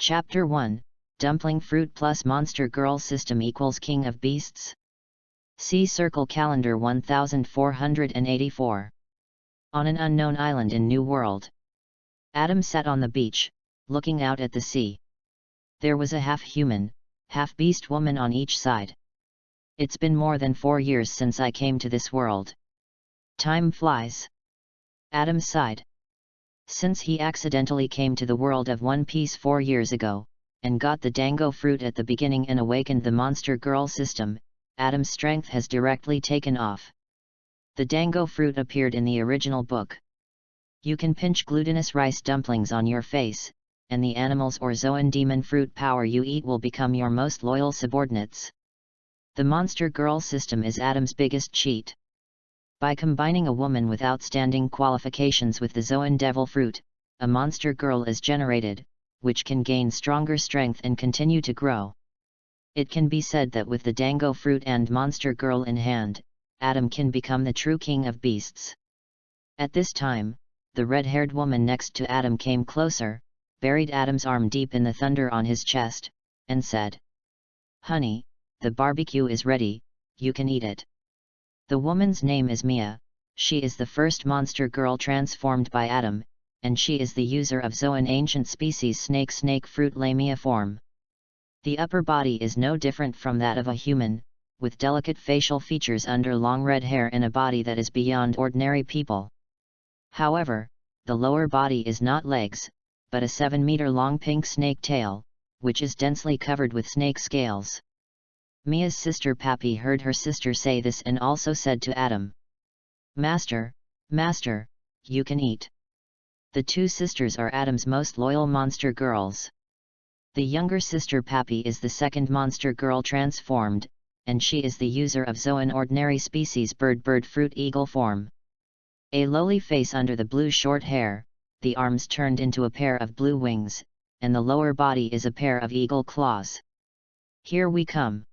Chapter 1, Dumpling Fruit plus Monster Girl System equals King of Beasts? See Circle Calendar 1484. On an unknown island in New World. Adam sat on the beach, looking out at the sea. There was a half-human, half-beast woman on each side. It's been more than 4 years since I came to this world. Time flies. Adam sighed. Since he accidentally came to the world of One Piece 4 years ago, and got the dango fruit at the beginning and awakened the Monster Girl system, Adam's strength has directly taken off. The dango fruit appeared in the original book. You can pinch glutinous rice dumplings on your face, and the animals or Zoan demon fruit power you eat will become your most loyal subordinates. The Monster Girl system is Adam's biggest cheat. By combining a woman with outstanding qualifications with the Zoan devil fruit, a monster girl is generated, which can gain stronger strength and continue to grow. It can be said that with the dango fruit and monster girl in hand, Adam can become the true king of beasts. At this time, the red-haired woman next to Adam came closer, buried Adam's arm deep in the thunder on his chest, and said, "Honey, the barbecue is ready, you can eat it." The woman's name is Mia. She is the first monster girl transformed by Adam, and she is the user of Zoan ancient species snake fruit Lamia form. The upper body is no different from that of a human, with delicate facial features under long red hair and a body that is beyond ordinary people. However, the lower body is not legs, but a 7-meter-long pink snake tail, which is densely covered with snake scales. Mia's sister Pappy heard her sister say this and also said to Adam, Master, you can eat." The two sisters are Adam's most loyal monster girls. The younger sister Pappy is the second monster girl transformed, and she is the user of Zoan ordinary species bird fruit eagle form. A lowly face under the blue short hair, the arms turned into a pair of blue wings, and the lower body is a pair of eagle claws. Here we come.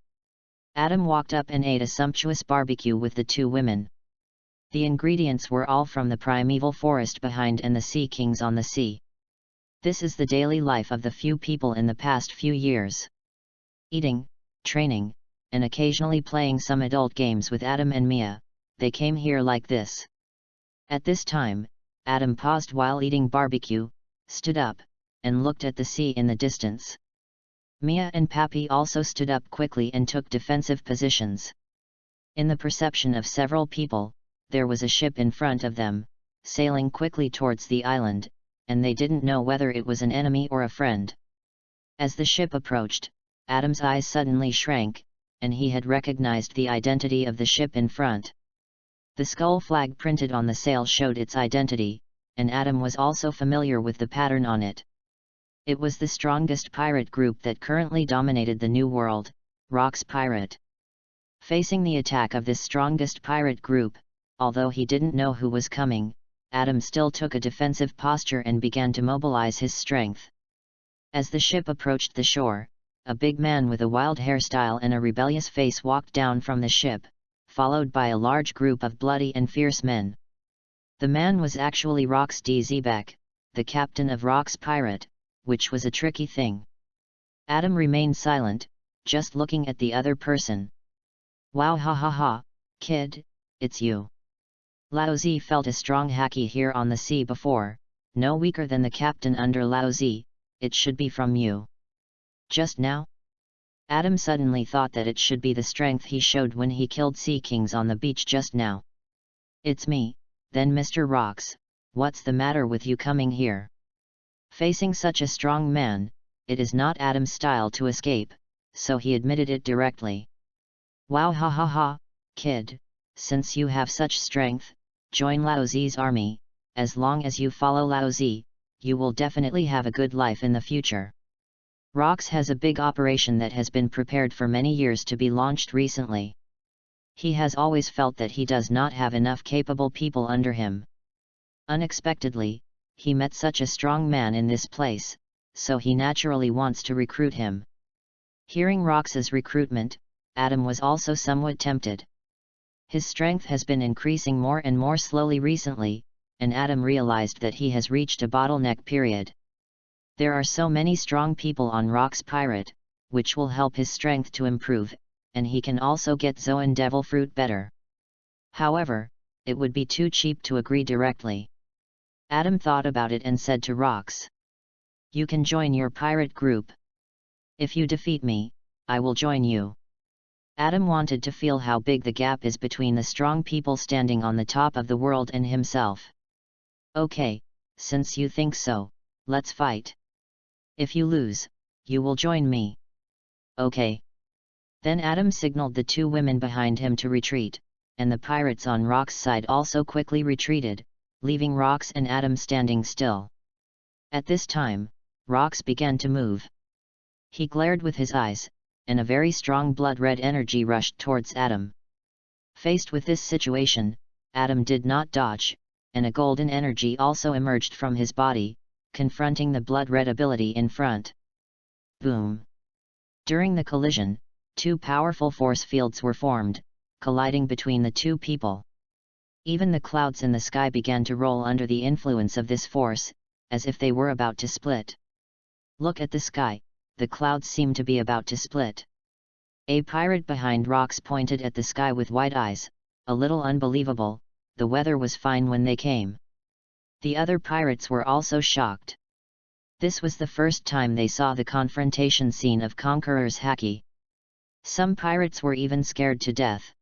Adam walked up and ate a sumptuous barbecue with the two women. The ingredients were all from the primeval forest behind and the sea kings on the sea. This is the daily life of the few people in the past few years. Eating, training, and occasionally playing some adult games with Adam and Mia, they came here like this. At this time, Adam paused while eating barbecue, stood up, and looked at the sea in the distance. Mia and Pappy also stood up quickly and took defensive positions. In the perception of several people, there was a ship in front of them, sailing quickly towards the island, and they didn't know whether it was an enemy or a friend. As the ship approached, Adam's eyes suddenly shrank, and he had recognized the identity of the ship in front. The skull flag printed on the sail showed its identity, and Adam was also familiar with the pattern on it. It was the strongest pirate group that currently dominated the New World, Rock's Pirate. Facing the attack of this strongest pirate group, although he didn't know who was coming, Adam still took a defensive posture and began to mobilize his strength. As the ship approached the shore, a big man with a wild hairstyle and a rebellious face walked down from the ship, followed by a large group of bloody and fierce men. The man was actually Rox D. Zebek, the captain of Rock's Pirate, which was a tricky thing. Adam remained silent, just looking at the other person. "Wow, ha ha ha, kid, it's you." Lao Zi felt a strong haki here on the sea before, no weaker than the captain under Lao Zi, it should be from you. Just now? Adam suddenly thought that it should be the strength he showed when he killed sea kings on the beach just now. "It's me, then Mr. Rox, what's the matter with you coming here?" Facing such a strong man, it is not Adam's style to escape, so he admitted it directly. "Wow, ha ha ha, kid, since you have such strength, join Lao Zi's army. As long as you follow Lao Zi, you will definitely have a good life in the future." Rox has a big operation that has been prepared for many years to be launched recently. He has always felt that he does not have enough capable people under him. Unexpectedly, he met such a strong man in this place, so he naturally wants to recruit him. Hearing Rox's recruitment, Adam was also somewhat tempted. His strength has been increasing more and more slowly recently, and Adam realized that he has reached a bottleneck period. There are so many strong people on Rock's pirate, which will help his strength to improve, and he can also get Zoan Devil Fruit better. However, it would be too cheap to agree directly. Adam thought about it and said to Rox, "You can join your pirate group. If you defeat me, I will join you." Adam wanted to feel how big the gap is between the strong people standing on the top of the world and himself. "Okay, since you think so, let's fight. If you lose, you will join me." "Okay." Then Adam signaled the two women behind him to retreat, and the pirates on Rock's side also quickly retreated, leaving Rox and Adam standing still. At this time, Rox began to move. He glared with his eyes, and a very strong blood-red energy rushed towards Adam. Faced with this situation, Adam did not dodge, and a golden energy also emerged from his body, confronting the blood-red ability in front. Boom! During the collision, two powerful force fields were formed, colliding between the two people. Even the clouds in the sky began to roll under the influence of this force, as if they were about to split. "Look at the sky, the clouds seem to be about to split." A pirate behind Rox pointed at the sky with wide eyes, a little unbelievable. The weather was fine when they came. The other pirates were also shocked. This was the first time they saw the confrontation scene of Conqueror's Haki. Some pirates were even scared to death.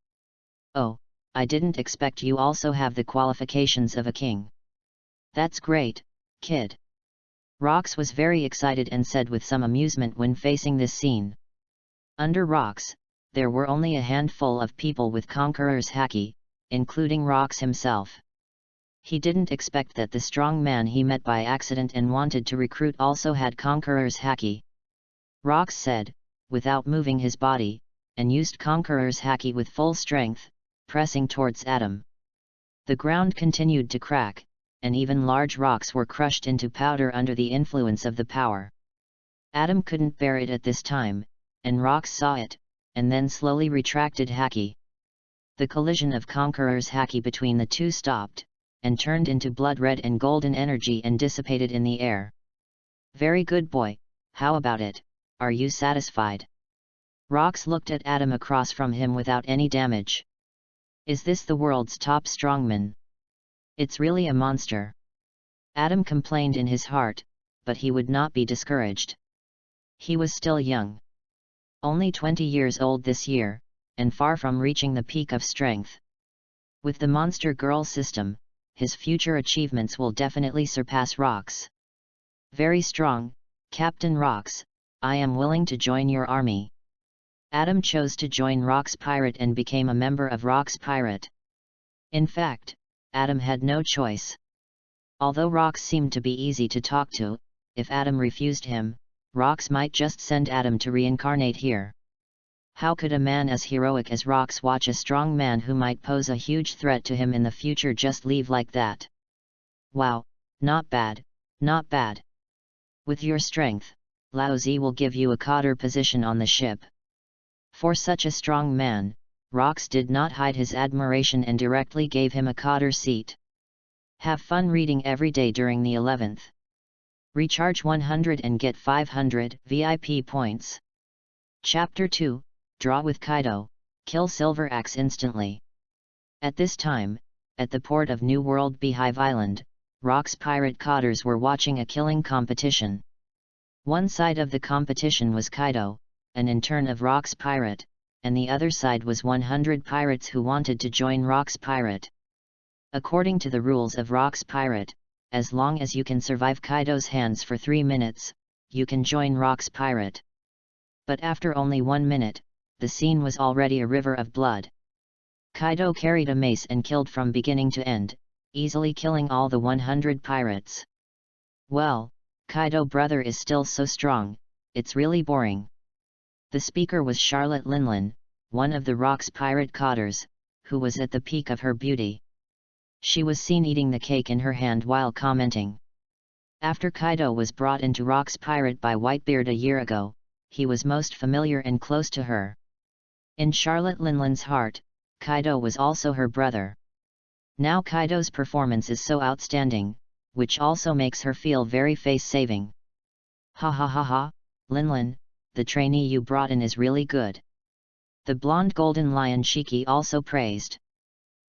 "Oh, I didn't expect you also have the qualifications of a king." "That's great, kid." Rox was very excited and said with some amusement when facing this scene. Under Rox, there were only a handful of people with Conqueror's Haki, including Rox himself. He didn't expect that the strong man he met by accident and wanted to recruit also had Conqueror's Haki. Rox said, without moving his body, and used Conqueror's Haki with full strength, pressing towards Adam. The ground continued to crack, and even large rocks were crushed into powder under the influence of the power. Adam couldn't bear it at this time, and Rox saw it, and then slowly retracted Haki. The collision of Conqueror's Haki between the two stopped, and turned into blood-red and golden energy and dissipated in the air. "Very good boy, how about it, are you satisfied?" Rox looked at Adam across from him without any damage. "Is this the world's top strongman? It's really a monster." Adam complained in his heart, but he would not be discouraged. He was still young. Only 20 years old this year, and far from reaching the peak of strength. With the Monster Girl system, his future achievements will definitely surpass Rox. "Very strong, Captain Rox, I am willing to join your army." Adam chose to join Rox Pirate and became a member of Rox Pirate. In fact, Adam had no choice. Although Rox seemed to be easy to talk to, if Adam refused him, Rox might just send Adam to reincarnate here. How could a man as heroic as Rox watch a strong man who might pose a huge threat to him in the future just leave like that? "Wow, not bad, not bad. With your strength, Lao Zi will give you a coder position on the ship." For such a strong man, Rox did not hide his admiration and directly gave him a coder seat. Have fun reading every day during the 11th. Recharge 100 and get 500 VIP points. Chapter 2, Draw with Kaido, Kill Silver Axe instantly. At this time, at the port of New World Beehive Island, Rox pirate coders were watching a killing competition. One side of the competition was Kaido, an intern of Rox pirate, and the other side was 100 pirates who wanted to join Rox pirate. According to the rules of Rox pirate, as long as you can survive Kaido's hands for 3 minutes, you can join Rox pirate. But after only 1 minute, the scene was already a river of blood. Kaido carried a mace and killed from beginning to end, easily killing all the 100 pirates. "Well, Kaido brother is still so strong, it's really boring." The speaker was Charlotte Linlin, one of the Rox pirate coders, who was at the peak of her beauty. She was seen eating the cake in her hand while commenting. After Kaido was brought into Rox pirate by Whitebeard a year ago, he was most familiar and close to her. In Charlotte Linlin's heart, Kaido was also her brother. Now Kaido's performance is so outstanding, which also makes her feel very face-saving. Ha ha ha ha, Linlin, the trainee you brought in is really good. The blonde golden lion Shiki also praised.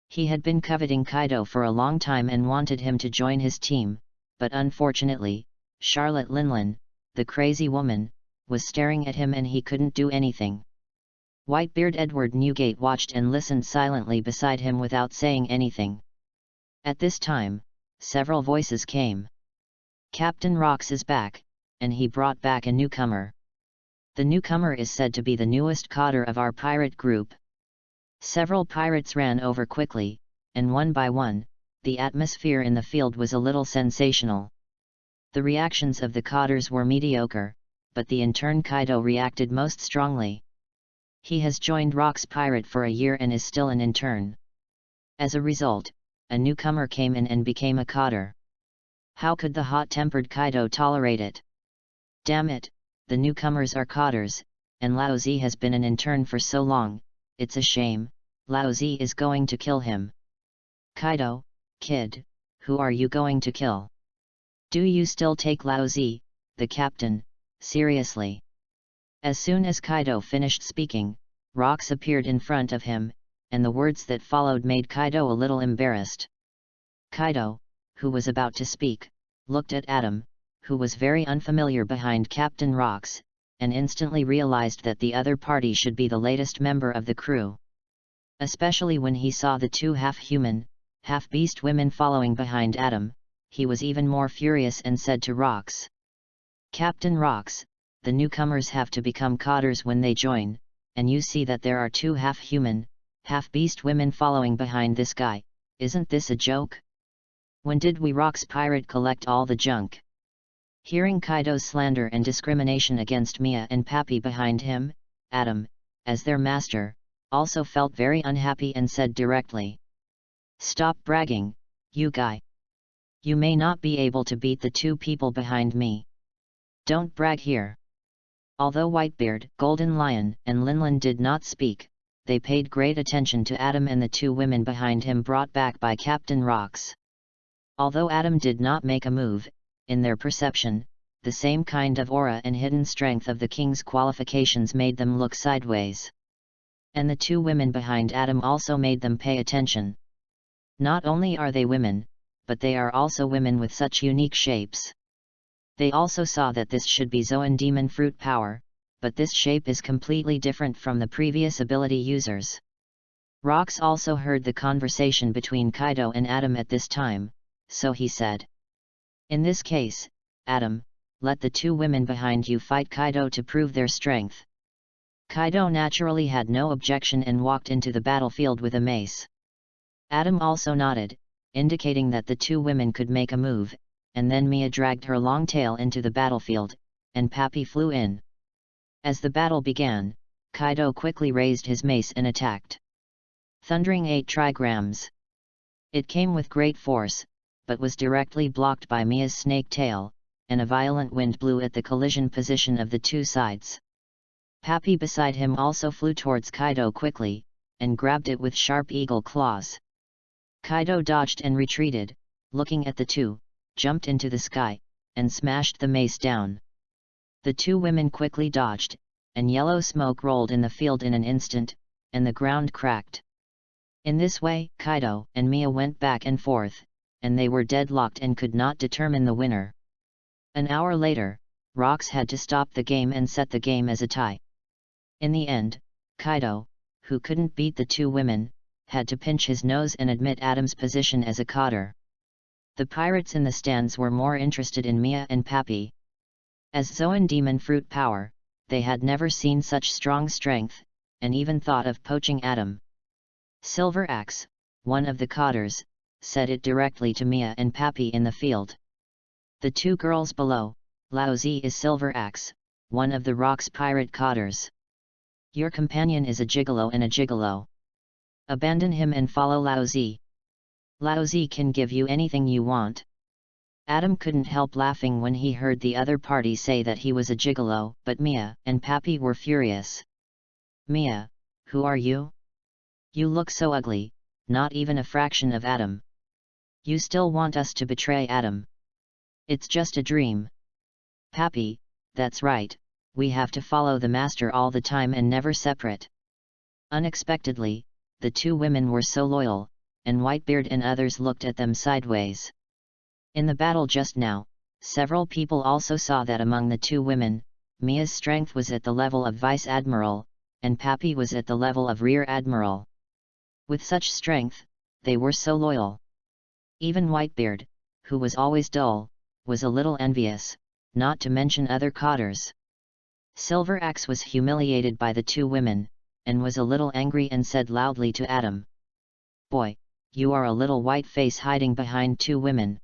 He had been coveting Kaido for a long time and wanted him to join his team, but unfortunately, Charlotte Linlin, the crazy woman, was staring at him and he couldn't do anything. Whitebeard Edward Newgate watched and listened silently beside him without saying anything. At this time, several voices came. Captain Rox is back, and he brought back a newcomer. The newcomer is said to be the newest coder of our pirate group. Several pirates ran over quickly, and one by one, the atmosphere in the field was a little sensational. The reactions of the coders were mediocre, but the intern Kaido reacted most strongly. He has joined Rox Pirate for a year and is still an intern. As a result, a newcomer came in and became a coder. How could the hot-tempered Kaido tolerate it? Damn it, the newcomers are coders, and Lao Zi has been an intern for so long, it's a shame, Lao Zi is going to kill him. Kaido, kid, who are you going to kill? Do you still take Lao Zi, the captain, seriously? As soon as Kaido finished speaking, Rox appeared in front of him, and the words that followed made Kaido a little embarrassed. Kaido, who was about to speak, looked at Adam, who was very unfamiliar behind Captain Rox, and instantly realized that the other party should be the latest member of the crew. Especially when he saw the two half-human, half-beast women following behind Adam, he was even more furious and said to Rox, Captain Rox, the newcomers have to become coders when they join, and you see that there are two half-human, half-beast women following behind this guy, isn't this a joke? When did we Rox Pirate collect all the junk? Hearing Kaido's slander and discrimination against Mia and Pappy behind him, Adam, as their master, also felt very unhappy and said directly, Stop bragging, you guy. You may not be able to beat the two people behind me. Don't brag here. Although Whitebeard, Golden Lion, and Linlin did not speak, they paid great attention to Adam and the two women behind him brought back by Captain Rox. Although Adam did not make a move, in their perception, the same kind of aura and hidden strength of the king's qualifications made them look sideways. And the two women behind Adam also made them pay attention. Not only are they women, but they are also women with such unique shapes. They also saw that this should be Zoan Demon Fruit power, but this shape is completely different from the previous ability users. Rox also heard the conversation between Kaido and Adam at this time, so he said, In this case, Adam, let the two women behind you fight Kaido to prove their strength. Kaido naturally had no objection and walked into the battlefield with a mace. Adam also nodded, indicating that the two women could make a move, and then Mia dragged her long tail into the battlefield, and Pappy flew in. As the battle began, Kaido quickly raised his mace and attacked. Thundering 8 trigrams. It came with great force, but was directly blocked by Mia's snake tail, and a violent wind blew at the collision position of the two sides. Pappy beside him also flew towards Kaido quickly, and grabbed it with sharp eagle claws. Kaido dodged and retreated, looking at the two, jumped into the sky, and smashed the mace down. The two women quickly dodged, and yellow smoke rolled in the field in an instant, and the ground cracked. In this way, Kaido and Mia went back and forth, and they were deadlocked and could not determine the winner. An hour later, Rox had to stop the game and set the game as a tie. In the end, Kaido, who couldn't beat the two women, had to pinch his nose and admit Adam's position as a coder. The pirates in the stands were more interested in Mia and Pappy. As Zoan Demon Fruit power, they had never seen such strong strength, and even thought of poaching Adam. Silver Axe, one of the coders, said it directly to Mia and Pappy in the field. The two girls below, Lao Zi is Silver Axe, one of the Rox pirate coders. Your companion is a gigolo and a gigolo. Abandon him and follow Lao Zi. Lao Zi can give you anything you want. Adam couldn't help laughing when he heard the other party say that he was a gigolo, but Mia and Pappy were furious. Mia, who are you? You look so ugly, not even a fraction of Adam. You still want us to betray Adam? It's just a dream. Pappy, that's right, we have to follow the master all the time and never separate. Unexpectedly, the two women were so loyal, and Whitebeard and others looked at them sideways. In the battle just now, several people also saw that among the two women, Mia's strength was at the level of Vice Admiral, and Pappy was at the level of Rear Admiral. With such strength, they were so loyal. Even Whitebeard, who was always dull, was a little envious, not to mention other cotters. Silver Axe was humiliated by the two women, and was a little angry and said loudly to Adam, "Boy, you are a little white face hiding behind two women.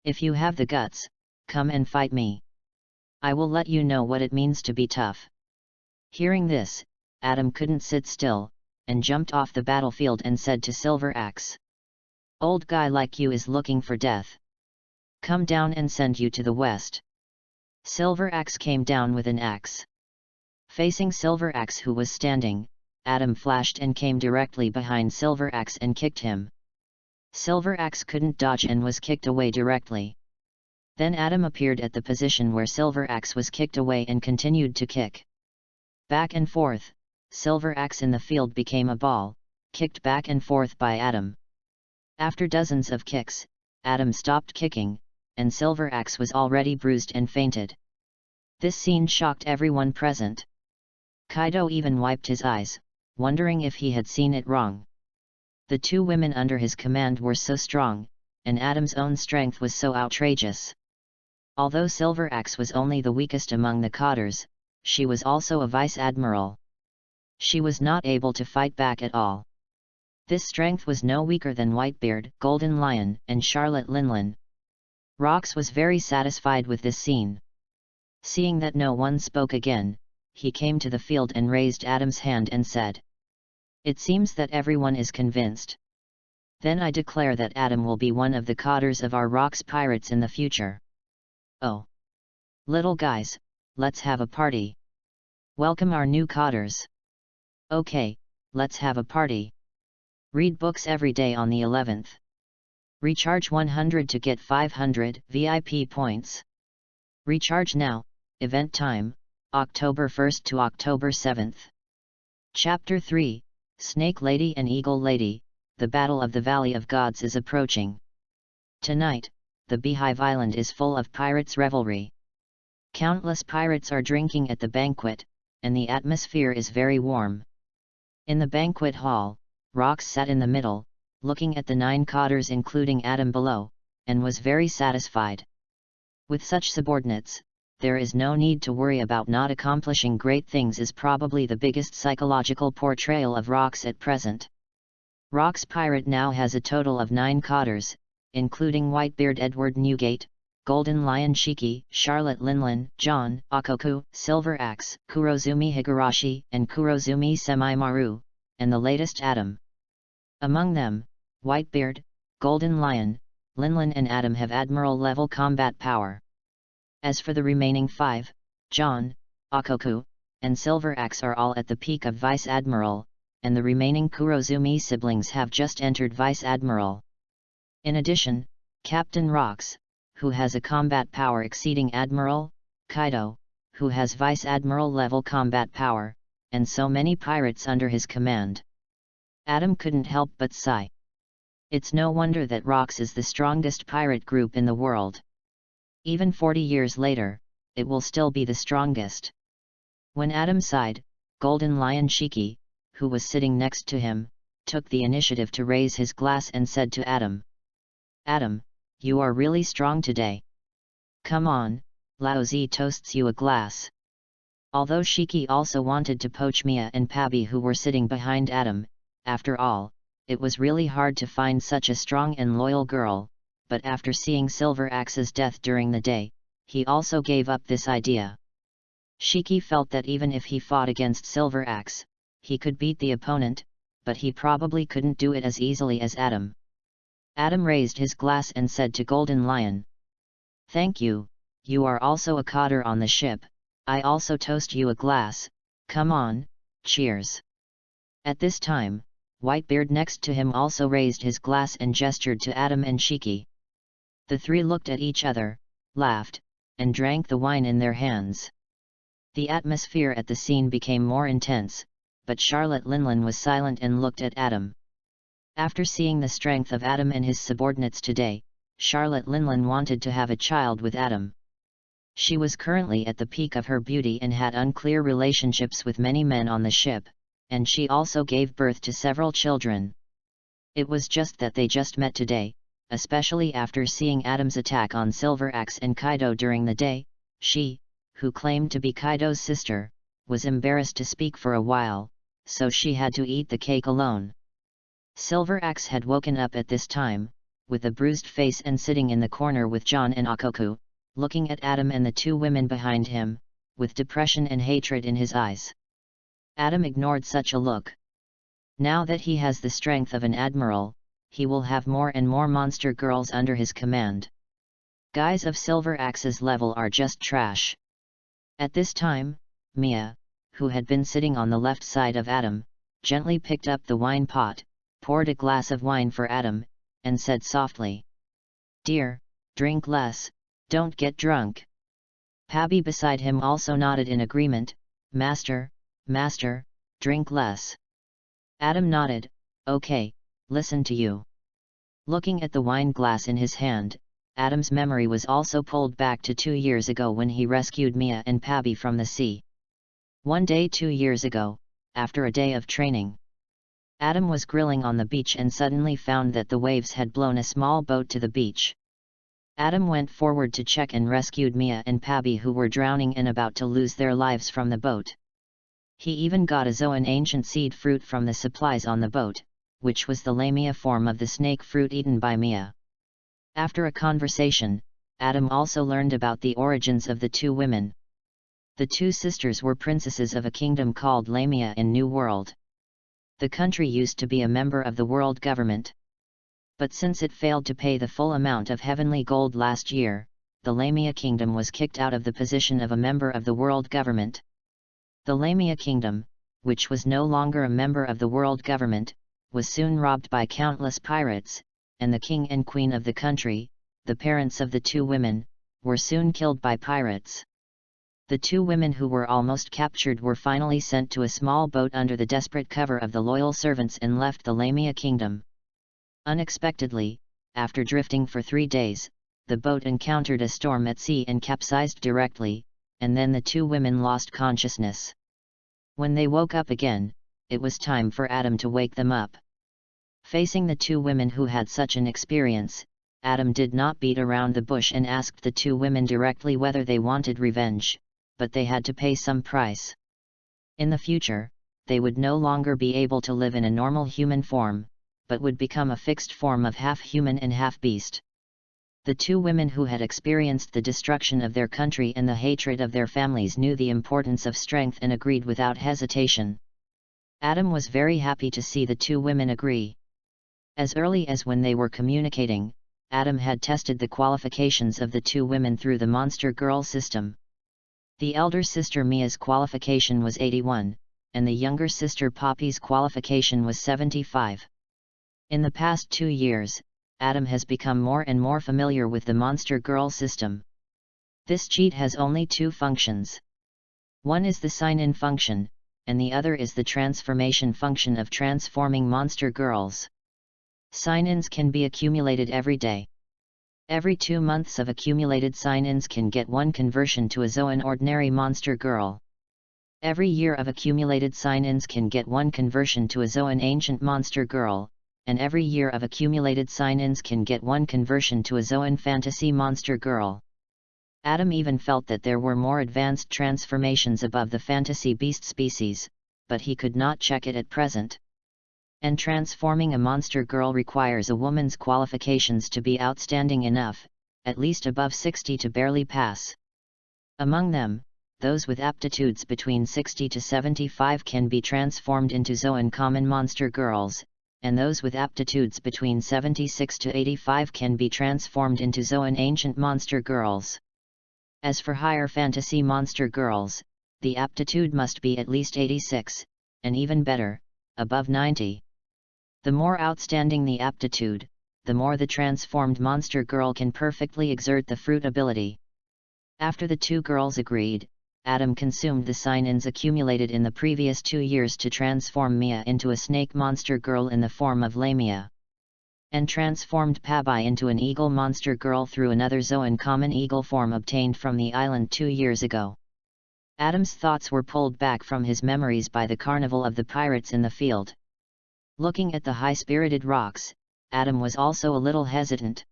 If you have the guts, come and fight me. I will let you know what it means to be tough." Hearing this, Adam couldn't sit still, and jumped off the battlefield and said to Silver Axe, "Old guy like you is looking for death. Come down and send you to the west." Silver Axe came down with an axe. Facing Silver Axe who was standing, Adam flashed and came directly behind Silver Axe and kicked him. Silver Axe couldn't dodge and was kicked away directly. Then Adam appeared at the position where Silver Axe was kicked away and continued to kick. Back and forth, Silver Axe in the field became a ball, kicked back and forth by Adam. After dozens of kicks, Adam stopped kicking, and Silver Axe was already bruised and fainted. This scene shocked everyone present. Kaido even wiped his eyes, wondering if he had seen it wrong. The two women under his command were so strong, and Adam's own strength was so outrageous. Although Silver Axe was only the weakest among the cotters, she was also a vice admiral. She was not able to fight back at all. This strength was no weaker than Whitebeard, Golden Lion, and Charlotte Linlin. Rox was very satisfied with this scene. Seeing that no one spoke again, he came to the field and raised Adam's hand and said, "It seems that everyone is convinced. Then I declare that Adam will be one of the cotters of our Rox pirates in the future. Oh! Little guys, let's have a party. Welcome our new cotters. Okay, let's have a party. Read books every day on the 11th. Recharge 100 to get 500 VIP points. Recharge now, event time, October 1st to October 7th. Chapter 3, Snake Lady and Eagle Lady, the Battle of the Valley of Gods is approaching. Tonight, the Beehive Island is full of pirates' revelry. Countless pirates are drinking at the banquet, and the atmosphere is very warm. In the banquet hall, Rox sat in the middle, looking at the 9 cotters including Adam below, and was very satisfied. With such subordinates, there is no need to worry about not accomplishing great things is probably the biggest psychological portrayal of Rox at present. Rox Pirate now has a total of 9 cotters, including Whitebeard Edward Newgate, Golden Lion Shiki, Charlotte Linlin, John, Akoku, Silver Axe, Kurozumi Higurashi, and Kurozumi Semimaru, and the latest Adam. Among them, Whitebeard, Golden Lion, Linlin and Adam have Admiral-level combat power. As for the remaining 5, John, Akoku, and Silver Axe are all at the peak of Vice Admiral, and the remaining Kurozumi siblings have just entered Vice Admiral. In addition, Captain Rox, who has a combat power exceeding Admiral, Kaido, who has Vice Admiral-level combat power, and so many pirates under his command. Adam couldn't help but sigh. It's no wonder that Rox is the strongest pirate group in the world. Even 40 years later, it will still be the strongest. When Adam sighed, Golden Lion Shiki, who was sitting next to him, took the initiative to raise his glass and said to Adam, "Adam, you are really strong today. Come on, Lao Zi toasts you a glass." Although Shiki also wanted to poach Mia and Pabi who were sitting behind Adam, after all, it was really hard to find such a strong and loyal girl, but after seeing Silver Axe's death during the day, he also gave up this idea. Shiki felt that even if he fought against Silver Axe, he could beat the opponent, but he probably couldn't do it as easily as Adam. Adam raised his glass and said to Golden Lion, "Thank you, you are also a cotter on the ship, I also toast you a glass, come on, cheers." At this time, Whitebeard next to him also raised his glass and gestured to Adam and Shiki. The three looked at each other, laughed, and drank the wine in their hands. The atmosphere at the scene became more intense, but Charlotte Linlin was silent and looked at Adam. After seeing the strength of Adam and his subordinates today, Charlotte Linlin wanted to have a child with Adam. She was currently at the peak of her beauty and had unclear relationships with many men on the ship, and she also gave birth to several children. It was just that they just met today, especially after seeing Adam's attack on Silver Axe and Kaido during the day. She, who claimed to be Kaido's sister, was embarrassed to speak for a while, so she had to eat the cake alone. Silver Axe had woken up at this time, with a bruised face and sitting in the corner with John and Akoku, looking at Adam and the two women behind him, with depression and hatred in his eyes. Adam ignored such a look. Now that he has the strength of an admiral, he will have more and more monster girls under his command. Guys of Silver Axe's level are just trash. At this time, Mia, who had been sitting on the left side of Adam, gently picked up the wine pot, poured a glass of wine for Adam, and said softly, "Dear, drink less, don't get drunk." Pabi beside him also nodded in agreement, Master, drink less." Adam nodded, "Okay, listen to you." Looking at the wine glass in his hand, Adam's memory was also pulled back to 2 years ago when he rescued Mia and Pabi from the sea. One day 2 years ago, after a day of training, Adam was grilling on the beach and suddenly found that the waves had blown a small boat to the beach. Adam went forward to check and rescued Mia and Pabi, who were drowning and about to lose their lives from the boat. He even got a Zoan ancient seed fruit from the supplies on the boat, which was the lamia form of the snake fruit eaten by Mia. After a conversation, Adam also learned about the origins of the two women. The two sisters were princesses of a kingdom called Lamia in New World. The country used to be a member of the world government. But since it failed to pay the full amount of heavenly gold last year, the Lamia kingdom was kicked out of the position of a member of the world government. The Lamia kingdom, which was no longer a member of the world government, was soon robbed by countless pirates, and the king and queen of the country, the parents of the two women, were soon killed by pirates. The two women who were almost captured were finally sent to a small boat under the desperate cover of the loyal servants and left the Lamia kingdom. Unexpectedly, after drifting for 3 days, the boat encountered a storm at sea and capsized directly, and then the two women lost consciousness. When they woke up again, it was time for Adam to wake them up. Facing the two women who had such an experience, Adam did not beat around the bush and asked the two women directly whether they wanted revenge, but they had to pay some price. In the future, they would no longer be able to live in a normal human form, but would become a fixed form of half-human and half-beast. The two women who had experienced the destruction of their country and the hatred of their families knew the importance of strength and agreed without hesitation. Adam was very happy to see the two women agree. As early as when they were communicating, Adam had tested the qualifications of the two women through the Monster Girl system. The elder sister Mia's qualification was 81, and the younger sister Poppy's qualification was 75. In the past 2 years, Adam has become more and more familiar with the Monster Girl system. This cheat has only 2 functions. One is the sign-in function, and the other is the transformation function of transforming monster girls. Sign-ins can be accumulated every day. Every 2 months of accumulated sign-ins can get 1 conversion to a Zoan ordinary monster girl. Every year of accumulated sign-ins can get 1 conversion to a Zoan ancient monster girl, and every year of accumulated sign-ins can get 1 conversion to a Zoan fantasy monster girl. Adam even felt that there were more advanced transformations above the fantasy beast species, but he could not check it at present. And transforming a monster girl requires a woman's qualifications to be outstanding enough, at least above 60 to barely pass. Among them, those with aptitudes between 60 to 75 can be transformed into Zoan common monster girls, and those with aptitudes between 76 to 85 can be transformed into Zoan ancient monster girls. As for higher fantasy monster girls, the aptitude must be at least 86, and even better, above 90. The more outstanding the aptitude, the more the transformed monster girl can perfectly exert the fruit ability. After the two girls agreed, Adam consumed the sign-ins accumulated in the previous 2 years to transform Mia into a snake monster girl in the form of Lamia, and transformed Pabai into an eagle monster girl through another Zoan common eagle form obtained from the island 2 years ago. Adam's thoughts were pulled back from his memories by the carnival of the pirates in the field. Looking at the high-spirited rocks, Adam was also a little hesitant.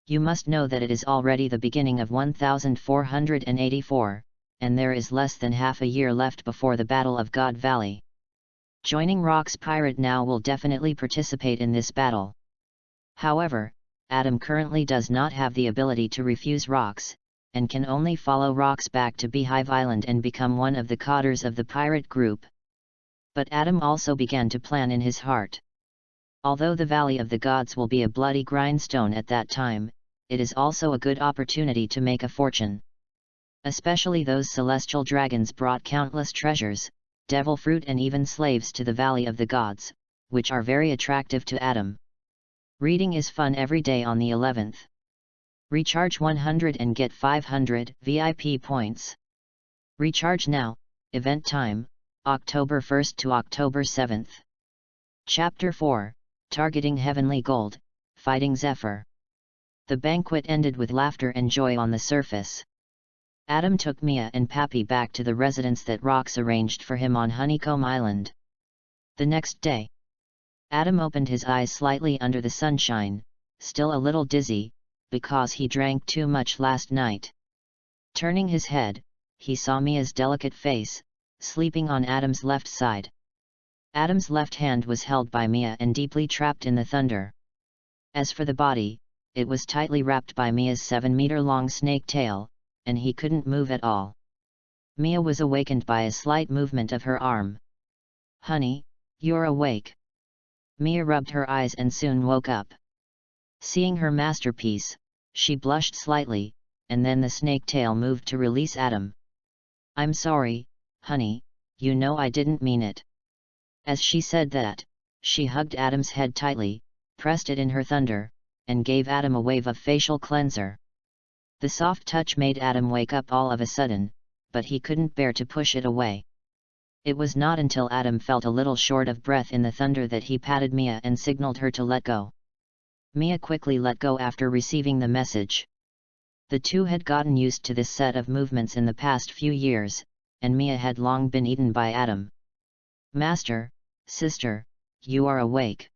You must know that it is already the beginning of 1484, and there is less than half a year left before the Battle of God Valley. Joining Rock's pirate now will definitely participate in this battle. However, Adam currently does not have the ability to refuse Rocks, and can only follow Rocks back to Beehive Island and become one of the cotters of the pirate group. But Adam also began to plan in his heart. Although the Valley of the Gods will be a bloody grindstone at that time, it is also a good opportunity to make a fortune. Especially those celestial dragons brought countless treasures, devil fruit and even slaves to the Valley of the Gods, which are very attractive to Adam. Reading is fun every day on the 11th. Recharge 100 and get 500 VIP points. Recharge now, event time, October 1st to October 7th. Chapter 4, Targeting Heavenly Gold, Fighting Zephyr. The banquet ended with laughter and joy on the surface. Adam took Mia and Pappy back to the residence that Rocks arranged for him on Honeycomb Island. The next day, Adam opened his eyes slightly under the sunshine, still a little dizzy, because he drank too much last night. Turning his head, he saw Mia's delicate face, sleeping on Adam's left side. Adam's left hand was held by Mia and deeply trapped in the thunder. As for the body, it was tightly wrapped by Mia's 7-meter-long snake tail, and he couldn't move at all. Mia was awakened by a slight movement of her arm. "Honey, you're awake." Mia rubbed her eyes and soon woke up. Seeing her masterpiece, she blushed slightly, and then the snake tail moved to release Adam. "I'm sorry, honey, you know I didn't mean it." As she said that, she hugged Adam's head tightly, pressed it in her thunder, and gave Adam a wave of facial cleanser. The soft touch made Adam wake up all of a sudden, but he couldn't bear to push it away. It was not until Adam felt a little short of breath in the thunder that he patted Mia and signaled her to let go. Mia quickly let go after receiving the message. The two had gotten used to this set of movements in the past few years, and Mia had long been eaten by Adam. "Master, sister, you are awake."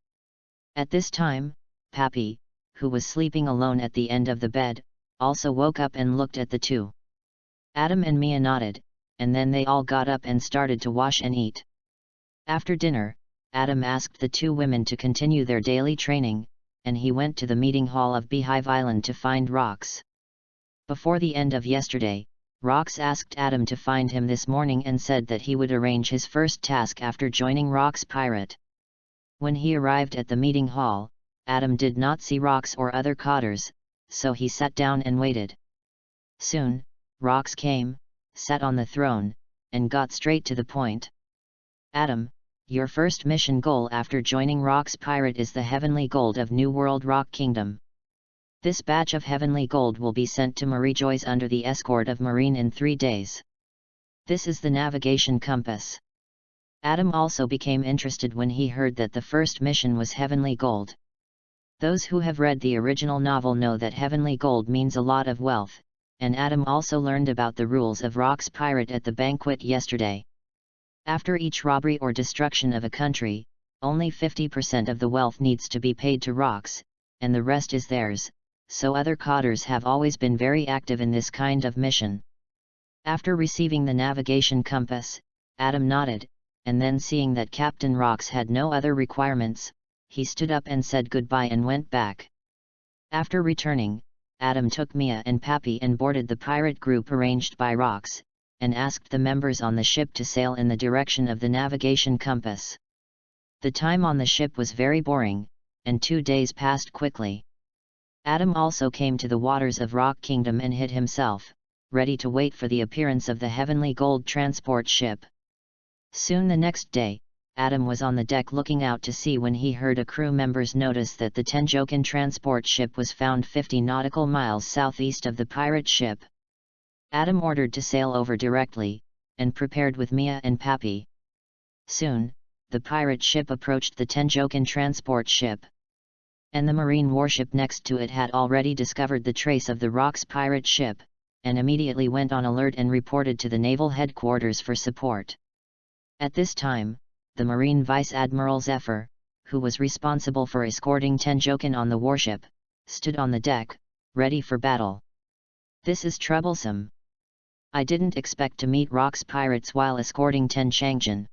At this time, Pappy, who was sleeping alone at the end of the bed, also woke up and looked at the two. Adam and Mia nodded, and then they all got up and started to wash and eat. After dinner, Adam asked the two women to continue their daily training, and he went to the meeting hall of Beehive Island to find Rocks. Before the end of yesterday, Rocks asked Adam to find him this morning and said that he would arrange his first task after joining Rocks' pirate. When he arrived at the meeting hall, Adam did not see Rocks or other cotters, so he sat down and waited. Soon, Rocks came, sat on the throne, and got straight to the point. "Adam, your first mission goal after joining Rock's pirate is the Heavenly Gold of New World Rock Kingdom. This batch of Heavenly Gold will be sent to Marie Joyce under the escort of Marine in 3 days. This is the navigation compass." Adam also became interested when he heard that the first mission was Heavenly Gold. Those who have read the original novel know that Heavenly Gold means a lot of wealth, and Adam also learned about the rules of Rock's pirate at the banquet yesterday. After each robbery or destruction of a country, only 50% of the wealth needs to be paid to Rocks, and the rest is theirs, so other cotters have always been very active in this kind of mission. After receiving the navigation compass, Adam nodded, and then seeing that Captain Rocks had no other requirements, he stood up and said goodbye and went back. After returning, Adam took Mia and Pappy and boarded the pirate group arranged by Rocks, and asked the members on the ship to sail in the direction of the navigation compass. The time on the ship was very boring, and 2 days passed quickly. Adam also came to the waters of Rock Kingdom and hid himself, ready to wait for the appearance of the Heavenly Gold transport ship. Soon the next day, Adam was on the deck looking out to sea when he heard a crew members notice that the Tenjokan transport ship was found 50 nautical miles southeast of the pirate ship. Adam ordered to sail over directly, and prepared with Mia and Pappy. Soon, the pirate ship approached the Tenjokan transport ship. And the marine warship next to it had already discovered the trace of the Rock's pirate ship, and immediately went on alert and reported to the naval headquarters for support. At this time, the Marine Vice Admiral Zephyr, who was responsible for escorting Tenjokan on the warship, stood on the deck, ready for battle. "This is troublesome. I didn't expect to meet Rock's pirates while escorting Tenjokan.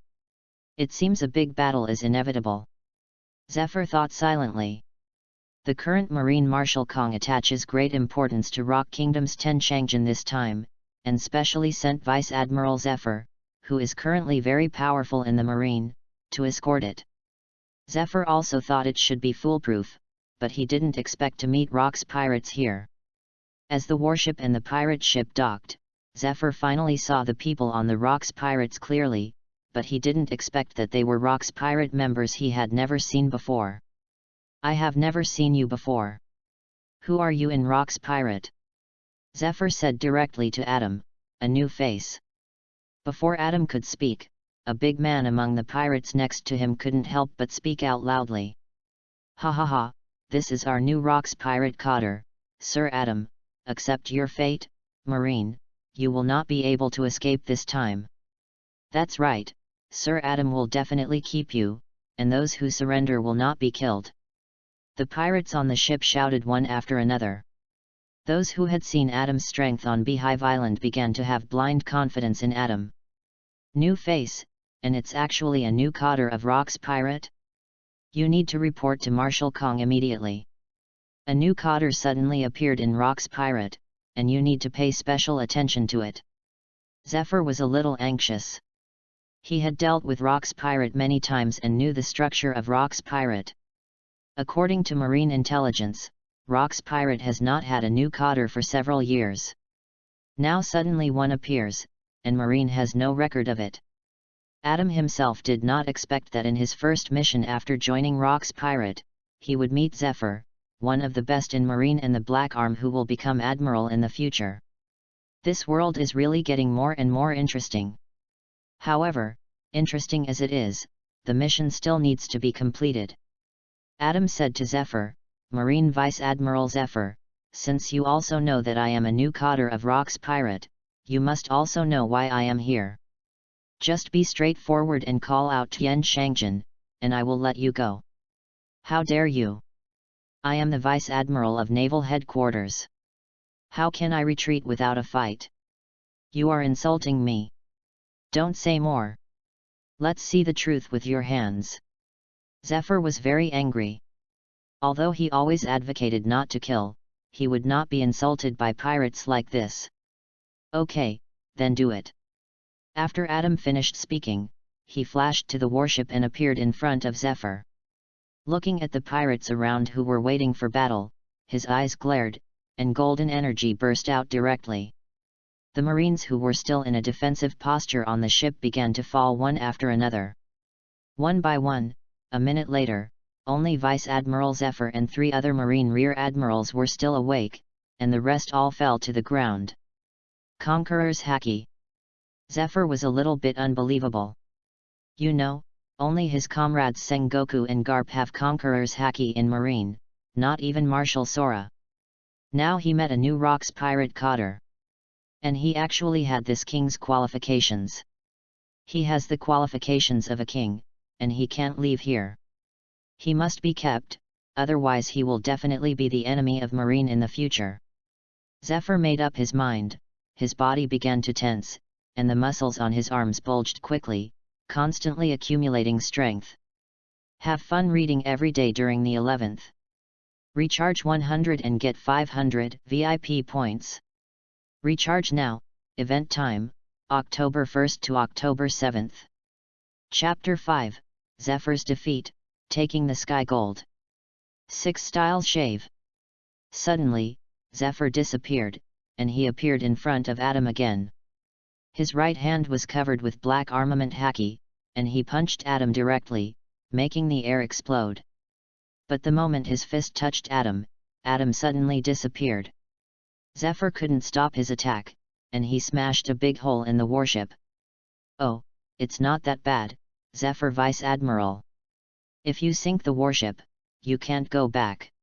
It seems a big battle is inevitable." Zephyr thought silently. The current Marine Marshal Kong attaches great importance to Rock Kingdom's Tenjokan this time, and specially sent Vice Admiral Zephyr, who is currently very powerful in the Marine, to escort it. Zephyr also thought it should be foolproof, but he didn't expect to meet Rock's pirates here. As the warship and the pirate ship docked, Zephyr finally saw the people on the Rock's pirates clearly, but he didn't expect that they were Rock's pirate members he had never seen before. "I have never seen you before. Who are you in Rock's pirate?" Zephyr said directly to Adam, a new face. Before Adam could speak, a big man among the pirates next to him couldn't help but speak out loudly. "Ha ha ha, this is our new Rock's pirate cotter, Sir Adam. Accept your fate, Marine, you will not be able to escape this time." "That's right, Sir Adam will definitely keep you, and those who surrender will not be killed." The pirates on the ship shouted one after another. Those who had seen Adam's strength on Beehive Island began to have blind confidence in Adam. "New face, and it's actually a new cotter of Rock's pirate? You need to report to Marshal Kong immediately. A new cotter suddenly appeared in Rock's pirate, and you need to pay special attention to it." Zephyr was a little anxious. He had dealt with Rock's pirate many times and knew the structure of Rock's pirate. According to Marine intelligence, Rock's pirate has not had a new cotter for several years. Now suddenly one appears, and Marine has no record of it. Adam himself did not expect that in his first mission after joining Rock's pirate, he would meet Zephyr, one of the best in Marine and the Black Arm who will become Admiral in the future. This world is really getting more and more interesting. However, interesting as it is, the mission still needs to be completed. Adam said to Zephyr, "Marine Vice Admiral Zephyr, since you also know that I am a new cotter of Rock's pirate, you must also know why I am here. Just be straightforward and call out Tenjokan, and I will let you go." "How dare you? I am the Vice Admiral of Naval Headquarters. How can I retreat without a fight? You are insulting me. Don't say more. Let's see the truth with your hands." Zephyr was very angry. Although he always advocated not to kill, he would not be insulted by pirates like this. "Okay, then do it." After Adam finished speaking, he flashed to the warship and appeared in front of Zephyr. Looking at the pirates around who were waiting for battle, his eyes glared, and golden energy burst out directly. The Marines who were still in a defensive posture on the ship began to fall one after another. One by one, a minute later, only Vice Admiral Zephyr and 3 other Marine Rear Admirals were still awake, and the rest all fell to the ground. Conqueror's Haki. Zephyr was a little bit unbelievable. You know, only his comrades Sengoku and Garp have Conqueror's Haki in Marine, not even Marshal Sora. Now he met a new Rock's pirate cotter. And he actually had this king's qualifications. He has the qualifications of a king, and he can't leave here. He must be kept, otherwise he will definitely be the enemy of Marine in the future. Zephyr made up his mind, his body began to tense, and the muscles on his arms bulged quickly, constantly accumulating strength. Have fun reading every day during the 11th. Recharge 100 and get 500 VIP points. Recharge now, event time, October 1st to October 7th. Chapter 5, Zephyr's Defeat, Taking the Sky Gold. 6 Style Shave. Suddenly, Zephyr disappeared, and he appeared in front of Adam again. His right hand was covered with black armament haki, and he punched Adam directly, making the air explode. But the moment his fist touched Adam, Adam suddenly disappeared. Zephyr couldn't stop his attack, and he smashed a big hole in the warship. "Oh, it's not that bad, Zephyr Vice Admiral. If you sink the warship, you can't go back."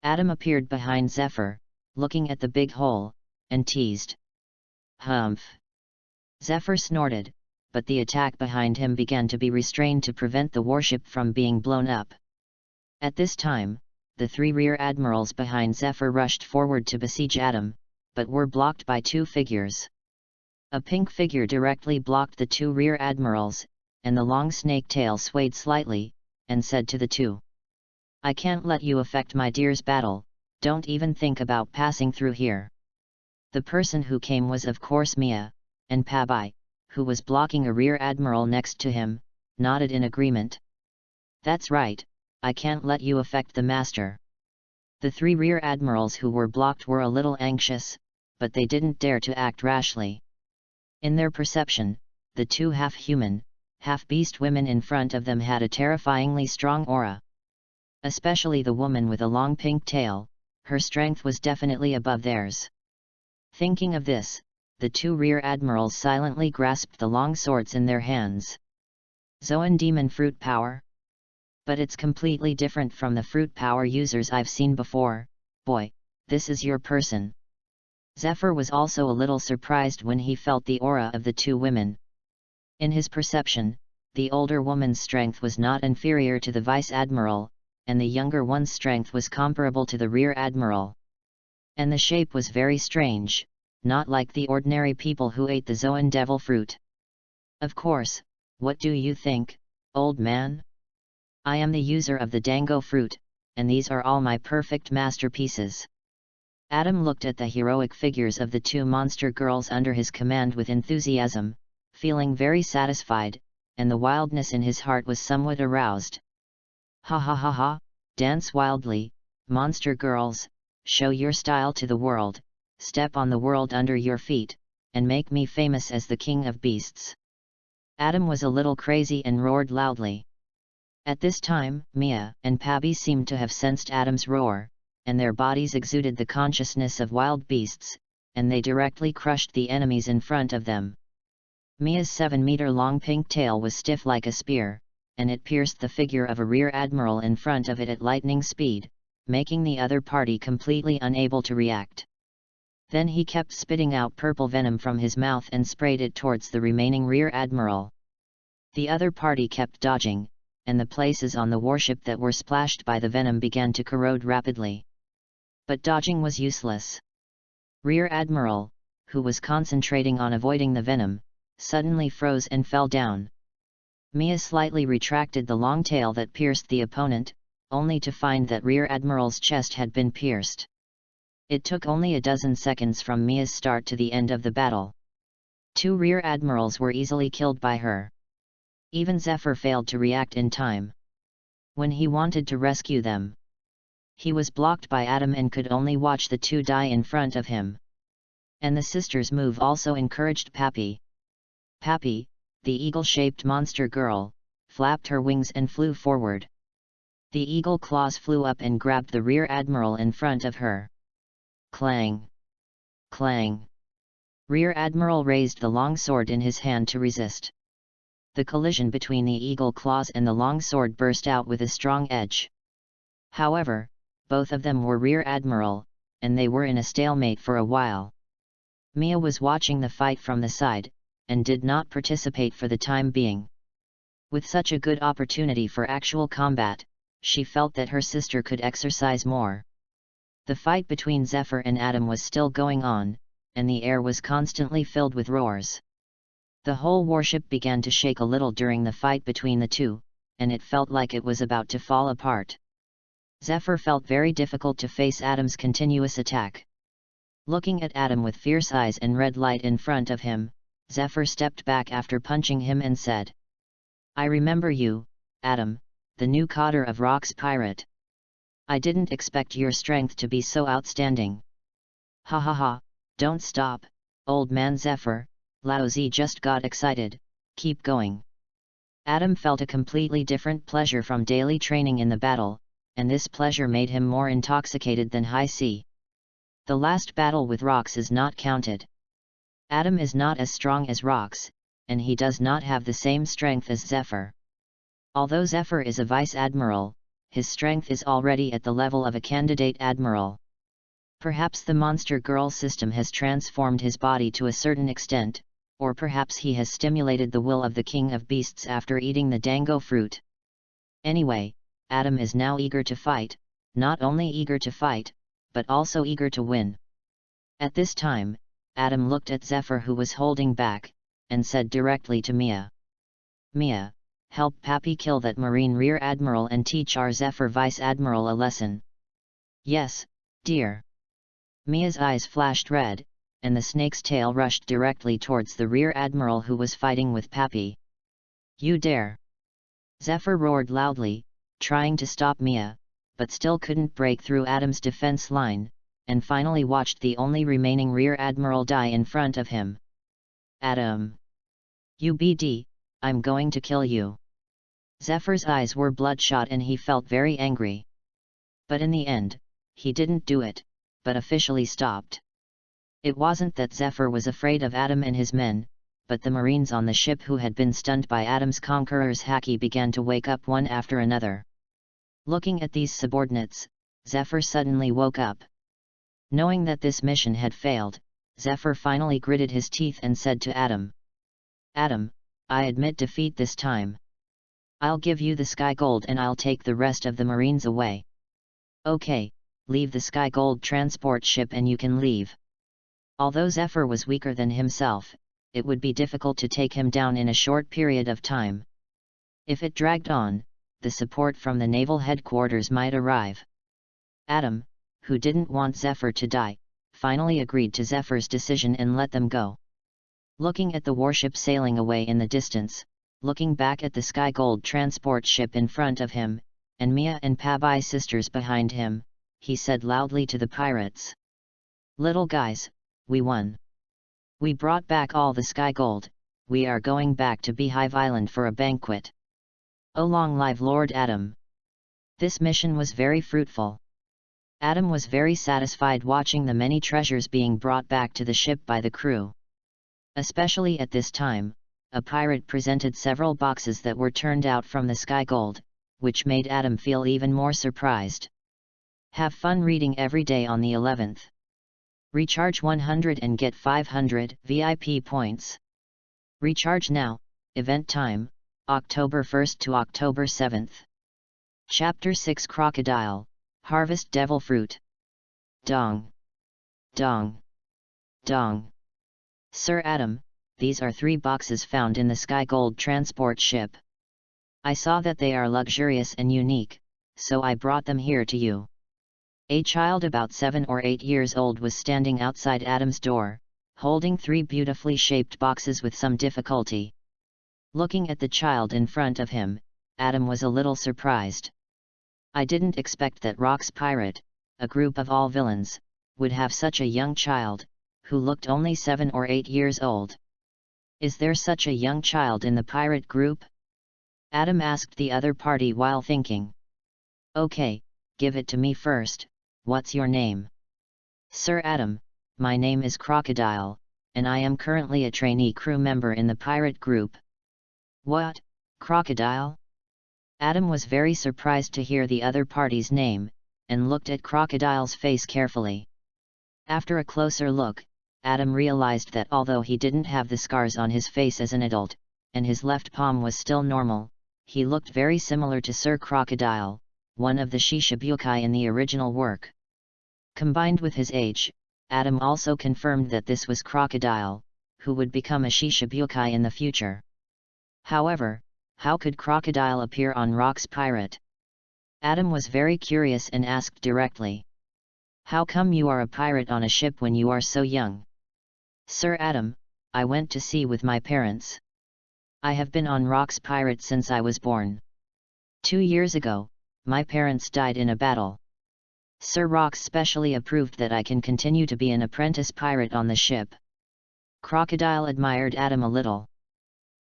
Adam appeared behind Zephyr, looking at the big hole, and teased. "Humph." Zephyr snorted, but the attack behind him began to be restrained to prevent the warship from being blown up. At this time, the 3 rear admirals behind Zephyr rushed forward to besiege Adam, but were blocked by 2 figures. A pink figure directly blocked the 2 rear admirals, and the long snake tail swayed slightly, and said to the 2. "I can't let you affect my dear's battle, don't even think about passing through here." The person who came was of course Mia, and Pabai, who was blocking a rear admiral next to him, nodded in agreement. "That's right, I can't let you affect the master." The 3 rear admirals who were blocked were a little anxious, but they didn't dare to act rashly. In their perception, the 2 half-human, half-beast women in front of them had a terrifyingly strong aura. Especially the woman with a long pink tail, her strength was definitely above theirs. Thinking of this, the 2 rear admirals silently grasped the long swords in their hands. Zoan demon fruit power? But it's completely different from the fruit power users I've seen before. Boy, this is your person. Zephyr was also a little surprised when he felt the aura of the 2 women. In his perception, the older woman's strength was not inferior to the vice admiral, and the younger one's strength was comparable to the rear admiral. And the shape was very strange, not like the ordinary people who ate the Zoan devil fruit. "Of course, what do you think, old man? I am the user of the dango fruit, and these are all my perfect masterpieces." Adam looked at the heroic figures of the 2 monster girls under his command with enthusiasm, feeling very satisfied, and the wildness in his heart was somewhat aroused. "Ha ha ha ha, dance wildly, monster girls, show your style to the world, step on the world under your feet, and make me famous as the king of beasts." Adam was a little crazy and roared loudly. At this time, Mia and Pabi seemed to have sensed Adam's roar, and their bodies exuded the consciousness of wild beasts, and they directly crushed the enemies in front of them. Mia's 7-meter-long pink tail was stiff like a spear, and it pierced the figure of a rear admiral in front of it at lightning speed, making the other party completely unable to react. Then he kept spitting out purple venom from his mouth and sprayed it towards the remaining rear admiral. The other party kept dodging, and the places on the warship that were splashed by the venom began to corrode rapidly. But dodging was useless. Rear Admiral, who was concentrating on avoiding the venom, suddenly froze and fell down. Mia slightly retracted the long tail that pierced the opponent, only to find that Rear Admiral's chest had been pierced. It took only a dozen seconds from Mia's start to the end of the battle. 2 Rear Admirals were easily killed by her. Even Zephyr failed to react in time. When he wanted to rescue them, he was blocked by Adam and could only watch the 2 die in front of him. And the sister's move also encouraged Pappy. Pappy, the eagle-shaped monster girl, flapped her wings and flew forward. The eagle claws flew up and grabbed the Rear Admiral in front of her. Clang! Clang! Rear Admiral raised the long sword in his hand to resist. The collision between the eagle claws and the long sword burst out with a strong edge. However, both of them were Rear Admiral, and they were in a stalemate for a while. Mia was watching the fight from the side, and did not participate for the time being. With such a good opportunity for actual combat, she felt that her sister could exercise more. The fight between Zephyr and Adam was still going on, and the air was constantly filled with roars. The whole warship began to shake a little during the fight between the two, and it felt like it was about to fall apart. Zephyr felt very difficult to face Adam's continuous attack. Looking at Adam with fierce eyes and red light in front of him, Zephyr stepped back after punching him and said, "I remember you, Adam, the new cotter of Rock's pirate. I didn't expect your strength to be so outstanding." "Ha ha ha, don't stop, old man Zephyr, Laozi just got excited, keep going." Adam felt a completely different pleasure from daily training in the battle, and this pleasure made him more intoxicated than high sea. The last battle with rocks is not counted. Adam is not as strong as Rocks, and he does not have the same strength as Zephyr. Although Zephyr is a vice admiral, his strength is already at the level of a candidate admiral. Perhaps the monster girl system has transformed his body to a certain extent, or perhaps he has stimulated the will of the king of beasts after eating the dango fruit. Anyway, Adam is now eager to fight, not only eager to fight, but also eager to win. At this time, Adam looked at Zephyr, who was holding back, and said directly to Mia. "Mia, help Pappy kill that Marine Rear Admiral and teach our Zephyr Vice Admiral a lesson." "Yes, dear." Mia's eyes flashed red, and the snake's tail rushed directly towards the Rear Admiral who was fighting with Pappy. "You dare!" Zephyr roared loudly, trying to stop Mia, but still couldn't break through Adam's defense line, and finally watched the only remaining Rear Admiral die in front of him. "Adam! UBD, I'm going to kill you." Zephyr's eyes were bloodshot and he felt very angry. But in the end, he didn't do it, but officially stopped. It wasn't that Zephyr was afraid of Adam and his men, but the Marines on the ship who had been stunned by Adam's conqueror's haki began to wake up one after another. Looking at these subordinates, Zephyr suddenly woke up. Knowing that this mission had failed, Zephyr finally gritted his teeth and said to Adam, "Adam, I admit defeat this time. I'll give you the Sky Gold and I'll take the rest of the Marines away." "Okay, leave the Sky Gold transport ship and you can leave." Although Zephyr was weaker than himself, it would be difficult to take him down in a short period of time. If it dragged on, the support from the naval headquarters might arrive. Adam, who didn't want Zephyr to die, finally agreed to Zephyr's decision and let them go. Looking at the warship sailing away in the distance, looking back at the Sky Gold transport ship in front of him, and Mia and Pabai sisters behind him, he said loudly to the pirates, "Little guys, we won. We brought back all the Sky Gold, we are going back to Beehive Island for a banquet. Oh, long live Lord Adam." This mission was very fruitful. Adam was very satisfied watching the many treasures being brought back to the ship by the crew. Especially at this time, a pirate presented several boxes that were turned out from the Sky Gold, which made Adam feel even more surprised. Have fun reading every day on the 11th. Recharge 100 and get 500 VIP points. Recharge now, event time, October 1st to October 7th. Chapter 6 Crocodile, Harvest Devil Fruit. Dong. Dong. Dong. Sir Adam, these are 3 boxes found in the Sky Gold transport ship. I saw that they are luxurious and unique, so I brought them here to you. A child about 7 or 8 years old was standing outside Adam's door, holding 3 beautifully shaped boxes with some difficulty. Looking at the child in front of him, Adam was a little surprised. I didn't expect that Rock's Pirate, a group of all villains, would have such a young child, who looked only 7 or 8 years old. Is there such a young child in the pirate group? Adam asked the other party while thinking. Okay, give it to me first, what's your name? Sir Adam, my name is Crocodile, and I am currently a trainee crew member in the pirate group. What, Crocodile? Adam was very surprised to hear the other party's name, and looked at Crocodile's face carefully. After a closer look, Adam realized that although he didn't have the scars on his face as an adult, and his left palm was still normal, he looked very similar to Sir Crocodile, one of the Shishibukai in the original work. Combined with his age, Adam also confirmed that this was Crocodile, who would become a Shishibukai in the future. However, how could Crocodile appear on Rock's Pirate? Adam was very curious and asked directly. How come you are a pirate on a ship when you are so young? Sir Adam, I went to sea with my parents. I have been on Rock's Pirate since I was born. 2 years ago, my parents died in a battle. Sir Rox specially approved that I can continue to be an apprentice pirate on the ship. Crocodile admired Adam a little.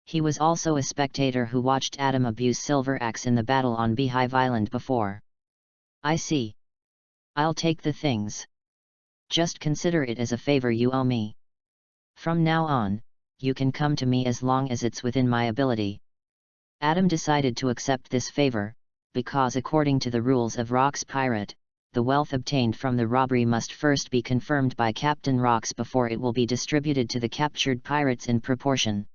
He was also a spectator who watched Adam abuse Silver Axe in the battle on Beehive Island before. I see. I'll take the things. Just consider it as a favor you owe me. From now on, you can come to me as long as it's within my ability. Adam decided to accept this favor, because according to the rules of Rock's Pirate, the wealth obtained from the robbery must first be confirmed by Captain Rocks before it will be distributed to the captured pirates in proportion.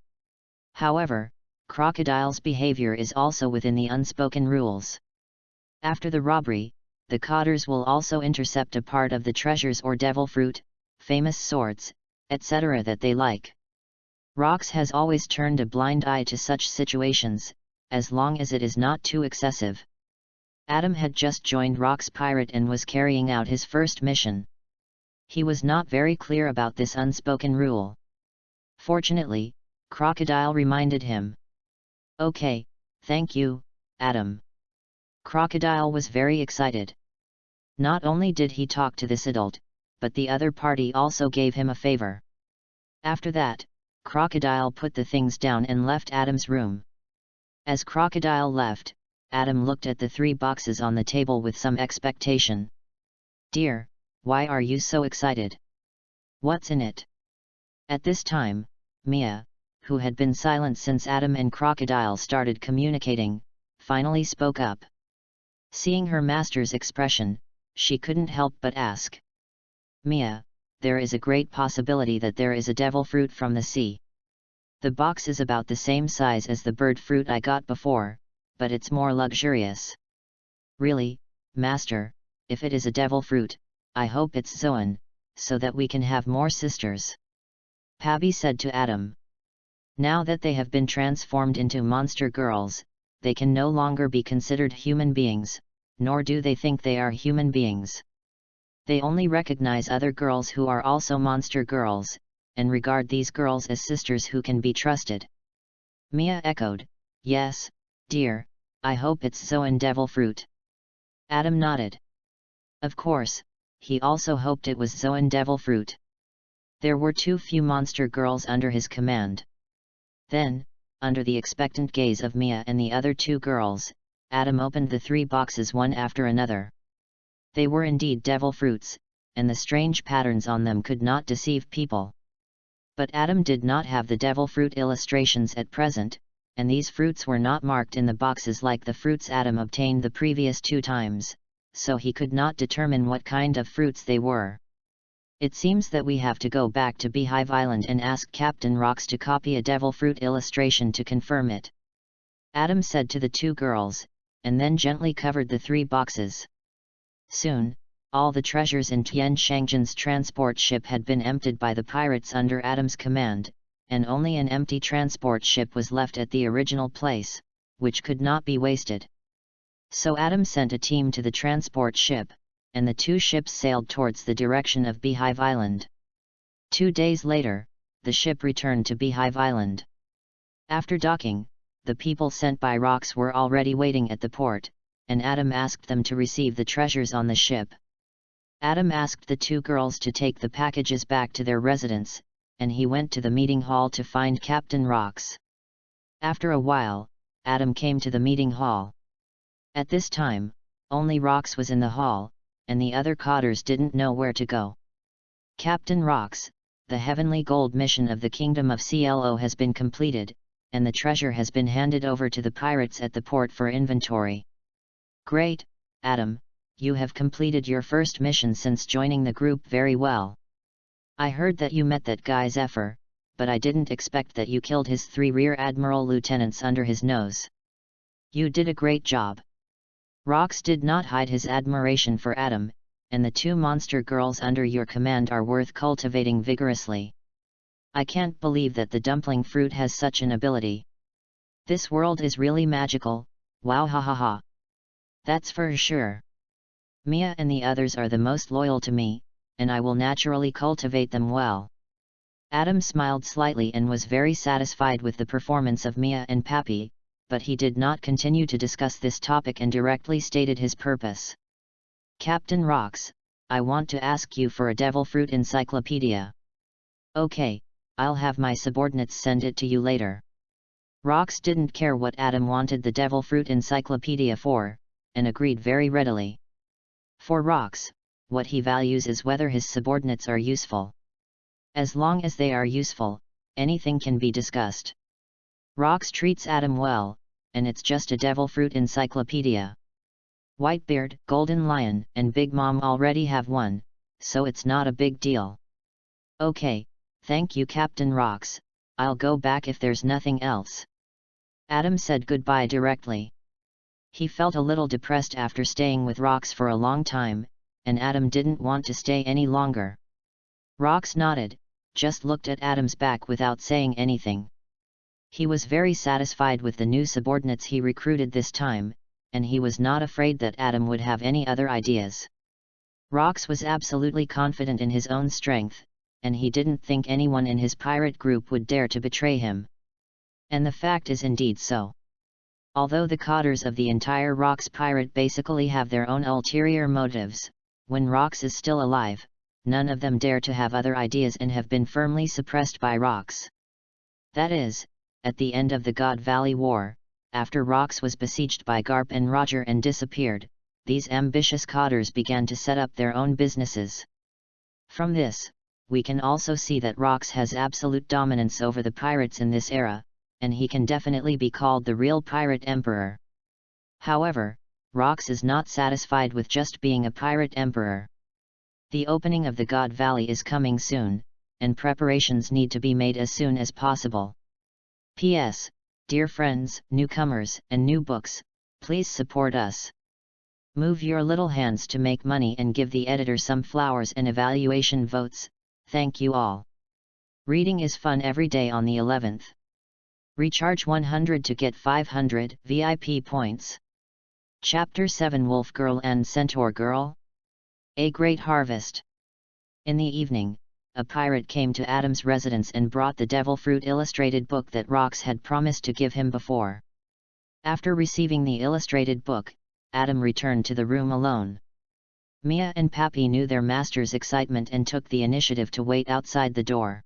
However, Crocodile's behavior is also within the unspoken rules. After the robbery, the cotters will also intercept a part of the treasures or devil fruit, famous swords, etc. that they like. Rocks has always turned a blind eye to such situations, as long as it is not too excessive. Adam had just joined Rock's Pirate and was carrying out his first mission. He was not very clear about this unspoken rule. Fortunately, Crocodile reminded him. "Okay, thank you, Adam." Crocodile was very excited. Not only did he talk to this adult, but the other party also gave him a favor. After that, Crocodile put the things down and left Adam's room. As Crocodile left, Adam looked at the 3 boxes on the table with some expectation. "Dear, why are you so excited? What's in it?" At this time, Mia, who had been silent since Adam and Crocodile started communicating, finally spoke up. Seeing her master's expression, she couldn't help but ask. "Mia, there is a great possibility that there is a devil fruit from the sea. The box is about the same size as the bird fruit I got before, but it's more luxurious." "Really, Master, if it is a devil fruit, I hope it's Zoan, so that we can have more sisters," Pabi said to Adam. Now that they have been transformed into monster girls, they can no longer be considered human beings, nor do they think they are human beings. They only recognize other girls who are also monster girls, and regard these girls as sisters who can be trusted. Mia echoed, "Yes, dear, I hope it's Zoan devil fruit." Adam nodded. Of course, he also hoped it was Zoan devil fruit. There were too few monster girls under his command. Then, under the expectant gaze of Mia and the other 2 girls, Adam opened the 3 boxes one after another. They were indeed devil fruits, and the strange patterns on them could not deceive people. But Adam did not have the devil fruit illustrations at present, and these fruits were not marked in the boxes like the fruits Adam obtained the previous 2 times, so he could not determine what kind of fruits they were. "It seems that we have to go back to Beehive Island and ask Captain Rocks to copy a devil fruit illustration to confirm it," Adam said to the 2 girls, and then gently covered the 3 boxes. Soon, all the treasures in Tian Shangjian's transport ship had been emptied by the pirates under Adam's command, and only an empty transport ship was left at the original place, which could not be wasted. So Adam sent a team to the transport ship, and the 2 ships sailed towards the direction of Beehive Island. 2 days later, the ship returned to Beehive Island. After docking, the people sent by Rocks were already waiting at the port, and Adam asked them to receive the treasures on the ship. Adam asked the 2 girls to take the packages back to their residence, and he went to the meeting hall to find Captain Rocks. After a while, Adam came to the meeting hall. At this time, only Rocks was in the hall, and the other cotters didn't know where to go. "Captain Rocks, the heavenly gold mission of the Kingdom of CLO has been completed, and the treasure has been handed over to the pirates at the port for inventory." "Great, Adam, you have completed your first mission since joining the group very well. I heard that you met that guy Zephyr, but I didn't expect that you killed his 3 rear admiral lieutenants under his nose. You did a great job." Rocks did not hide his admiration for Adam, and the 2 monster girls under your command are worth cultivating vigorously. I can't believe that the dumpling fruit has such an ability. This world is really magical, wow ha ha ha. That's for sure. Mia and the others are the most loyal to me, and I will naturally cultivate them well. Adam smiled slightly and was very satisfied with the performance of Mia and Papi, but he did not continue to discuss this topic and directly stated his purpose. "Captain Rocks, I want to ask you for a devil fruit encyclopedia." "Okay, I'll have my subordinates send it to you later." Rocks didn't care what Adam wanted the devil fruit encyclopedia for, and agreed very readily. For Rocks, what he values is whether his subordinates are useful. As long as they are useful, anything can be discussed. Rocks treats Adam well, and it's just a devil fruit encyclopedia. Whitebeard, Golden Lion, and Big Mom already have one, so it's not a big deal. Okay, thank you Captain Rocks, I'll go back if there's nothing else. Adam said goodbye directly. He felt a little depressed after staying with Rocks for a long time, and Adam didn't want to stay any longer. Rocks nodded, just looked at Adam's back without saying anything. He was very satisfied with the new subordinates he recruited this time, and he was not afraid that Adam would have any other ideas. Rocks was absolutely confident in his own strength, and he didn't think anyone in his pirate group would dare to betray him. And the fact is indeed so. Although the codders of the entire Rocks pirate basically have their own ulterior motives, when Rocks is still alive, none of them dare to have other ideas and have been firmly suppressed by Rocks. That is, at the end of the God Valley War, after Rocks was besieged by Garp and Roger and disappeared, these ambitious codders began to set up their own businesses. From this, we can also see that Rocks has absolute dominance over the pirates in this era, and he can definitely be called the real pirate emperor. However, Rocks is not satisfied with just being a pirate emperor. The opening of the God Valley is coming soon, and preparations need to be made as soon as possible. P.S. Dear friends, newcomers, and new books, please support us. Move your little hands to make money and give the editor some flowers and evaluation votes, thank you all. Reading is fun every day on the 11th. Recharge 100 to get 500 VIP points. Chapter 7 Wolf Girl and Centaur Girl? A Great Harvest. In the evening, a pirate came to Adam's residence and brought the Devil Fruit illustrated book that Rocks had promised to give him before. After receiving the illustrated book, Adam returned to the room alone. Mia and Pappy knew their master's excitement and took the initiative to wait outside the door.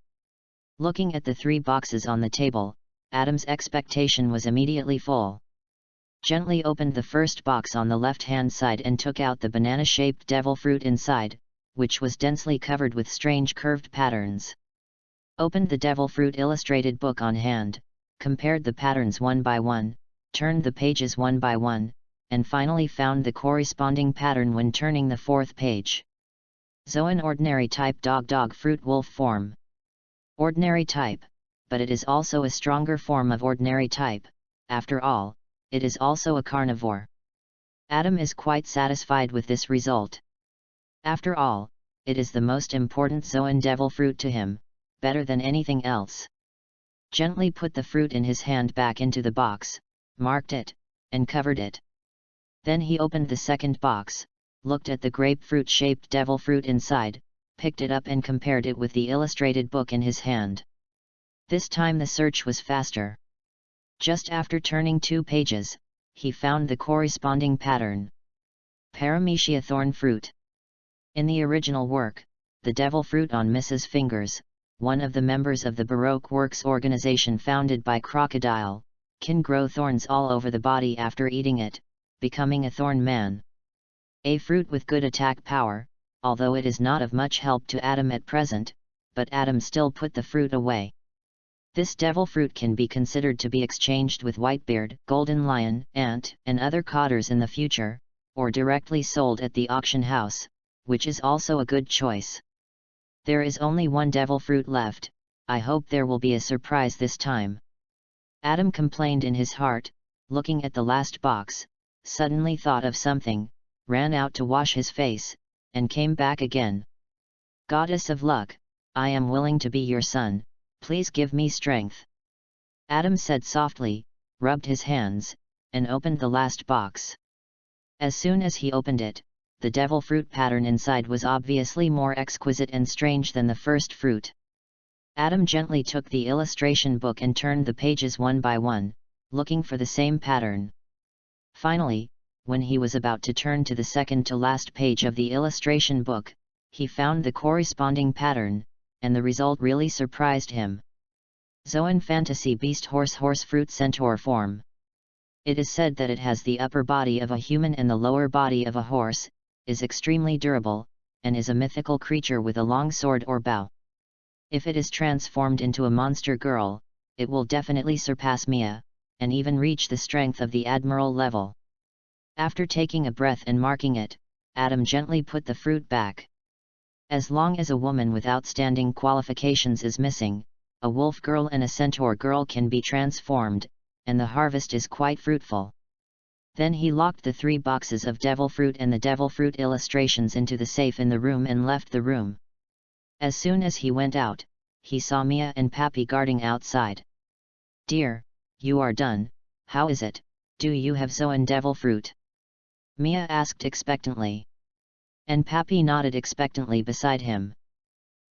Looking at the 3 boxes on the table, Adam's expectation was immediately full. Gently opened the first box on the left-hand side and took out the banana-shaped devil fruit inside, which was densely covered with strange curved patterns. Opened the devil fruit illustrated book on hand, compared the patterns one by one, turned the pages one by one, and finally found the corresponding pattern when turning the 4th page. Zoan ordinary type dog fruit wolf form. Ordinary type, but it is also a stronger form of ordinary type, after all, it is also a carnivore. Adam is quite satisfied with this result. After all, it is the most important Zoan devil fruit to him, better than anything else. Gently put the fruit in his hand back into the box, marked it, and covered it. Then he opened the second box, looked at the grapefruit-shaped devil fruit inside, picked it up and compared it with the illustrated book in his hand. This time the search was faster. Just after turning 2 pages, he found the corresponding pattern. Paramecia thorn fruit. In the original work, the devil fruit on Mrs. Fingers, one of the members of the Baroque Works organization founded by Crocodile, can grow thorns all over the body after eating it, becoming a thorn man. A fruit with good attack power, although it is not of much help to Adam at present, but Adam still put the fruit away. This devil fruit can be considered to be exchanged with Whitebeard, Golden Lion, Ant, and other codders in the future, or directly sold at the auction house, which is also a good choice. There is only one devil fruit left, I hope there will be a surprise this time. Adam complained in his heart, looking at the last box, suddenly thought of something, ran out to wash his face, and came back again. Goddess of luck, I am willing to be your son, please give me strength. Adam said softly, rubbed his hands, and opened the last box. As soon as he opened it, the devil fruit pattern inside was obviously more exquisite and strange than the first fruit. Adam gently took the illustration book and turned the pages one by one, looking for the same pattern. Finally, when he was about to turn to the second to last page of the illustration book, he found the corresponding pattern, and the result really surprised him. Zoan Fantasy Beast Horse Fruit Centaur form. It is said that it has the upper body of a human and the lower body of a horse, is extremely durable, and is a mythical creature with a long sword or bow. If it is transformed into a monster girl, it will definitely surpass Mia, and even reach the strength of the Admiral level. After taking a breath and marking it, Adam gently put the fruit back. As long as a woman with outstanding qualifications is missing, a wolf girl and a centaur girl can be transformed, and the harvest is quite fruitful. Then he locked the 3 boxes of devil fruit and the devil fruit illustrations into the safe in the room and left the room. As soon as he went out, he saw Mia and Pappy guarding outside. "Dear, you are done, how is it, do you have Zoan devil fruit?" Mia asked expectantly. And Pappy nodded expectantly beside him.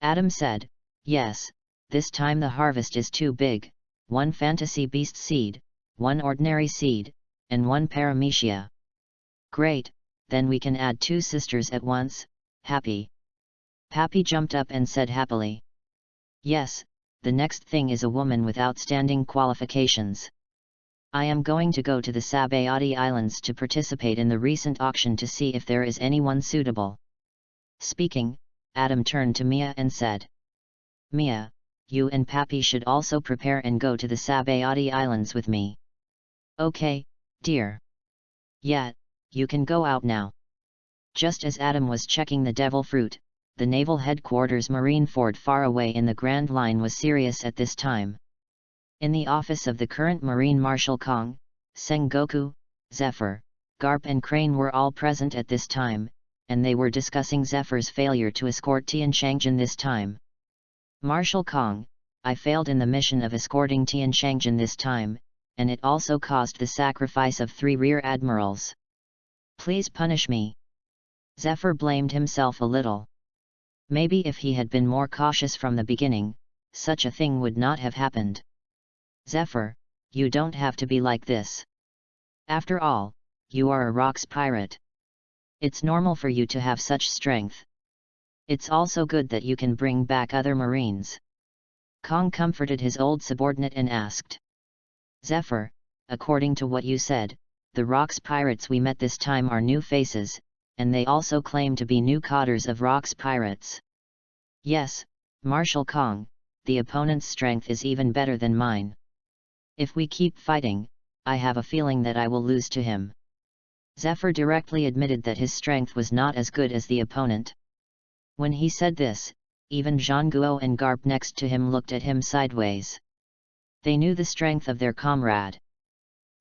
Adam said, "Yes, this time the harvest is too big, 1 fantasy beast seed, 1 ordinary seed, and 1 paramecia." "Great, then we can add 2 sisters at once, happy." Pappy jumped up and said happily. "Yes, the next thing is a woman with outstanding qualifications. I am going to go to the Sabayati Islands to participate in the recent auction to see if there is anyone suitable." Speaking, Adam turned to Mia and said, "Mia, you and Pappy should also prepare and go to the Sabayati Islands with me." "Okay, dear." "Yeah, you can go out now." Just as Adam was checking the devil fruit, the Naval Headquarters Marine Fort far away in the Grand Line was serious at this time. In the office of the current Marine Marshal Kong, Sengoku, Zephyr, Garp and Crane were all present at this time, and they were discussing Zephyr's failure to escort Tian Shangjin this time. "Marshal Kong, I failed in the mission of escorting Tian Shangjin this time, and it also caused the sacrifice of 3 rear admirals. Please punish me." Zephyr blamed himself a little. Maybe if he had been more cautious from the beginning, such a thing would not have happened. "Zephyr, you don't have to be like this. After all, you are a rocks pirate. It's normal for you to have such strength. It's also good that you can bring back other marines." Kong comforted his old subordinate and asked, "Zephyr, according to what you said, the rocks pirates we met this time are new faces, and they also claim to be new codders of rocks pirates." "Yes, Marshal Kong, the opponent's strength is even better than mine. If we keep fighting, I have a feeling that I will lose to him." Zephyr directly admitted that his strength was not as good as the opponent. When he said this, even Zhangguo and Garp next to him looked at him sideways. They knew the strength of their comrade.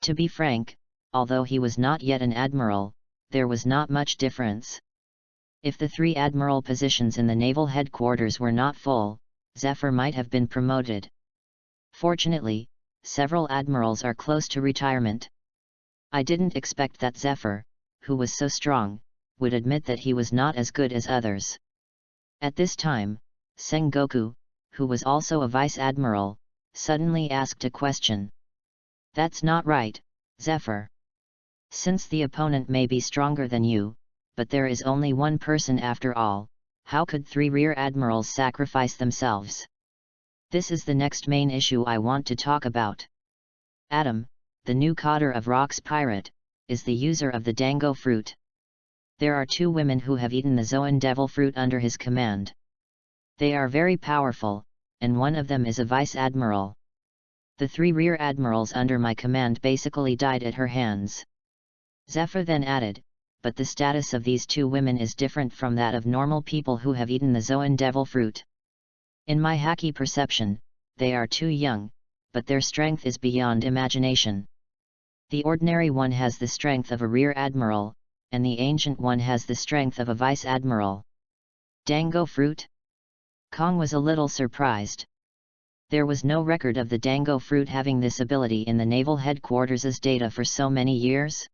To be frank, although he was not yet an admiral, there was not much difference. If the 3 admiral positions in the naval headquarters were not full, Zephyr might have been promoted. Fortunately, several admirals are close to retirement. I didn't expect that Zephyr, who was so strong, would admit that he was not as good as others. At this time, Sengoku, who was also a vice admiral, suddenly asked a question. "That's not right, Zephyr. Since the opponent may be stronger than you, but there is only one person after all, how could 3 rear admirals sacrifice themselves? This is the next main issue I want to talk about. Adam, the new codder of Rocks Pirate, is the user of the dango fruit. There are 2 women who have eaten the Zoan devil fruit under his command. They are very powerful, and one of them is a vice admiral. The 3 rear admirals under my command basically died at her hands." Zephyr then added, "But the status of these 2 women is different from that of normal people who have eaten the Zoan devil fruit. In my hacky perception, they are too young, but their strength is beyond imagination. The ordinary one has the strength of a rear admiral, and the ancient one has the strength of a vice admiral." Dango fruit? Kong was a little surprised. There was no record of the dango fruit having this ability in the naval headquarters' data for so many years.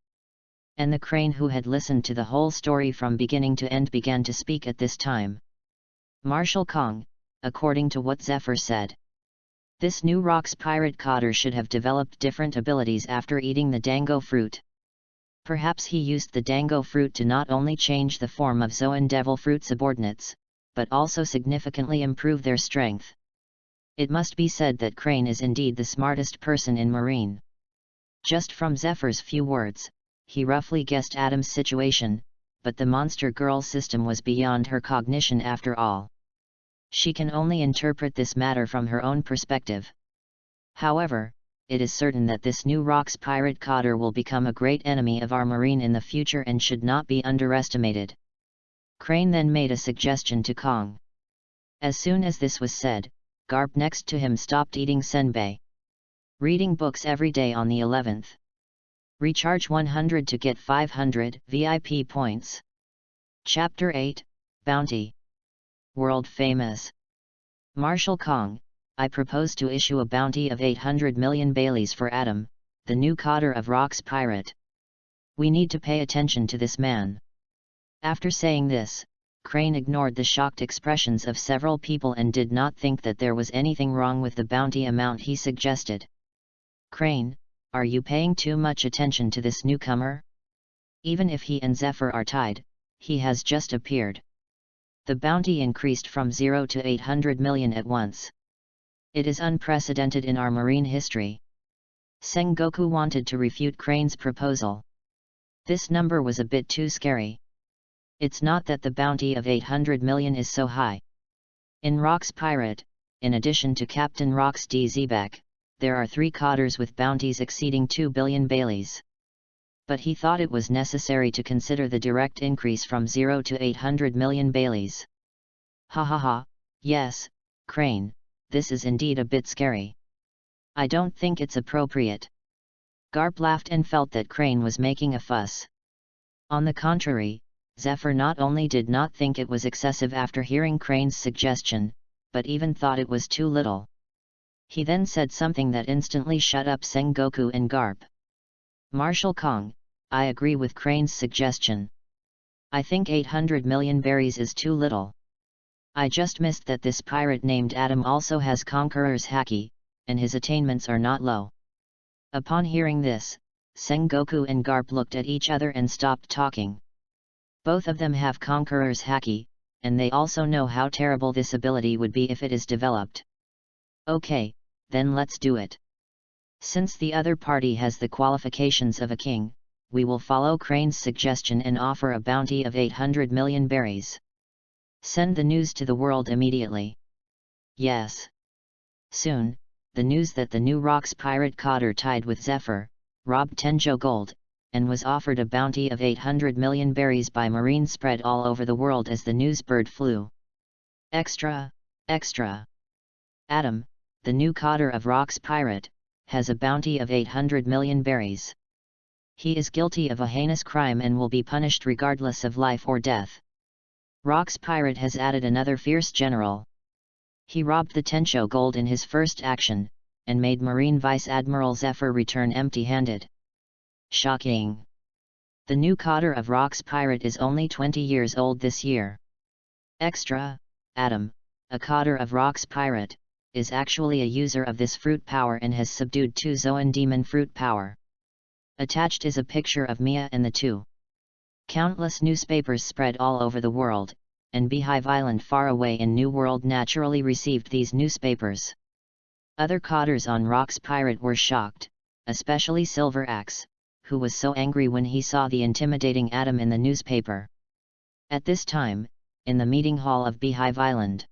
And the crane who had listened to the whole story from beginning to end began to speak at this time. "Marshal Kong, according to what Zephyr said, this new rocks pirate codder should have developed different abilities after eating the dango fruit. Perhaps he used the dango fruit to not only change the form of Zoan devil fruit subordinates, but also significantly improve their strength. It must be said that Crane is indeed the smartest person in Marine." Just from Zephyr's few words, he roughly guessed Adam's situation, but the monster girl system was beyond her cognition after all. She can only interpret this matter from her own perspective. However, it is certain that this new rocks pirate cotter will become a great enemy of our marine in the future and should not be underestimated. Crane then made a suggestion to Kong. As soon as this was said, Garp next to him stopped eating senbei. Reading books every day on the 11th. Recharge 100 to get 500 VIP points. Chapter 8, Bounty. World famous. Marshal Kong, I propose to issue a bounty of 800 million Baileys for Adam, the new cotter of Rocks pirate. We need to pay attention to this man. After saying this, Crane ignored the shocked expressions of several people and did not think that there was anything wrong with the bounty amount he suggested. Crane, are you paying too much attention to this newcomer? Even if he and Zephyr are tied, he has just appeared. The bounty increased from 0 to 800 million at once. It is unprecedented in our marine history. Sengoku wanted to refute Crane's proposal. This number was a bit too scary. It's not that the bounty of 800 million is so high. In Rocks Pirate, in addition to Captain Rocks D. Zebek, there are 3 cotters with bounties exceeding 2 billion Baileys. But he thought it was necessary to consider the direct increase from 0 to 800 million Baileys. Ha ha ha, yes, Crane, this is indeed a bit scary. I don't think it's appropriate. Garp laughed and felt that Crane was making a fuss. On the contrary, Zephyr not only did not think it was excessive after hearing Crane's suggestion, but even thought it was too little. He then said something that instantly shut up Sengoku and Garp. Marshal Kong, I agree with Crane's suggestion. I think 800 million berries is too little. I just missed that this pirate named Adam also has Conqueror's Haki, and his attainments are not low. Upon hearing this, Sengoku and Garp looked at each other and stopped talking. Both of them have Conqueror's Haki, and they also know how terrible this ability would be if it is developed. Okay, then let's do it. Since the other party has the qualifications of a king, we will follow Crane's suggestion and offer a bounty of 800 million berries. Send the news to the world immediately. Yes. Soon, the news that the new Rocks pirate cotter tied with Zephyr, robbed Tenjo Gold, and was offered a bounty of 800 million berries by marine spread all over the world as the news bird flew. Extra, extra. Adam, the new cotter of Rocks pirate, has a bounty of 800 million berries. He is guilty of a heinous crime and will be punished regardless of life or death. Rocks pirate has added another fierce general. He robbed the Tenjo Gold in his first action, and made Marine Vice Admiral Zephyr return empty-handed. Shocking! The new cotter of Rocks pirate is only 20 years old this year. Extra, Adam, a cotter of Rocks pirate, is actually a user of this fruit power and has subdued 2 Zoan demon fruit power. Attached is a picture of Mia and the 2. Countless newspapers spread all over the world, and Beehive Island far away in New World naturally received these newspapers. Other cotters on Rocks Pirate were shocked, especially Silver Axe, who was so angry when he saw the intimidating Adam in the newspaper. At this time, in the meeting hall of Beehive Island.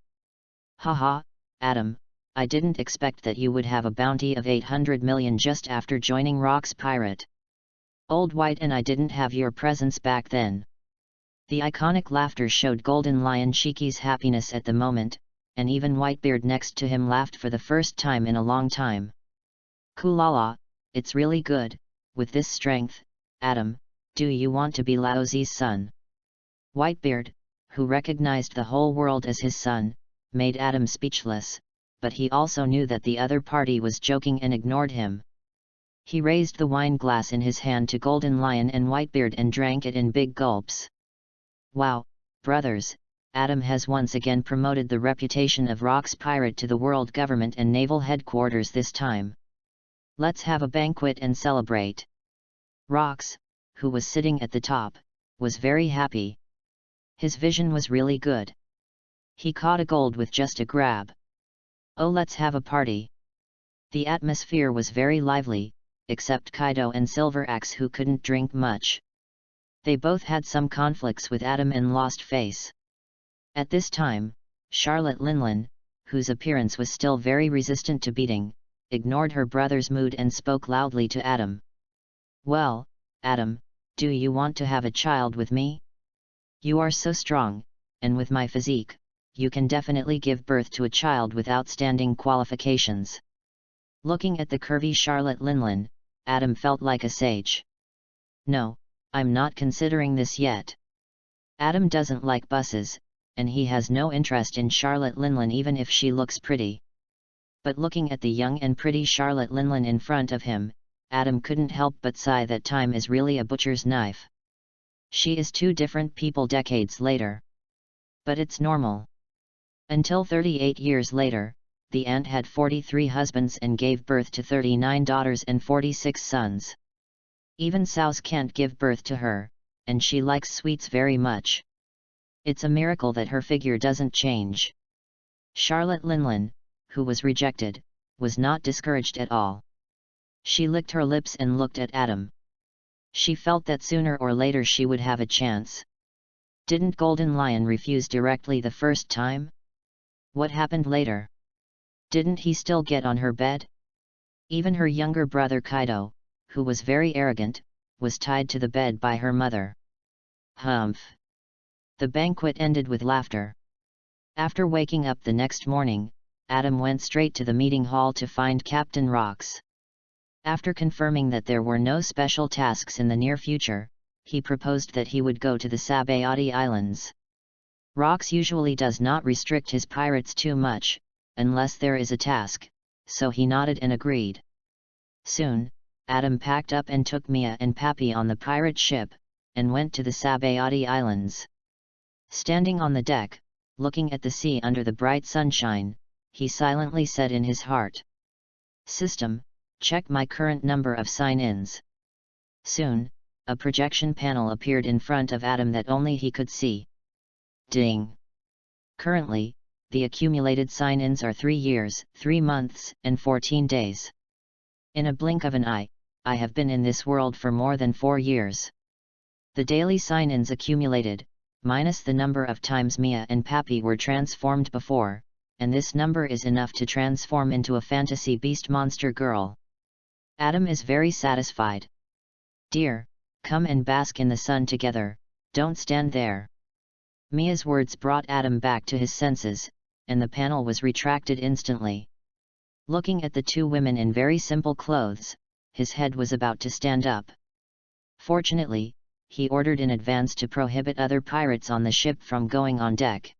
Haha, Adam, I didn't expect that you would have a bounty of 800 million just after joining Rocks Pirate. Old White and I didn't have your presence back then. The iconic laughter showed Golden Lion Shiki's happiness at the moment, and even Whitebeard next to him laughed for the first time in a long time. Kulala, it's really good, with this strength, Adam, do you want to be Laozi's son? Whitebeard, who recognized the whole world as his son, made Adam speechless, but he also knew that the other party was joking and ignored him. He raised the wine glass in his hand to Golden Lion and Whitebeard and drank it in big gulps. Wow, brothers, Adam has once again promoted the reputation of Rocks Pirate to the world government and naval headquarters this time. Let's have a banquet and celebrate. Rocks, who was sitting at the top, was very happy. His vision was really good. He caught a gold with just a grab. Oh, let's have a party. The atmosphere was very lively, except Kaido and Silver Axe who couldn't drink much. They both had some conflicts with Adam and lost face. At this time, Charlotte Linlin, whose appearance was still very resistant to beating, ignored her brother's mood and spoke loudly to Adam. "Well, Adam, do you want to have a child with me? You are so strong, and with my physique, you can definitely give birth to a child with outstanding qualifications." Looking at the curvy Charlotte Linlin, Adam felt like a sage. "No, I'm not considering this yet." Adam doesn't like buses, and he has no interest in Charlotte Linlin even if she looks pretty. But looking at the young and pretty Charlotte Linlin in front of him, Adam couldn't help but sigh that time is really a butcher's knife. She is two different people decades later. But it's normal. Until 38 years later, the aunt had 43 husbands and gave birth to 39 daughters and 46 sons. Even sows can't give birth to her, and she likes sweets very much. It's a miracle that her figure doesn't change. Charlotte Linlin, who was rejected, was not discouraged at all. She licked her lips and looked at Adam. She felt that sooner or later she would have a chance. Didn't Golden Lion refuse directly the first time? What happened later? Didn't he still get on her bed? Even her younger brother Kaido, who was very arrogant, was tied to the bed by her mother. Humph! The banquet ended with laughter. After waking up the next morning, Adam went straight to the meeting hall to find Captain Rox. After confirming that there were no special tasks in the near future, he proposed that he would go to the Sabayati Islands. Rox usually does not restrict his pirates too much, unless there is a task, so he nodded and agreed. Soon, Adam packed up and took Mia and Pappy on the pirate ship, and went to the Sabayati Islands. Standing on the deck, looking at the sea under the bright sunshine, he silently said in his heart, "System, check my current number of sign-ins." Soon, a projection panel appeared in front of Adam that only he could see. Ding! Currently, the accumulated sign-ins are 3 years, 3 months, and 14 days. In a blink of an eye, I have been in this world for more than 4 years. The daily sign-ins accumulated, minus the number of times Mia and Pappy were transformed before, and this number is enough to transform into a fantasy beast monster girl. Adam is very satisfied. "Dear, come and bask in the sun together, don't stand there." Mia's words brought Adam back to his senses, and the panel was retracted instantly. Looking at the two women in very simple clothes, his head was about to stand up. Fortunately, he ordered in advance to prohibit other pirates on the ship from going on deck.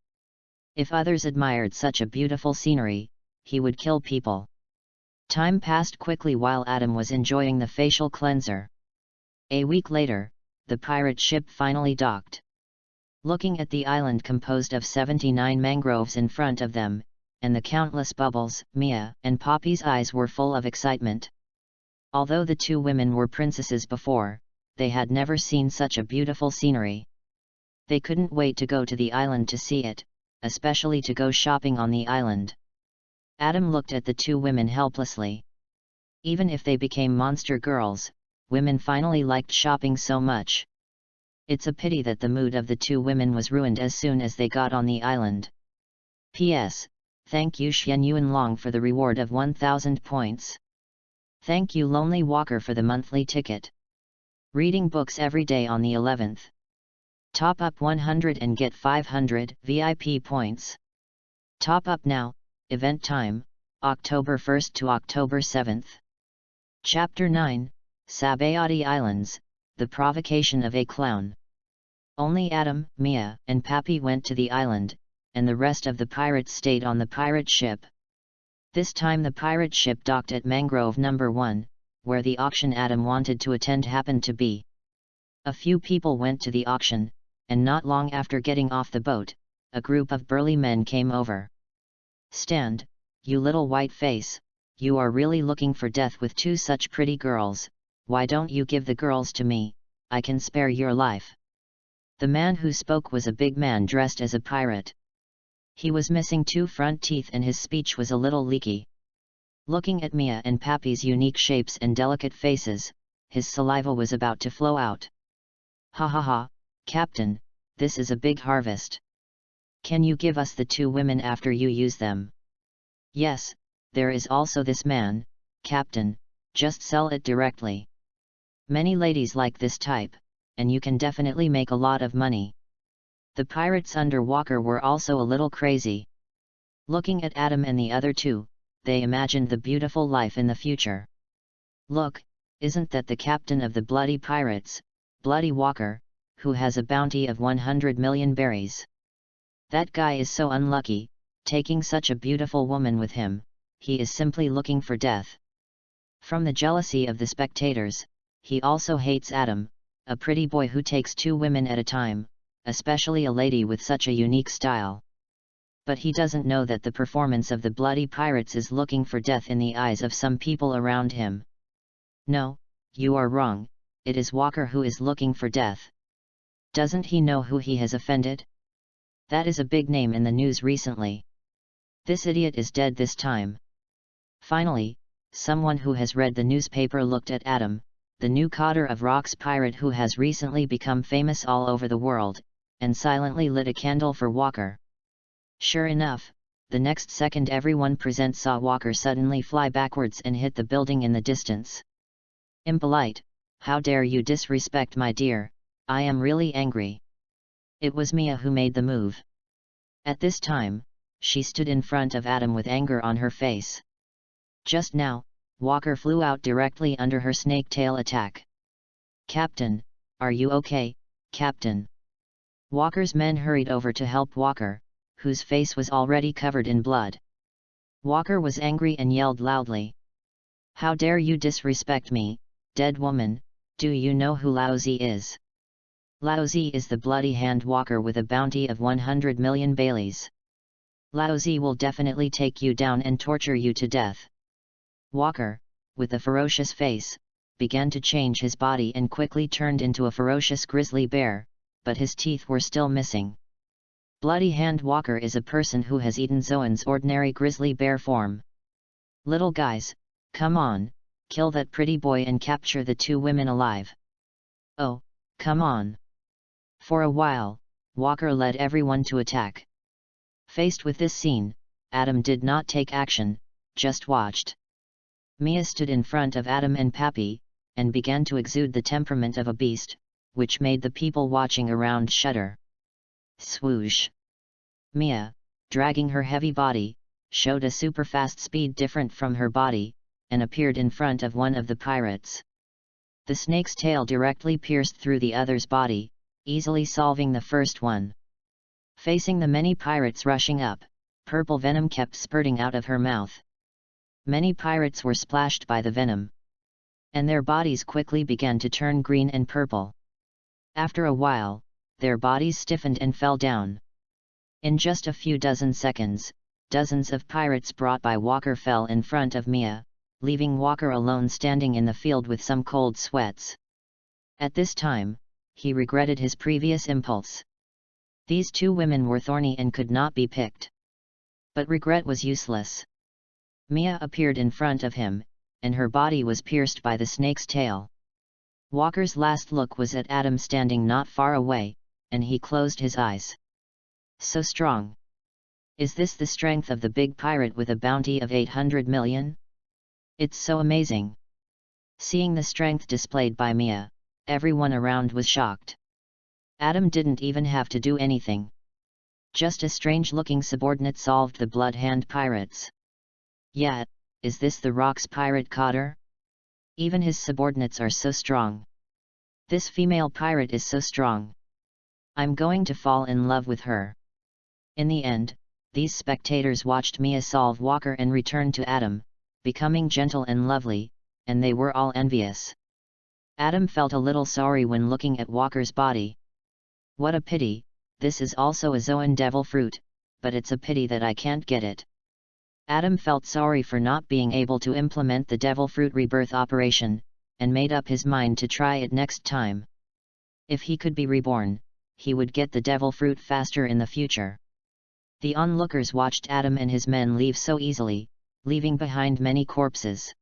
If others admired such a beautiful scenery, he would kill people. Time passed quickly while Adam was enjoying the facial cleanser. A week later, the pirate ship finally docked. Looking at the island composed of 79 mangroves in front of them, and the countless bubbles, Mia and Poppy's eyes were full of excitement. Although the two women were princesses before, they had never seen such a beautiful scenery. They couldn't wait to go to the island to see it, especially to go shopping on the island. Adam looked at the two women helplessly. Even if they became monster girls, women finally liked shopping so much. It's a pity that the mood of the two women was ruined as soon as they got on the island. P.S. Thank you Xian Yuanlong for the reward of 1000 points. Thank you Lonely Walker for the monthly ticket. Reading books every day on the 11th. Top up 100 and get 500 VIP points. Top up now, event time, October 1st to October 7th. Chapter 9, Sabayati Islands, The Provocation of a Clown. Only Adam, Mia, and Pappy went to the island, and the rest of the pirates stayed on the pirate ship. This time the pirate ship docked at Mangrove No. 1, where the auction Adam wanted to attend happened to be. A few people went to the auction, and not long after getting off the boat, a group of burly men came over. "Stand, you little white face, you are really looking for death with two such pretty girls, why don't you give the girls to me, I can spare your life." The man who spoke was a big man dressed as a pirate. He was missing 2 front teeth and his speech was a little leaky. Looking at Mia and Pappy's unique shapes and delicate faces, his saliva was about to flow out. "Ha ha ha, Captain, this is a big harvest. Can you give us the 2 women after you use them? Yes, there is also this man, Captain, just sell it directly. Many ladies like this type, and you can definitely make a lot of money. The pirates under Walker were also a little crazy. Looking at Adam and the other 2, they imagined the beautiful life in the future. Look, isn't that the captain of the bloody pirates, Bloody Walker, who has a bounty of 100 million berries? That guy is so unlucky, taking such a beautiful woman with him, he is simply looking for death. From the jealousy of the spectators, he also hates Adam, a pretty boy who takes 2 women at a time, especially a lady with such a unique style. But he doesn't know that the performance of the bloody pirates is looking for death in the eyes of some people around him. No, you are wrong, it is Walker who is looking for death. Doesn't he know who he has offended? That is a big name in the news recently. This idiot is dead this time. Finally, someone who has read the newspaper looked at Adam, the new cotter of Rock's pirate who has recently become famous all over the world, and silently lit a candle for Walker. Sure enough, the next second everyone present saw Walker suddenly fly backwards and hit the building in the distance. Impolite, how dare you disrespect my dear, I am really angry. It was Mia who made the move. At this time, she stood in front of Adam with anger on her face. Just now, Walker flew out directly under her snake tail attack. Captain, are you okay, Captain? Walker's men hurried over to help Walker, whose face was already covered in blood. Walker was angry and yelled loudly. How dare you disrespect me, dead woman, do you know who Lousy is? Lousy is the bloody hand Walker with a bounty of 100 million Baileys. Lousy will definitely take you down and torture you to death. Walker, with a ferocious face, began to change his body and quickly turned into a ferocious grizzly bear, but his teeth were still missing. Bloody Hand Walker is a person who has eaten Zoan's ordinary grizzly bear form. Little guys, come on, kill that pretty boy and capture the 2 women alive. Oh, come on. For a while, Walker led everyone to attack. Faced with this scene, Adam did not take action, just watched. Mia stood in front of Adam and Pappy, and began to exude the temperament of a beast, which made the people watching around shudder. Swoosh! Mia, dragging her heavy body, showed a super-fast speed different from her body, and appeared in front of one of the pirates. The snake's tail directly pierced through the other's body, easily solving the first one. Facing the many pirates rushing up, purple venom kept spurting out of her mouth. Many pirates were splashed by the venom, and their bodies quickly began to turn green and purple. After a while, their bodies stiffened and fell down. In just a few dozen seconds, dozens of pirates brought by Walker fell in front of Mia, leaving Walker alone standing in the field with some cold sweats. At this time, he regretted his previous impulse. These 2 women were thorny and could not be picked. But regret was useless. Mia appeared in front of him, and her body was pierced by the snake's tail. Walker's last look was at Adam standing not far away, and he closed his eyes. So strong. Is this the strength of the big pirate with a bounty of 800 million? It's so amazing. Seeing the strength displayed by Mia, everyone around was shocked. Adam didn't even have to do anything. Just a strange-looking subordinate solved the Blood Hand pirates. Yet, is this the Rock's pirate cotter? Even his subordinates are so strong. This female pirate is so strong. I'm going to fall in love with her. In the end, these spectators watched Mia solve Walker and return to Adam, becoming gentle and lovely, and they were all envious. Adam felt a little sorry when looking at Walker's body. What a pity, this is also a Zoan devil fruit, but it's a pity that I can't get it. Adam felt sorry for not being able to implement the devil fruit rebirth operation, and made up his mind to try it next time. If he could be reborn, he would get the devil fruit faster in the future. The onlookers watched Adam and his men leave so easily, leaving behind many corpses.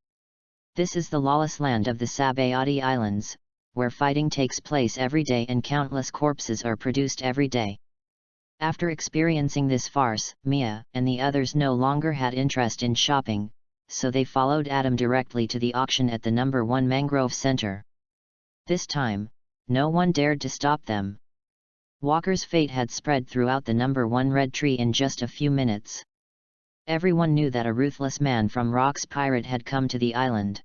This is the lawless land of the Sabayati Islands, where fighting takes place every day and countless corpses are produced every day. After experiencing this farce, Mia and the others no longer had interest in shopping, so they followed Adam directly to the auction at the No. 1 Mangrove Center. This time, no one dared to stop them. Walker's fate had spread throughout the No. 1 Red Tree in just a few minutes. Everyone knew that a ruthless man from Rock's Pirate had come to the island.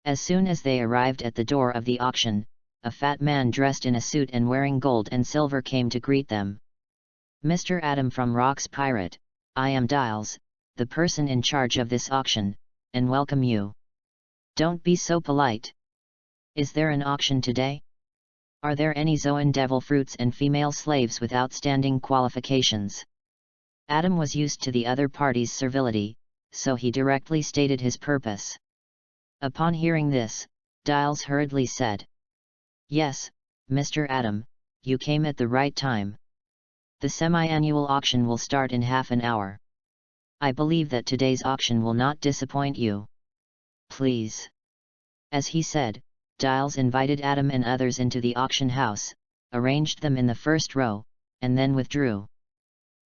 As soon as they arrived at the door of the auction, a fat man dressed in a suit and wearing gold and silver came to greet them. "Mr. Adam from Rock's Pirate, I am Dials, the person in charge of this auction, and welcome you. Don't be so polite. Is there an auction today? Are there any Zoan devil fruits and female slaves with outstanding qualifications?" Adam was used to the other party's servility, so he directly stated his purpose. Upon hearing this, Dials hurriedly said, "Yes, Mr. Adam, you came at the right time. The semi-annual auction will start in half an hour. I believe that today's auction will not disappoint you. Please." As he said, Dials invited Adam and others into the auction house, arranged them in the first row, and then withdrew.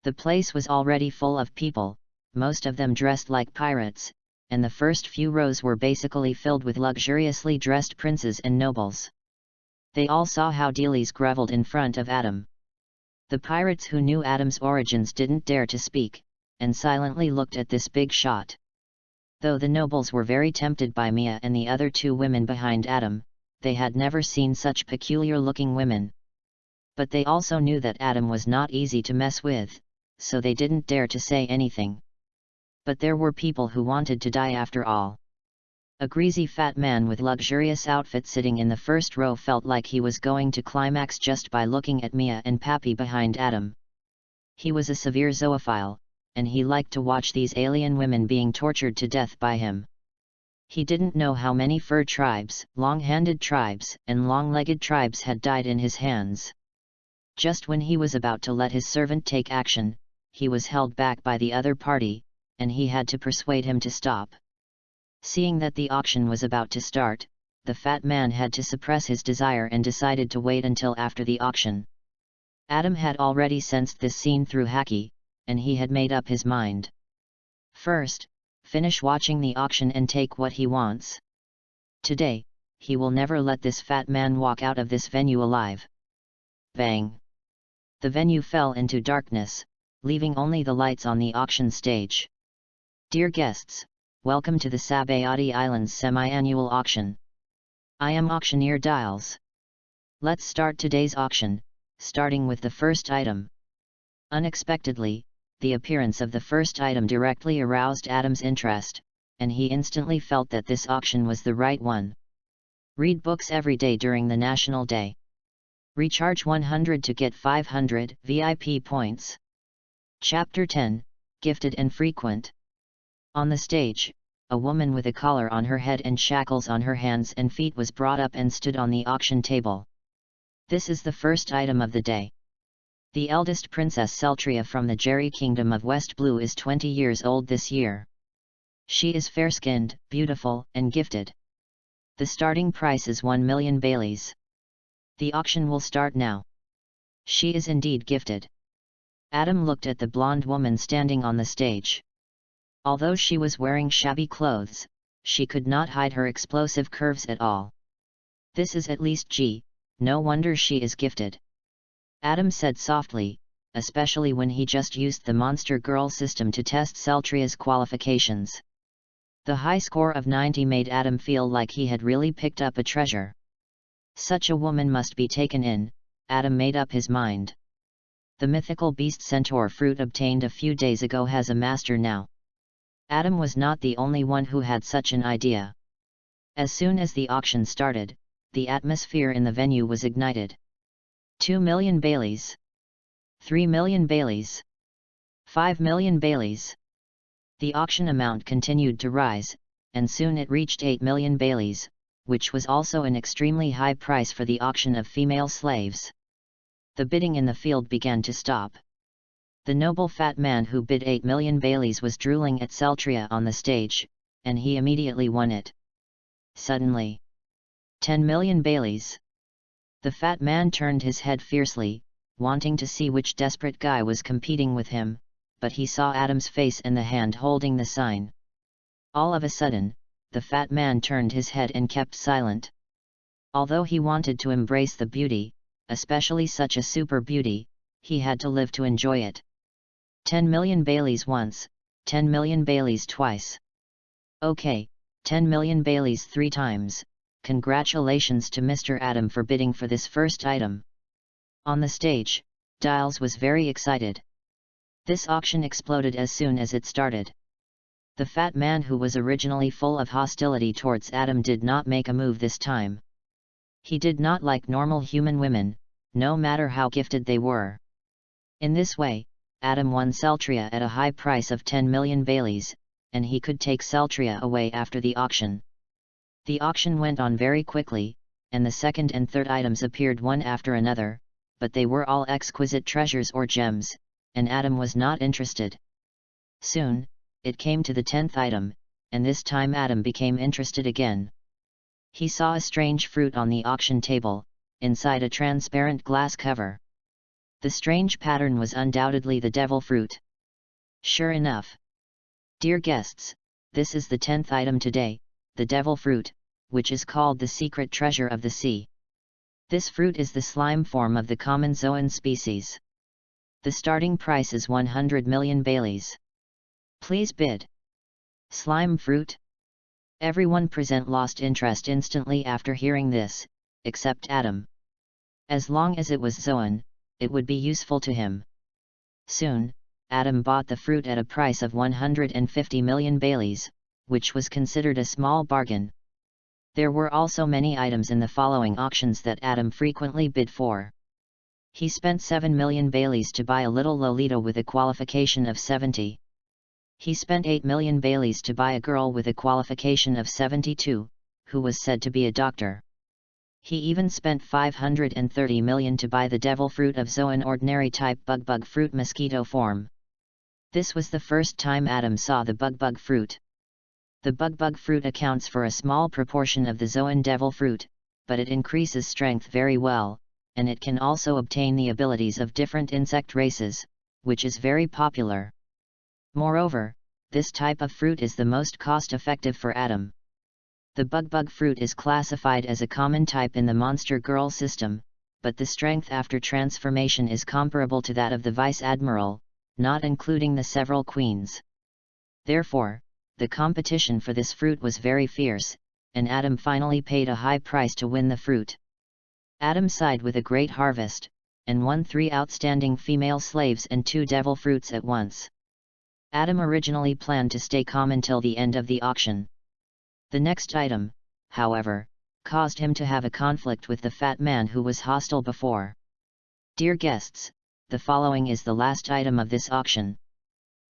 The place was already full of people, most of them dressed like pirates, and the first few rows were basically filled with luxuriously dressed princes and nobles. They all saw how dealies grovelled in front of Adam. The pirates who knew Adam's origins didn't dare to speak, and silently looked at this big shot. Though the nobles were very tempted by Mia and the other two women behind Adam, they had never seen such peculiar-looking women. But they also knew that Adam was not easy to mess with, so they didn't dare to say anything. But there were people who wanted to die after all. A greasy fat man with luxurious outfit sitting in the first row felt like he was going to climax just by looking at Mia and Pappy behind Adam. He was a severe zoophile, and he liked to watch these alien women being tortured to death by him. He didn't know how many fur tribes, long-handed tribes, and long-legged tribes had died in his hands. Just when he was about to let his servant take action, he was held back by the other party, and he had to persuade him to stop. Seeing that the auction was about to start, the fat man had to suppress his desire and decided to wait until after the auction. Adam had already sensed this scene through Haki, and he had made up his mind. First, finish watching the auction and take what he wants. Today, he will never let this fat man walk out of this venue alive. Bang! The venue fell into darkness, leaving only the lights on the auction stage. Dear guests, welcome to the Sabayati Islands semi-annual auction. I am auctioneer Dials. Let's start today's auction, starting with the first item. Unexpectedly, the appearance of the first item directly aroused Adam's interest, and he instantly felt that this auction was the right one. Read books every day during the National Day. Recharge 100 to get 500 VIP points. Chapter 10, Gifted and Frequent. On the stage, a woman with a collar on her head and shackles on her hands and feet was brought up and stood on the auction table. This is the first item of the day. The eldest Princess Celtria from the Jerry Kingdom of West Blue is 20 years old this year. She is fair-skinned, beautiful, and gifted. The starting price is 1 million Baileys. The auction will start now. She is indeed gifted. Adam looked at the blonde woman standing on the stage. Although she was wearing shabby clothes, she could not hide her explosive curves at all. This is at least G, no wonder she is gifted. Adam said softly, especially when he just used the Monster Girl system to test Celtria's qualifications. The high score of 90 made Adam feel like he had really picked up a treasure. Such a woman must be taken in, Adam made up his mind. The mythical beast centaur fruit obtained a few days ago has a master now. Adam was not the only one who had such an idea. As soon as the auction started, the atmosphere in the venue was ignited. 2 million Baileys. 3 million Baileys. 5 million Baileys. The auction amount continued to rise, and soon it reached 8 million Baileys, which was also an extremely high price for the auction of female slaves. The bidding in the field began to stop. The noble fat man who bid 8 million Baileys was drooling at Celtria on the stage, and he immediately won it. Suddenly, 10 million Baileys. The fat man turned his head fiercely, wanting to see which desperate guy was competing with him, but he saw Adam's face and the hand holding the sign. All of a sudden, the fat man turned his head and kept silent. Although he wanted to embrace the beauty, especially such a super beauty, he had to live to enjoy it. 10 million Baileys once, 10 million Baileys twice. Okay, 10 million Baileys 3 times. Congratulations to Mr. Adam for bidding for this first item. On the stage, Giles was very excited. This auction exploded as soon as it started. The fat man, who was originally full of hostility towards Adam, did not make a move this time. He did not like normal human women, no matter how gifted they were. In this way, Adam won Celtria at a high price of 10 million Baileys, and he could take Celtria away after the auction. The auction went on very quickly, and the second and third items appeared one after another, but they were all exquisite treasures or gems, and Adam was not interested. Soon, it came to the 10th item, and this time Adam became interested again. He saw a strange fruit on the auction table, inside a transparent glass cover. The strange pattern was undoubtedly the devil fruit. Sure enough. Dear guests, this is the 10th item today, the devil fruit, which is called the secret treasure of the sea. This fruit is the slime form of the common zoan species. The starting price is 100 million Baileys. Please bid. Slime fruit? Everyone present lost interest instantly after hearing this, except Adam. As long as it was zoan, it would be useful to him. Soon, Adam bought the fruit at a price of 150 million Baileys, which was considered a small bargain. There were also many items in the following auctions that Adam frequently bid for. He spent 7 million Baileys to buy a little Lolita with a qualification of 70. He spent 8 million Baileys to buy a girl with a qualification of 72, who was said to be a doctor. He even spent 530 million to buy the devil fruit of zoan ordinary type bug fruit mosquito form. This was the first time Adam saw the bug fruit. The bug fruit accounts for a small proportion of the zoan devil fruit, but it increases strength very well, and it can also obtain the abilities of different insect races, which is very popular. Moreover, this type of fruit is the most cost-effective for Adam. The bug fruit is classified as a common type in the Monster Girl system, but the strength after transformation is comparable to that of the Vice Admiral, not including the several queens. Therefore, the competition for this fruit was very fierce, and Adam finally paid a high price to win the fruit. Adam sighed with a great harvest, and won 3 outstanding female slaves and 2 devil fruits at once. Adam originally planned to stay calm until the end of the auction. The next item, however, caused him to have a conflict with the fat man who was hostile before. Dear guests, the following is the last item of this auction.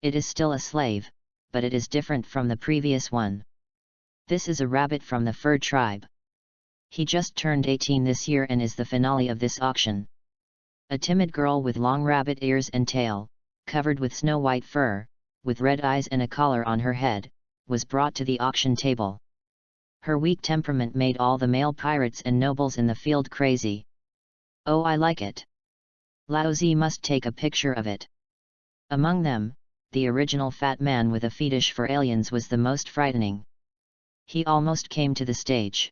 It is still a slave, but it is different from the previous one. This is a rabbit from the fur tribe. He just turned 18 this year and is the finale of this auction. A timid girl with long rabbit ears and tail, covered with snow-white fur, with red eyes and a collar on her head, was brought to the auction table. Her weak temperament made all the male pirates and nobles in the field crazy. Oh, I like it. Laozi must take a picture of it. Among them, the original fat man with a fetish for aliens was the most frightening. He almost came to the stage.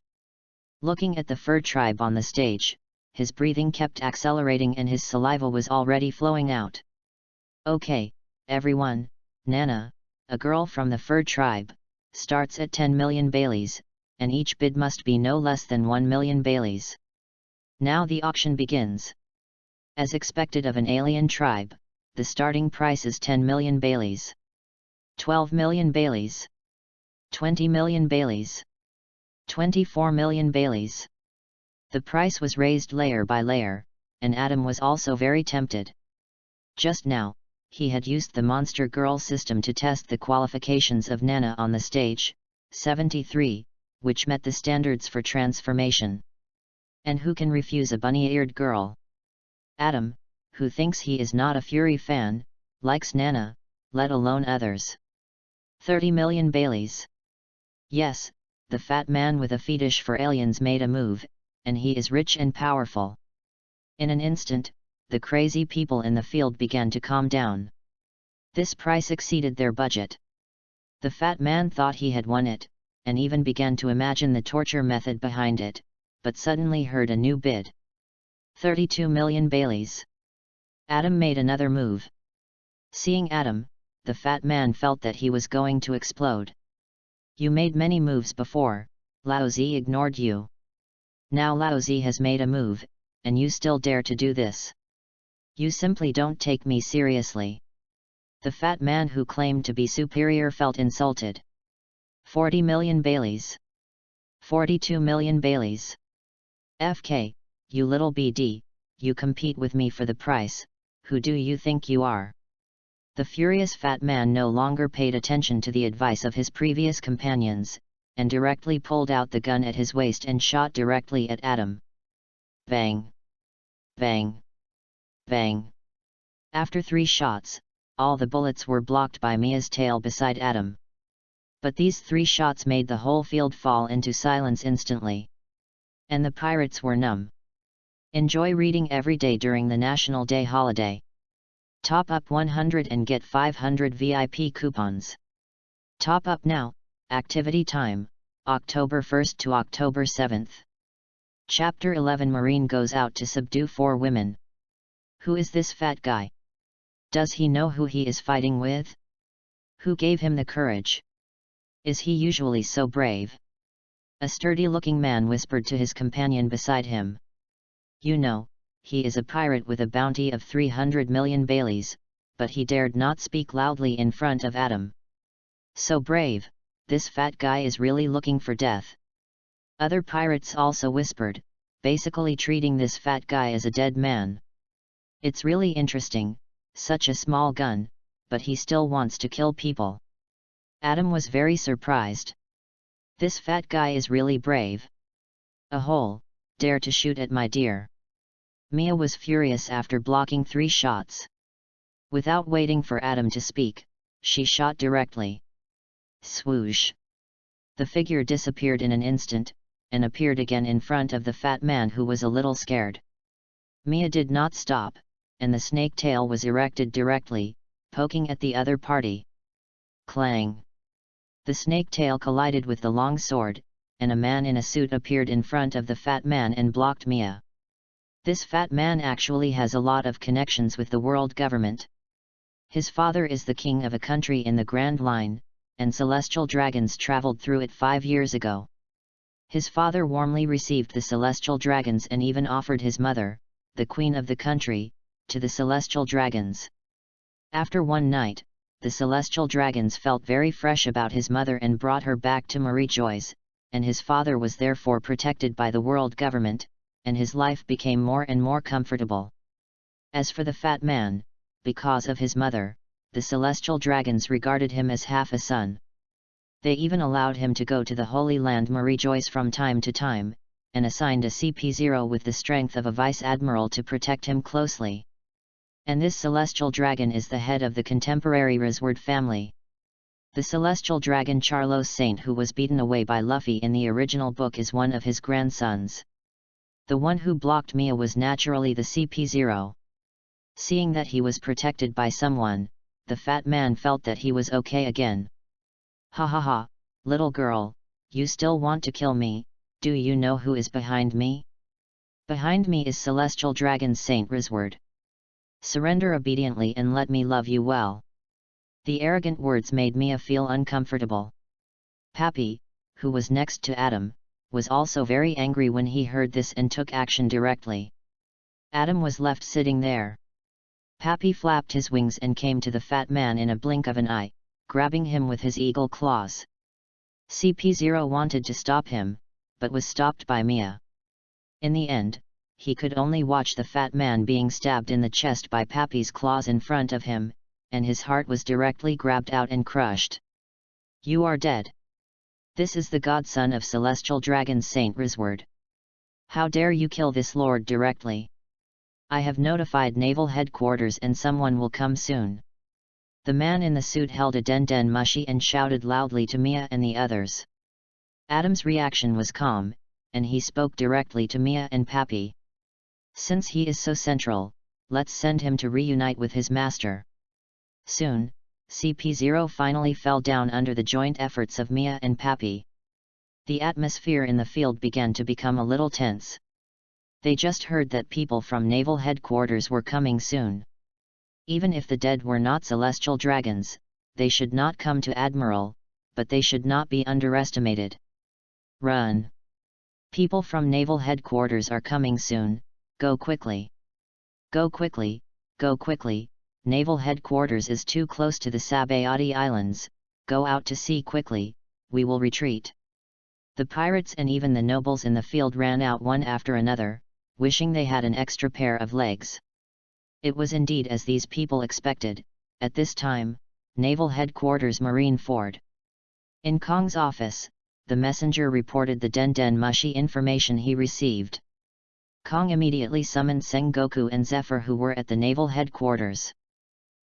Looking at the fur tribe on the stage, his breathing kept accelerating and his saliva was already flowing out. Okay, everyone, Nana, a girl from the fur tribe, starts at 10 million Baileys, and each bid must be no less than 1 million Baileys. Now the auction begins. As expected of an alien tribe, the starting price is 10 million Baileys. 12 million Baileys. 20 million Baileys. 24 million Baileys. The price was raised layer by layer, and Adam was also very tempted. Just now, he had used the Monster Girl system to test the qualifications of Nana on the stage, 73, which met the standards for transformation. And who can refuse a bunny-eared girl? Adam, who thinks he is not a Fury fan, likes Nana, let alone others. 30 million Baileys. Yes, the fat man with a fetish for aliens made a move, and he is rich and powerful. In an instant, the crazy people in the field began to calm down. This price exceeded their budget. The fat man thought he had won it, and even began to imagine the torture method behind it, but suddenly heard a new bid. 32 million Baileys. Adam made another move. Seeing Adam, the fat man felt that he was going to explode. You made many moves before, Laozi ignored you. Now Laozi has made a move, and you still dare to do this. You simply don't take me seriously. The fat man who claimed to be superior felt insulted. 40 million Baileys. 42 million Baileys. FK, you little BD, you compete with me for the price, who do you think you are? The furious fat man no longer paid attention to the advice of his previous companions, and directly pulled out the gun at his waist and shot directly at Adam. Bang! Bang! Bang! After 3 shots, all the bullets were blocked by Mia's tail beside Adam. But these 3 shots made the whole field fall into silence instantly. And the pirates were numb. Enjoy reading every day during the National Day holiday. Top up 100 and get 500 VIP coupons. Top up now. Activity time, October 1st to October 7th. Chapter 11 Marine goes out to subdue 4 women. Who is this fat guy? Does he know who he is fighting with? Who gave him the courage? Is he usually so brave? A sturdy-looking man whispered to his companion beside him. You know, he is a pirate with a bounty of 300 million Baileys, but he dared not speak loudly in front of Adam. So brave, this fat guy is really looking for death. Other pirates also whispered, basically treating this fat guy as a dead man. It's really interesting, such a small gun, but he still wants to kill people. Adam was very surprised. This fat guy is really brave. A hole, dare to shoot at my dear. Mia was furious after blocking 3 shots. Without waiting for Adam to speak, she shot directly. Swoosh! The figure disappeared in an instant, and appeared again in front of the fat man who was a little scared. Mia did not stop, and the snake tail was erected directly, poking at the other party. Clang! The snake tail collided with the long sword, and a man in a suit appeared in front of the fat man and blocked Mia. This fat man actually has a lot of connections with the world government. His father is the king of a country in the Grand Line, and celestial dragons traveled through it 5 years ago. His father warmly received the celestial dragons and even offered his mother, the queen of the country, to the celestial dragons. After one night, the celestial dragons felt very fresh about his mother and brought her back to Marie Joyce, and his father was therefore protected by the world government, and his life became more and more comfortable. As for the fat man, because of his mother, the celestial dragons regarded him as half a son. They even allowed him to go to the Holy Land Marie Joyce from time to time, and assigned a CP0 with the strength of a vice-admiral to protect him closely. And this celestial dragon is the head of the contemporary Risward family. The celestial dragon Charlos Saint, who was beaten away by Luffy in the original book, is one of his grandsons. The one who blocked Mia was naturally the CP0. Seeing that he was protected by someone, the fat man felt that he was okay again. Ha ha ha, little girl, you still want to kill me? Do you know who is behind me? Behind me is celestial dragon Saint Risward. Surrender obediently and let me love you well. The arrogant words made Mia feel uncomfortable. Pappy, who was next to Adam, was also very angry when he heard this and took action directly. Adam was left sitting there. Pappy flapped his wings and came to the fat man in a blink of an eye, grabbing him with his eagle claws. CP0 wanted to stop him, but was stopped by Mia. In the end, he could only watch the fat man being stabbed in the chest by Pappy's claws in front of him, and his heart was directly grabbed out and crushed. You are dead. This is the godson of celestial dragon Saint Risward. How dare you kill this lord directly? I have notified naval headquarters and someone will come soon. The man in the suit held a den mushi and shouted loudly to Mia and the others. Adam's reaction was calm, and he spoke directly to Mia and Pappy. Since he is so central, let's send him to reunite with his master. Soon, CP0 finally fell down under the joint efforts of Mia and Pappy. The atmosphere in the field began to become a little tense. They just heard that people from naval headquarters were coming soon. Even if the dead were not celestial dragons, they should not come to Admiral, but they should not be underestimated. Run! People from naval headquarters are coming soon, go quickly! Go quickly, go quickly, naval headquarters is too close to the Sabayati Islands, go out to sea quickly, we will retreat. The pirates and even the nobles in the field ran out one after another, wishing they had an extra pair of legs. It was indeed as these people expected, at this time, Naval Headquarters Marineford. In Kong's office, the messenger reported the den mushy information he received. Kong immediately summoned Sengoku and Zephyr, who were at the naval headquarters.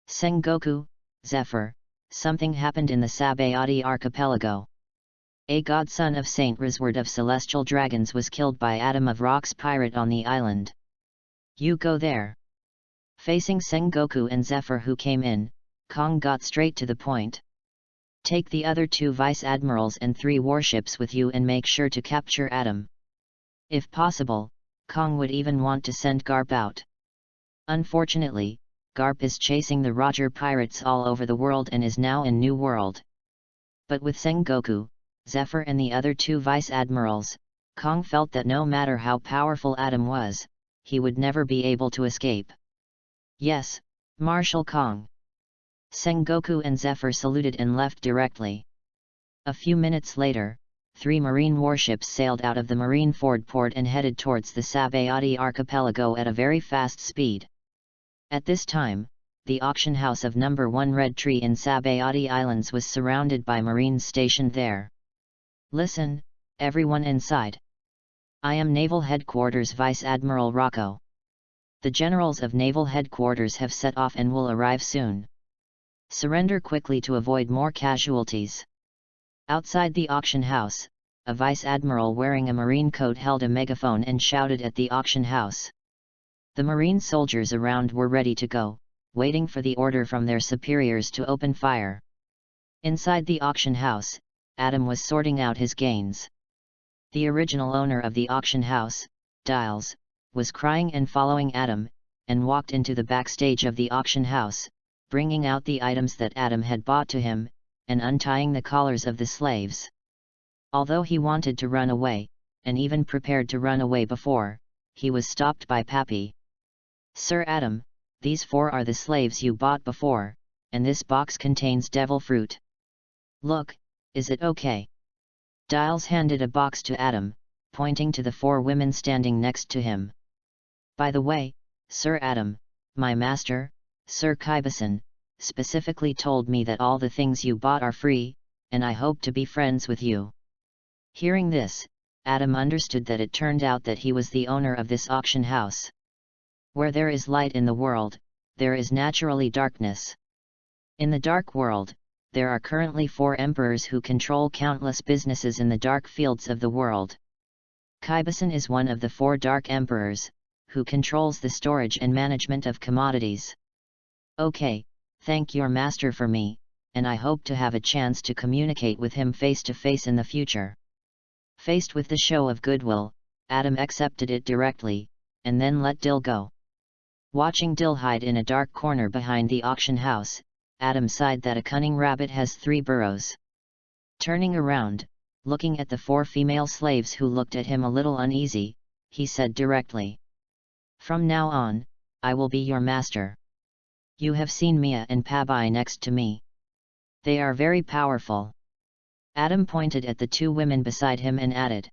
Sengoku, Zephyr, something happened in the Sabayati archipelago. A godson of Saint Risward of Celestial Dragons was killed by Adam of Rock's pirate on the island. You go there. Facing Sengoku and Zephyr, who came in, Kong got straight to the point. Take the other 2 vice admirals and 3 warships with you and make sure to capture Adam. If possible, Kong would even want to send Garp out. Unfortunately, Garp is chasing the Roger pirates all over the world and is now in New World. But with Sengoku, Zephyr and the other 2 vice admirals, Kong felt that no matter how powerful Adam was, he would never be able to escape. Yes, Marshal Kong. Sengoku and Zephyr saluted and left directly. A few minutes later, 3 marine warships sailed out of the Marineford port and headed towards the Sabayati archipelago at a very fast speed. At this time, the auction house of No. 1 Red Tree in Sabayati Islands was surrounded by Marines stationed there. Listen, everyone inside. I am Naval Headquarters Vice Admiral Rocco. The generals of Naval Headquarters have set off and will arrive soon. Surrender quickly to avoid more casualties. Outside the auction house, a vice admiral wearing a marine coat held a megaphone and shouted at the auction house. The marine soldiers around were ready to go, waiting for the order from their superiors to open fire. Inside the auction house, Adam was sorting out his gains. The original owner of the auction house, Dials, was crying and following Adam, and walked into the backstage of the auction house, bringing out the items that Adam had bought to him, and untying the collars of the slaves. Although he wanted to run away, and even prepared to run away before, he was stopped by Pappy. Sir Adam, these 4 are the slaves you bought before, and this box contains devil fruit. Look, is it okay? Dials handed a box to Adam, pointing to the 4 women standing next to him. By the way, Sir Adam, my master, Sir Kaibasan, specifically told me that all the things you bought are free, and I hope to be friends with you. Hearing this, Adam understood that it turned out that he was the owner of this auction house. Where there is light in the world, there is naturally darkness. In the dark world, there are currently 4 emperors who control countless businesses in the dark fields of the world. Kaibasan is one of the 4 dark emperors, who controls the storage and management of commodities. Okay, thank your master for me, and I hope to have a chance to communicate with him face to face in the future. Faced with the show of goodwill, Adam accepted it directly, and then let Dill go. Watching Dill hide in a dark corner behind the auction house, Adam sighed that a cunning rabbit has 3 burrows. Turning around, looking at the 4 female slaves who looked at him a little uneasy, he said directly. From now on, I will be your master. You have seen Mia and Pabai next to me. They are very powerful. Adam pointed at the 2 women beside him and added.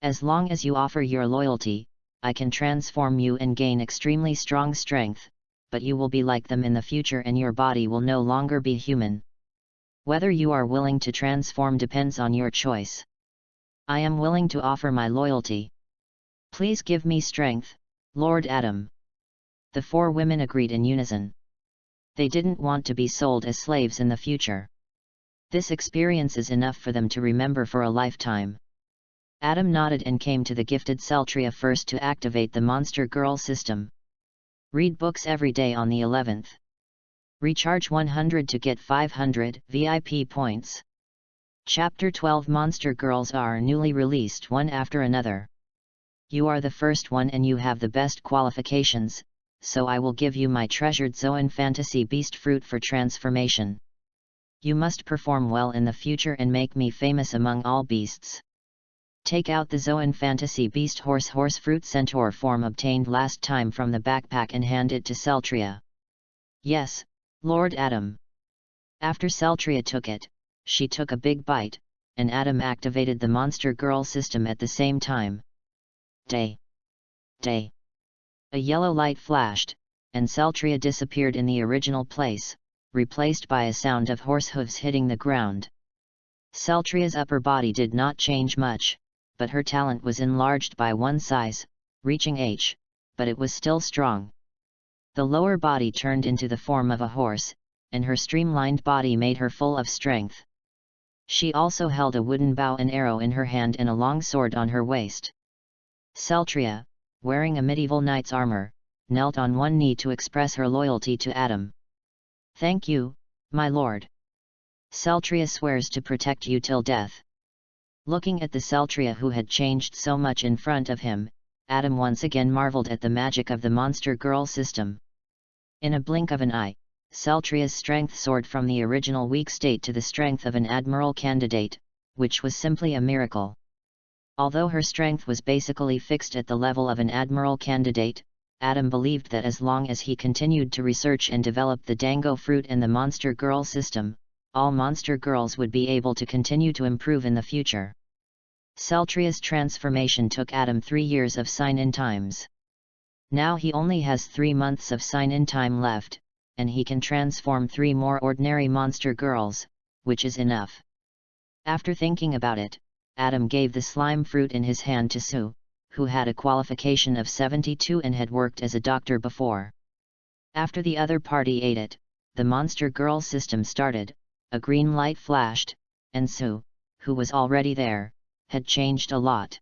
As long as you offer your loyalty, I can transform you and gain extremely strong strength, but you will be like them in the future and your body will no longer be human. Whether you are willing to transform depends on your choice. I am willing to offer my loyalty. Please give me strength, Lord Adam. The 4 women agreed in unison. They didn't want to be sold as slaves in the future. This experience is enough for them to remember for a lifetime. Adam nodded and came to the gifted Celtria first to activate the Monster Girl system. Read books every day on the 11th. Recharge 100 to get 500 VIP points. Chapter 12 Monster Girls are newly released one after another. You are the first one and you have the best qualifications, so I will give you my treasured Zoan Fantasy Beast Fruit for transformation. You must perform well in the future and make me famous among all beasts. Take out the Zoan Fantasy Beast Horse Fruit Centaur form obtained last time from the backpack and hand it to Celtria. Yes, Lord Adam. After Celtria took it, she took a big bite, and Adam activated the Monster Girl system at the same time. Day. A yellow light flashed, and Celtria disappeared in the original place, replaced by a sound of horse hooves hitting the ground. Celtria's upper body did not change much, but her talent was enlarged by one size, reaching H, but it was still strong. The lower body turned into the form of a horse, and her streamlined body made her full of strength. She also held a wooden bow and arrow in her hand and a long sword on her waist. Celtria, wearing a medieval knight's armor, knelt on one knee to express her loyalty to Adam. Thank you, my lord. Celtria swears to protect you till death. Looking at the Celtria who had changed so much in front of him, Adam once again marveled at the magic of the Monster Girl system. In a blink of an eye, Celtria's strength soared from the original weak state to the strength of an admiral candidate, which was simply a miracle. Although her strength was basically fixed at the level of an admiral candidate, Adam believed that as long as he continued to research and develop the Dango fruit and the Monster Girl system, all monster girls would be able to continue to improve in the future. Celtria's transformation took Adam 3 years of sign-in times. Now he only has 3 months of sign-in time left, and he can transform 3 more ordinary monster girls, which is enough. After thinking about it, Adam gave the slime fruit in his hand to Sue, who had a qualification of 72 and had worked as a doctor before. After the other party ate it, the monster girl system started, a green light flashed, and Sue, who was already there, had changed a lot.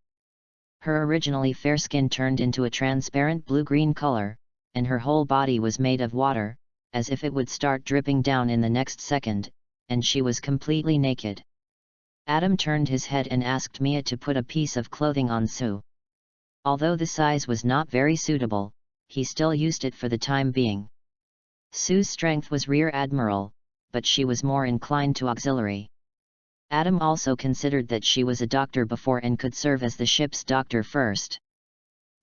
Her originally fair skin turned into a transparent blue-green color, and her whole body was made of water, as if it would start dripping down in the next second, and she was completely naked. Adam turned his head and asked Mia to put a piece of clothing on Sue. Although the size was not very suitable, he still used it for the time being. Sue's strength was rear admiral, but she was more inclined to auxiliary. Adam also considered that she was a doctor before and could serve as the ship's doctor first.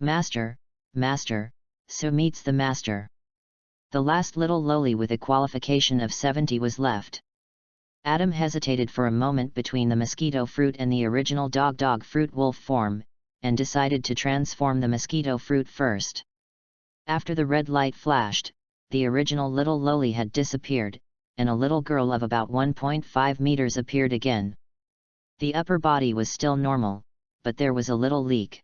Master, Sue meets the master. The last little lowly with a qualification of 70 was left. Adam hesitated for a moment between the mosquito fruit and the original dog fruit wolf form, and decided to transform the mosquito fruit first. After the red light flashed, the original little lowly had disappeared, and a little girl of about 1.5 meters appeared again. The upper body was still normal, but there was a little leak.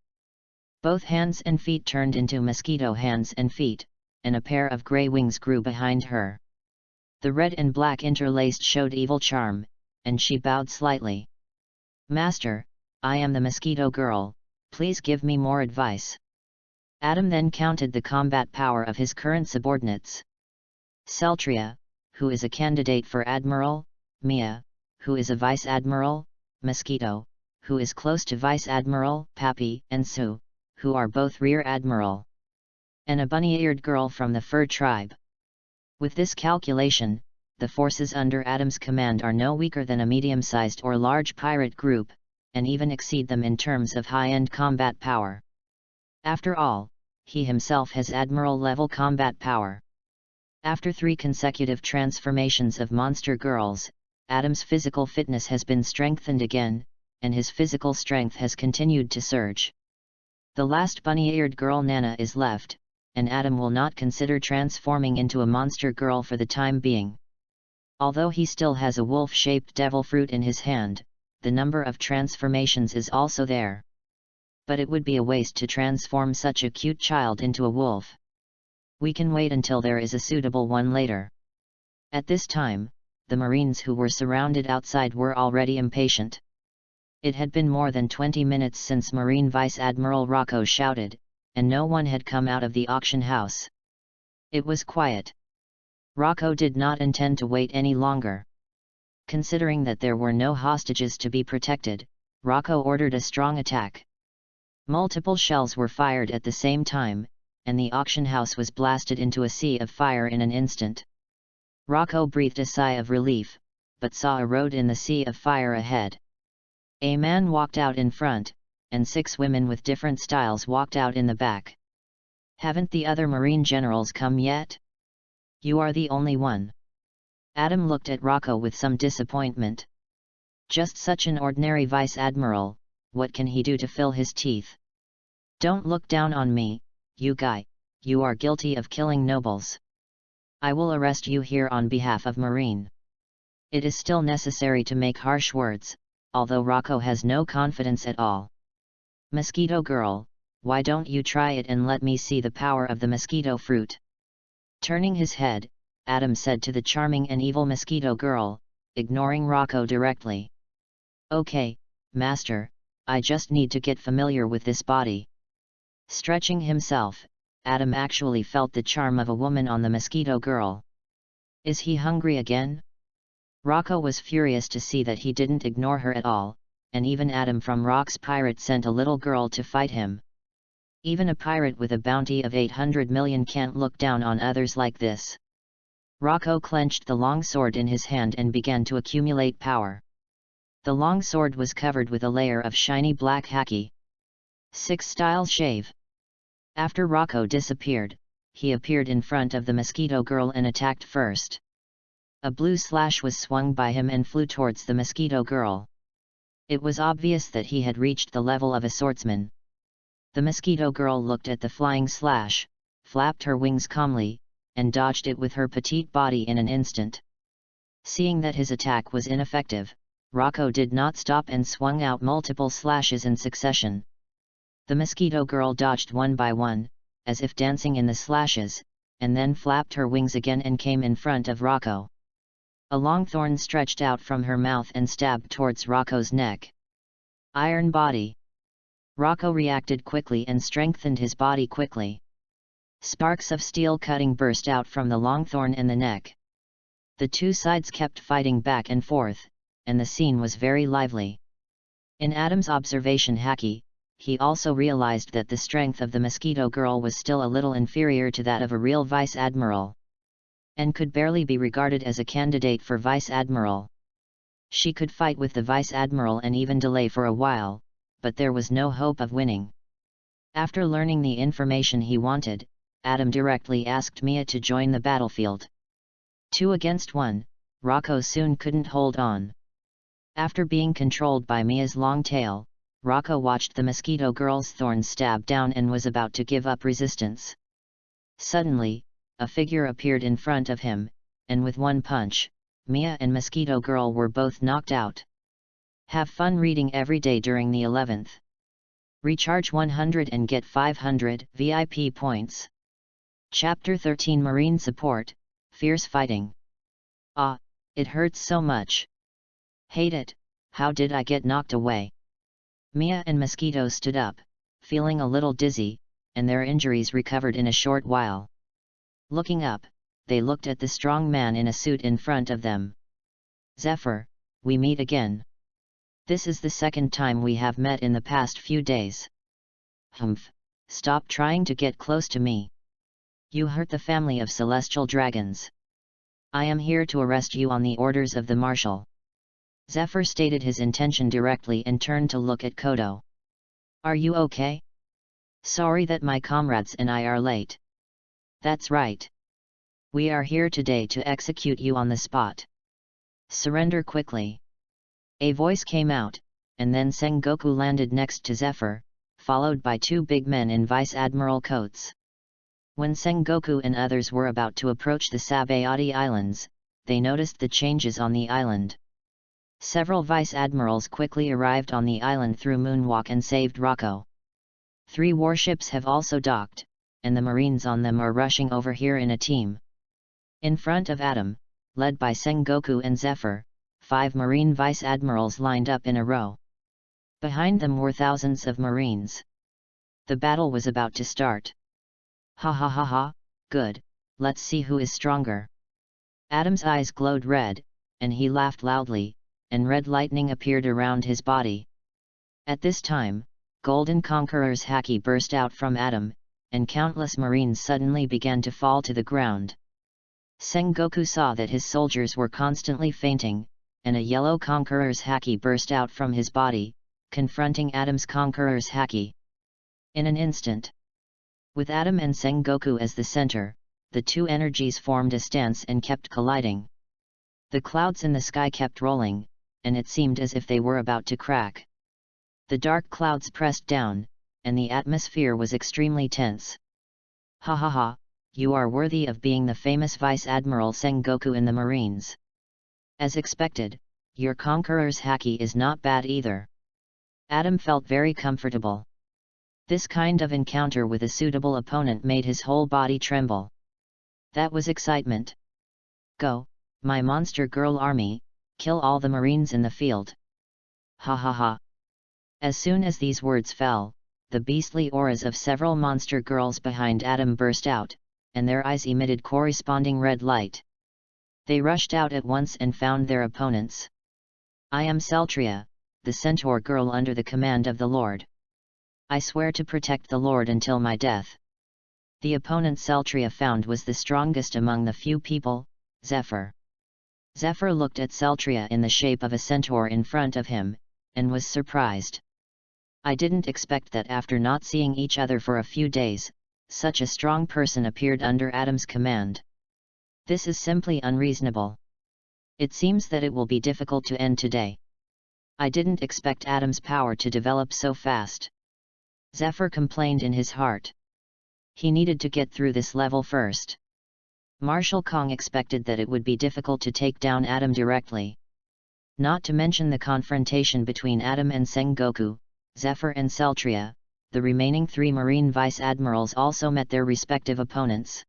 Both hands and feet turned into mosquito hands and feet, and a pair of grey wings grew behind her. The red and black interlaced showed evil charm, and she bowed slightly. Master, I am the mosquito girl, please give me more advice. Adam then counted the combat power of his current subordinates. Celtria, who is a candidate for Admiral, Mia, who is a Vice Admiral, Mosquito, who is close to Vice Admiral, Pappy, and Sue, who are both Rear Admiral. And a bunny-eared girl from the Fur tribe. With this calculation, the forces under Adam's command are no weaker than a medium-sized or large pirate group, and even exceed them in terms of high-end combat power. After all, he himself has Admiral-level combat power. After 3 consecutive transformations of monster girls, Adam's physical fitness has been strengthened again, and his physical strength has continued to surge. The last bunny-eared girl Nana is left, and Adam will not consider transforming into a monster girl for the time being. Although he still has a wolf-shaped devil fruit in his hand, the number of transformations is also there. But it would be a waste to transform such a cute child into a wolf. We can wait until there is a suitable one later. At this time, the Marines who were surrounded outside were already impatient. It had been more than 20 minutes since Marine Vice Admiral Rocco shouted, and no one had come out of the auction house. It was quiet. Rocco did not intend to wait any longer. Considering that there were no hostages to be protected, Rocco ordered a strong attack. Multiple shells were fired at the same time, and the auction house was blasted into a sea of fire in an instant. Rocco breathed a sigh of relief, but saw a road in the sea of fire ahead. A man walked out in front, and 6 women with different styles walked out in the back. Haven't the other Marine generals come yet? You are the only one. Adam looked at Rocco with some disappointment. Just such an ordinary vice admiral, what can he do to fill his teeth? Don't look down on me, you guy, you are guilty of killing nobles. I will arrest you here on behalf of Marine. It is still necessary to make harsh words, although Rocco has no confidence at all. Mosquito girl, why don't you try it and let me see the power of the mosquito fruit? Turning his head, Adam said to the charming and evil mosquito girl, ignoring Rocco directly. Okay, master, I just need to get familiar with this body. Stretching himself, Adam actually felt the charm of a woman on the mosquito girl. Is he hungry again? Rocco was furious to see that he didn't ignore her at all, and even Adam from Rock's Pirate sent a little girl to fight him. Even a pirate with a bounty of 800 million can't look down on others like this. Rocco clenched the long sword in his hand and began to accumulate power. The long sword was covered with a layer of shiny black haki. 6-style shave. After Rocco disappeared, he appeared in front of the mosquito girl and attacked first. A blue slash was swung by him and flew towards the mosquito girl. It was obvious that he had reached the level of a swordsman. The mosquito girl looked at the flying slash, flapped her wings calmly, and dodged it with her petite body in an instant. Seeing that his attack was ineffective, Rocco did not stop and swung out multiple slashes in succession. The mosquito girl dodged one by one, as if dancing in the slashes, and then flapped her wings again and came in front of Rocco. A long thorn stretched out from her mouth and stabbed towards Rocco's neck. Iron body. Rocco reacted quickly and strengthened his body quickly. Sparks of steel cutting burst out from the long thorn and the neck. The two sides kept fighting back and forth, and the scene was very lively. In Adam's observation haki, he also realized that the strength of the mosquito girl was still a little inferior to that of a real vice admiral, and could barely be regarded as a candidate for vice admiral. She could fight with the vice admiral and even delay for a while, but there was no hope of winning. After learning the information he wanted, Adam directly asked Mia to join the battlefield. 2 against 1, Rocco soon couldn't hold on. After being controlled by Mia's long tail, Rocco watched the mosquito girl's thorns stab down and was about to give up resistance. Suddenly, a figure appeared in front of him, and with one punch, Mia and mosquito girl were both knocked out. Have fun reading every day during the 11th. Recharge 100 and get 500 VIP points. Chapter 13 Marine Support, Fierce Fighting. Ah, it hurts so much. Hate it, how did I get knocked away? Mia and Mosquito stood up, feeling a little dizzy, and their injuries recovered in a short while. Looking up, they looked at the strong man in a suit in front of them. Zephyr, we meet again. This is the second time we have met in the past few days. Humph, stop trying to get close to me. You hurt the family of celestial dragons. I am here to arrest you on the orders of the Marshal. Zephyr stated his intention directly and turned to look at Kodo. Are you okay? Sorry that my comrades and I are late. That's right. We are here today to execute you on the spot. Surrender quickly. A voice came out, and then Sengoku landed next to Zephyr, followed by 2 big men in Vice Admiral coats. When Sengoku and others were about to approach the Sabayati Islands, they noticed the changes on the island. Several Vice Admirals quickly arrived on the island through moonwalk and saved Rocco. 3 warships have also docked, and the Marines on them are rushing over here in a team. In front of Adam, led by Sengoku and Zephyr, 5 Marine Vice Admirals lined up in a row. Behind them were thousands of Marines. The battle was about to start. Ha ha ha ha, good, let's see who is stronger. Adam's eyes glowed red, and he laughed loudly, and red lightning appeared around his body. At this time, Golden Conqueror's haki burst out from Adam, and countless Marines suddenly began to fall to the ground. Sengoku saw that his soldiers were constantly fainting, and a yellow Conqueror's haki burst out from his body, confronting Adam's Conqueror's haki. In an instant, with Adam and Sengoku as the center, the two energies formed a stance and kept colliding. The clouds in the sky kept rolling, and it seemed as if they were about to crack. The dark clouds pressed down, and the atmosphere was extremely tense. Ha ha ha, you are worthy of being the famous Vice Admiral Sengoku in the Marines. As expected, your Conqueror's haki is not bad either. Adam felt very comfortable. This kind of encounter with a suitable opponent made his whole body tremble. That was excitement. Go, my monster girl army, kill all the Marines in the field. Ha ha ha. As soon as these words fell, the beastly auras of several monster girls behind Adam burst out, and their eyes emitted corresponding red light. They rushed out at once and found their opponents. I am Celtria, the centaur girl under the command of the Lord. I swear to protect the Lord until my death. The opponent Celtria found was the strongest among the few people, Zephyr. Zephyr looked at Celtria in the shape of a centaur in front of him, and was surprised. I didn't expect that after not seeing each other for a few days, such a strong person appeared under Adam's command. This is simply unreasonable. It seems that it will be difficult to end today. I didn't expect Adam's power to develop so fast. Zephyr complained in his heart. He needed to get through this level first. Marshal Kong expected that it would be difficult to take down Adam directly. Not to mention the confrontation between Adam and Sengoku, Zephyr and Celtria, the remaining three Marine Vice Admirals also met their respective opponents.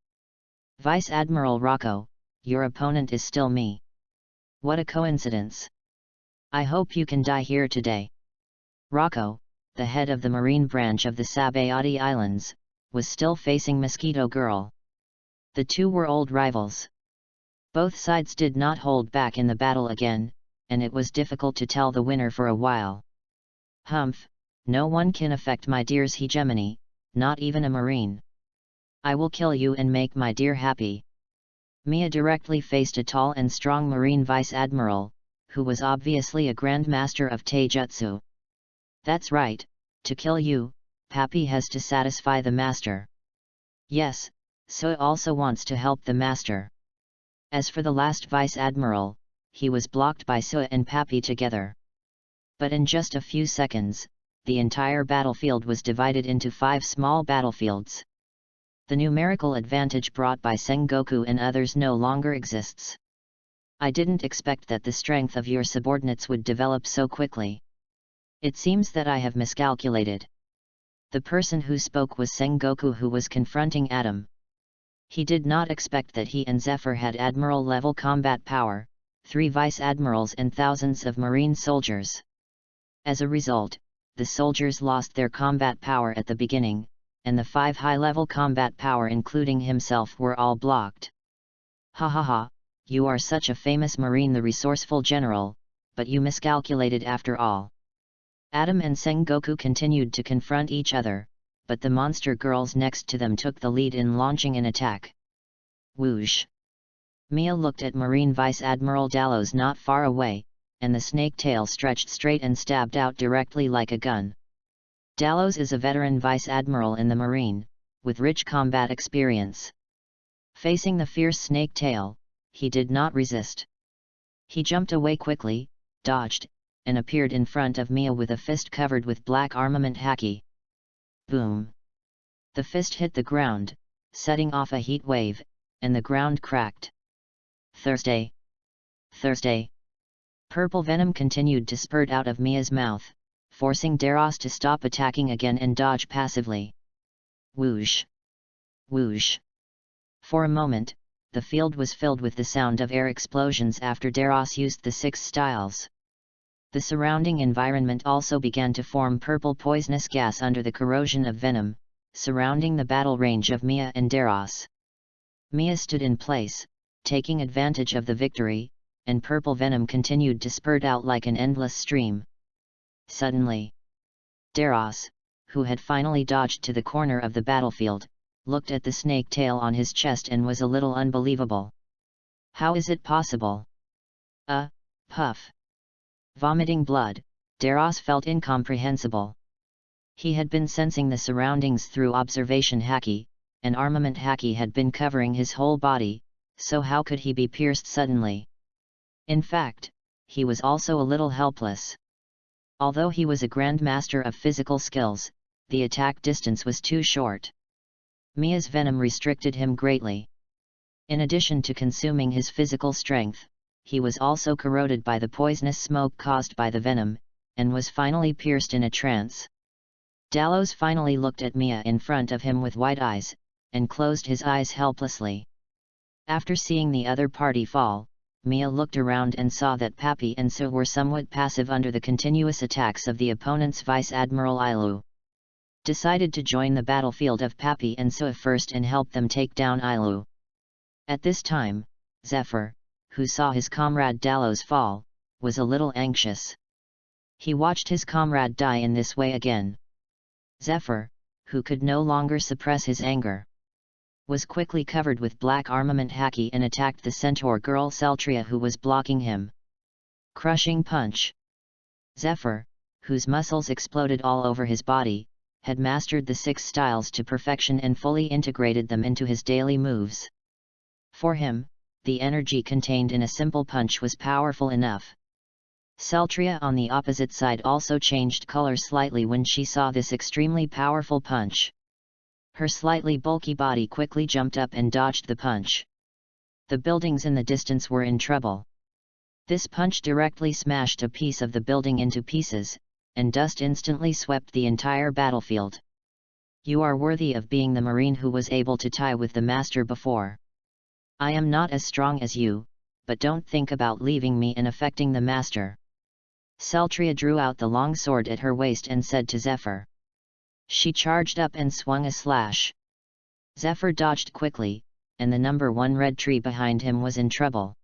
Vice Admiral Rocco, your opponent is still me. What a coincidence. I hope you can die here today. Rocco, the head of the Marine branch of the Sabayati Islands, was still facing Mosquito Girl. The two were old rivals. Both sides did not hold back in the battle again, and it was difficult to tell the winner for a while. Humph, no one can affect my dear's hegemony, not even a Marine. I will kill you and make my dear happy. Mia directly faced a tall and strong Marine Vice Admiral, who was obviously a Grand Master of Taijutsu. That's right, to kill you, Pappy has to satisfy the Master. Yes, Sui also wants to help the Master. As for the last Vice Admiral, he was blocked by Sui and Pappy together. But in just a few seconds, the entire battlefield was divided into 5 small battlefields. The numerical advantage brought by Sengoku and others no longer exists. I didn't expect that the strength of your subordinates would develop so quickly. It seems that I have miscalculated. The person who spoke was Sengoku, who was confronting Adam. He did not expect that he and Zephyr had admiral-level combat power, 3 vice admirals and thousands of marine soldiers. As a result, the soldiers lost their combat power at the beginning, and the 5 high-level combat power including himself were all blocked. Ha ha ha, you are such a famous marine, the resourceful general, but you miscalculated after all. Adam and Sengoku continued to confront each other, but the monster girls next to them took the lead in launching an attack. Whoosh! Mia looked at Marine Vice Admiral Dallows not far away, and the snake tail stretched straight and stabbed out directly like a gun. Dallows is a veteran Vice Admiral in the Marine, with rich combat experience. Facing the fierce snake tail, he did not resist. He jumped away quickly, dodged, and appeared in front of Mia with a fist covered with black armament haki. Boom! The fist hit the ground, setting off a heat wave, and the ground cracked. Thursday! Purple venom continued to spurt out of Mia's mouth, forcing Daros to stop attacking again and dodge passively. Whoosh! Whoosh! For a moment, the field was filled with the sound of air explosions after Daros used the 6 styles. The surrounding environment also began to form purple poisonous gas under the corrosion of venom, surrounding the battle range of Mia and Daros. Mia stood in place, taking advantage of the victory, and purple venom continued to spurt out like an endless stream. Suddenly, Daros, who had finally dodged to the corner of the battlefield, looked at the snake tail on his chest and was a little unbelievable. How is it possible? Puff. Vomiting blood, Daros felt incomprehensible. He had been sensing the surroundings through observation haki, and armament haki had been covering his whole body, so how could he be pierced suddenly? In fact, he was also a little helpless. Although he was a grandmaster of physical skills, the attack distance was too short. Mia's venom restricted him greatly. In addition to consuming his physical strength, he was also corroded by the poisonous smoke caused by the venom, and was finally pierced in a trance. Dalos finally looked at Mia in front of him with wide eyes, and closed his eyes helplessly. After seeing the other party fall, Mia looked around and saw that Papi and Su were somewhat passive under the continuous attacks of the opponent's Vice Admiral Ilu. Decided to join the battlefield of Papi and Su first and help them take down Ilu. At this time, Zephyr, who saw his comrade Dalos fall, was a little anxious. He watched his comrade die in this way again. Zephyr, who could no longer suppress his anger, was quickly covered with black armament haki and attacked the centaur girl Celtria who was blocking him. Crushing punch. Zephyr, whose muscles exploded all over his body, had mastered the 6 styles to perfection and fully integrated them into his daily moves. For him, the energy contained in a simple punch was powerful enough. Celtria on the opposite side also changed color slightly when she saw this extremely powerful punch. Her slightly bulky body quickly jumped up and dodged the punch. The buildings in the distance were in trouble. This punch directly smashed a piece of the building into pieces, and dust instantly swept the entire battlefield. You are worthy of being the marine who was able to tie with the master before. I am not as strong as you, but don't think about leaving me and affecting the master. Celtria drew out the long sword at her waist and said to Zephyr. She charged up and swung a slash. Zephyr dodged quickly, and the number 1 red tree behind him was in trouble.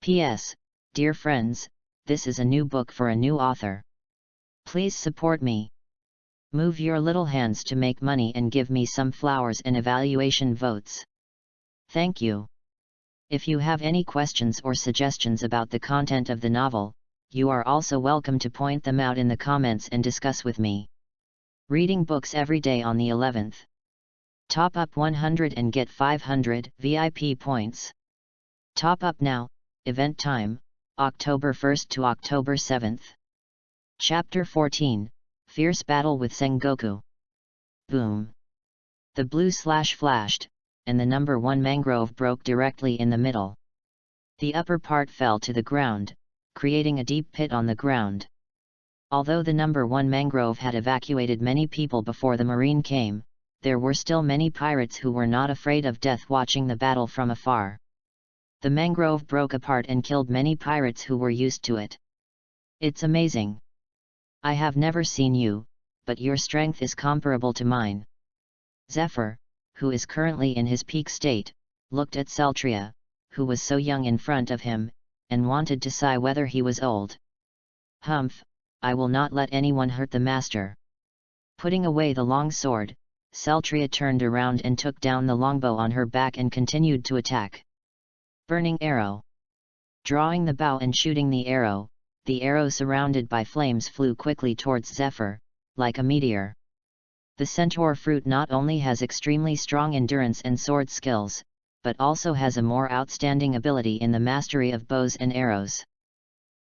P.S. Dear friends, this is a new book for a new author. Please support me. Move your little hands to make money and give me some flowers and evaluation votes. Thank you. If you have any questions or suggestions about the content of the novel, you are also welcome to point them out in the comments and discuss with me. Reading books every day on the 11th. Top up 100 and get 500 VIP points. Top up now, event time, October 1st to October 7th. Chapter 14, Fierce Battle with Sengoku. Boom. The blue slash flashed, and the number 1 mangrove broke directly in the middle. The upper part fell to the ground, creating a deep pit on the ground. Although the number 1 mangrove had evacuated many people before the marine came, there were still many pirates who were not afraid of death watching the battle from afar. The mangrove broke apart and killed many pirates who were used to it. It's amazing. I have never seen you, but your strength is comparable to mine. Zephyr, who is currently in his peak state, looked at Celtria, who was so young in front of him, and wanted to sigh whether he was old. Humph, I will not let anyone hurt the master. Putting away the long sword, Celtria turned around and took down the longbow on her back and continued to attack. Burning arrow. Drawing the bow and shooting the arrow surrounded by flames flew quickly towards Zephyr, like a meteor. The centaur fruit not only has extremely strong endurance and sword skills, but also has a more outstanding ability in the mastery of bows and arrows.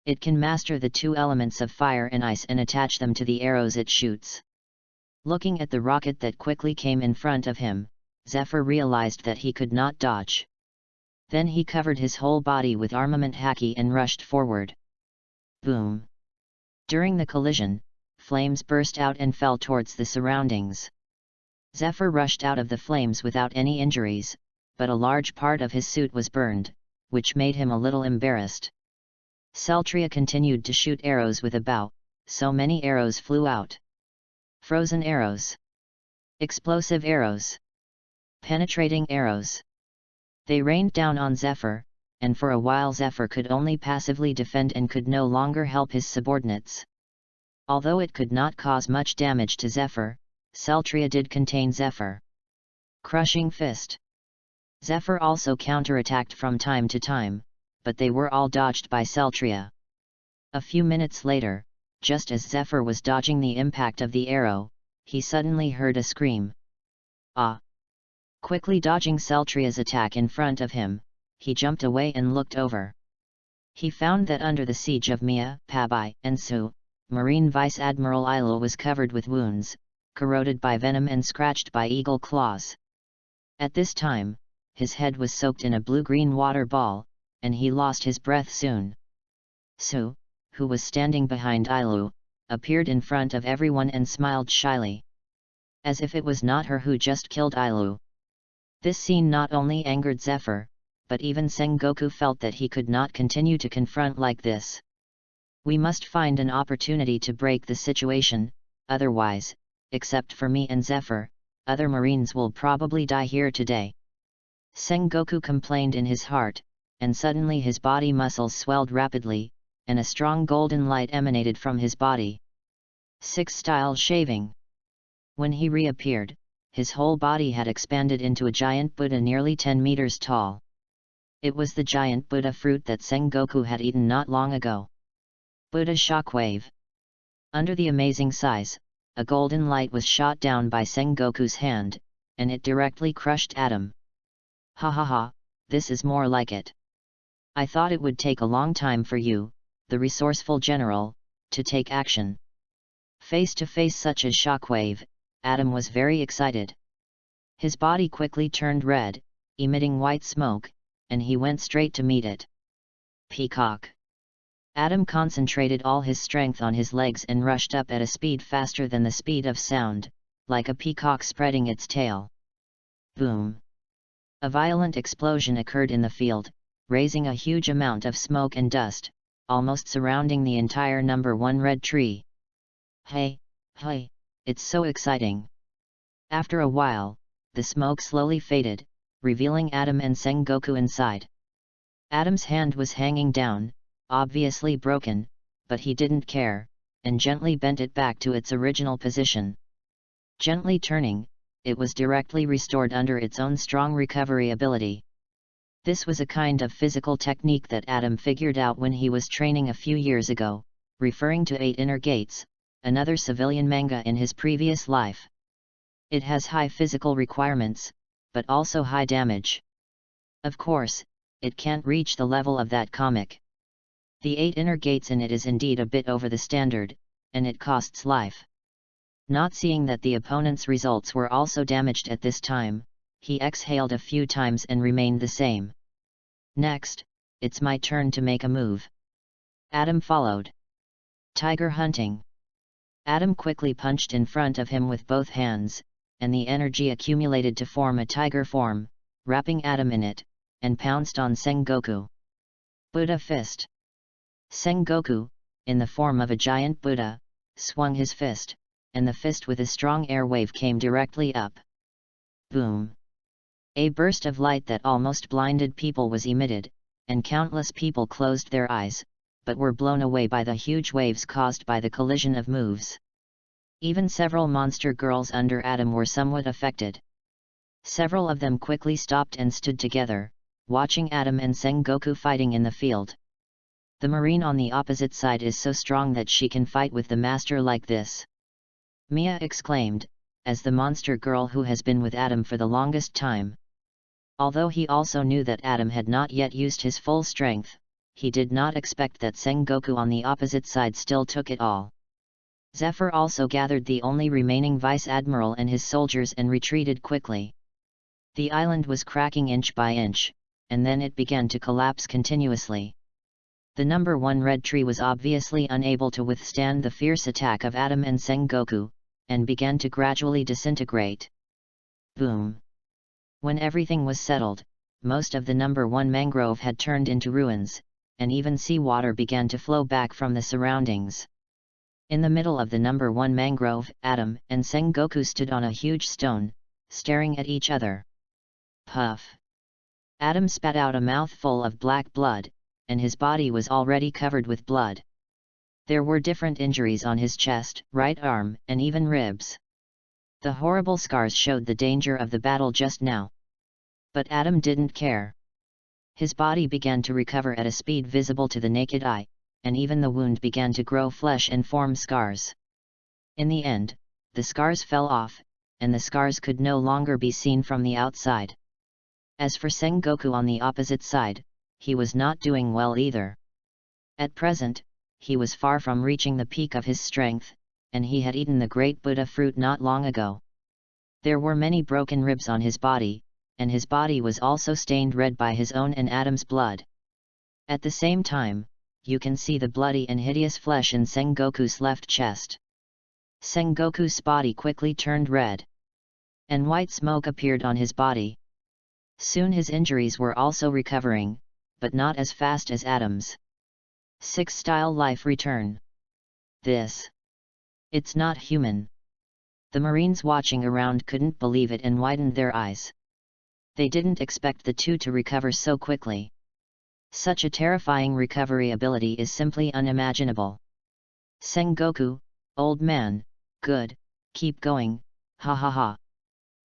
It can master the 2 elements of fire and ice and attach them to the arrows it shoots. Looking at the rocket that quickly came in front of him, Zephyr realized that he could not dodge. Then he covered his whole body with armament haki and rushed forward. Boom! During the collision, flames burst out and fell towards the surroundings. Zephyr rushed out of the flames without any injuries, but a large part of his suit was burned, which made him a little embarrassed. Celtria continued to shoot arrows with a bow, so many arrows flew out. Frozen arrows. Explosive arrows. Penetrating arrows. They rained down on Zephyr, and for a while Zephyr could only passively defend and could no longer help his subordinates. Although it could not cause much damage to Zephyr, Celtria did contain Zephyr. Crushing Fist. Zephyr also counterattacked from time to time, but they were all dodged by Celtria. A few minutes later, just as Zephyr was dodging the impact of the arrow, he suddenly heard a scream. Ah! Quickly dodging Celtria's attack in front of him, he jumped away and looked over. He found that under the siege of Mia, Pabai, and Su, Marine Vice Admiral Ilo was covered with wounds, corroded by venom and scratched by eagle claws. At this time, his head was soaked in a blue-green water ball, and he lost his breath soon. Su, who was standing behind Ilu, appeared in front of everyone and smiled shyly. As if it was not her who just killed Ilu. This scene not only angered Zephyr, but even Sengoku felt that he could not continue to confront like this. We must find an opportunity to break the situation, otherwise, except for me and Zephyr, other Marines will probably die here today. Sengoku complained in his heart, and suddenly his body muscles swelled rapidly, and a strong golden light emanated from his body. 6-style shaving. When he reappeared, his whole body had expanded into a giant Buddha nearly 10 meters tall. It was the giant Buddha fruit that Sengoku had eaten not long ago. Buddha Shockwave. Under the amazing size, a golden light was shot down by Sengoku's hand, and it directly crushed Adam. Ha ha ha, this is more like it. I thought it would take a long time for you, the resourceful general, to take action. Face to face such a shockwave, Adam was very excited. His body quickly turned red, emitting white smoke, and he went straight to meet it. Peacock. Adam concentrated all his strength on his legs and rushed up at a speed faster than the speed of sound, like a peacock spreading its tail. Boom! A violent explosion occurred in the field, raising a huge amount of smoke and dust, almost surrounding the entire number 1 red tree. Hey, hey, it's so exciting! After a while, the smoke slowly faded, revealing Adam and Sengoku inside. Adam's hand was hanging down, obviously broken, but he didn't care, and gently bent it back to its original position. Gently turning, it was directly restored under its own strong recovery ability. This was a kind of physical technique that Adam figured out when he was training a few years ago, referring to 8 Inner Gates, another civilian manga in his previous life. It has high physical requirements, but also high damage. Of course, it can't reach the level of that comic. The 8 inner gates in it is indeed a bit over the standard, and it costs life. Not seeing that the opponent's results were also damaged at this time, he exhaled a few times and remained the same. Next, it's my turn to make a move. Adam followed. Tiger hunting. Adam quickly punched in front of him with both hands, and the energy accumulated to form a tiger form, wrapping Adam in it, and pounced on Sengoku. Buddha Fist. Sengoku, in the form of a giant Buddha, swung his fist, and the fist with a strong air wave came directly up. Boom! A burst of light that almost blinded people was emitted, and countless people closed their eyes, but were blown away by the huge waves caused by the collision of moves. Even several monster girls under Adam were somewhat affected. Several of them quickly stopped and stood together, watching Adam and Sengoku fighting in the field. The Marine on the opposite side is so strong that she can fight with the master like this. Mia exclaimed, as the monster girl who has been with Adam for the longest time. Although he also knew that Adam had not yet used his full strength, he did not expect that Sengoku on the opposite side still took it all. Zephyr also gathered the only remaining vice admiral and his soldiers and retreated quickly. The island was cracking inch by inch, and then it began to collapse continuously. The number 1 red tree was obviously unable to withstand the fierce attack of Adam and Sengoku, and began to gradually disintegrate. Boom! When everything was settled, most of the number 1 mangrove had turned into ruins, and even seawater began to flow back from the surroundings. In the middle of the number 1 mangrove, Adam and Sengoku stood on a huge stone, staring at each other. Puff! Adam spat out a mouthful of black blood, and his body was already covered with blood. There were different injuries on his chest, right arm, and even ribs. The horrible scars showed the danger of the battle just now. But Adam didn't care. His body began to recover at a speed visible to the naked eye, and even the wound began to grow flesh and form scars. In the end, the scars fell off, and the scars could no longer be seen from the outside. As for Sengoku on the opposite side, he was not doing well either. At present, he was far from reaching the peak of his strength, and he had eaten the great Buddha fruit not long ago. There were many broken ribs on his body, and his body was also stained red by his own and Adam's blood. At the same time, you can see the bloody and hideous flesh in Sengoku's left chest. Sengoku's body quickly turned red, and white smoke appeared on his body. Soon his injuries were also recovering, but not as fast as Adam's. 6 Style Life Return. It's not human. The Marines watching around couldn't believe it and widened their eyes. They didn't expect the two to recover so quickly. Such a terrifying recovery ability is simply unimaginable. Sengoku, old man, good, keep going, ha ha ha.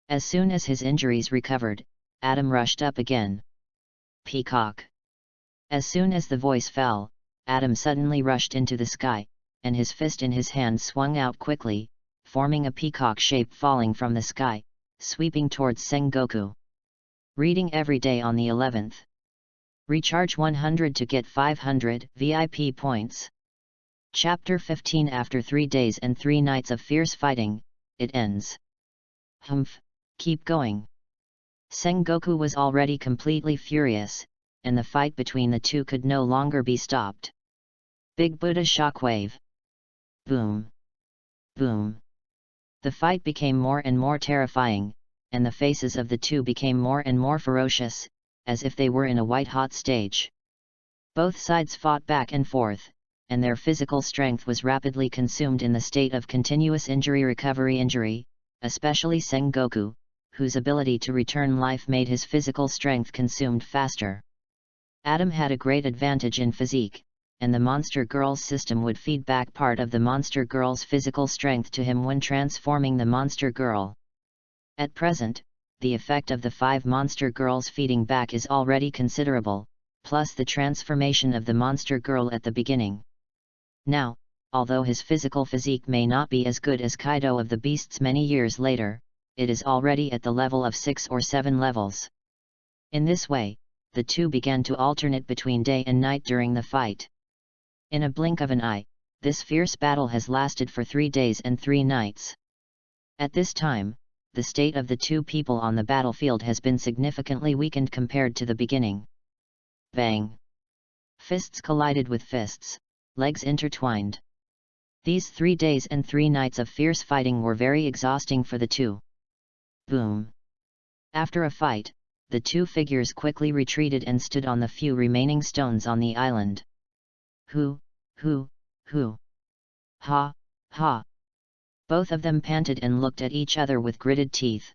As soon as his injuries recovered, Adam rushed up again. Peacock. As soon as the voice fell, Adam suddenly rushed into the sky, and his fist in his hand swung out quickly, forming a peacock shape falling from the sky, sweeping towards Sengoku. Reading every day on the 11th. Recharge 100 to get 500 VIP points. Chapter 15. After 3 days and 3 nights of fierce fighting, it ends. Humph, keep going. Sengoku was already completely furious, and the fight between the two could no longer be stopped. Big Buddha shockwave. Boom. Boom. The fight became more and more terrifying, and the faces of the two became more and more ferocious, as if they were in a white-hot stage. Both sides fought back and forth, and their physical strength was rapidly consumed in the state of continuous injury, especially Sengoku, whose ability to return life made his physical strength consumed faster. Adam had a great advantage in physique, and the Monster Girl's system would feed back part of the Monster Girl's physical strength to him when transforming the Monster Girl. At present, the effect of the 5 Monster Girls feeding back is already considerable, plus the transformation of the Monster Girl at the beginning. Now, although his physical physique may not be as good as Kaido of the Beasts many years later, it is already at the level of 6 or 7 levels. In this way, the two began to alternate between day and night during the fight. In a blink of an eye, this fierce battle has lasted for 3 days and 3 nights. At this time, the state of the two people on the battlefield has been significantly weakened compared to the beginning. Bang! Fists collided with fists, legs intertwined. These 3 days and 3 nights of fierce fighting were very exhausting for the two. Boom! After a fight, the two figures quickly retreated and stood on the few remaining stones on the island. Hoo! Ha! Ha! Both of them panted and looked at each other with gritted teeth.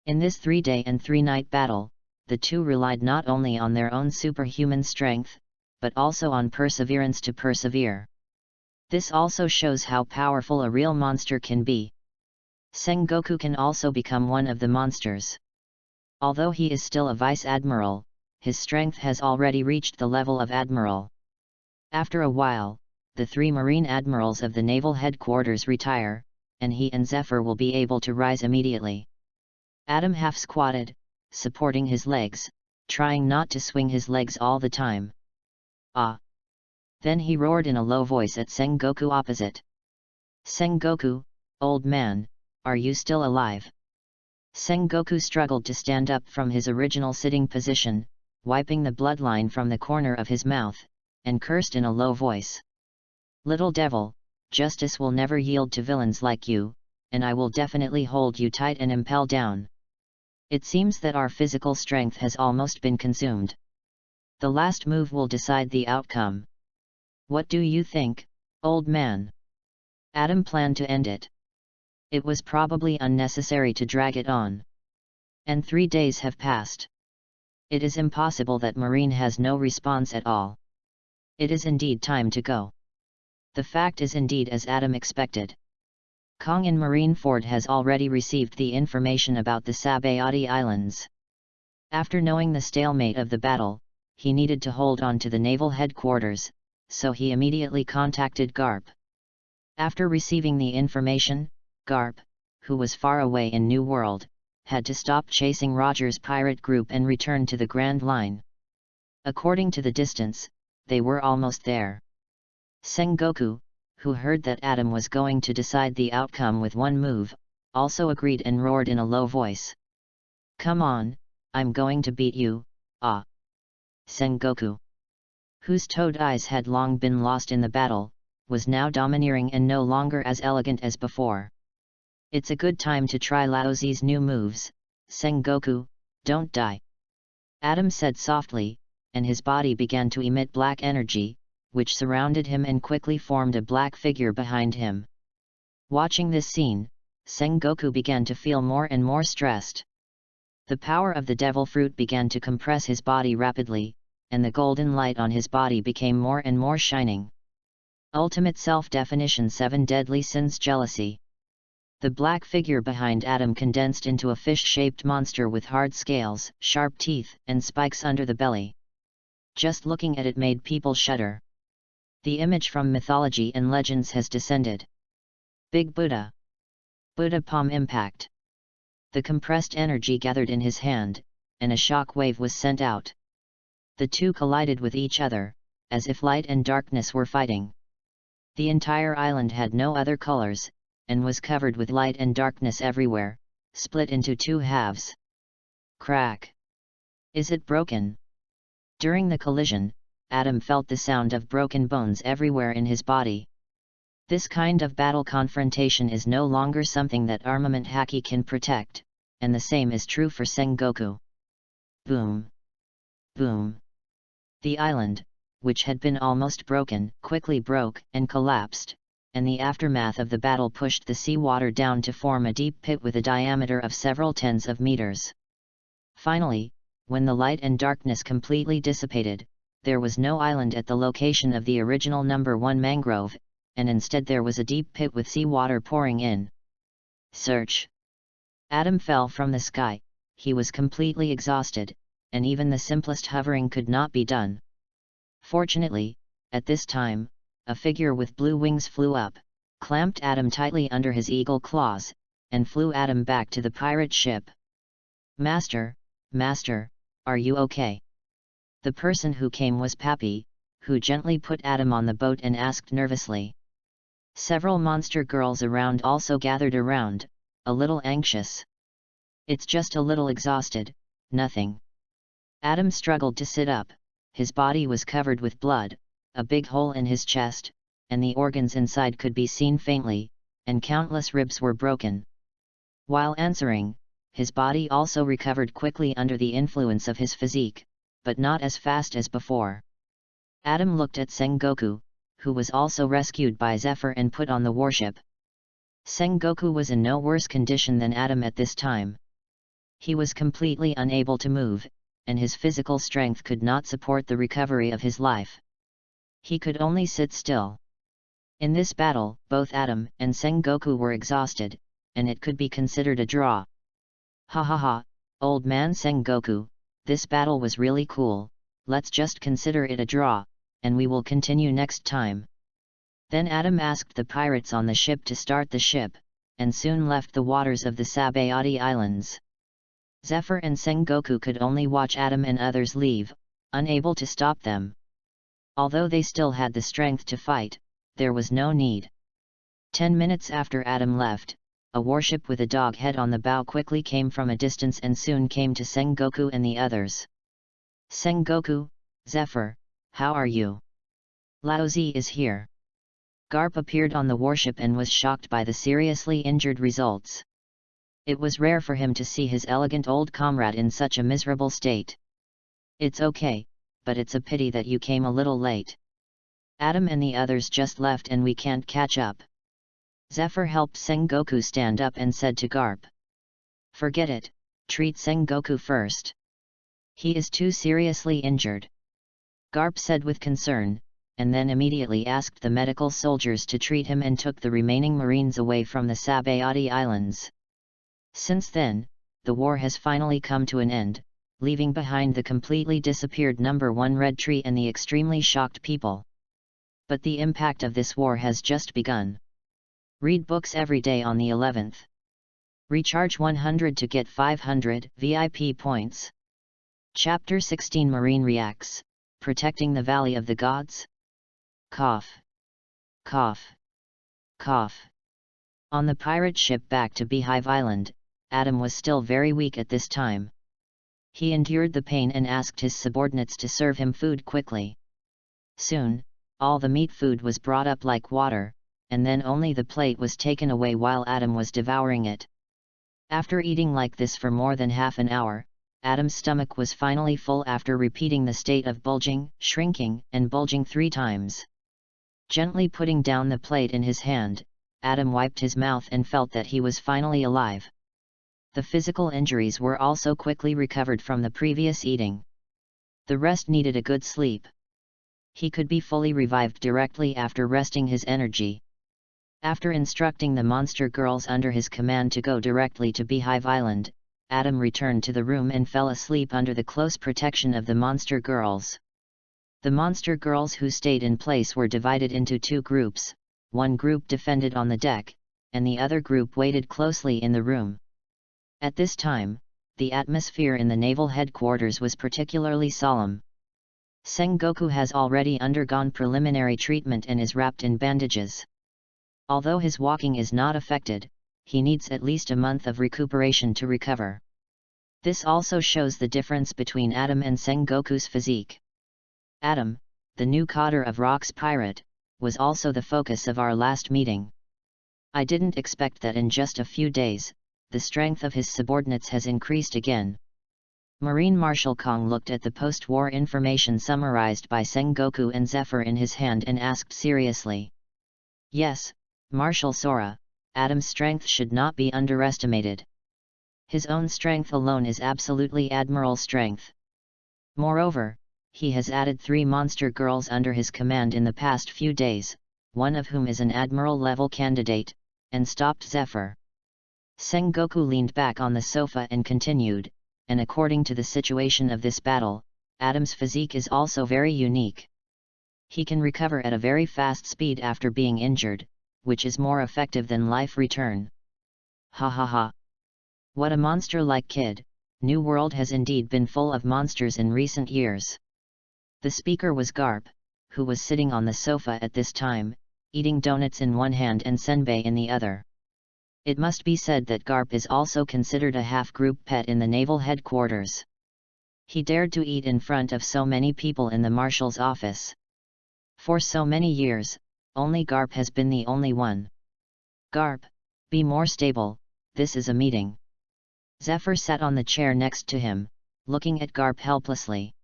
In this 3-day and 3-night battle, the two relied not only on their own superhuman strength, but also on perseverance to persevere. This also shows how powerful a real monster can be. Sengoku can also become one of the monsters. Although he is still a vice admiral, his strength has already reached the level of admiral. After a while, the 3 marine admirals of the naval headquarters retire, and he and Zephyr will be able to rise immediately. Adam half squatted, supporting his legs, trying not to swing his legs all the time. Ah! Then he roared in a low voice at Sengoku opposite. Sengoku, old man, are you still alive? Sengoku struggled to stand up from his original sitting position, wiping the bloodline from the corner of his mouth, and cursed in a low voice. Little devil, justice will never yield to villains like you, and I will definitely hold you tight and impel down. It seems that our physical strength has almost been consumed. The last move will decide the outcome. What do you think, old man? Adam planned to end it. It was probably unnecessary to drag it on. And 3 days have passed. It is impossible that Marine has no response at all. It is indeed time to go. The fact is indeed as Adam expected. Kong in Marineford has already received the information about the Subordinates Islands. After knowing the stalemate of the battle, he needed to hold on to the naval headquarters, so he immediately contacted Garp. After receiving the information, Garp, who was far away in New World, had to stop chasing Roger's pirate group and return to the Grand Line. According to the distance, they were almost there. Sengoku, who heard that Adam was going to decide the outcome with one move, also agreed and roared in a low voice. "Come on, I'm going to beat you, ah!" Sengoku, whose toad eyes had long been lost in the battle, was now domineering and no longer as elegant as before. "It's a good time to try Laozi's new moves, Sengoku, don't die," Adam said softly, and his body began to emit black energy, which surrounded him and quickly formed a black figure behind him. Watching this scene, Sengoku began to feel more and more stressed. The power of the devil fruit began to compress his body rapidly, and the golden light on his body became more and more shining. Ultimate Self-Definition 7 Deadly Sins Jealousy. The black figure behind Adam condensed into a fish-shaped monster with hard scales, sharp teeth, and spikes under the belly. Just looking at it made people shudder. The image from mythology and legends has descended. Big Buddha. Buddha palm impact. The compressed energy gathered in his hand, and a shock wave was sent out. The two collided with each other, as if light and darkness were fighting. The entire island had no other colors, and was covered with light and darkness everywhere, split into two halves. Crack. Is it broken? During the collision, Adam felt the sound of broken bones everywhere in his body. This kind of battle confrontation is no longer something that armament haki can protect, and the same is true for Sengoku. Boom! Boom! The island, which had been almost broken, quickly broke and collapsed, and the aftermath of the battle pushed the seawater down to form a deep pit with a diameter of several tens of meters. Finally, when the light and darkness completely dissipated, there was no island at the location of the original number 1 mangrove, and instead there was a deep pit with seawater pouring in. Search. Adam fell from the sky. He was completely exhausted, and even the simplest hovering could not be done. Fortunately, at this time, a figure with blue wings flew up, clamped Adam tightly under his eagle claws, and flew Adam back to the pirate ship. Master, are you okay?" The person who came was Pappy, who gently put Adam on the boat and asked nervously. Several monster girls around also gathered around, a little anxious. "It's just a little exhausted, nothing." Adam struggled to sit up. His body was covered with blood, a big hole in his chest, and the organs inside could be seen faintly, and countless ribs were broken. While answering, his body also recovered quickly under the influence of his physique, but not as fast as before. Adam looked at Sengoku, who was also rescued by Zephyr and put on the warship. Sengoku was in no worse condition than Adam at this time. He was completely unable to move, and his physical strength could not support the recovery of his life. He could only sit still. In this battle, both Adam and Sengoku were exhausted, and it could be considered a draw. "Ha ha ha, old man Sengoku, this battle was really cool, let's just consider it a draw, and we will continue next time." Then Adam asked the pirates on the ship to start the ship, and soon left the waters of the Subordinates Islands. Zephyr and Sengoku could only watch Adam and others leave, unable to stop them. Although they still had the strength to fight, there was no need. 10 minutes after Adam left, a warship with a dog head on the bow quickly came from a distance and soon came to Sengoku and the others. "Sengoku, Zephyr, how are you?" "Laozi is here." Garp appeared on the warship and was shocked by the seriously injured results. It was rare for him to see his elegant old comrade in such a miserable state. "It's okay, but it's a pity that you came a little late. Adam and the others just left and we can't catch up." Zephyr helped Sengoku stand up and said to Garp, "Forget it, treat Sengoku first. He is too seriously injured," Garp said with concern, and then immediately asked the medical soldiers to treat him and took the remaining Marines away from the Subordinates Islands. Since then, the war has finally come to an end, leaving behind the completely disappeared number 1 red tree and the extremely shocked people. But the impact of this war has just begun. Read books every day on the 11th. Recharge 100 to get 500 VIP points. Chapter 16 Marine reacts, protecting the Valley of the Gods? Cough. Cough. Cough. On the pirate ship back to Beehive Island, Adam was still very weak at this time. He endured the pain and asked his subordinates to serve him food quickly. Soon, all the meat food was brought up like water, and then only the plate was taken away while Adam was devouring it. After eating like this for more than half an hour, Adam's stomach was finally full after repeating the state of bulging, shrinking, and bulging 3 times. Gently putting down the plate in his hand, Adam wiped his mouth and felt that he was finally alive. The physical injuries were also quickly recovered from the previous eating. The rest needed a good sleep. He could be fully revived directly after resting his energy. After instructing the monster girls under his command to go directly to Beehive Island, Adam returned to the room and fell asleep under the close protection of the monster girls. The monster girls who stayed in place were divided into 2 groups, one group defended on the deck, and the other group waited closely in the room. At this time, the atmosphere in the naval headquarters was particularly solemn. Sengoku has already undergone preliminary treatment and is wrapped in bandages. Although his walking is not affected, he needs at least a month of recuperation to recover. This also shows the difference between Adam and Sengoku's physique. Adam, the new coder of Rock's pirate, was also the focus of our last meeting. I didn't expect that in just a few days, the strength of his subordinates has increased again. Marine Marshal Kong looked at the post-war information summarized by Sengoku and Zephyr in his hand and asked seriously. Yes, Marshal Sora, Adam's strength should not be underestimated. His own strength alone is absolutely admiral strength. Moreover, he has added 3 monster girls under his command in the past few days, one of whom is an admiral-level candidate, and stopped Zephyr. Sengoku leaned back on the sofa and continued, and according to the situation of this battle, Adam's physique is also very unique. He can recover at a very fast speed after being injured, which is more effective than life return. Ha ha ha. What a monster-like kid. New World has indeed been full of monsters in recent years. The speaker was Garp, who was sitting on the sofa at this time, eating donuts in one hand and senbei in the other. It must be said that Garp is also considered a half-group pet in the naval headquarters. He dared to eat in front of so many people in the marshal's office. For so many years, only Garp has been the only one. Garp, be more stable, this is a meeting. Zephyr sat on the chair next to him, looking at Garp helplessly.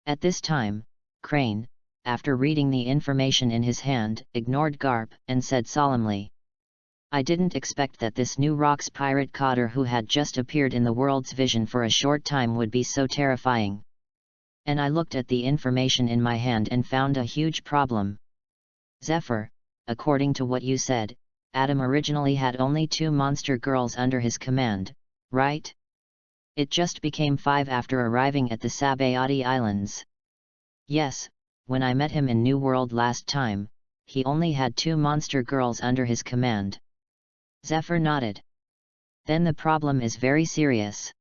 At this time, Crane, after reading the information in his hand, ignored Garp and said solemnly, I didn't expect that this new Rock's pirate coder who had just appeared in the world's vision for a short time would be so terrifying. And I looked at the information in my hand and found a huge problem. Zephyr, according to what you said, Adam originally had only 2 monster girls under his command, right? It just became 5 after arriving at the Subordinates Islands. Yes, when I met him in New World last time, he only had 2 monster girls under his command. Zephyr nodded. Then the problem is very serious.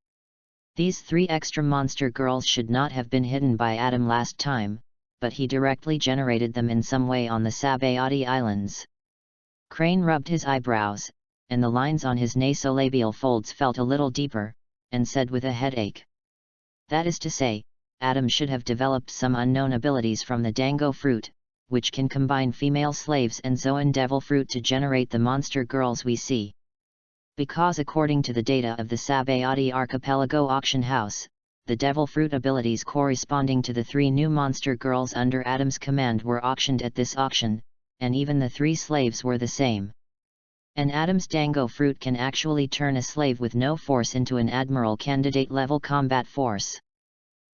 These 3 extra monster girls should not have been hidden by Adam last time, but he directly generated them in some way on the Subordinates Islands. Crane rubbed his eyebrows, and the lines on his nasolabial folds felt a little deeper, and said with a headache. That is to say, Adam should have developed some unknown abilities from the dango fruit, which can combine female slaves and Zoan devil fruit to generate the monster girls we see. Because according to the data of the Subordinates Archipelago Auction House, the devil fruit abilities corresponding to the 3 new monster girls under Adam's command were auctioned at this auction, and even the 3 slaves were the same. And Adam's dango fruit can actually turn a slave with no force into an admiral candidate level combat force.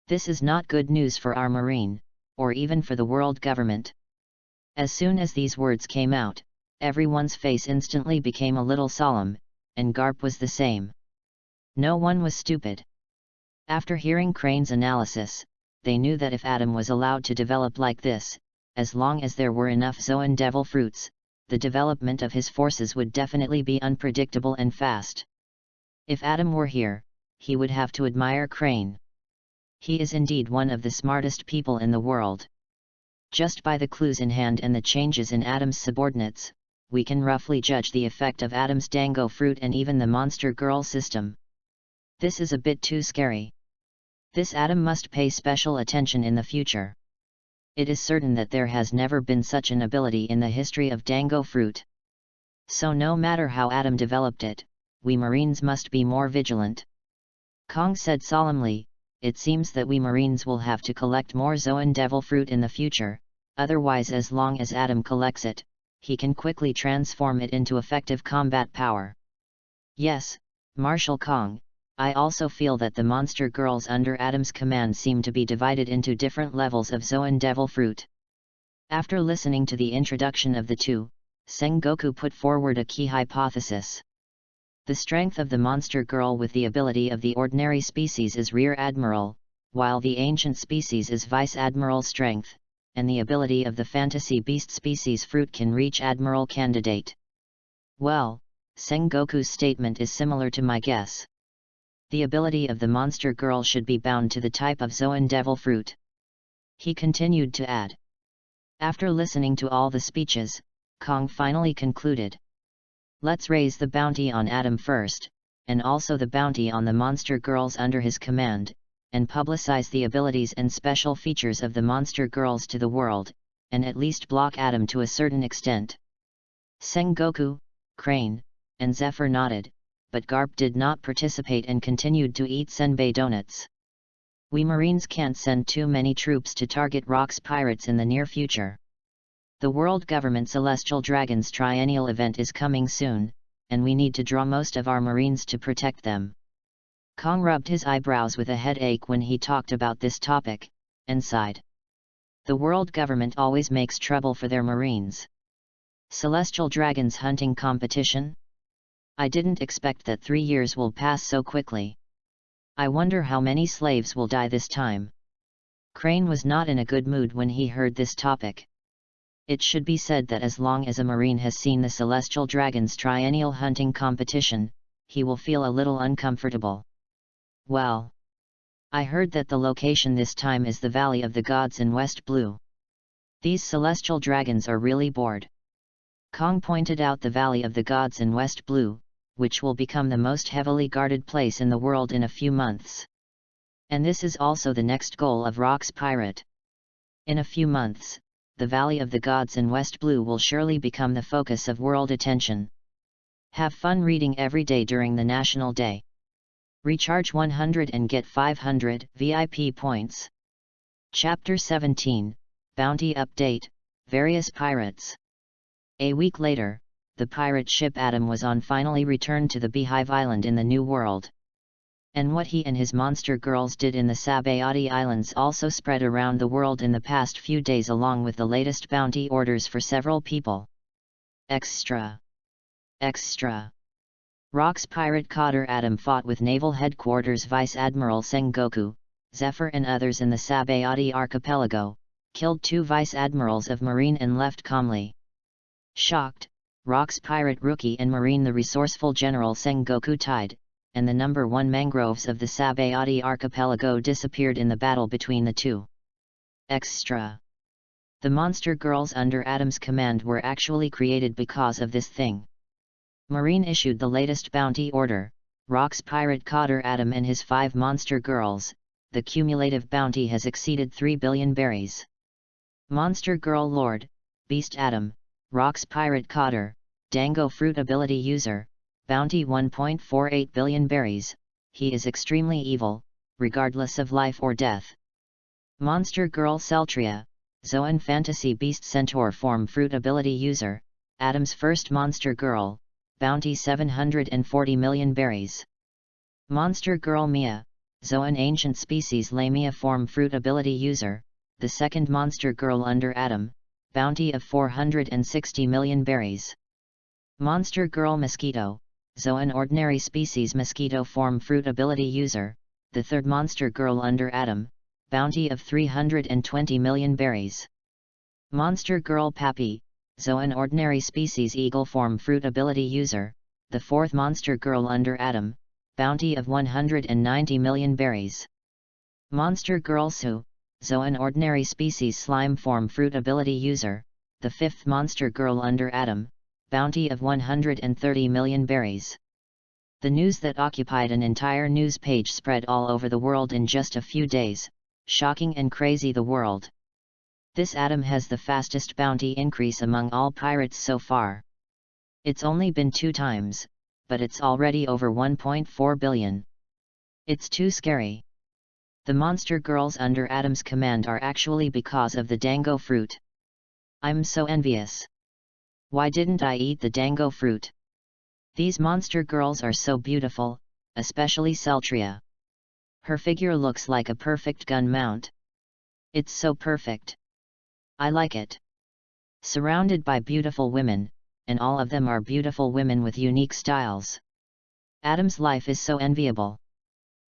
This is not good news for our Marine, or even for the world government. As soon as these words came out, everyone's face instantly became a little solemn, and Garp was the same. No one was stupid. After hearing Crane's analysis, they knew that if Adam was allowed to develop like this, as long as there were enough Zoan devil fruits, the development of his forces would definitely be unpredictable and fast. If Adam were here, he would have to admire Crane. He is indeed one of the smartest people in the world. Just by the clues in hand and the changes in Adam's subordinates, we can roughly judge the effect of Adam's dango fruit and even the monster girl system. This is a bit too scary. This Adam must pay special attention in the future. It is certain that there has never been such an ability in the history of dango fruit. So no matter how Adam developed it, we Marines must be more vigilant. Kong said solemnly, "It seems that we Marines will have to collect more Zoan devil fruit in the future, otherwise as long as Adam collects it, he can quickly transform it into effective combat power." Yes, Marshal Kong, I also feel that the monster girls under Adam's command seem to be divided into different levels of Zoan devil fruit. After listening to the introduction of the two, Sengoku put forward a key hypothesis. The strength of the monster girl with the ability of the ordinary species is Rear Admiral, while the ancient species is Vice Admiral strength, and the ability of the fantasy beast species fruit can reach Admiral candidate. Well, Sengoku's statement is similar to my guess. The ability of the monster girl should be bound to the type of Zoan devil fruit. He continued to add. After listening to all the speeches, Kong finally concluded. Let's raise the bounty on Adam first, and also the bounty on the monster girls under his command, and publicize the abilities and special features of the monster girls to the world, and at least block Adam to a certain extent. Sengoku, Crane, and Zephyr nodded, but Garp did not participate and continued to eat senbei donuts. We Marines can't send too many troops to target Rock's pirates in the near future. The world government Celestial Dragons Triennial event is coming soon, and we need to draw most of our Marines to protect them. Kong rubbed his eyebrows with a headache when he talked about this topic, and sighed. The world government always makes trouble for their Marines. Celestial Dragons hunting competition? I didn't expect that 3 years will pass so quickly. I wonder how many slaves will die this time. Crane was not in a good mood when he heard this topic. It should be said that as long as a Marine has seen the Celestial Dragons Triennial hunting competition, he will feel a little uncomfortable. Well, I heard that the location this time is the Valley of the Gods in West Blue. These Celestial Dragons are really bored. Kong pointed out the Valley of the Gods in West Blue, which will become the most heavily guarded place in the world in a few months. And this is also the next goal of Rock's pirate. In a few months, the Valley of the Gods in West Blue will surely become the focus of world attention. Have fun reading every day during the National Day. Recharge 100 and get 500 VIP points. Chapter 17, Bounty Update, Various Pirates. A week later, the pirate ship Adam was on finally returned to the Beehive Island in the New World. And what he and his monster girls did in the Sabayati Islands also spread around the world in the past few days along with the latest bounty orders for several people. Extra! Extra! Rock's pirate cotter Adam fought with Naval Headquarters Vice Admiral Sengoku, Zephyr and others in the Sabayati archipelago, killed 2 Vice Admirals of Marine and left calmly. Shocked, Rock's pirate rookie and Marine the resourceful General Sengoku died, and the number 1 mangroves of the Sabayati archipelago disappeared in the battle between the two. Extra! The monster girls under Adam's command were actually created because of this thing. Marine issued the latest bounty order, Rock's pirate cotter Adam and his 5 monster girls. The cumulative bounty has exceeded 3 billion berries. Monster Girl Lord, Beast Adam, Rock's pirate cotter, Dango fruit ability user, bounty 1.48 billion berries, he is extremely evil, regardless of life or death. Monster Girl Celtria, Zoan fantasy beast centaur form fruit ability user, Adam's first monster girl, bounty 740 million berries. Monster Girl Mia, Zoan ancient species Lamia form fruit ability user, the second monster girl under Adam, bounty of 460 million berries. Monster girl mosquito, Zoan ordinary species mosquito form fruit ability user, the third monster girl under Adam, bounty of 320 million berries. Monster girl Pappy, Zoan ordinary species eagle form fruit ability user, the fourth monster girl under Adam, bounty of 190 million berries. Monster girl Sue, Zoan ordinary species slime form fruit ability user, the fifth monster girl under Adam, bounty of 130 million berries. The news that occupied an entire news page spread all over the world in just a few days, shocking and crazy the world. This Adam has the fastest bounty increase among all pirates so far. It's only been 2 times, but it's already over 1.4 billion. It's too scary. The monster girls under Adam's command are actually because of the dango fruit. I'm so envious. Why didn't I eat the dango fruit? These monster girls are so beautiful, especially Celtria. Her figure looks like a perfect gun mount. It's so perfect. I like it. Surrounded by beautiful women, and all of them are beautiful women with unique styles. Adam's life is so enviable.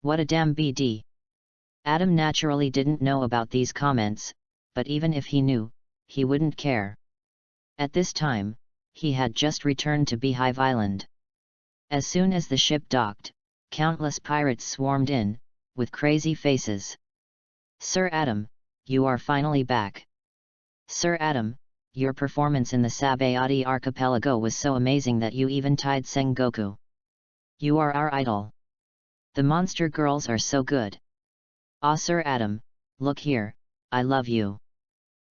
What a damn BD. Adam naturally didn't know about these comments, but even if he knew, he wouldn't care. At this time, he had just returned to Beehive Island. As soon as the ship docked, countless pirates swarmed in, with crazy faces. Sir Adam, you are finally back. Sir Adam, your performance in the Sabayati archipelago was so amazing that you even tied Sengoku. You are our idol. The monster girls are so good. Ah, Sir Adam, look here, I love you.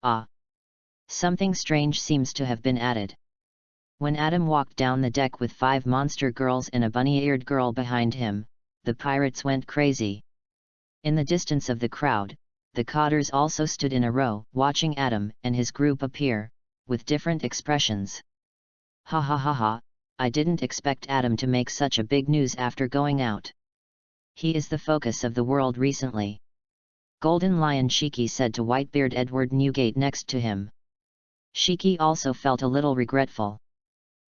Ah. Something strange seems to have been added. When Adam walked down the deck with 5 monster girls and a bunny-eared girl behind him, the pirates went crazy. In the distance of the crowd, the cotters also stood in a row, watching Adam and his group appear, with different expressions. Ha ha ha ha, I didn't expect Adam to make such a big news after going out. He is the focus of the world recently. Golden Lion Shiki said to Whitebeard Edward Newgate next to him. Shiki also felt a little regretful.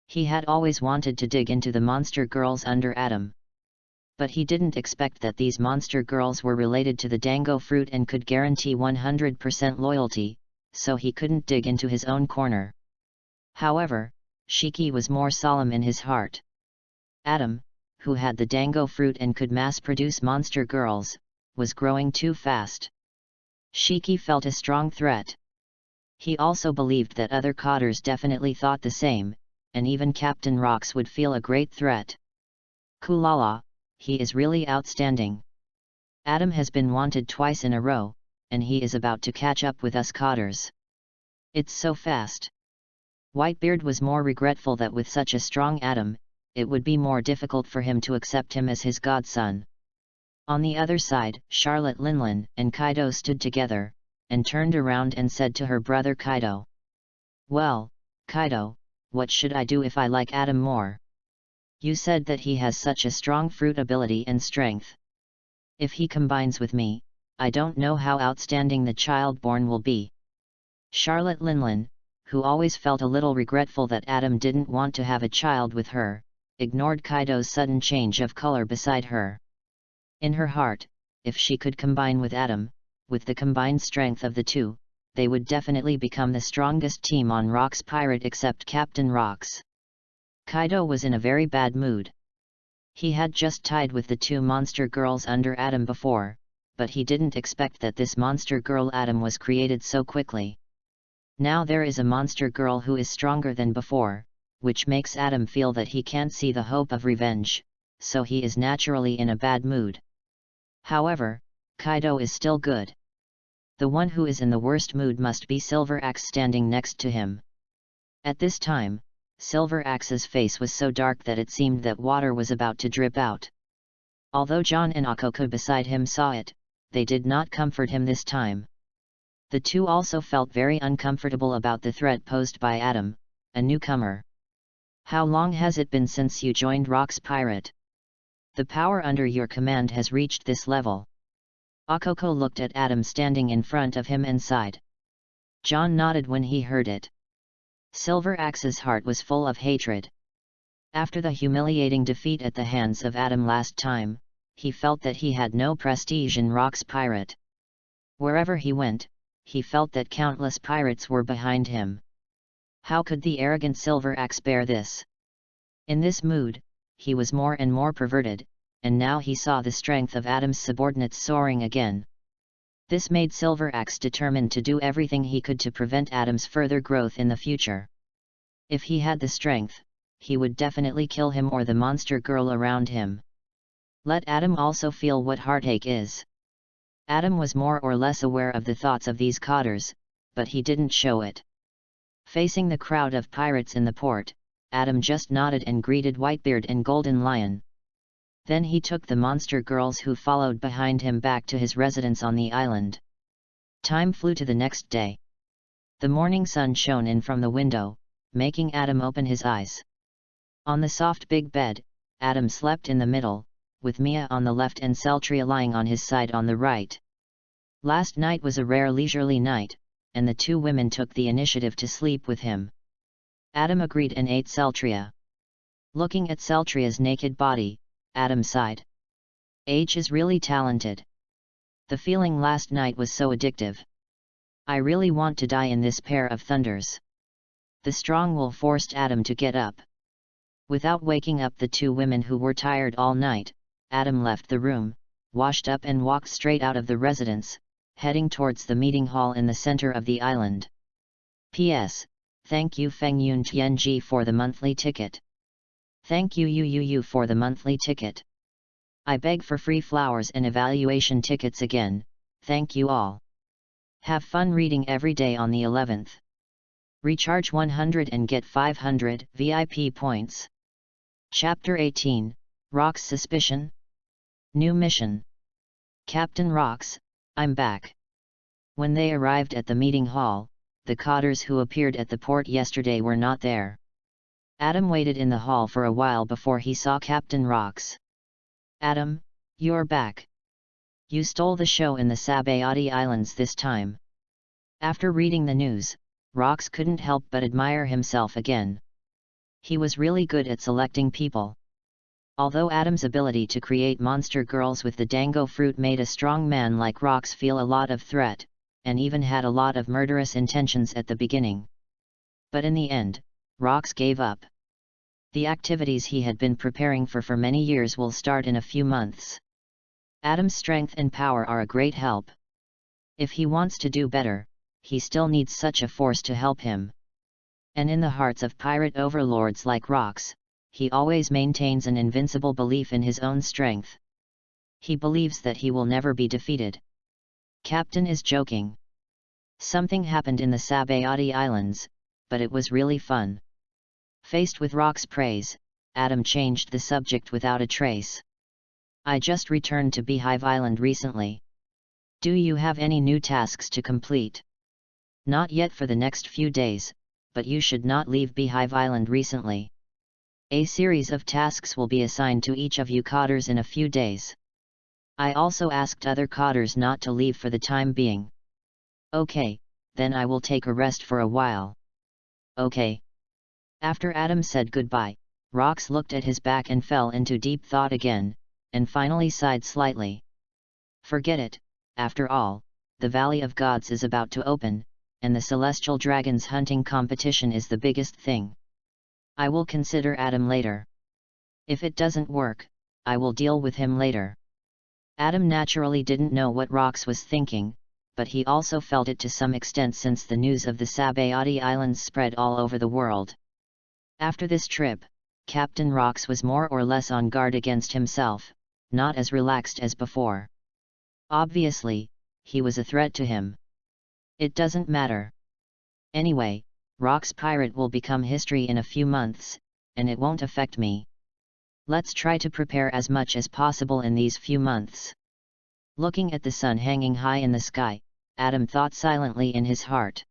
He had always wanted to dig into the monster girls under Adam. But he didn't expect that these monster girls were related to the dango fruit and could guarantee 100% loyalty, so he couldn't dig into his own corner. However, Shiki was more solemn in his heart. Adam, who had the dango fruit and could mass-produce monster girls, was growing too fast. Shiki felt a strong threat. He also believed that other cotters definitely thought the same, and even Captain Rox would feel a great threat. Kulala, he is really outstanding. Adam has been wanted twice in a row, and he is about to catch up with us cotters. It's so fast. Whitebeard was more regretful that with such a strong Adam, it would be more difficult for him to accept him as his godson. On the other side, Charlotte Linlin and Kaido stood together, and turned around and said to her brother Kaido. Well, Kaido, what should I do if I like Adam more? You said that he has such a strong fruit ability and strength. If he combines with me, I don't know how outstanding the child born will be. Charlotte Linlin, who always felt a little regretful that Adam didn't want to have a child with her, ignored Kaido's sudden change of color beside her. In her heart, if she could combine with Adam, with the combined strength of the two, they would definitely become the strongest team on Rock's Pirate except Captain Rox. Kaido was in a very bad mood. He had just tied with the 2 monster girls under Adam before, but he didn't expect that this monster girl Adam was created so quickly. Now there is a monster girl who is stronger than before, which makes Adam feel that he can't see the hope of revenge, so he is naturally in a bad mood. However, Kaido is still good. The one who is in the worst mood must be Silver Axe standing next to him. At this time, Silver Axe's face was so dark that it seemed that water was about to drip out. Although John and Akoko beside him saw it, they did not comfort him this time. The two also felt very uncomfortable about the threat posed by Adam, a newcomer. How long has it been since you joined Rock's Pirate? The power under your command has reached this level. Akoko looked at Adam standing in front of him and sighed. John nodded when he heard it. Silver Axe's heart was full of hatred. After the humiliating defeat at the hands of Adam last time, he felt that he had no prestige in Rock's pirate. Wherever he went, he felt that countless pirates were behind him. How could the arrogant Silver Axe bear this? In this mood, he was more and more perverted, and now he saw the strength of Adam's subordinates soaring again. This made Silver Axe determined to do everything he could to prevent Adam's further growth in the future. If he had the strength, he would definitely kill him or the monster girl around him. Let Adam also feel what heartache is. Adam was more or less aware of the thoughts of these cotters, but he didn't show it. Facing the crowd of pirates in the port, Adam just nodded and greeted Whitebeard and Golden Lion. Then he took the monster girls who followed behind him back to his residence on the island. Time flew to the next day. The morning sun shone in from the window, making Adam open his eyes. On the soft big bed, Adam slept in the middle, with Mia on the left and Celtria lying on his side on the right. Last night was a rare leisurely night, and the two women took the initiative to sleep with him. Adam agreed and ate Celtria. Looking at Celtria's naked body, Adam sighed. H is really talented. The feeling last night was so addictive. I really want to die in this pair of thunders. The strong will forced Adam to get up. Without waking up the two women who were tired all night, Adam left the room, washed up and walked straight out of the residence, heading towards the meeting hall in the center of the island. P.S. Thank you Feng Yun Tianji for the monthly ticket. Thank you Yu for the monthly ticket. I beg for free flowers and evaluation tickets again, thank you all. Have fun reading every day on the 11th. Recharge 100 and get 500 VIP points. Chapter 18, Rock's Suspicion. New mission. Captain Rocks, I'm back. When they arrived at the meeting hall, the cotters who appeared at the port yesterday were not there. Adam waited in the hall for a while before he saw Captain Rocks. Adam, you're back. You stole the show in the Sabayati Islands this time. After reading the news, Rocks couldn't help but admire himself again. He was really good at selecting people. Although Adam's ability to create monster girls with the dango fruit made a strong man like Rocks feel a lot of threat, and even had a lot of murderous intentions at the beginning. But in the end, Rocks gave up. The activities he had been preparing for many years will start in a few months. Adam's strength and power are a great help. If he wants to do better, he still needs such a force to help him. And in the hearts of pirate overlords like Rocks, he always maintains an invincible belief in his own strength. He believes that he will never be defeated. Captain is joking. Something happened in the Sabayati Islands, but it was really fun. Faced with Rock's praise, Adam changed the subject without a trace. I just returned to Beehive Island recently. Do you have any new tasks to complete? Not yet for the next few days, but you should not leave Beehive Island recently. A series of tasks will be assigned to each of you cotters in a few days. I also asked other cotters not to leave for the time being. Okay, then I will take a rest for a while. Okay. After Adam said goodbye, Rocks looked at his back and fell into deep thought again, and finally sighed slightly. Forget it, after all, the Valley of Gods is about to open, and the Celestial Dragons hunting competition is the biggest thing. I will consider Adam later. If it doesn't work, I will deal with him later. Adam naturally didn't know what Rocks was thinking, but he also felt it to some extent since the news of the Sabayati Islands spread all over the world. After this trip, Captain Rocks was more or less on guard against himself, not as relaxed as before. Obviously, he was a threat to him. It doesn't matter. Anyway, Rock's pirate will become history in a few months, and it won't affect me. Let's try to prepare as much as possible in these few months. Looking at the sun hanging high in the sky, Adam thought silently in his heart.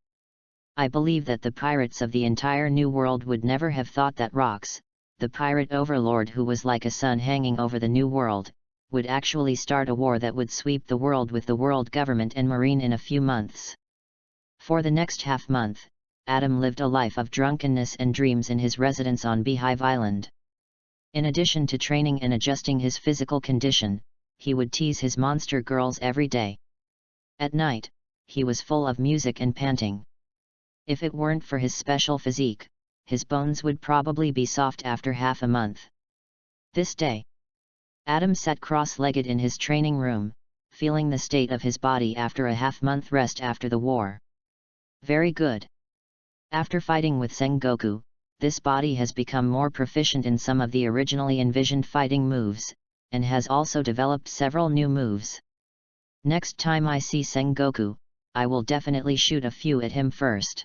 I believe that the pirates of the entire New World would never have thought that Rocks, the pirate overlord who was like a sun hanging over the new world, would actually start a war that would sweep the world with the world government and marine in a few months. For the next half-month, Adam lived a life of drunkenness and dreams in his residence on Beehive Island. In addition to training and adjusting his physical condition, he would tease his monster girls every day. At night, he was full of music and panting. If it weren't for his special physique, his bones would probably be soft after half a month. This day, Adam sat cross-legged in his training room, feeling the state of his body after a half-month rest after the war. Very good. After fighting with Sengoku, this body has become more proficient in some of the originally envisioned fighting moves, and has also developed several new moves. Next time I see Sengoku, I will definitely shoot a few at him first.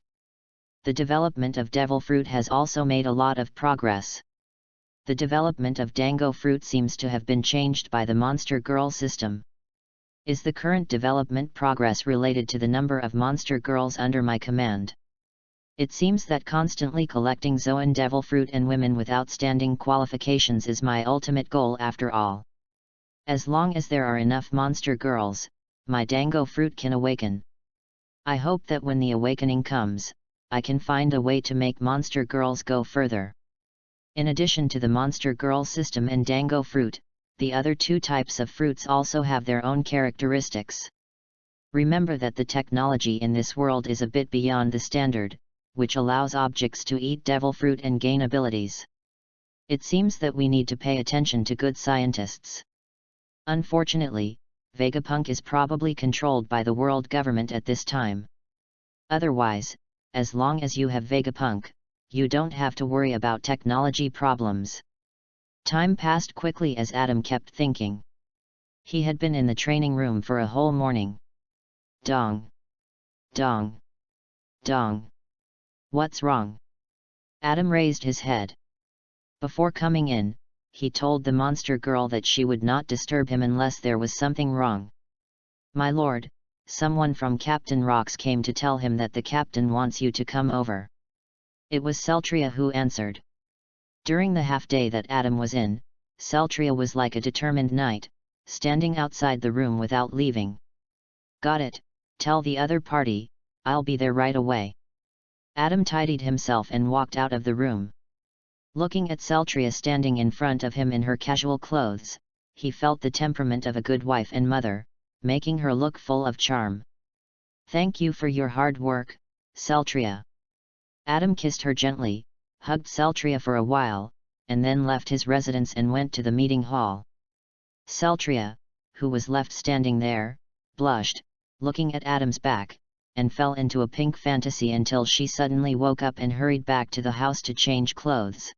The development of Devil Fruit has also made a lot of progress. The development of Dango Fruit seems to have been changed by the Monster Girl system. Is the current development progress related to the number of monster girls under my command? It seems that constantly collecting Zoan Devil Fruit and women with outstanding qualifications is my ultimate goal after all. As long as there are enough monster girls, my Dango Fruit can awaken. I hope that when the awakening comes, I can find a way to make monster girls go further. In addition to the monster girl system and Dango Fruit, the other two types of fruits also have their own characteristics. Remember that the technology in this world is a bit beyond the standard, which allows objects to eat devil fruit and gain abilities. It seems that we need to pay attention to good scientists. Unfortunately, Vegapunk is probably controlled by the world government at this time. Otherwise, as long as you have Vegapunk, you don't have to worry about technology problems. Time passed quickly as Adam kept thinking. He had been in the training room for a whole morning. Dong. Dong. Dong. What's wrong? Adam raised his head. Before coming in, he told the monster girl that she would not disturb him unless there was something wrong. My lord, someone from Captain Rocks came to tell him that the captain wants you to come over. It was Celtria who answered. During the half-day that Adam was in, Celtria was like a determined knight, standing outside the room without leaving. Got it, tell the other party, I'll be there right away. Adam tidied himself and walked out of the room. Looking at Celtria standing in front of him in her casual clothes, he felt the temperament of a good wife and mother, making her look full of charm. Thank you for your hard work, Celtria. Adam kissed her gently, hugged Celtria for a while, and then left his residence and went to the meeting hall. Celtria, who was left standing there, blushed, looking at Adam's back, and fell into a pink fantasy until she suddenly woke up and hurried back to the house to change clothes.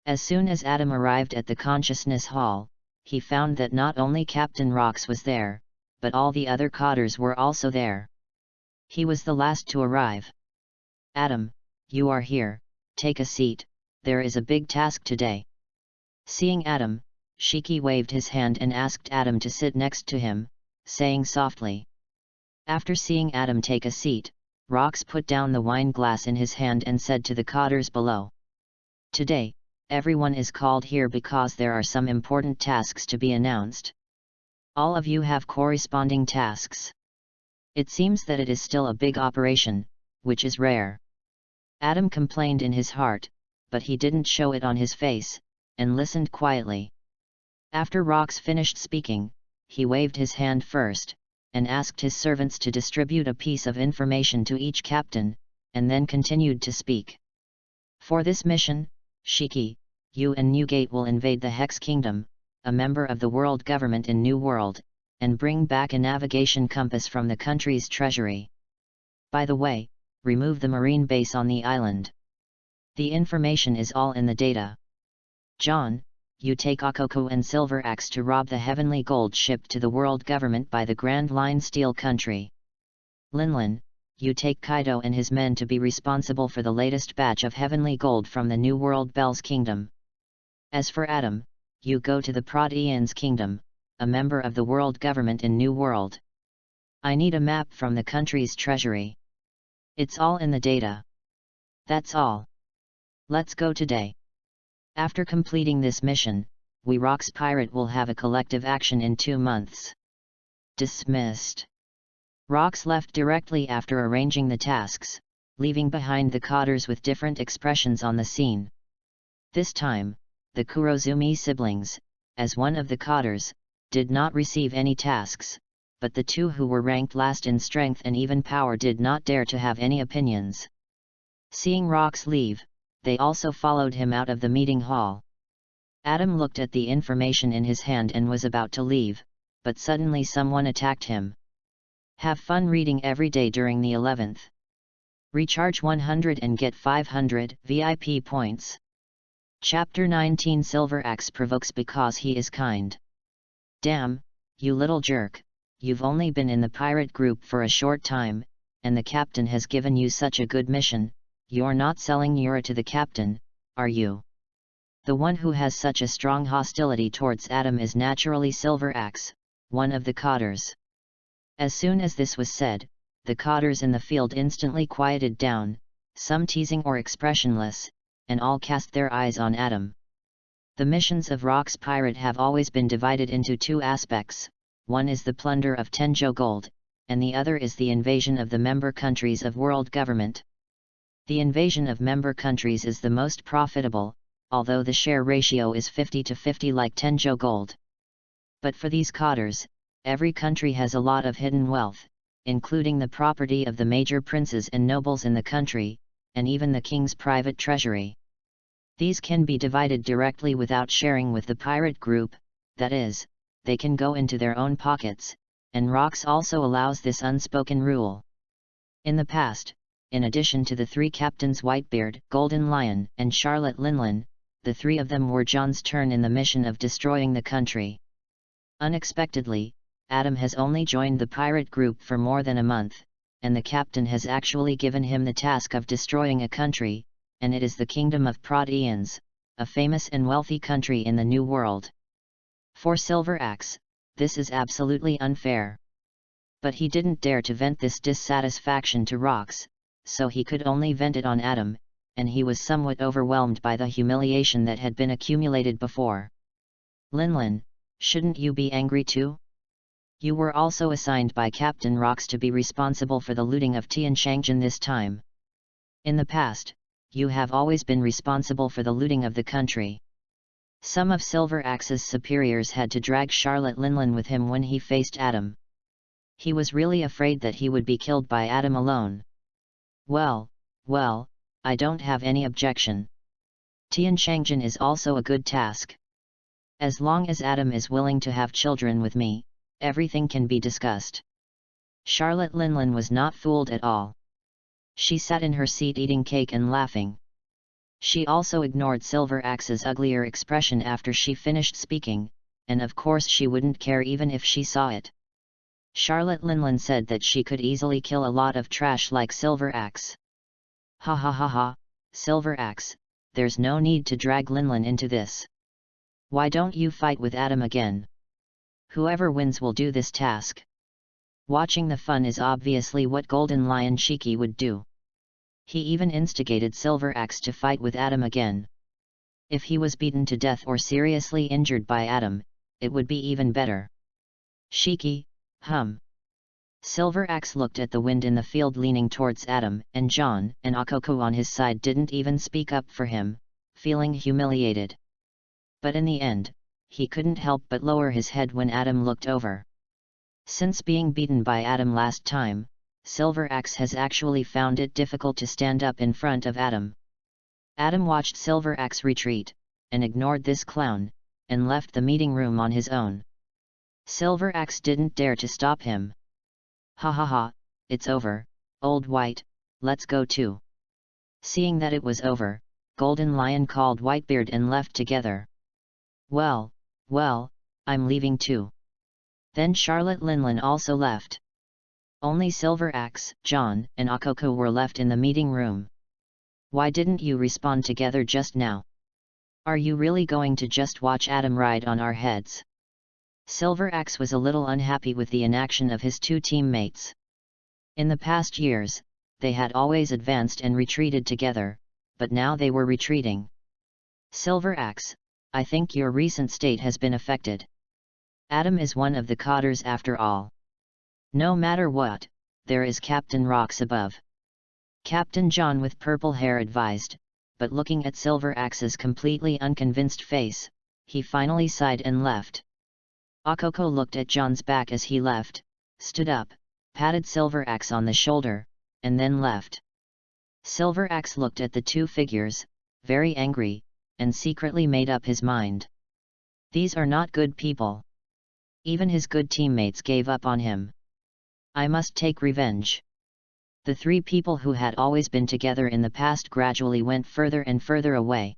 As soon as Adam arrived at the consciousness hall, he found that not only Captain Rocks was there, but all the other cotters were also there. He was the last to arrive. Adam, you are here, take a seat, there is a big task today. Seeing Adam, Shiki waved his hand and asked Adam to sit next to him, saying softly. After seeing Adam take a seat, Rocks put down the wine glass in his hand and said to the cotters below. Today, everyone is called here because there are some important tasks to be announced. All of you have corresponding tasks. It seems that it is still a big operation, which is rare. Adam complained in his heart, but he didn't show it on his face, and listened quietly. After Rocks finished speaking, he waved his hand first, and asked his servants to distribute a piece of information to each captain, and then continued to speak. For this mission, Shiki, you and Newgate will invade the Hex Kingdom, a member of the world government in New World, and bring back a navigation compass from the country's treasury. By the way, remove the marine base on the island. The information is all in the data. John, you take Okoko and Silver Axe to rob the heavenly gold shipped to the world government by the Grand Line Steel Country. Linlin, you take Kaido and his men to be responsible for the latest batch of heavenly gold from the New World Bells Kingdom. As for Adam, you go to the Proteans Kingdom, a member of the world government in New World. I need a map from the country's treasury. It's all in the data. That's all. Let's go today. After completing this mission, We Rocks Pirate will have a collective action in 2 months. Dismissed. Rocks left directly after arranging the tasks, leaving behind the cotters with different expressions on the scene. This time, the Kurozumi siblings, as one of the cotters, did not receive any tasks, but the 2 who were ranked last in strength and even power did not dare to have any opinions. Seeing Rocks leave, they also followed him out of the meeting hall. Adam looked at the information in his hand and was about to leave, but suddenly someone attacked him. Have fun reading every day during the 11th. Recharge 100 and get 500 VIP points. Chapter 19 Silver Axe provokes because he is kind. Damn, you little jerk, you've only been in the pirate group for a short time, and the captain has given you such a good mission. You're not selling Yura to the captain, are you? The one who has such a strong hostility towards Adam is naturally Silver Axe, one of the cotters. As soon as this was said, the cotters in the field instantly quieted down, some teasing or expressionless, and all cast their eyes on Adam. The missions of Rocks Pirate have always been divided into 2 aspects, one is the plunder of Tenjo gold, and the other is the invasion of the member countries of world government. The invasion of member countries is the most profitable, although the share ratio is 50 to 50 like Tenjo gold. But for these cotters, every country has a lot of hidden wealth, including the property of the major princes and nobles in the country, and even the king's private treasury. These can be divided directly without sharing with the pirate group, that is, they can go into their own pockets, and Rocks also allows this unspoken rule. In the past, in addition to the 3 captains Whitebeard, Golden Lion, and Charlotte Linlin, the 3 of them were John's turn in the mission of destroying the country. Unexpectedly, Adam has only joined the pirate group for more than a month, and the captain has actually given him the task of destroying a country, and it is the kingdom of Proteans, a famous and wealthy country in the New World. For Silver Axe, this is absolutely unfair. But he didn't dare to vent this dissatisfaction to Rocks, so he could only vent it on Adam, and he was somewhat overwhelmed by the humiliation that had been accumulated before. Linlin, shouldn't you be angry too? You were also assigned by Captain Rocks to be responsible for the looting of Tianshangjian this time. In the past, you have always been responsible for the looting of the country. Some of Silver Axe's superiors had to drag Charlotte Linlin with him when he faced Adam. He was really afraid that he would be killed by Adam alone. Well, I don't have any objection. Tianshangjian is also a good task. As long as Adam is willing to have children with me, everything can be discussed. Charlotte Linlin was not fooled at all. She sat in her seat eating cake and laughing. She also ignored Silver Axe's uglier expression after she finished speaking, and of course she wouldn't care even if she saw it. Charlotte Linlin said that she could easily kill a lot of trash like Silver Axe. Ha ha ha ha, Silver Axe, there's no need to drag Linlin into this. Why don't you fight with Adam again? Whoever wins will do this task. Watching the fun is obviously what Golden Lion Shiki would do. He even instigated Silver Axe to fight with Adam again. If he was beaten to death or seriously injured by Adam, it would be even better. Shiki, Silver Axe looked at the wind in the field leaning towards Adam, and John and Akoko on his side didn't even speak up for him, feeling humiliated. But in the end, he couldn't help but lower his head when Adam looked over. Since being beaten by Adam last time, Silver Axe has actually found it difficult to stand up in front of Adam. Adam watched Silver Axe retreat, and ignored this clown, and left the meeting room on his own. Silver Axe didn't dare to stop him. Ha ha ha, it's over, old white, let's go too. Seeing that it was over, Golden Lion called Whitebeard and left together. Well, I'm leaving too. Then Charlotte Linlin also left. Only Silver Axe, John, and Akoko were left in the meeting room. Why didn't you respond together just now? Are you really going to just watch Adam ride on our heads? Silver Axe was a little unhappy with the inaction of his 2 teammates. In the past years, they had always advanced and retreated together, but now they were retreating. Silver Axe, I think your recent state has been affected. Adam is one of the cotters after all. No matter what, there is Captain Rocks above. Captain John with purple hair advised, but looking at Silver Axe's completely unconvinced face, he finally sighed and left. Akoko looked at John's back as he left, stood up, patted Silver Axe on the shoulder, and then left. Silver Axe looked at the two figures, very angry, and secretly made up his mind. These are not good people. Even his good teammates gave up on him. I must take revenge. The three people who had always been together in the past gradually went further and further away.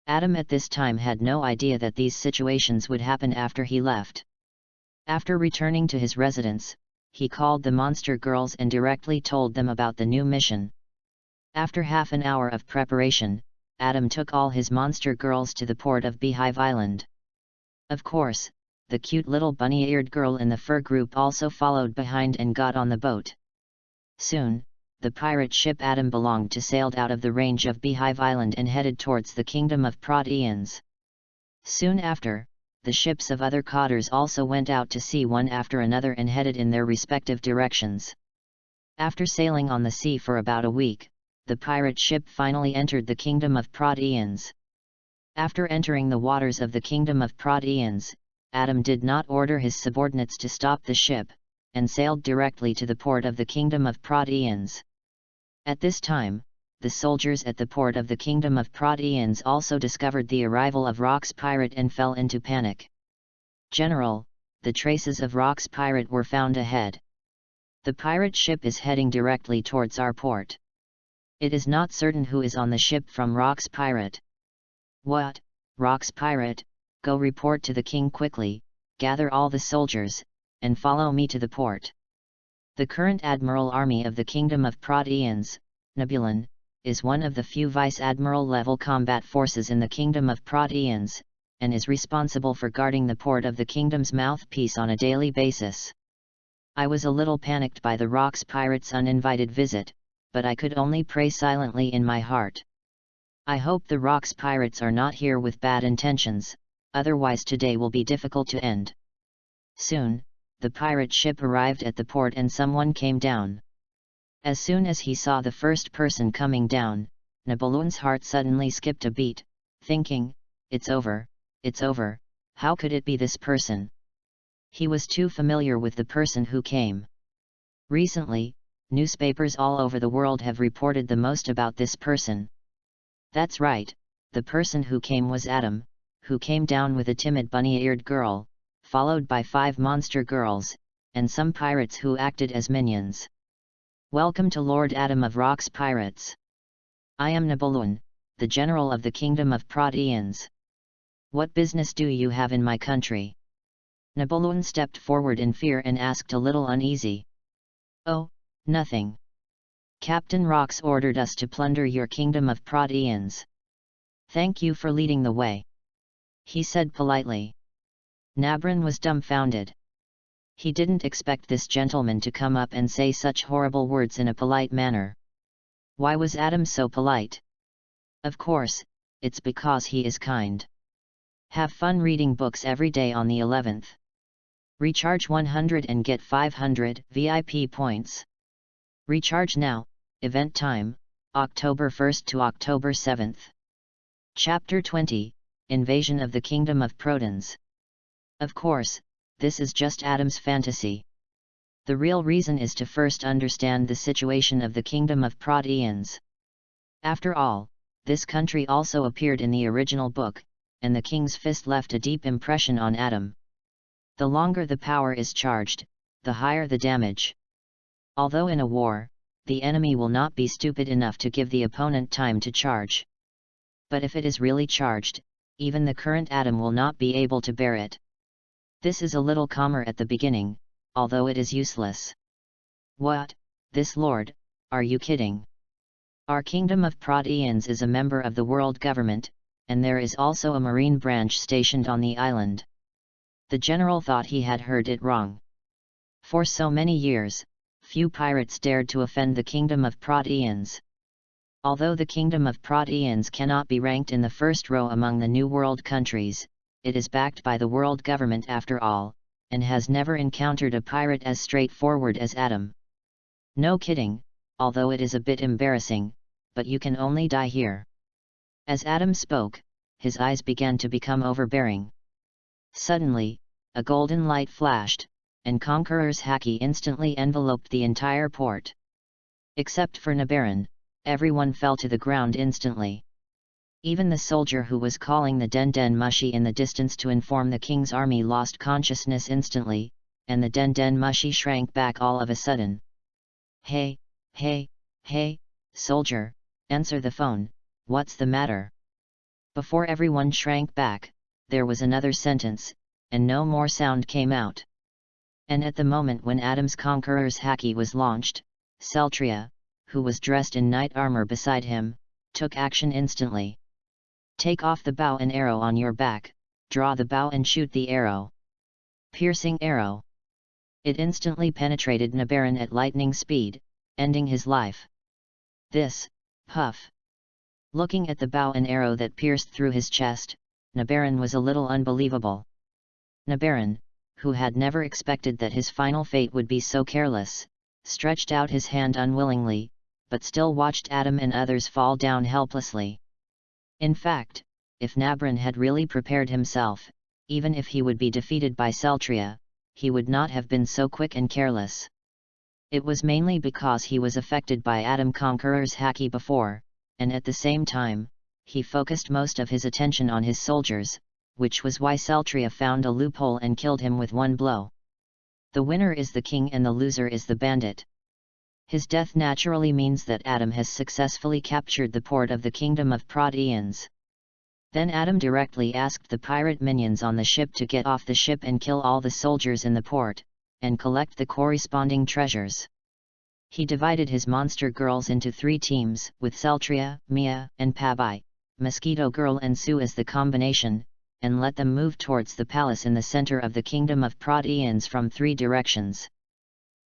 Adam at this time had no idea that these situations would happen after he left. After returning to his residence, he called the monster girls and directly told them about the new mission. After half an hour of preparation, Adam took all his monster girls to the port of Beehive Island. Of course, the cute little bunny-eared girl in the fur group also followed behind and got on the boat. Soon, the pirate ship Adam belonged to sailed out of the range of Beehive Island and headed towards the kingdom of Proteans. Soon after, the ships of other cotters also went out to sea one after another and headed in their respective directions. After sailing on the sea for about a week, the pirate ship finally entered the kingdom of Proteans. After entering the waters of the kingdom of Proteans, Adam did not order his subordinates to stop the ship, and sailed directly to the port of the kingdom of Proteans. At this time, the soldiers at the port of the kingdom of Proteans also discovered the arrival of Rock's pirate and fell into panic. General, the traces of Rock's pirate were found ahead. The pirate ship is heading directly towards our port. It is not certain who is on the ship from Rock's pirate. What, Rock's pirate? Go report to the king quickly, gather all the soldiers, and follow me to the port. The current admiral army of the kingdom of Proteans, Nebulan, is one of the few vice-admiral level combat forces in the kingdom of Proteans, and is responsible for guarding the port of the kingdom's mouthpiece on a daily basis. I was a little panicked by the Rock's pirates' uninvited visit, but I could only pray silently in my heart. I hope the Rock's pirates are not here with bad intentions, otherwise today will be difficult to end. Soon, the pirate ship arrived at the port and someone came down. As soon as he saw the first person coming down, Nebulan's heart suddenly skipped a beat, thinking, it's over, how could it be this person? He was too familiar with the person who came. Recently, newspapers all over the world have reported the most about this person. That's right, the person who came was Adam, who came down with a timid bunny-eared girl, followed by 5 monster girls, and some pirates who acted as minions. Welcome to Lord Adam of Rock's Pirates. I am Nebulan, the general of the kingdom of Proteans. What business do you have in my country? Nebulan stepped forward in fear and asked a little uneasy. Oh, nothing. Captain Rocks ordered us to plunder your kingdom of Proteans. Thank you for leading the way, he said politely. Nabran was dumbfounded. He didn't expect this gentleman to come up and say such horrible words in a polite manner. Why was Adam so polite? Of course, it's because he is kind. Have fun reading books every day on the 11th. Recharge 100 and get 500 VIP points. Recharge now, event time, October 1st to October 7th. Chapter 20, Invasion of the Kingdom of Protons. Of course, this is just Adam's fantasy. The real reason is to first understand the situation of the Kingdom of Proteans. After all, this country also appeared in the original book, and the king's fist left a deep impression on Adam. The longer the power is charged, the higher the damage. Although in a war, the enemy will not be stupid enough to give the opponent time to charge. But if it is really charged, even the current Adam will not be able to bear it. This is a little calmer at the beginning, although it is useless. What, this lord, are you kidding? Our kingdom of Proteans is a member of the world government, and there is also a marine branch stationed on the island. The general thought he had heard it wrong. For so many years, few pirates dared to offend the kingdom of Proteans. Although the Kingdom of Proteans cannot be ranked in the first row among the New World countries, it is backed by the world government after all, and has never encountered a pirate as straightforward as Adam. No kidding, although it is a bit embarrassing, but you can only die here. As Adam spoke, his eyes began to become overbearing. Suddenly, a golden light flashed, and Conqueror's haki instantly enveloped the entire port. Except for Nabaran, everyone fell to the ground instantly. Even the soldier who was calling the Den Den Mushi in the distance to inform the king's army lost consciousness instantly, and the Den Den Mushi shrank back all of a sudden. Hey, soldier, answer the phone, what's the matter? Before everyone shrank back, there was another sentence, and no more sound came out. And at the moment when Adam's Conqueror's haki was launched, Celtria, who was dressed in knight armor beside him, took action instantly. Take off the bow and arrow on your back, draw the bow and shoot the arrow. Piercing arrow. It instantly penetrated Nabaran at lightning speed, ending his life. This, puff. Looking at the bow and arrow that pierced through his chest, Nabaran was a little unbelievable. Nabaran, who had never expected that his final fate would be so careless, stretched out his hand unwillingly, but still watched Adam and others fall down helplessly. In fact, if Nabaran had really prepared himself, even if he would be defeated by Celtria, he would not have been so quick and careless. It was mainly because he was affected by Adam Conqueror's haki before, and at the same time, he focused most of his attention on his soldiers, which was why Celtria found a loophole and killed him with one blow. The winner is the king and the loser is the bandit. His death naturally means that Adam has successfully captured the port of the Kingdom of Proteans. Then Adam directly asked the pirate minions on the ship to get off the ship and kill all the soldiers in the port, and collect the corresponding treasures. He divided his monster girls into 3 teams, with Celtria, Mia, and Pabai, Mosquito Girl and Sue as the combination, and let them move towards the palace in the center of the Kingdom of Proteans from 3 directions.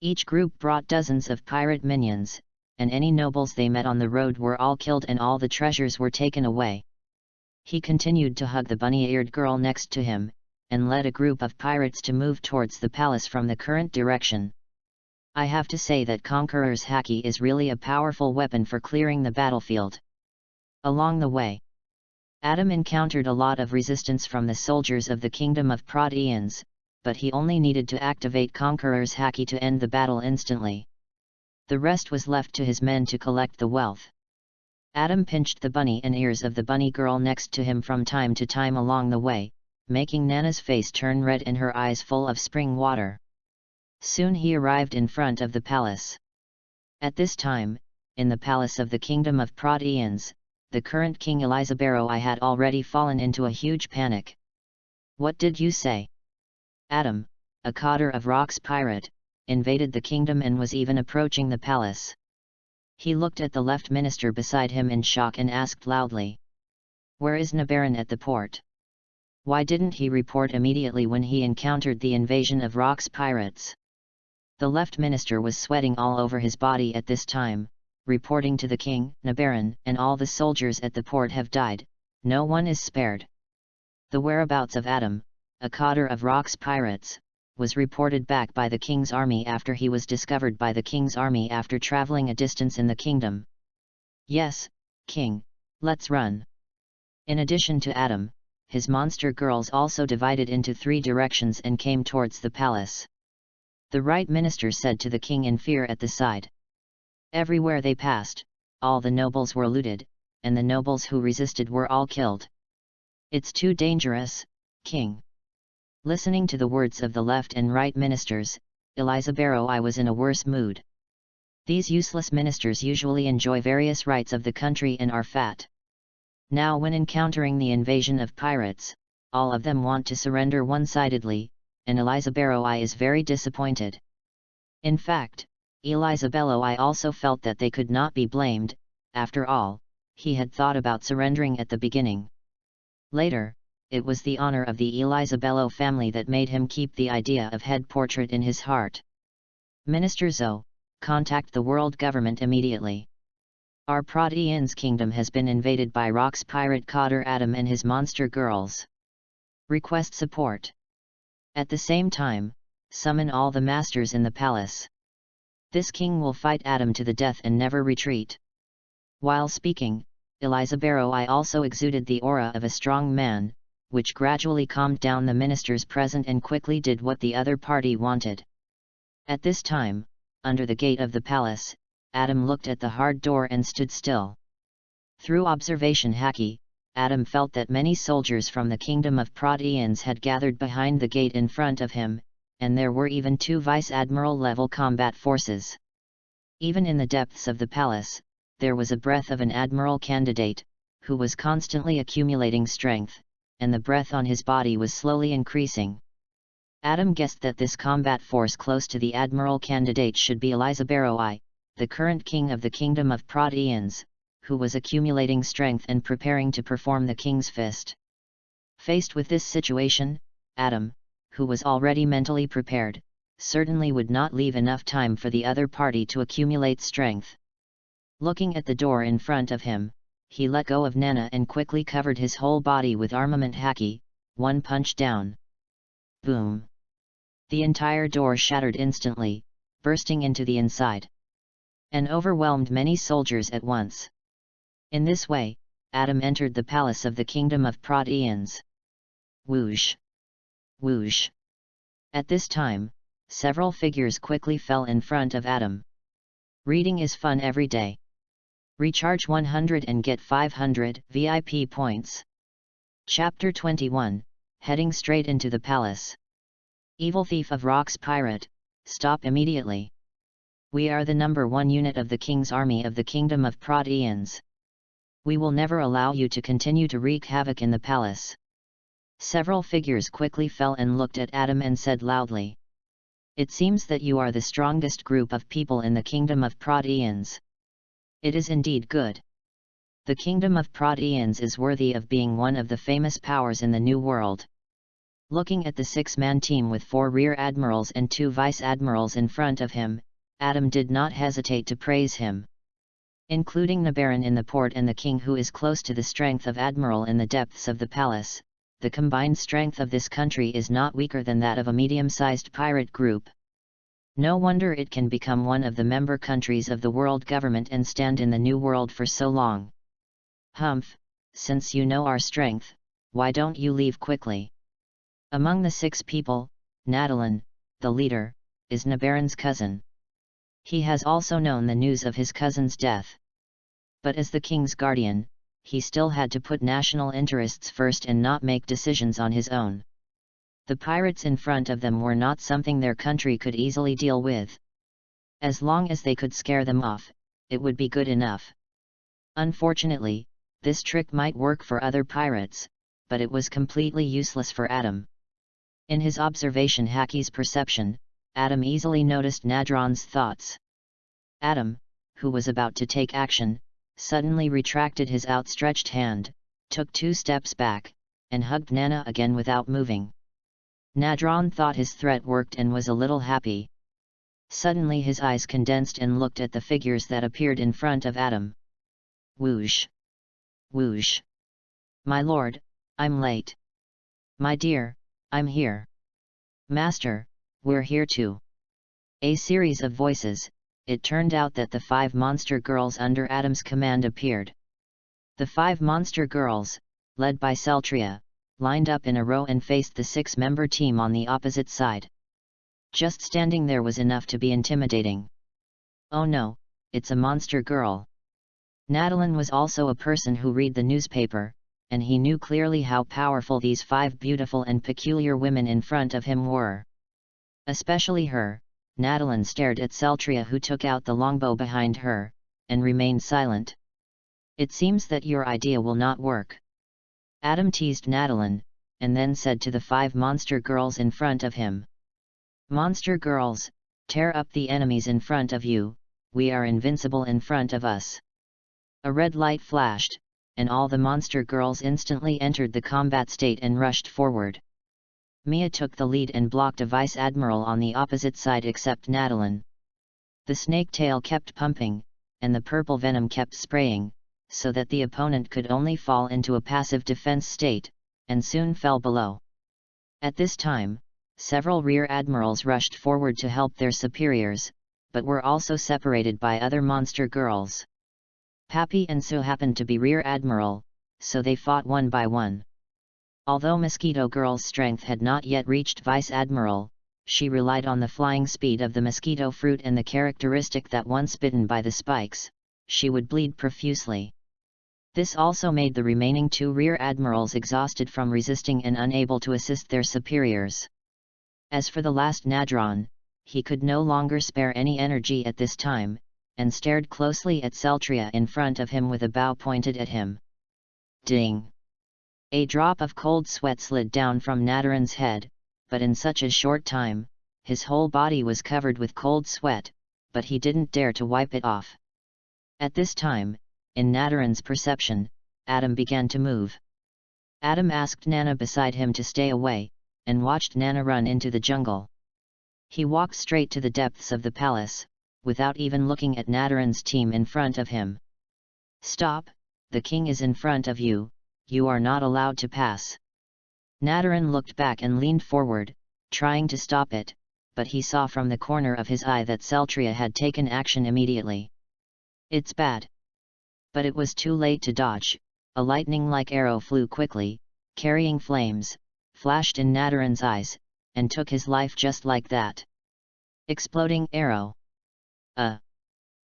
Each group brought dozens of pirate minions, and any nobles they met on the road were all killed and all the treasures were taken away. He continued to hug the bunny-eared girl next to him, and led a group of pirates to move towards the palace from the current direction. I have to say that Conqueror's haki is really a powerful weapon for clearing the battlefield. Along the way, Adam encountered a lot of resistance from the soldiers of the Kingdom of Proteans, but he only needed to activate Conqueror's haki to end the battle instantly. The rest was left to his men to collect the wealth. Adam pinched the bunny and ears of the bunny girl next to him from time to time along the way, making Nana's face turn red and her eyes full of spring water. Soon he arrived in front of the palace. At this time, in the palace of the Kingdom of Proteans, the current King Elizabero had already fallen into a huge panic. What did you say? Adam, a cotter of rocks pirate, invaded the kingdom and was even approaching the palace. He looked at the left minister beside him in shock and asked loudly. Where is Nabaran at the port? Why didn't he report immediately when he encountered the invasion of rocks pirates? The left minister was sweating all over his body at this time, reporting to the king, Nabaran and all the soldiers at the port have died, no one is spared. The whereabouts of Adam, a cotter of rocks pirates, was reported back by the king's army after he was discovered by the king's army after traveling a distance in the kingdom. Yes, king, let's run. In addition to Adam, his monster girls also divided into 3 directions and came towards the palace. The right minister said to the king in fear at the side. Everywhere they passed, all the nobles were looted, and the nobles who resisted were all killed. It's too dangerous, king. Listening to the words of the left and right ministers, Elizabero I was in a worse mood. These useless ministers usually enjoy various rights of the country and are fat. Now when encountering the invasion of pirates, all of them want to surrender one-sidedly, and Elizabero I is very disappointed. In fact, Elizabelo I also felt that they could not be blamed, after all, he had thought about surrendering at the beginning. Later, it was the honor of the Elizabelo family that made him keep the idea of head portrait in his heart. Minister Zo, contact the world government immediately. Our Protean's kingdom has been invaded by Rock's pirate Cotter Adam and his monster girls. Request support. At the same time, summon all the masters in the palace. This king will fight Adam to the death and never retreat. While speaking, Elizabeth also exuded the aura of a strong man, which gradually calmed down the ministers present and quickly did what the other party wanted. At this time, under the gate of the palace, Adam looked at the hard door and stood still. Through observation Haki, Adam felt that many soldiers from the kingdom of Proteans had gathered behind the gate in front of him, and there were even 2 vice-admiral level combat forces. Even in the depths of the palace, there was a breath of an admiral candidate, who was constantly accumulating strength, and the breath on his body was slowly increasing. Adam guessed that this combat force close to the admiral candidate should be Elizabeth, the current king of the kingdom of Proteans, who was accumulating strength and preparing to perform the king's fist. Faced with this situation, Adam, who was already mentally prepared, certainly would not leave enough time for the other party to accumulate strength. Looking at the door in front of him, he let go of Nana and quickly covered his whole body with armament Haki, 1 punch down. Boom! The entire door shattered instantly, bursting into the inside, and overwhelmed many soldiers at once. In this way, Adam entered the palace of the kingdom of Proteans. Whoosh! Whoosh! At this time, several figures quickly fell in front of Adam. Reading is fun every day. Recharge 100 and get 500 VIP points. Chapter 21, Heading straight into the palace. Evil thief of Rock's pirate, stop immediately. We are the #1 unit of the king's army of the kingdom of Proteans. We will never allow you to continue to wreak havoc in the palace. Several figures quickly fell and looked at Adam and said loudly. It seems that you are the strongest group of people in the kingdom of Proteans. It is indeed good. The kingdom of Proteans is worthy of being one of the famous powers in the New World. Looking at the 6-man team with 4 rear admirals and 2 vice-admirals in front of him, Adam did not hesitate to praise him. Including Nabaran in the port and the king who is close to the strength of admiral in the depths of the palace, the combined strength of this country is not weaker than that of a medium-sized pirate group. No wonder it can become one of the member countries of the world government and stand in the New World for so long. Humph, since you know our strength, why don't you leave quickly? Among the 6 people, Nadalan, the leader, is Nabaran's cousin. He has also known the news of his cousin's death. But as the king's guardian, he still had to put national interests first and not make decisions on his own. The pirates in front of them were not something their country could easily deal with. As long as they could scare them off, it would be good enough. Unfortunately, this trick might work for other pirates, but it was completely useless for Adam. In his observation Haki's perception, Adam easily noticed Nadron's thoughts. Adam, who was about to take action, suddenly retracted his outstretched hand, took 2 steps back, and hugged Nana again without moving. Nadron thought his threat worked and was a little happy. Suddenly his eyes condensed and looked at the figures that appeared in front of Adam. Whoosh! Whoosh! My lord, I'm late. My dear, I'm here. Master, we're here too. A series of voices. It turned out that the 5 monster girls under Adam's command appeared. The 5 monster girls, led by Celtria, lined up in a row and faced the 6-member team on the opposite side. Just standing there was enough to be intimidating. Oh no, it's a monster girl. Nadalan was also a person who read the newspaper, and he knew clearly how powerful these 5 beautiful and peculiar women in front of him were. Especially her. Nadalan stared at Celtria, who took out the longbow behind her, and remained silent. It seems that your idea will not work. Adam teased Nadalan, and then said to the 5 monster girls in front of him. Monster girls, tear up the enemies in front of you, we are invincible in front of us. A red light flashed, and all the monster girls instantly entered the combat state and rushed forward. Mia took the lead and blocked a vice-admiral on the opposite side except Nadalan. The snake tail kept pumping, and the purple venom kept spraying, so that the opponent could only fall into a passive defense state, and soon fell below. At this time, several rear admirals rushed forward to help their superiors, but were also separated by other monster girls. Pappy and Sue happened to be rear admiral, so they fought one by one. Although Mosquito Girl's strength had not yet reached vice admiral, she relied on the flying speed of the mosquito fruit and the characteristic that once bitten by the spikes, she would bleed profusely. This also made the remaining two rear admirals exhausted from resisting and unable to assist their superiors. As for the last Nadron, he could no longer spare any energy at this time, and stared closely at Celtria in front of him with a bow pointed at him. Ding! A drop of cold sweat slid down from Nadaron's head, but in such a short time, his whole body was covered with cold sweat, but he didn't dare to wipe it off. At this time, in Nadaron's perception, Adam began to move. Adam asked Nana beside him to stay away, and watched Nana run into the jungle. He walked straight to the depths of the palace, without even looking at Nadaron's team in front of him. "Stop, the king is in front of you, you are not allowed to pass." Nadaron looked back and leaned forward, trying to stop it, but he saw from the corner of his eye that Celtria had taken action immediately. "It's bad." But it was too late to dodge. A lightning-like arrow flew quickly, carrying flames, flashed in Nadaron's eyes, and took his life just like that. Exploding arrow.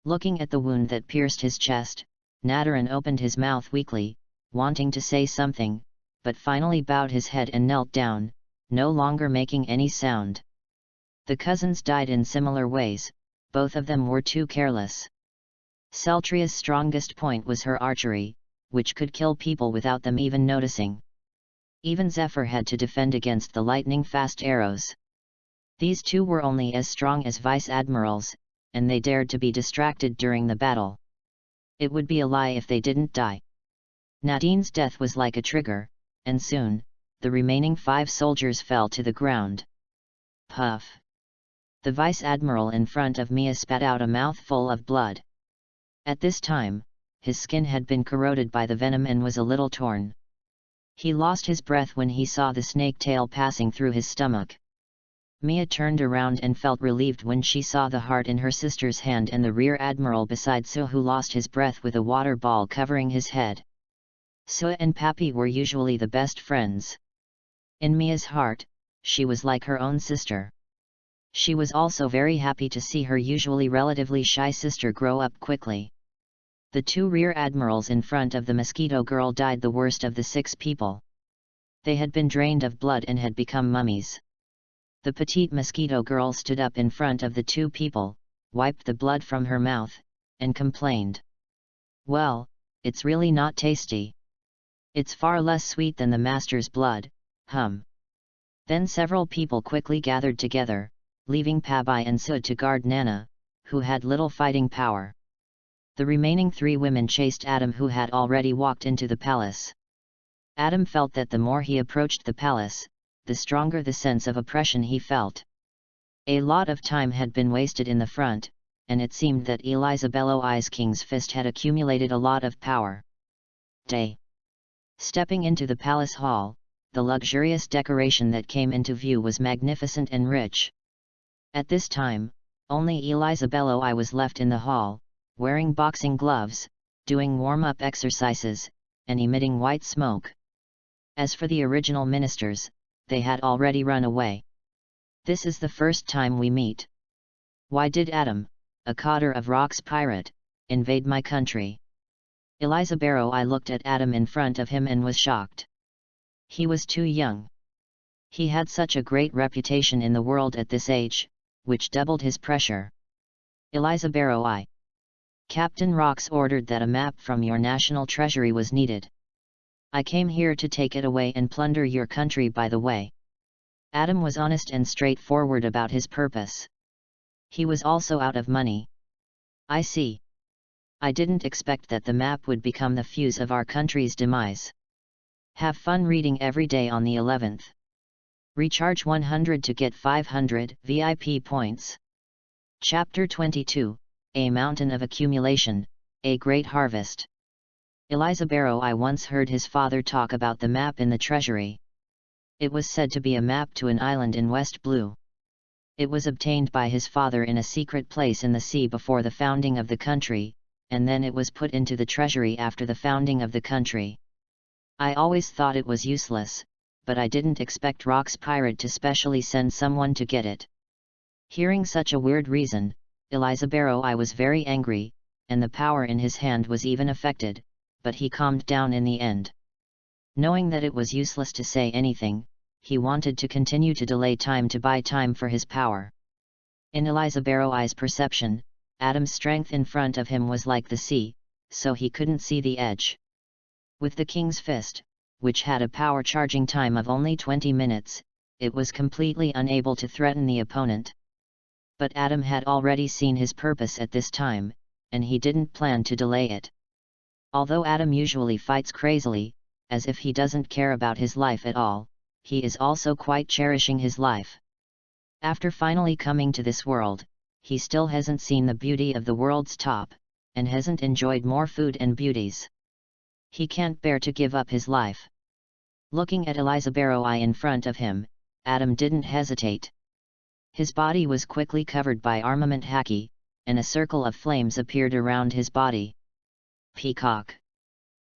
Looking at the wound that pierced his chest, Nadaron opened his mouth weakly, wanting to say something, but finally bowed his head and knelt down, no longer making any sound. The cousins died in similar ways, both of them were too careless. Celtria's strongest point was her archery, which could kill people without them even noticing. Even Zephyr had to defend against the lightning-fast arrows. These two were only as strong as vice admirals, and they dared to be distracted during the battle. It would be a lie if they didn't die. Nadine's death was like a trigger, and soon, the remaining 5 soldiers fell to the ground. Puff! The vice admiral in front of Mia spat out a mouthful of blood. At this time, his skin had been corroded by the venom and was a little torn. He lost his breath when he saw the snake tail passing through his stomach. Mia turned around and felt relieved when she saw the heart in her sister's hand and the rear admiral beside Sue, who lost his breath with a water ball covering his head. Sue and Pappy were usually the best friends. In Mia's heart, she was like her own sister. She was also very happy to see her usually relatively shy sister grow up quickly. The 2 rear admirals in front of the Mosquito Girl died the worst of the 6 people. They had been drained of blood and had become mummies. The petite Mosquito Girl stood up in front of the 2 people, wiped the blood from her mouth, and complained. "Well, it's really not tasty. It's far less sweet than the master's blood, hum." Then several people quickly gathered together, leaving Pabai and Sud to guard Nana, who had little fighting power. The remaining 3 women chased Adam, who had already walked into the palace. Adam felt that the more he approached the palace, the stronger the sense of oppression he felt. A lot of time had been wasted in the front, and it seemed that Elisabello I's King's Fist had accumulated a lot of power. Day. Stepping into the palace hall, the luxurious decoration that came into view was magnificent and rich. At this time, only Elisabello I was left in the hall, wearing boxing gloves, doing warm-up exercises, and emitting white smoke. As for the original ministers, they had already run away. "This is the first time we meet. Why did Adam, a cotter of rocks pirate, invade my country?" Elisabero I looked at Adam in front of him and was shocked. He was too young. He had such a great reputation in the world at this age, which doubled his pressure. Elisabero I. Captain Rox ordered that a map from your national treasury was needed. I came here to take it away and plunder your country by the way. Adam was honest and straightforward about his purpose. He was also out of money. I see. I didn't expect that the map would become the fuse of our country's demise. Have fun reading every day on the 11th. Recharge 100 to get 500 VIP points. Chapter 22, a mountain of accumulation, a great harvest. Eliza Barrow I once heard his father talk about the map in the treasury. It was said to be a map to an island in West Blue. It was obtained by his father in a secret place in the sea before the founding of the country, and then it was put into the treasury after the founding of the country. I always thought it was useless, but I didn't expect Rock's pirate to specially send someone to get it. Hearing such a weird reason, Eliza Barrow I was very angry, and the power in his hand was even affected, but he calmed down in the end. Knowing that it was useless to say anything, he wanted to continue to delay time to buy time for his power. In Eliza Barrow I's perception, Adam's strength in front of him was like the sea, so he couldn't see the edge. With the King's Fist, which had a power charging time of only 20 minutes, it was completely unable to threaten the opponent. But Adam had already seen his purpose at this time, and he didn't plan to delay it. Although Adam usually fights crazily, as if he doesn't care about his life at all, he is also quite cherishing his life. After finally coming to this world, he still hasn't seen the beauty of the world's top, and hasn't enjoyed more food and beauties. He can't bear to give up his life. Looking at Eliza Barrow I in front of him, Adam didn't hesitate. His body was quickly covered by armament haki, and a circle of flames appeared around his body. Peacock.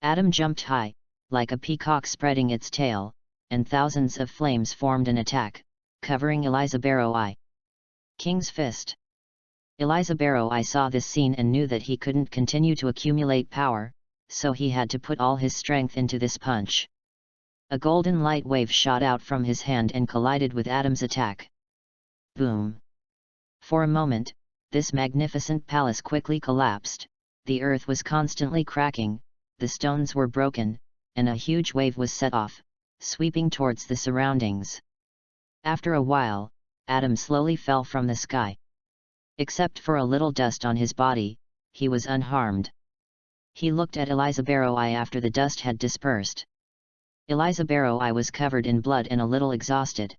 Adam jumped high, like a peacock spreading its tail, and thousands of flames formed an attack, covering Eliza Barrow I. King's Fist. Eliza Barrow I saw this scene and knew that he couldn't continue to accumulate power, so he had to put all his strength into this punch. A golden light wave shot out from his hand and collided with Adam's attack. Boom! For a moment, this magnificent palace quickly collapsed, the earth was constantly cracking, the stones were broken, and a huge wave was set off, sweeping towards the surroundings. After a while, Adam slowly fell from the sky. Except for a little dust on his body, he was unharmed. He looked at Eliza Barrow I after the dust had dispersed. Eliza Barrow I was covered in blood and a little exhausted.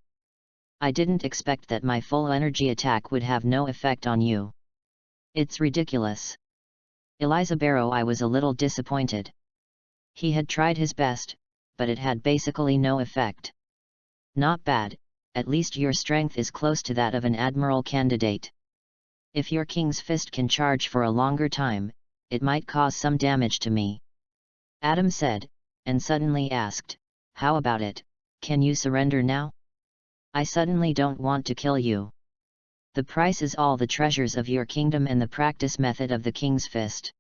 I didn't expect that my full energy attack would have no effect on you. It's ridiculous. Eliza Barrow I was a little disappointed. He had tried his best, but it had basically no effect. Not bad, at least your strength is close to that of an admiral candidate. If your King's Fist can charge for a longer time, it might cause some damage to me. Adam said, and suddenly asked, how about it, can you surrender now? I suddenly don't want to kill you. The price is all the treasures of your kingdom and the practice method of the King's Fist.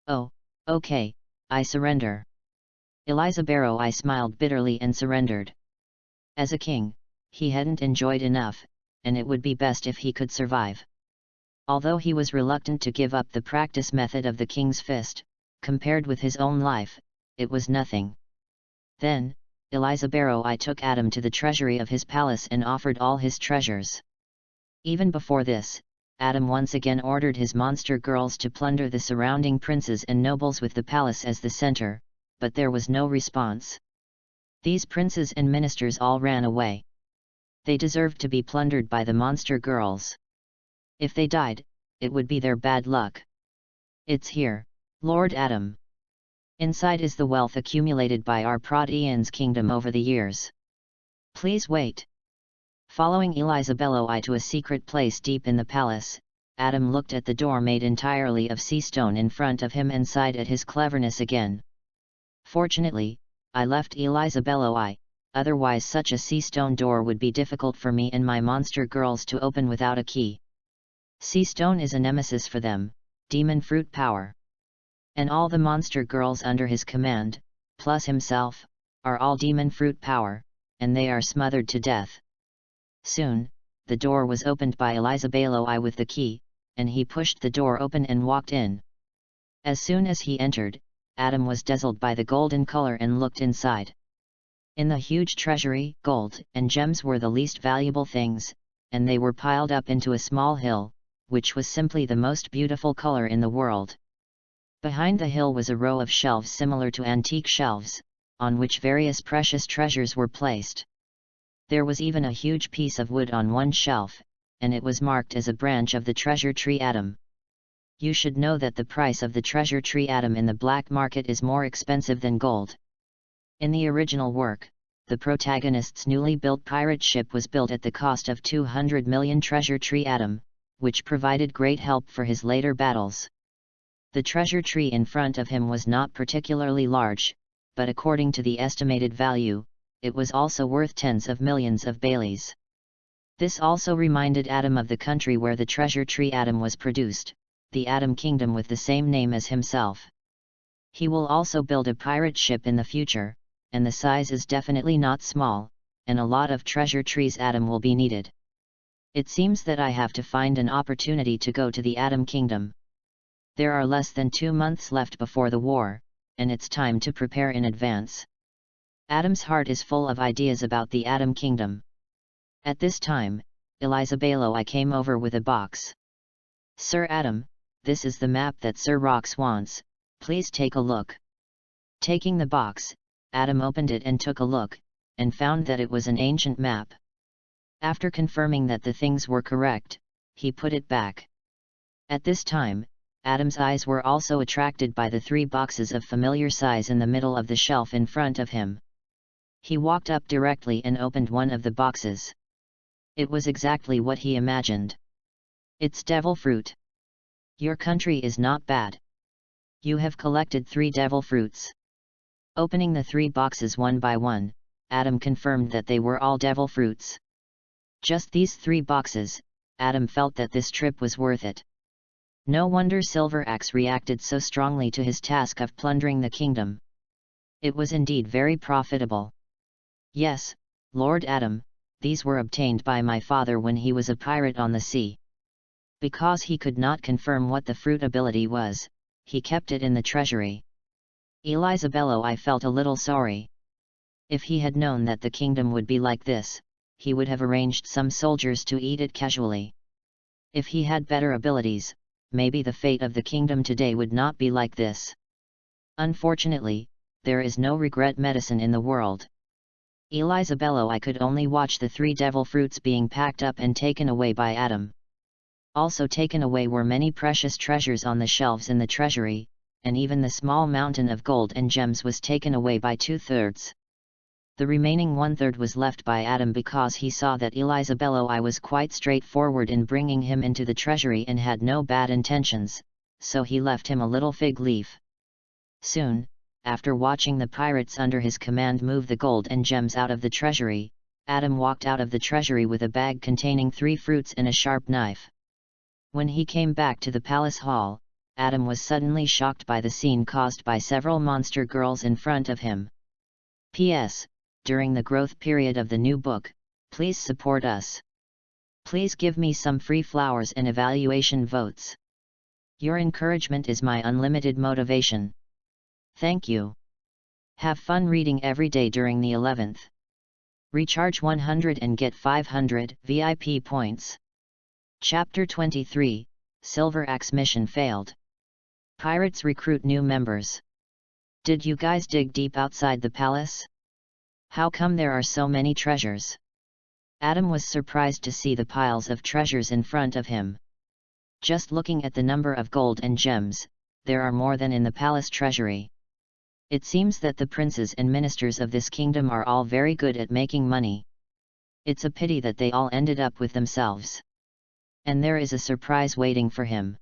Oh, okay, I surrender. Eliza Barrow I smiled bitterly and surrendered. As a king, he hadn't enjoyed enough, and it would be best if he could survive. Although he was reluctant to give up the practice method of the King's Fist, compared with his own life, it was nothing. Then, Eliza Barrow I took Adam to the treasury of his palace and offered all his treasures. Even before this, Adam once again ordered his monster girls to plunder the surrounding princes and nobles with the palace as the center, but there was no response. These princes and ministers all ran away. They deserved to be plundered by the monster girls. If they died, it would be their bad luck. It's here, Lord Adam. Inside is the wealth accumulated by our Protean's kingdom over the years. Please wait. Following Eliza Barrow I to a secret place deep in the palace, Adam looked at the door made entirely of sea stone in front of him and sighed at his cleverness again. Fortunately, I left Eliza Barrow I, otherwise such a sea stone door would be difficult for me and my monster girls to open without a key. Sea stone is a nemesis for them, demon fruit power. And all the monster girls under his command, plus himself, are all demon fruit power, and they are smothered to death. Soon, the door was opened by Eliza Barrow I with the key, and he pushed the door open and walked in. As soon as he entered, Adam was dazzled by the golden color and looked inside. In the huge treasury, gold and gems were the least valuable things, and they were piled up into a small hill, which was simply the most beautiful color in the world. Behind the hill was a row of shelves similar to antique shelves, on which various precious treasures were placed. There was even a huge piece of wood on one shelf, and it was marked as a branch of the treasure tree Adam. You should know that the price of the treasure tree Adam in the black market is more expensive than gold. In the original work, the protagonist's newly built pirate ship was built at the cost of 200 million treasure tree Adam, which provided great help for his later battles. The treasure tree in front of him was not particularly large, but according to the estimated value, it was also worth tens of millions of Baileys. This also reminded Adam of the country where the treasure tree Adam was produced, the Adam Kingdom with the same name as himself. He will also build a pirate ship in the future, and the size is definitely not small, and a lot of treasure trees Adam will be needed. It seems that I have to find an opportunity to go to the Adam Kingdom. There are less than 2 months left before the war, and it's time to prepare in advance. Adam's heart is full of ideas about the Adam Kingdom. At this time, I came over with a box. "Sir Adam, this is the map that Sir Rox wants, please take a look." Taking the box, Adam opened it and took a look, and found that it was an ancient map. After confirming that the things were correct, he put it back. At this time, Adam's eyes were also attracted by the 3 boxes of familiar size in the middle of the shelf in front of him. He walked up directly and opened one of the boxes. It was exactly what he imagined. "It's devil fruit. Your country is not bad. You have collected 3 devil fruits." Opening the 3 boxes one by one, Adam confirmed that they were all devil fruits. Just these 3 boxes, Adam felt that this trip was worth it. No wonder Silveraxe reacted so strongly to his task of plundering the kingdom. It was indeed very profitable. "Yes, Lord Adam, these were obtained by my father when he was a pirate on the sea." Because he could not confirm what the fruit ability was, he kept it in the treasury. I felt a little sorry. If he had known that the kingdom would be like this, he would have arranged some soldiers to eat it casually. If he had better abilities, maybe the fate of the kingdom today would not be like this. Unfortunately, there is no regret medicine in the world. I could only watch the 3 devil fruits being packed up and taken away by Adam. Also taken away were many precious treasures on the shelves in the treasury, and even the small mountain of gold and gems was taken away by 2/3. The remaining 1/3 was left by Adam because he saw that I was quite straightforward in bringing him into the treasury and had no bad intentions, so he left him a little fig leaf. Soon, after watching the pirates under his command move the gold and gems out of the treasury, Adam walked out of the treasury with a bag containing 3 fruits and a sharp knife. When he came back to the palace hall, Adam was suddenly shocked by the scene caused by several monster girls in front of him. P.S. During the growth period of the new book, please support us. Please give me some free flowers and evaluation votes. Your encouragement is my unlimited motivation. Thank you. Have fun reading every day during the 11th. Recharge 100 and get 500 VIP points. Chapter 23, Silveraxe Mission Failed. Pirates recruit new members. Did you guys dig deep outside the palace? How come there are so many treasures? Adam was surprised to see the piles of treasures in front of him. Just looking at the number of gold and gems, there are more than in the palace treasury. It seems that the princes and ministers of this kingdom are all very good at making money. It's a pity that they all ended up with themselves. And there is a surprise waiting for him.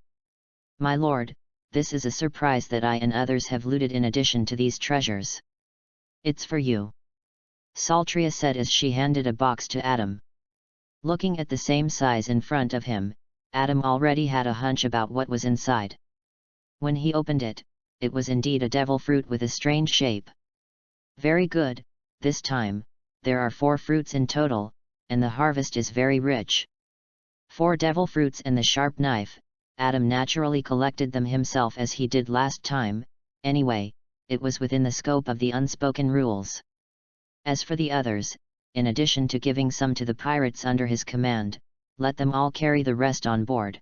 My lord, this is a surprise that I and others have looted in addition to these treasures. It's for you. Saltria said as she handed a box to Adam. Looking at the same size in front of him, Adam already had a hunch about what was inside. When he opened it, it was indeed a devil fruit with a strange shape. Very good, this time, there are 4 fruits in total, and the harvest is very rich. 4 devil fruits and the sharp knife, Adam naturally collected them himself as he did last time. Anyway, it was within the scope of the unspoken rules. As for the others, in addition to giving some to the pirates under his command, let them all carry the rest on board.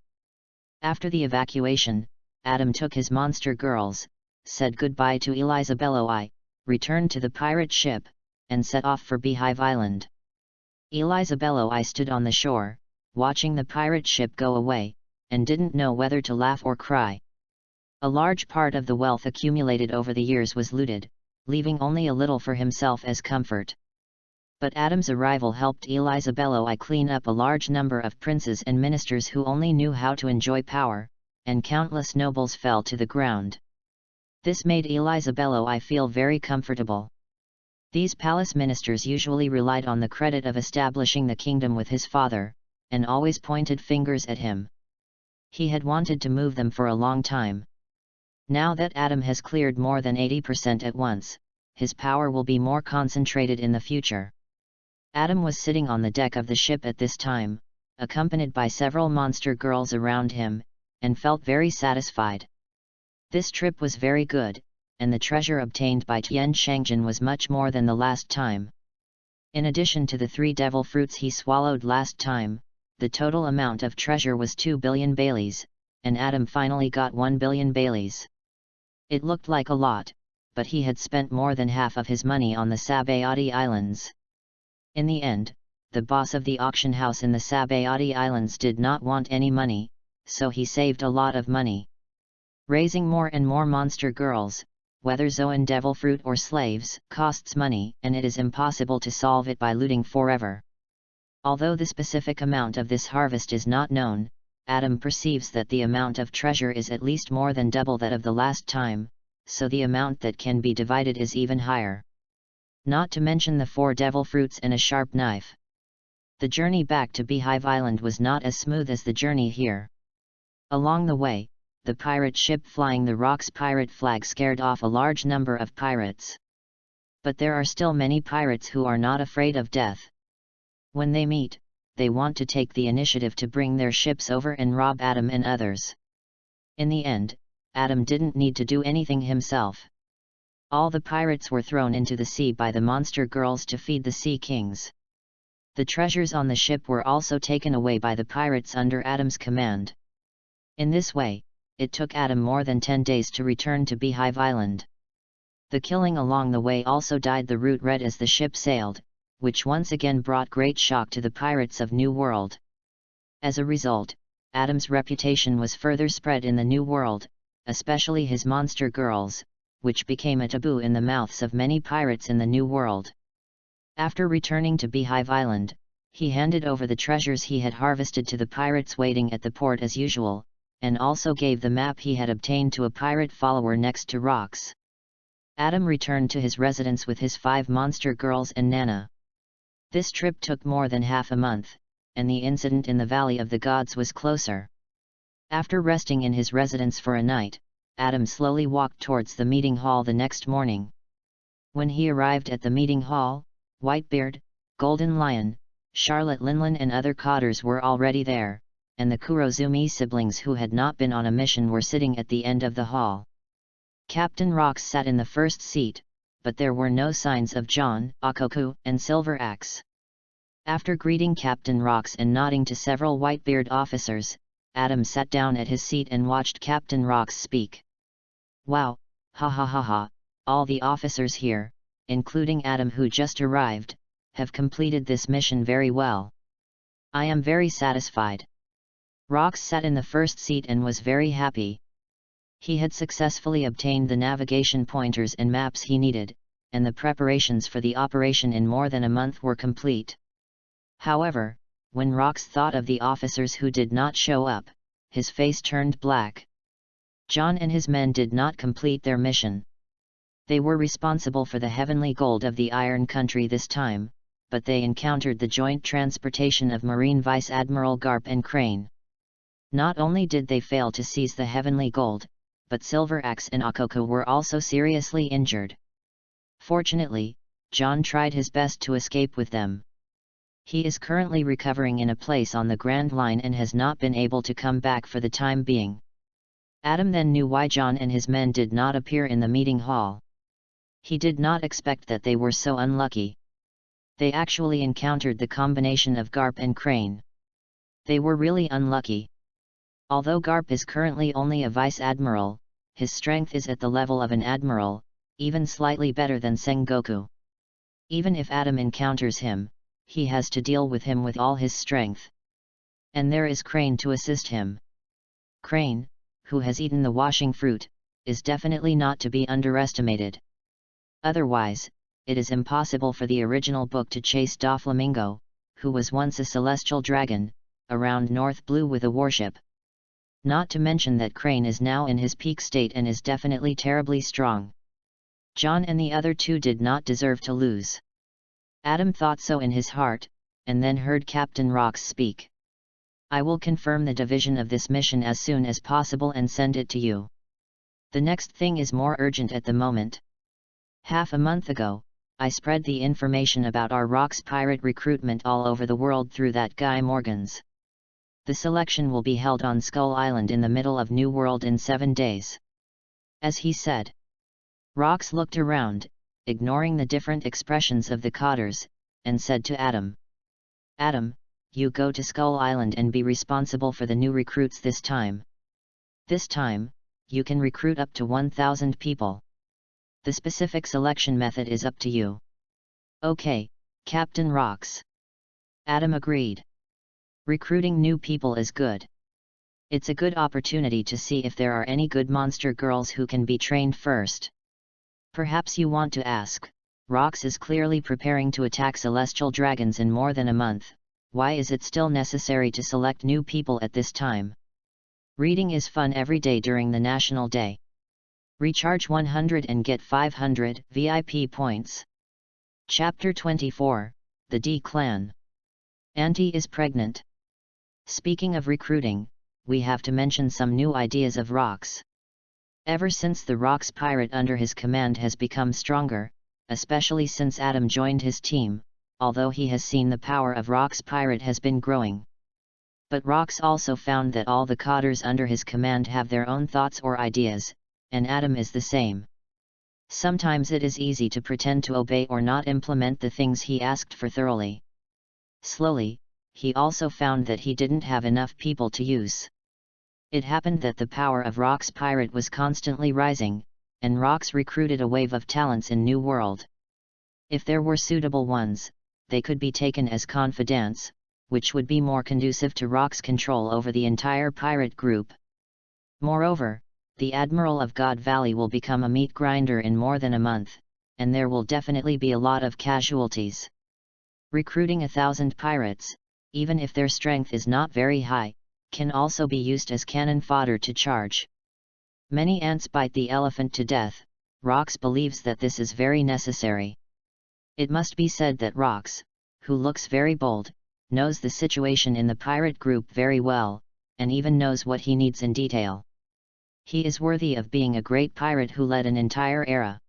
After the evacuation, Adam took his monster girls, said goodbye to Elizabello, returned to the pirate ship, and set off for Beehive Island. Elizabello stood on the shore, watching the pirate ship go away, and didn't know whether to laugh or cry. A large part of the wealth accumulated over the years was looted, leaving only a little for himself as comfort. But Adam's arrival helped Elisabello clean up a large number of princes and ministers who only knew how to enjoy power, and countless nobles fell to the ground. This made Elisabello feel very comfortable. These palace ministers usually relied on the credit of establishing the kingdom with his father, and always pointed fingers at him. He had wanted to move them for a long time. Now that Adam has cleared more than 80% at once, his power will be more concentrated in the future. Adam was sitting on the deck of the ship at this time, accompanied by several monster girls around him, and felt very satisfied. This trip was very good, and the treasure obtained by Tian Shangjin was much more than the last time. In addition to the 3 devil fruits he swallowed last time, the total amount of treasure was 2 billion baileys, and Adam finally got 1 billion baileys. It looked like a lot, but he had spent more than half of his money on the Sabayati Islands. In the end, the boss of the auction house in the Sabayati Islands did not want any money, so he saved a lot of money. Raising more and more monster girls, whether Zoan devil fruit or slaves, costs money, and it is impossible to solve it by looting forever. Although the specific amount of this harvest is not known, Adam perceives that the amount of treasure is at least more than double that of the last time, so the amount that can be divided is even higher. Not to mention the 4 devil fruits and a sharp knife. The journey back to Beehive Island was not as smooth as the journey here. Along the way, the pirate ship flying the Rock's pirate flag scared off a large number of pirates. But there are still many pirates who are not afraid of death. When they meet, they want to take the initiative to bring their ships over and rob Adam and others. In the end, Adam didn't need to do anything himself. All the pirates were thrown into the sea by the monster girls to feed the sea kings. The treasures on the ship were also taken away by the pirates under Adam's command. In this way, it took Adam more than 10 days to return to Beehive Island. The killing along the way also dyed the route red as the ship sailed, which once again brought great shock to the pirates of New World. As a result, Adam's reputation was further spread in the New World, especially his monster girls, which became a taboo in the mouths of many pirates in the New World. After returning to Beehive Island, he handed over the treasures he had harvested to the pirates waiting at the port as usual, and also gave the map he had obtained to a pirate follower next to rocks. Adam returned to his residence with his 5 monster girls and Nana. This trip took more than half a month, and the incident in the Valley of the Gods was closer. After resting in his residence for a night, Adam slowly walked towards the meeting hall the next morning. When he arrived at the meeting hall, Whitebeard, Golden Lion, Charlotte Linlin and other cotters were already there, and the Kurozumi siblings who had not been on a mission were sitting at the end of the hall. Captain Rocks sat in the first seat, but there were no signs of John, Akoku, and Silver Axe. After greeting Captain Rocks and nodding to several Whitebeard officers, Adam sat down at his seat and watched Captain Rocks speak. Wow, ha ha ha ha, all the officers here, including Adam who just arrived, have completed this mission very well. I am very satisfied. Rocks sat in the first seat and was very happy. He had successfully obtained the navigation pointers and maps he needed, and the preparations for the operation in more than a month were complete. However, when Rocks thought of the officers who did not show up, his face turned black. John and his men did not complete their mission. They were responsible for the heavenly gold of the Iron Country this time, but they encountered the joint transportation of Marine Vice Admiral Garp and Crane. Not only did they fail to seize the heavenly gold, but Silver Axe and Akoku were also seriously injured. Fortunately, John tried his best to escape with them. He is currently recovering in a place on the Grand Line and has not been able to come back for the time being. Adam then knew why John and his men did not appear in the meeting hall. He did not expect that they were so unlucky. They actually encountered the combination of Garp and Crane. They were really unlucky. Although Garp is currently only a vice admiral, his strength is at the level of an admiral, even slightly better than Sengoku. Even if Adam encounters him, he has to deal with him with all his strength. And there is Crane to assist him. Crane, who has eaten the washing fruit, is definitely not to be underestimated. Otherwise, it is impossible for the original book to chase Doflamingo, who was once a celestial dragon, around North Blue with a warship. Not to mention that Crane is now in his peak state and is definitely terribly strong. John and the other two did not deserve to lose. Adam thought so in his heart, and then heard Captain Rox speak. I will confirm the division of this mission as soon as possible and send it to you. The next thing is more urgent at the moment. Half a month ago, I spread the information about our Rox pirate recruitment all over the world through that guy Morgan's. The selection will be held on Skull Island in the middle of New World in 7 days. As he said. Rox looked around, ignoring the different expressions of the cotters, and said to Adam. Adam, you go to Skull Island and be responsible for the new recruits this time. This time, you can recruit up to 1,000 people. The specific selection method is up to you. Okay, Captain Rox. Adam agreed. Recruiting new people is good. It's a good opportunity to see if there are any good monster girls who can be trained first. Perhaps you want to ask, Rox is clearly preparing to attack celestial dragons in more than a month, why is it still necessary to select new people at this time? Reading is fun every day during the National Day. Recharge 100 and get 500 VIP points. Chapter 24, The D Clan. Auntie is pregnant. Speaking of recruiting, we have to mention some new ideas of Rox. Ever since the Rox pirate under his command has become stronger, especially since Adam joined his team, although he has seen the power of Rox pirate has been growing. But Rox also found that all the cotters under his command have their own thoughts or ideas, and Adam is the same. Sometimes it is easy to pretend to obey or not implement the things he asked for thoroughly. Slowly, he also found that he didn't have enough people to use. It happened that the power of Rox pirate was constantly rising, and Rox recruited a wave of talents in New World. If there were suitable ones, they could be taken as confidants, which would be more conducive to Rox control over the entire pirate group. Moreover, the Admiral of God Valley will become a meat grinder in more than a month, and there will definitely be a lot of casualties. Recruiting 1,000 pirates, even if their strength is not very high, can also be used as cannon fodder to charge. Many ants bite the elephant to death. Rox believes that this is very necessary. It must be said that Rox, who looks very bold, knows the situation in the pirate group very well, and even knows what he needs in detail. He is worthy of being a great pirate who led an entire era.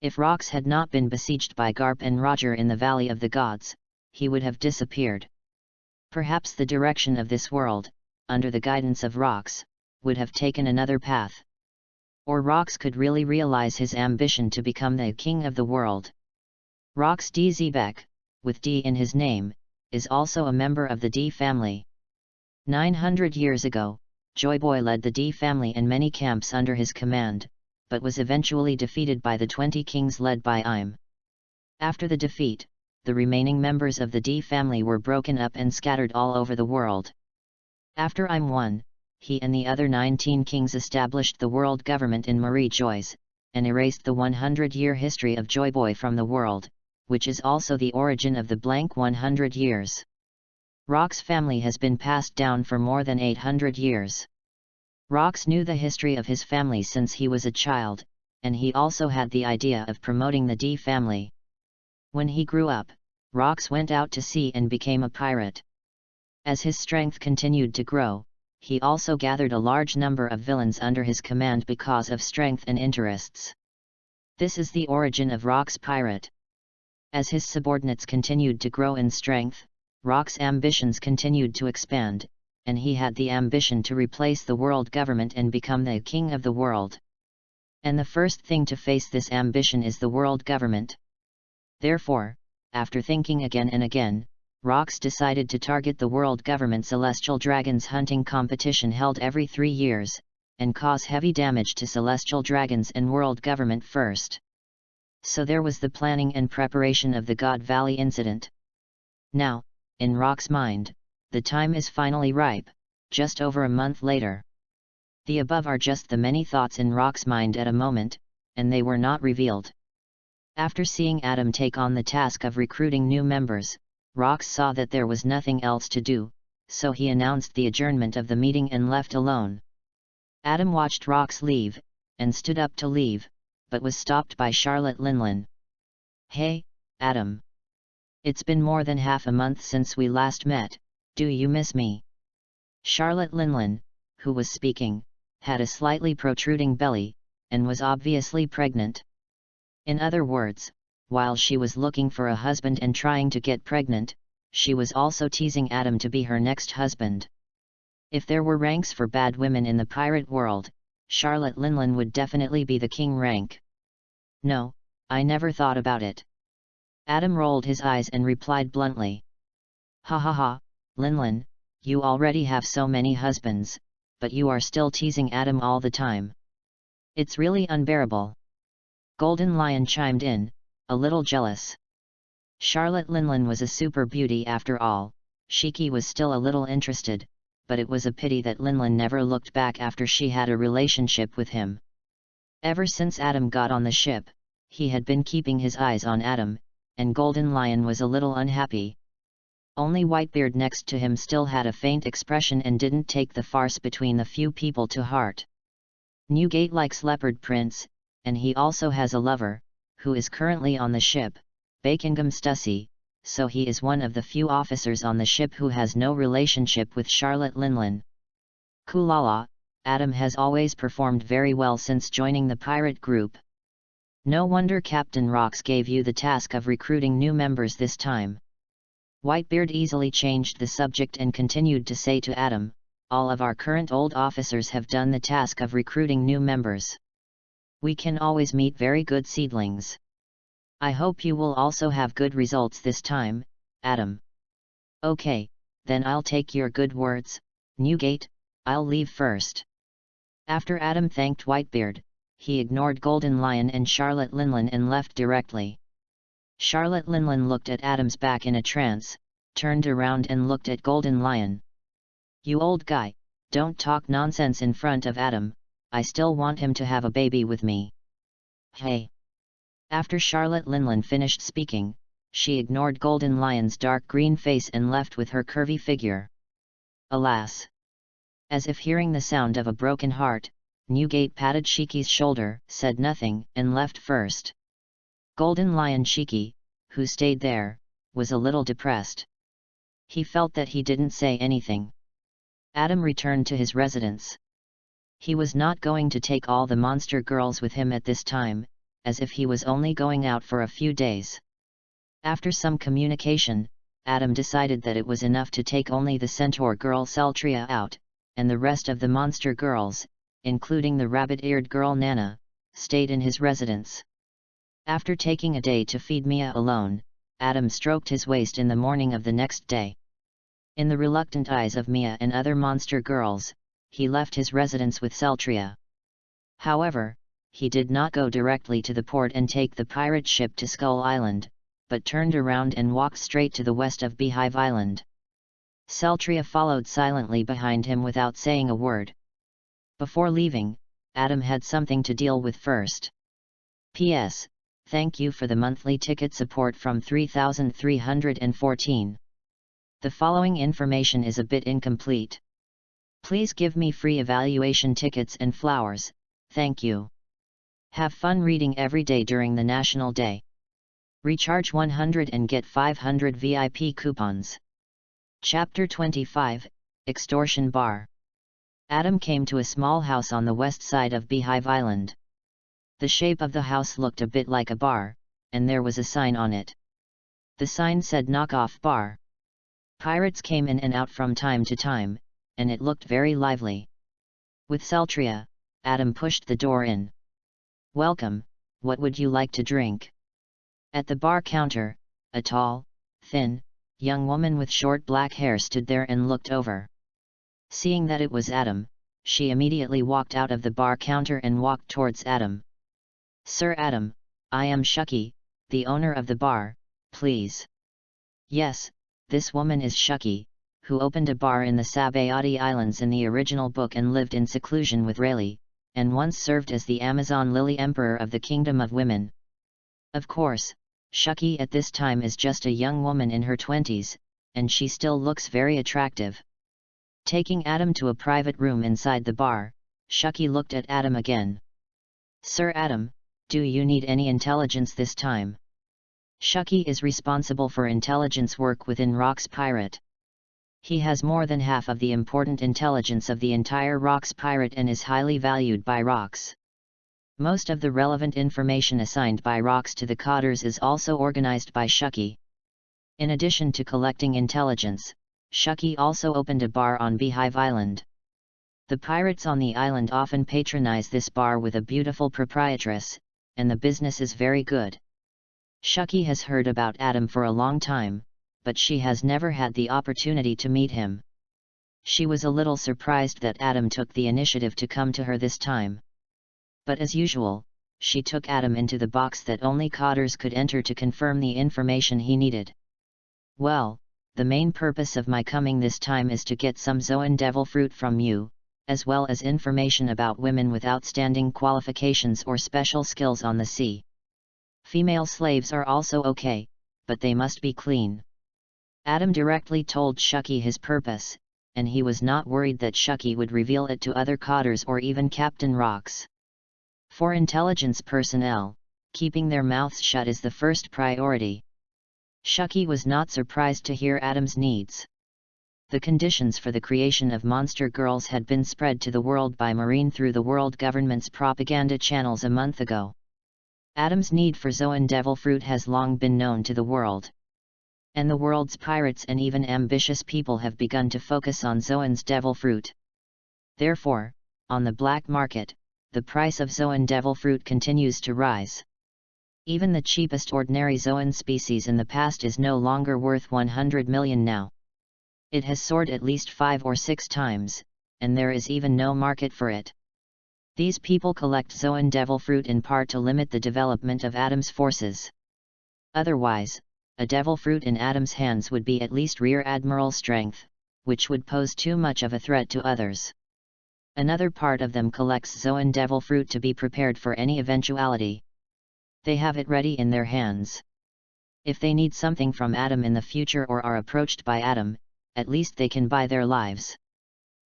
If Rox had not been besieged by Garp and Roger in the Valley of the Gods, he would have disappeared. Perhaps the direction of this world, under the guidance of Rox, would have taken another path. Or Rox could really realize his ambition to become the king of the world. Rox D. Zebek, with D in his name, is also a member of the D family. 900 years ago, Joyboy led the D family in many camps under his command, but was eventually defeated by the 20 kings led by Im. After the defeat, the remaining members of the D family were broken up and scattered all over the world. After Im won, he and the other 19 kings established the world government in Marie Joyce, and erased the 100-year history of Joyboy from the world, which is also the origin of the blank 100 years. Rox family has been passed down for more than 800 years. Rox knew the history of his family since he was a child, and he also had the idea of promoting the D family. When he grew up, Rox went out to sea and became a pirate. As his strength continued to grow, he also gathered a large number of villains under his command because of strength and interests. This is the origin of Rox pirate. As his subordinates continued to grow in strength, Rox ambitions continued to expand, and he had the ambition to replace the world government and become the king of the world. And the first thing to face this ambition is the world government. Therefore, after thinking again and again, Rox decided to target the world government celestial dragons hunting competition held every 3 years, and cause heavy damage to celestial dragons and world government first. So there was the planning and preparation of the God Valley incident. Now, in Rox's mind, the time is finally ripe, just over a month later. The above are just the many thoughts in Rock's mind at a moment, and they were not revealed. After seeing Adam take on the task of recruiting new members, Rock saw that there was nothing else to do, so he announced the adjournment of the meeting and left alone. Adam watched Rox leave, and stood up to leave, but was stopped by Charlotte Linlin. "Hey, Adam. It's been more than half a month since we last met, do you miss me?" Charlotte Linlin, who was speaking, had a slightly protruding belly, and was obviously pregnant. In other words, while she was looking for a husband and trying to get pregnant, she was also teasing Adam to be her next husband. If there were ranks for bad women in the pirate world, Charlotte Linlin would definitely be the king rank. "No, I never thought about it." Adam rolled his eyes and replied bluntly. "Ha ha ha, Linlin, you already have so many husbands, but you are still teasing Adam all the time. It's really unbearable." Golden Lion chimed in, a little jealous. Charlotte Linlin was a super beauty after all. Shiki was still a little interested, but it was a pity that Linlin never looked back after she had a relationship with him. Ever since Adam got on the ship, he had been keeping his eyes on Adam, and Golden Lion was a little unhappy. Only Whitebeard next to him still had a faint expression and didn't take the farce between the few people to heart. Newgate likes Leopard Prince, and he also has a lover, who is currently on the ship, Bakingam Stussy, so he is one of the few officers on the ship who has no relationship with Charlotte Linlin. Kulala, Adam has always performed very well since joining the pirate group. No wonder Captain Rox gave you the task of recruiting new members this time. Whitebeard easily changed the subject and continued to say to Adam, "All of our current old officers have done the task of recruiting new members. We can always meet very good seedlings. I hope you will also have good results this time, Adam." "Okay, then I'll take your good words, Newgate, I'll leave first." After Adam thanked Whitebeard, he ignored Golden Lion and Charlotte Linlin and left directly. Charlotte Linlin looked at Adam's back in a trance, turned around and looked at Golden Lion. "You old guy, don't talk nonsense in front of Adam, I still want him to have a baby with me." "Hey." After Charlotte Linlin finished speaking, she ignored Golden Lion's dark green face and left with her curvy figure. Alas! As if hearing the sound of a broken heart, Newgate patted Shiki's shoulder, said nothing, and left first. Golden Lion Shiki, who stayed there, was a little depressed. He felt that he didn't say anything. Adam returned to his residence. He was not going to take all the monster girls with him at this time, as if he was only going out for a few days. After some communication, Adam decided that it was enough to take only the centaur girl Celtria out, and the rest of the monster girls, including the rabbit-eared girl Nana, stayed in his residence. After taking a day to feed Mia alone, Adam stroked his waist in the morning of the next day. In the reluctant eyes of Mia and other monster girls, he left his residence with Celtria. However, he did not go directly to the port and take the pirate ship to Skull Island, but turned around and walked straight to the west of Beehive Island. Celtria followed silently behind him without saying a word. Before leaving, Adam had something to deal with first. P.S. Thank you for the monthly ticket support from 3314. The following information is a bit incomplete. Please give me free evaluation tickets and flowers, thank you. Have fun reading every day during the National Day. Recharge 100 and get 500 VIP coupons. Chapter 25, Extortion Bar. Adam came to a small house on the west side of Beehive Island. The shape of the house looked a bit like a bar, and there was a sign on it. The sign said "Knockoff Bar." Pirates came in and out from time to time, and it looked very lively. With Celtria, Adam pushed the door in. "Welcome, what would you like to drink?" At the bar counter, a tall, thin, young woman with short black hair stood there and looked over. Seeing that it was Adam, she immediately walked out of the bar counter and walked towards Adam. "Sir Adam, I am Shuki, the owner of the bar, please." "Yes, this woman is Shuki, who opened a bar in the Sabayati Islands in the original book and lived in seclusion with Rayleigh, and once served as the Amazon Lily Emperor of the Kingdom of Women. Of course, Shuki at this time is just a young woman in her 20s, and she still looks very attractive. Taking Adam to a private room inside the bar, Shuki looked at Adam again. "Sir Adam, do you need any intelligence this time?" Shuki is responsible for intelligence work within Rox Pirate. He has more than half of the important intelligence of the entire Rox Pirate and is highly valued by Rox. Most of the relevant information assigned by Rox to the Codders is also organized by Shuki. In addition to collecting intelligence, Shuki also opened a bar on Beehive Island. The pirates on the island often patronize this bar with a beautiful proprietress, and the business is very good. Shuki has heard about Adam for a long time, but she has never had the opportunity to meet him. She was a little surprised that Adam took the initiative to come to her this time. But as usual, she took Adam into the box that only Codders could enter to confirm the information he needed. "Well, the main purpose of my coming this time is to get some Zoan devil fruit from you, as well as information about women with outstanding qualifications or special skills on the sea. Female slaves are also okay, but they must be clean." Adam directly told Shuki his purpose, and he was not worried that Shuki would reveal it to other Codders or even Captain Rox. For intelligence personnel, keeping their mouths shut is the first priority. Shuki was not surprised to hear Adam's needs. The conditions for the creation of monster girls had been spread to the world by Marine through the world government's propaganda channels a month ago. Adam's need for Zoan devil fruit has long been known to the world. And the world's pirates and even ambitious people have begun to focus on Zoan's devil fruit. Therefore, on the black market, the price of Zoan devil fruit continues to rise. Even the cheapest ordinary Zoan species in the past is no longer worth 100 million now. It has soared at least 5 or 6 times, and there is even no market for it. These people collect Zoan devil fruit in part to limit the development of Adam's forces. Otherwise, a devil fruit in Adam's hands would be at least Rear Admiral strength, which would pose too much of a threat to others. Another part of them collects Zoan devil fruit to be prepared for any eventuality. They have it ready in their hands. If they need something from Adam in the future or are approached by Adam, at least they can buy their lives.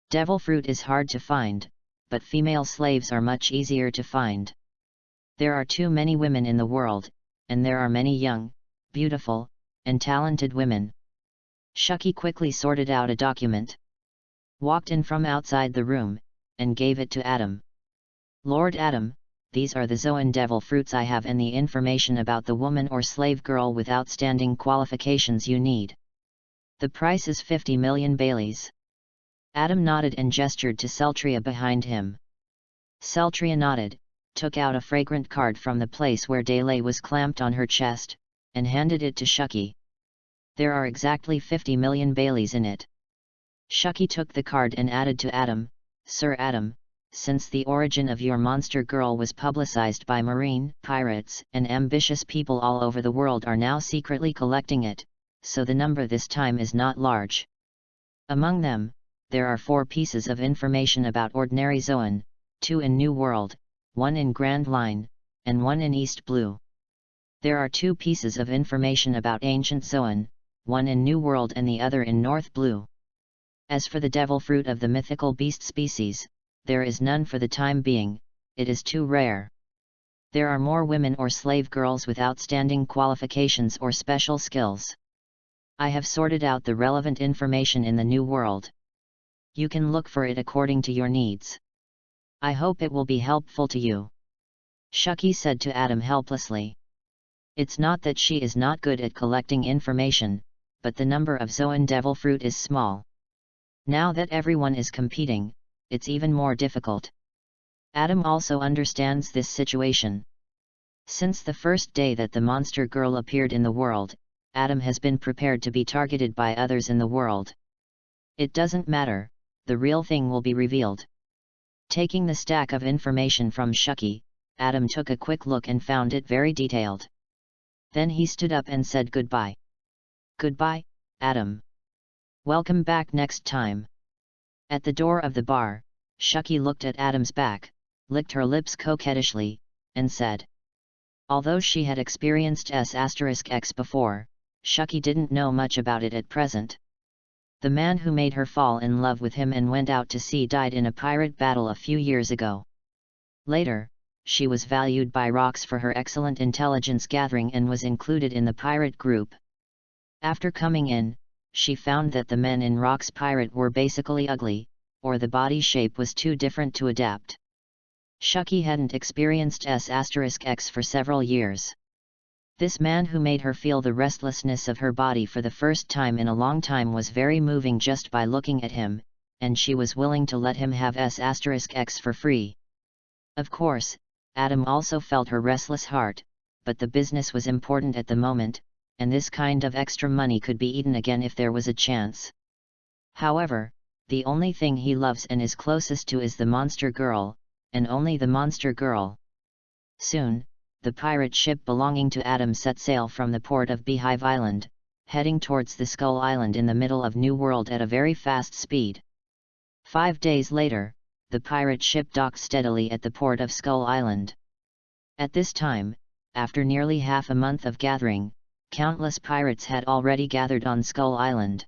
Devil fruit is hard to find, but female slaves are much easier to find. There are too many women in the world, and there are many young, beautiful, and talented women. Shuki quickly sorted out a document, walked in from outside the room, and gave it to Adam. "Lord Adam, these are the Zoan devil fruits I have and the information about the woman or slave girl with outstanding qualifications you need. The price is 50 million Baileys." Adam nodded and gestured to Celtria behind him. Celtria nodded, took out a fragrant card from the place where Dele was clamped on her chest, and handed it to Shuki. "There are exactly 50 million Baileys in it." Shuki took the card and added to Adam, "Sir Adam, since the origin of your monster girl was publicized by marine pirates and ambitious people all over the world are now secretly collecting it, so the number this time is not large. Among them, there are 4 pieces of information about ordinary Zoan, 2 in New World, 1 in Grand Line, and 1 in East Blue. There are 2 pieces of information about ancient Zoan, 1 in New World and the other in North Blue. As for the devil fruit of the mythical beast species, there is none for the time being, it is too rare. There are more women or slave girls with outstanding qualifications or special skills. I have sorted out the relevant information in the New World. You can look for it according to your needs. I hope it will be helpful to you." Shuki said to Adam helplessly. It's not that she is not good at collecting information, but the number of Zoan devil fruit is small. Now that everyone is competing, it's even more difficult. Adam also understands this situation. Since the first day that the monster girl appeared in the world, Adam has been prepared to be targeted by others in the world. It doesn't matter, the real thing will be revealed. Taking the stack of information from Shuki, Adam took a quick look and found it very detailed. Then he stood up and said goodbye. "Goodbye, Adam. Welcome back next time. At the door of the bar, Shucky looked at Adam's back, licked her lips coquettishly, and said. Although she had experienced S*X before, Shucky didn't know much about it at present. The man who made her fall in love with him and went out to sea died in a pirate battle a few years ago. Later, she was valued by Rox for her excellent intelligence gathering and was included in the pirate group. After coming in, she found that the men in Rox pirate were basically ugly, or the body shape was too different to adapt. Shucky hadn't experienced S*X for several years. This man who made her feel the restlessness of her body for the first time in a long time was very moving just by looking at him, and she was willing to let him have S*X for free. Of course, Adam also felt her restless heart, but the business was important at the moment, and this kind of extra money could be eaten again if there was a chance. However, the only thing he loves and is closest to is the monster girl, and only the monster girl. Soon, the pirate ship belonging to Adam set sail from the port of Beehive Island, heading towards the Skull Island in the middle of New World at a very fast speed. 5 days later, the pirate ship docked steadily at the port of Skull Island. At this time, after nearly half a month of gathering, countless pirates had already gathered on Skull Island.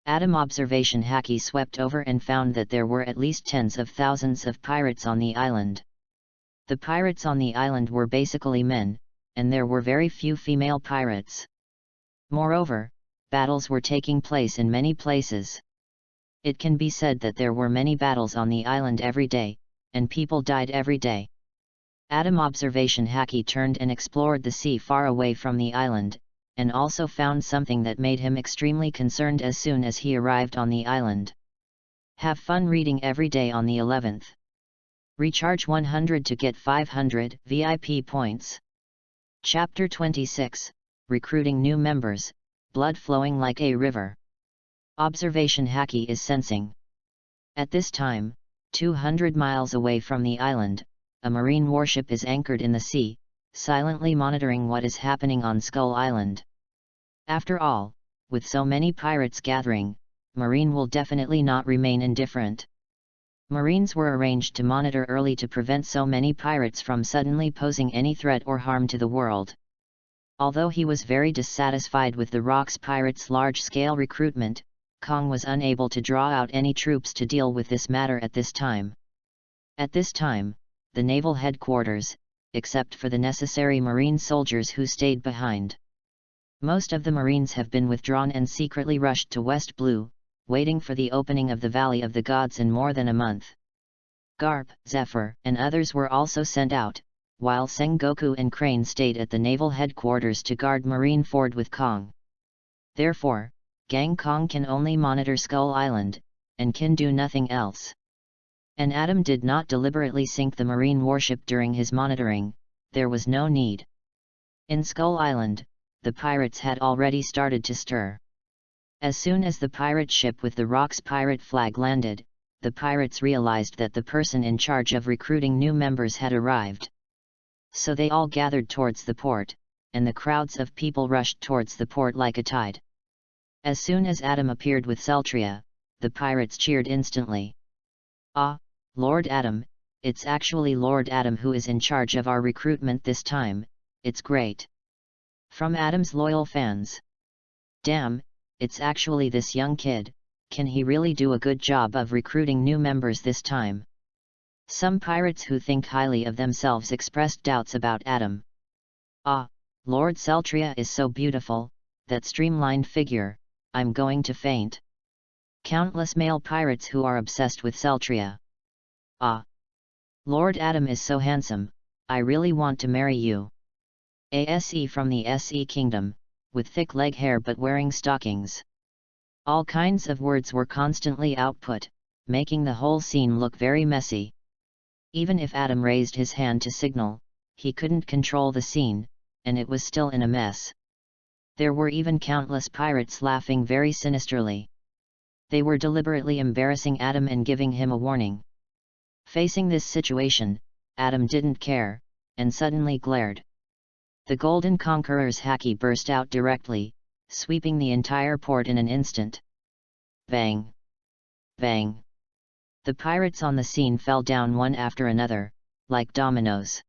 Adam Observation Hacky swept over and found that there were at least tens of thousands of pirates on the island. The pirates on the island were basically men, and there were very few female pirates. Moreover, battles were taking place in many places. It can be said that there were many battles on the island every day, and people died every day. Adam Observation Hacky turned and explored the sea far away from the island, and also found something that made him extremely concerned as soon as he arrived on the island. Have fun reading every day on the 11th. Recharge 100 to get 500 VIP points. Chapter 26, Recruiting New Members, Blood Flowing Like a River. Observation Hacky is sensing. At this time, 200 miles away from the island, a marine warship is anchored in the sea, silently monitoring what is happening on Skull Island. After all, with so many pirates gathering, Marine will definitely not remain indifferent. Marines were arranged to monitor early to prevent so many pirates from suddenly posing any threat or harm to the world. Although he was very dissatisfied with the Rox pirates' large-scale recruitment, Kong was unable to draw out any troops to deal with this matter at this time. At this time, the naval headquarters, except for the necessary marine soldiers who stayed behind. Most of the Marines have been withdrawn and secretly rushed to West Blue, waiting for the opening of the Valley of the Gods in more than a month. Garp, Zephyr, and others were also sent out, while Sengoku and Crane stayed at the naval headquarters to guard Marine Ford with Kong. Therefore, Gang Kong can only monitor Skull Island, and can do nothing else. And Adam did not deliberately sink the marine warship during his monitoring, there was no need. In Skull Island, the pirates had already started to stir. As soon as the pirate ship with the Rox pirate flag landed, the pirates realized that the person in charge of recruiting new members had arrived. So they all gathered towards the port, and the crowds of people rushed towards the port like a tide. As soon as Adam appeared with Celtria, the pirates cheered instantly. Ah, Lord Adam, it's actually Lord Adam who is in charge of our recruitment this time, it's great. From Adam's loyal fans. Damn, it's actually this young kid, can he really do a good job of recruiting new members this time? Some pirates who think highly of themselves expressed doubts about Adam. Ah, Lord Celtria is so beautiful, that streamlined figure, I'm going to faint. Countless male pirates who are obsessed with Celtria. Ah! Lord Adam is so handsome, I really want to marry you. ASE from the SE Kingdom, with thick leg hair but wearing stockings. All kinds of words were constantly output, making the whole scene look very messy. Even if Adam raised his hand to signal, he couldn't control the scene, and it was still in a mess. There were even countless pirates laughing very sinisterly. They were deliberately embarrassing Adam and giving him a warning. Facing this situation, Adam didn't care, and suddenly glared. The Golden Conqueror's Hacky burst out directly, sweeping the entire port in an instant. Bang! Bang! The pirates on the scene fell down one after another, like dominoes.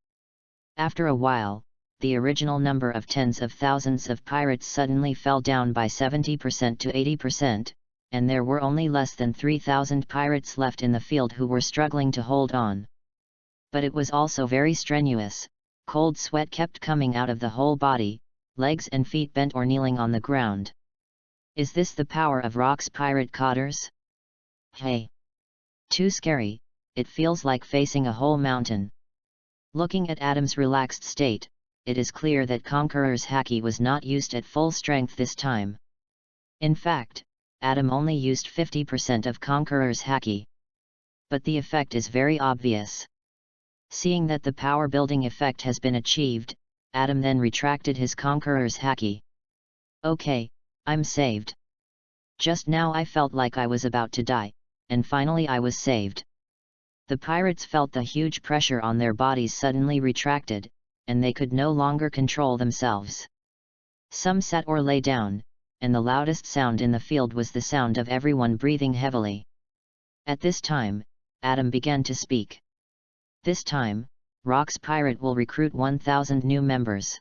After a while, the original number of tens of thousands of pirates suddenly fell down by 70% to 80%, and there were only less than 3,000 pirates left in the field who were struggling to hold on. But it was also very strenuous. Cold sweat kept coming out of the whole body, legs and feet bent or kneeling on the ground. Is this the power of Rock's pirate cotters? Hey! Too scary, it feels like facing a whole mountain. Looking at Adam's relaxed state, it is clear that Conqueror's haki was not used at full strength this time. In fact, Adam only used 50% of Conqueror's haki. But the effect is very obvious. Seeing that the power-building effect has been achieved, Adam then retracted his Conqueror's haki. Okay, I'm saved. Just now I felt like I was about to die, and finally I was saved. The pirates felt the huge pressure on their bodies suddenly retracted, and they could no longer control themselves. Some sat or lay down, and the loudest sound in the field was the sound of everyone breathing heavily. At this time, Adam began to speak. This time, Rock's pirate will recruit 1,000 new members.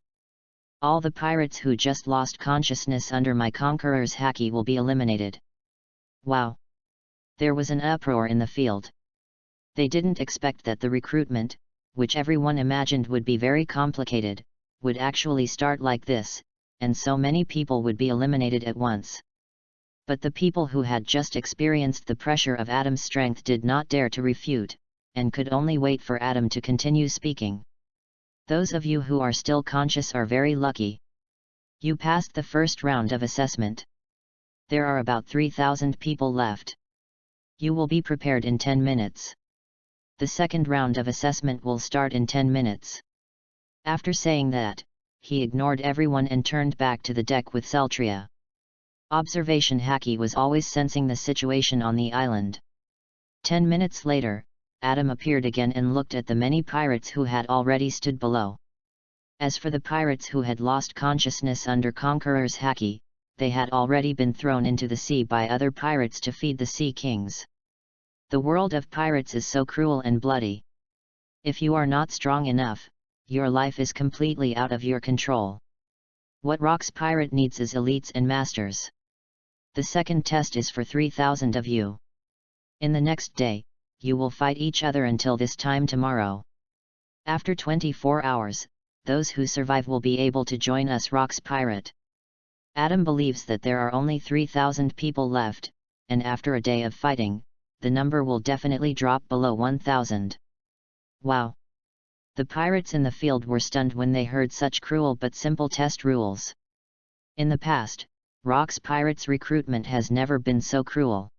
All the pirates who just lost consciousness under my Conqueror's haki will be eliminated. Wow! There was an uproar in the field. They didn't expect that the recruitment, which everyone imagined would be very complicated, would actually start like this, and so many people would be eliminated at once. But the people who had just experienced the pressure of Adam's strength did not dare to refute, and could only wait for Adam to continue speaking. Those of you who are still conscious are very lucky. You passed the first round of assessment. There are about 3,000 people left. You will be prepared in 10 minutes. The second round of assessment will start in 10 minutes. After saying that, he ignored everyone and turned back to the deck with Celtria. Observation haki was always sensing the situation on the island. 10 minutes later, Adam appeared again and looked at the many pirates who had already stood below. As for the pirates who had lost consciousness under Conqueror's haki, they had already been thrown into the sea by other pirates to feed the sea kings. The world of pirates is so cruel and bloody. If you are not strong enough, your life is completely out of your control. What Rock's pirate needs is elites and masters. The second test is for 3,000 of you. In the next day, you will fight each other until this time tomorrow. After 24 hours, those who survive will be able to join us Rock's pirate. Adam believes that there are only 3,000 people left, and after a day of fighting, the number will definitely drop below 1,000. Wow! The pirates in the field were stunned when they heard such cruel but simple test rules. In the past, Rock's pirates' recruitment has never been so cruel.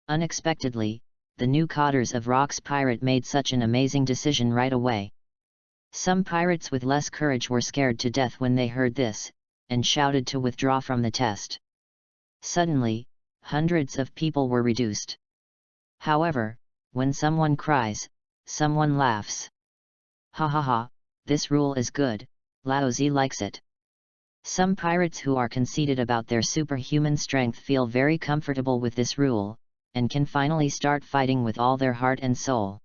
Unexpectedly, the new cotters of Rock's pirate made such an amazing decision right away. Some pirates with less courage were scared to death when they heard this, and shouted to withdraw from the test. Suddenly, hundreds of people were reduced. However, when someone cries, someone laughs. Ha ha ha, this rule is good, Laozi likes it. Some pirates who are conceited about their superhuman strength feel very comfortable with this rule, and can finally start fighting with all their heart and soul.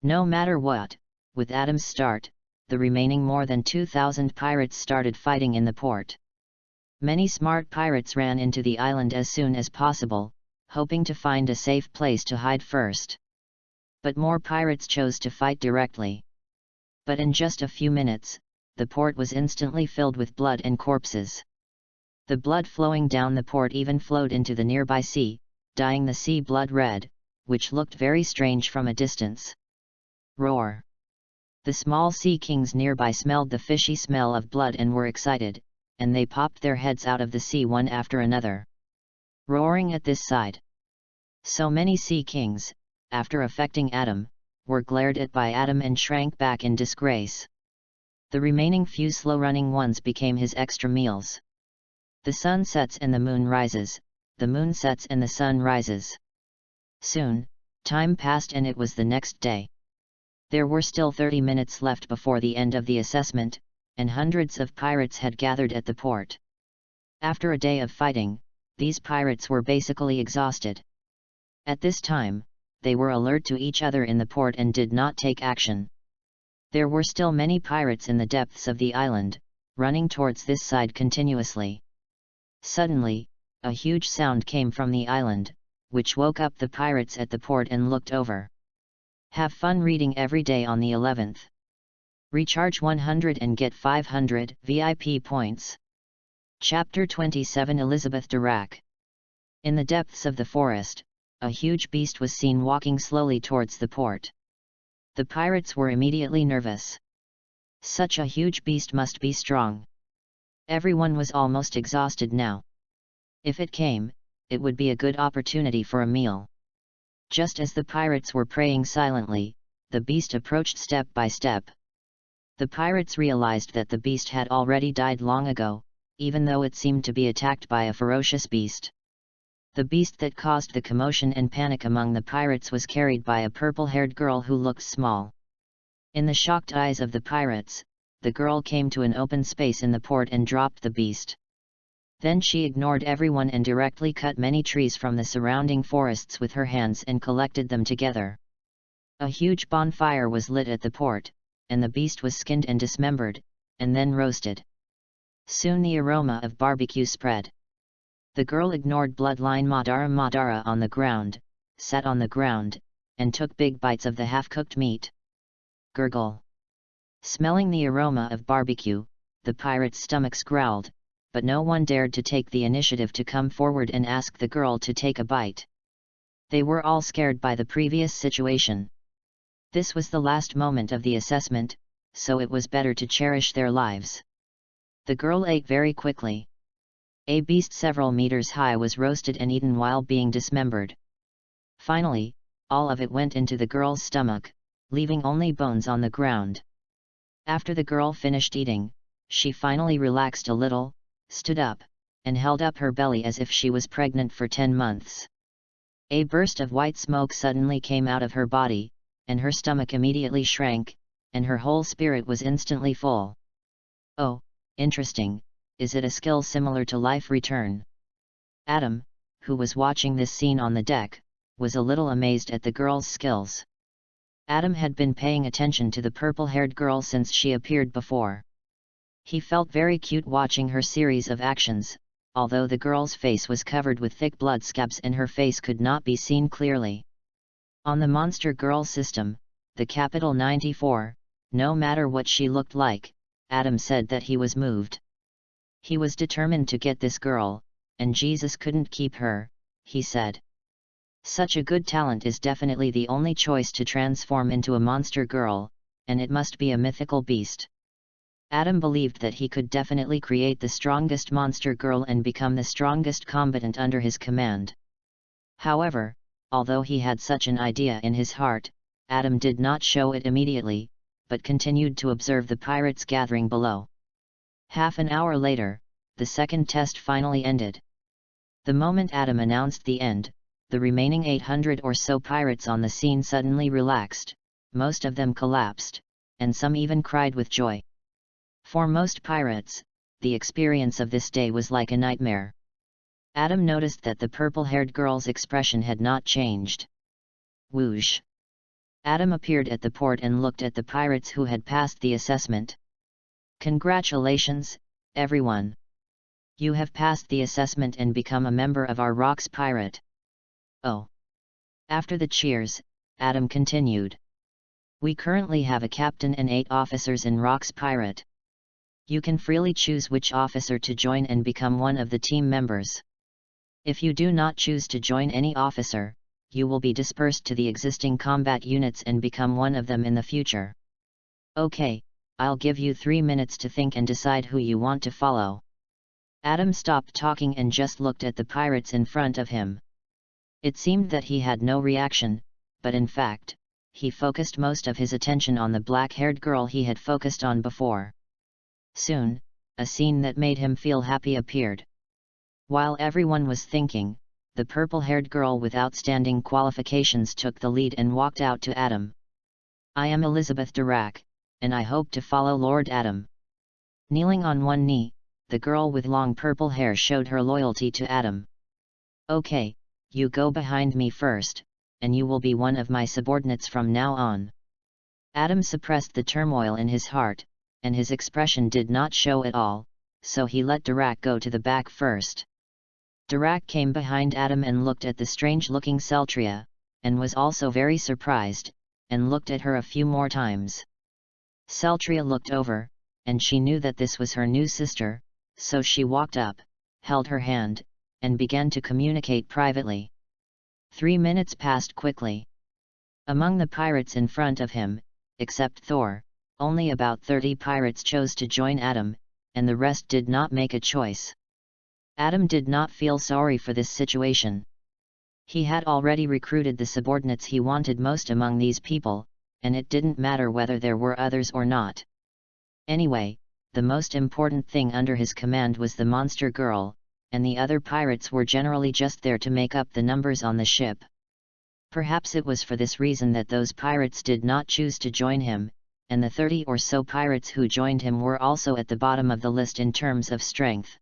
No matter what, with Adam's start, the remaining more than 2,000 pirates started fighting in the port. Many smart pirates ran into the island as soon as possible, hoping to find a safe place to hide first. But more pirates chose to fight directly. But in just a few minutes, the port was instantly filled with blood and corpses. The blood flowing down the port even flowed into the nearby sea, dyeing the sea blood red, which looked very strange from a distance. Roar! The small sea kings nearby smelled the fishy smell of blood and were excited, and they popped their heads out of the sea one after another. Roaring at this side. So many sea kings, after affecting Adam, were glared at by Adam and shrank back in disgrace. The remaining few slow-running ones became his extra meals. The sun sets and the moon rises, the moon sets and the sun rises. Soon, time passed and it was the next day. There were still 30 minutes left before the end of the assessment, and hundreds of pirates had gathered at the port. After a day of fighting, these pirates were basically exhausted. At this time, they were alert to each other in the port and did not take action. There were still many pirates in the depths of the island, running towards this side continuously. Suddenly, a huge sound came from the island, which woke up the pirates at the port and looked over. Have fun reading every day on the 11th. Recharge 100 and get 500 VIP points. Chapter 27 Elizabeth Dirac. In the depths of the forest, a huge beast was seen walking slowly towards the port. The pirates were immediately nervous. Such a huge beast must be strong. Everyone was almost exhausted now. If it came, it would be a good opportunity for a meal. Just as the pirates were praying silently, the beast approached step by step. The pirates realized that the beast had already died long ago, even though it seemed to be attacked by a ferocious beast. The beast that caused the commotion and panic among the pirates was carried by a purple-haired girl who looked small. In the shocked eyes of the pirates, the girl came to an open space in the port and dropped the beast. Then she ignored everyone and directly cut many trees from the surrounding forests with her hands and collected them together. A huge bonfire was lit at the port, and the beast was skinned and dismembered, and then roasted. Soon the aroma of barbecue spread. The girl ignored Bloodline Madara on the ground, sat on the ground, and took big bites of the half-cooked meat. Gurgle. Smelling the aroma of barbecue, the pirates' stomachs growled, but no one dared to take the initiative to come forward and ask the girl to take a bite. They were all scared by the previous situation. This was the last moment of the assessment, so it was better to cherish their lives. The girl ate very quickly. A beast several meters high was roasted and eaten while being dismembered. Finally, all of it went into the girl's stomach, leaving only bones on the ground. After the girl finished eating, she finally relaxed a little, stood up, and held up her belly as if she was pregnant for 10 months. A burst of white smoke suddenly came out of her body, and her stomach immediately shrank, and her whole spirit was instantly full. Oh, interesting, is it a skill similar to Life Return? Adam, who was watching this scene on the deck, was a little amazed at the girl's skills. Adam had been paying attention to the purple-haired girl since she appeared before. He felt very cute watching her series of actions, although the girl's face was covered with thick blood scabs and her face could not be seen clearly. On the Monster Girl system, the Capital 94, no matter what she looked like, Adam said that he was moved. He was determined to get this girl, and Jesus couldn't keep her, he said. Such a good talent is definitely the only choice to transform into a monster girl, and it must be a mythical beast. Adam believed that he could definitely create the strongest monster girl and become the strongest combatant under his command. However, although he had such an idea in his heart, Adam did not show it immediately, but continued to observe the pirates gathering below. Half an hour later, the second test finally ended. The moment Adam announced the end, the remaining 800 or so pirates on the scene suddenly relaxed, most of them collapsed, and some even cried with joy. For most pirates, the experience of this day was like a nightmare. Adam noticed that the purple-haired girl's expression had not changed. Whoosh! Adam appeared at the port and looked at the pirates who had passed the assessment. Congratulations, everyone! You have passed the assessment and become a member of our Rocks Pirate. Oh! After the cheers, Adam continued. We currently have a captain and 8 officers in Rocks Pirate. You can freely choose which officer to join and become one of the team members. If you do not choose to join any officer, you will be dispersed to the existing combat units and become one of them in the future. Okay, I'll give you 3 minutes to think and decide who you want to follow. Adam stopped talking and just looked at the pirates in front of him. It seemed that he had no reaction, but in fact, he focused most of his attention on the black-haired girl he had focused on before. Soon, a scene that made him feel happy appeared. While everyone was thinking, the purple-haired girl with outstanding qualifications took the lead and walked out to Adam. I am Elizabeth Dirac, and I hope to follow Lord Adam. Kneeling on one knee, the girl with long purple hair showed her loyalty to Adam. Okay, you go behind me first, and you will be one of my subordinates from now on. Adam suppressed the turmoil in his heart, and his expression did not show at all, so he let Dirac go to the back first. Dirac came behind Adam and looked at the strange-looking Celtria, and was also very surprised, and looked at her a few more times. Celtria looked over, and she knew that this was her new sister, so she walked up, held her hand, and began to communicate privately. 3 minutes passed quickly. Among the pirates in front of him, except Thor, only about 30 pirates chose to join Adam, and the rest did not make a choice. Adam did not feel sorry for this situation. He had already recruited the subordinates he wanted most among these people, and it didn't matter whether there were others or not. Anyway, the most important thing under his command was the monster girl, and the other pirates were generally just there to make up the numbers on the ship. Perhaps it was for this reason that those pirates did not choose to join him, and the 30 or so pirates who joined him were also at the bottom of the list in terms of strength.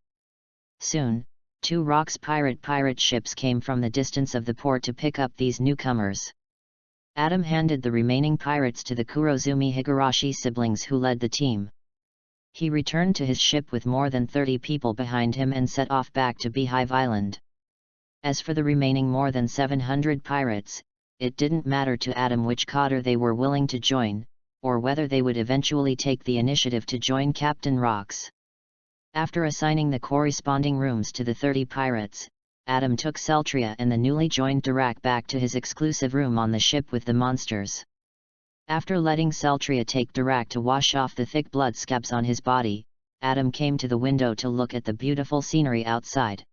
Soon, 2 Rocks pirate ships came from the distance of the port to pick up these newcomers. Adam handed the remaining pirates to the Kurozumi Higurashi siblings who led the team. He returned to his ship with more than 30 people behind him and set off back to Beehive Island. As for the remaining more than 700 pirates, it didn't matter to Adam which cotter they were willing to join, or whether they would eventually take the initiative to join Captain Rocks. After assigning the corresponding rooms to the 30 pirates, Adam took Celtria and the newly joined Dirac back to his exclusive room on the ship with the monsters. After letting Celtria take Dirac to wash off the thick blood scabs on his body, Adam came to the window to look at the beautiful scenery outside.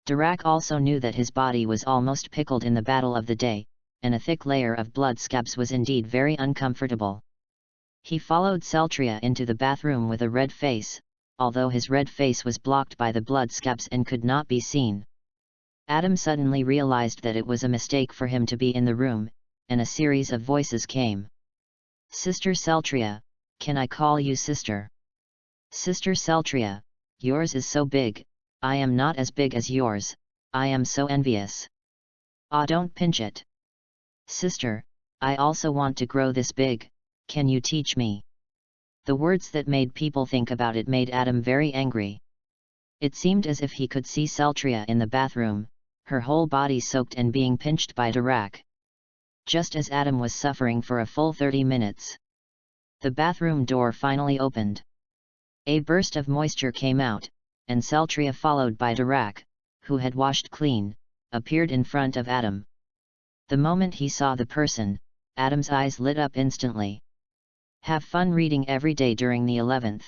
Dirac also knew that his body was almost pickled in the battle of the day, and a thick layer of blood scabs was indeed very uncomfortable. He followed Celtria into the bathroom with a red face, although his red face was blocked by the blood scabs and could not be seen. Adam suddenly realized that it was a mistake for him to be in the room, and a series of voices came. "Sister Celtria, can I call you sister? Sister Celtria, yours is so big, I am not as big as yours, I am so envious. Ah, don't pinch it. Sister, I also want to grow this big, can you teach me?" The words that made people think about it made Adam very angry. It seemed as if he could see Celtria in the bathroom, her whole body soaked and being pinched by Dirac. Just as Adam was suffering for a full 30 minutes. The bathroom door finally opened. A burst of moisture came out, and Celtria, followed by Dirac, who had washed clean, appeared in front of Adam. The moment he saw the person, Adam's eyes lit up instantly. Have fun reading every day during the 11th.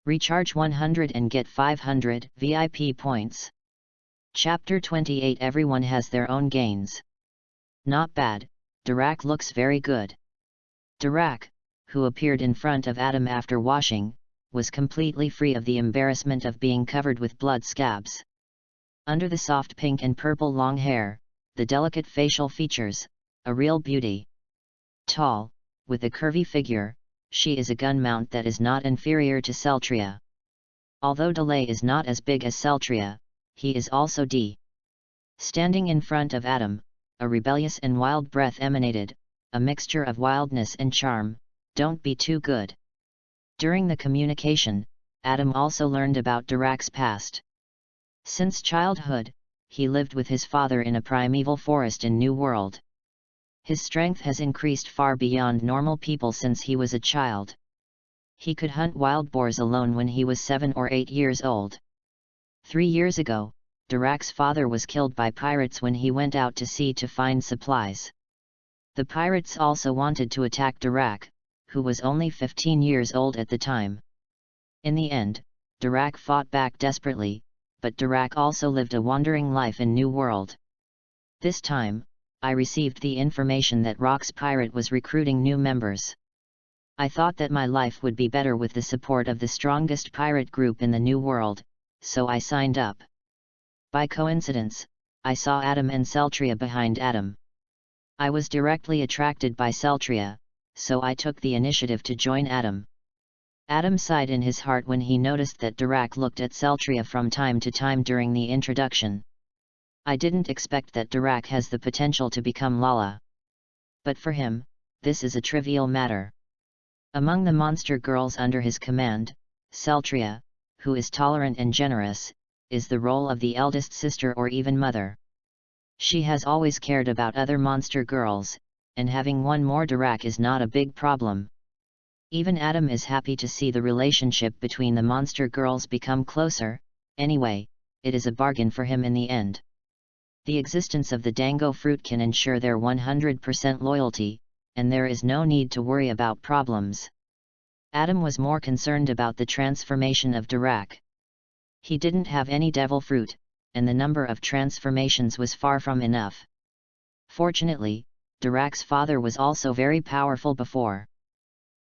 Recharge 100 and get 500 VIP points. Chapter 28. Everyone has their own gains. Not bad, Dirac looks very good. Dirac, who appeared in front of Adam after washing, was completely free of the embarrassment of being covered with blood scabs. Under the soft pink and purple long hair, the delicate facial features, a real beauty. Tall, with a curvy figure, she is a gun mount that is not inferior to Celtria. Although Delay is not as big as Celtria, he is also D. Standing in front of Adam, a rebellious and wild breath emanated, a mixture of wildness and charm. Don't be too good. During the communication, Adam also learned about Dirac's past. Since childhood, he lived with his father in a primeval forest in New World. His strength has increased far beyond normal people since he was a child. He could hunt wild boars alone when he was 7 or 8 years old. 3 years ago, Dirac's father was killed by pirates when he went out to sea to find supplies. The pirates also wanted to attack Dirac, who was only 15 years old at the time. In the end, Dirac fought back desperately, but Dirac also lived a wandering life in New World. This time, I received the information that Rock's Pirate was recruiting new members. I thought that my life would be better with the support of the strongest pirate group in the New World, so I signed up. By coincidence, I saw Adam and Celtria behind Adam. I was directly attracted by Celtria, so I took the initiative to join Adam. Adam sighed in his heart when he noticed that Dirac looked at Celtria from time to time during the introduction. I didn't expect that Dirac has the potential to become Lala. But for him, this is a trivial matter. Among the monster girls under his command, Celtria, who is tolerant and generous, is the role of the eldest sister or even mother. She has always cared about other monster girls, and having one more Dirac is not a big problem. Even Adam is happy to see the relationship between the monster girls become closer. Anyway, it is a bargain for him in the end. The existence of the dango fruit can ensure their 100% loyalty, and there is no need to worry about problems. Adam was more concerned about the transformation of Dirac. He didn't have any devil fruit, and the number of transformations was far from enough. Fortunately, Dirac's father was also very powerful before.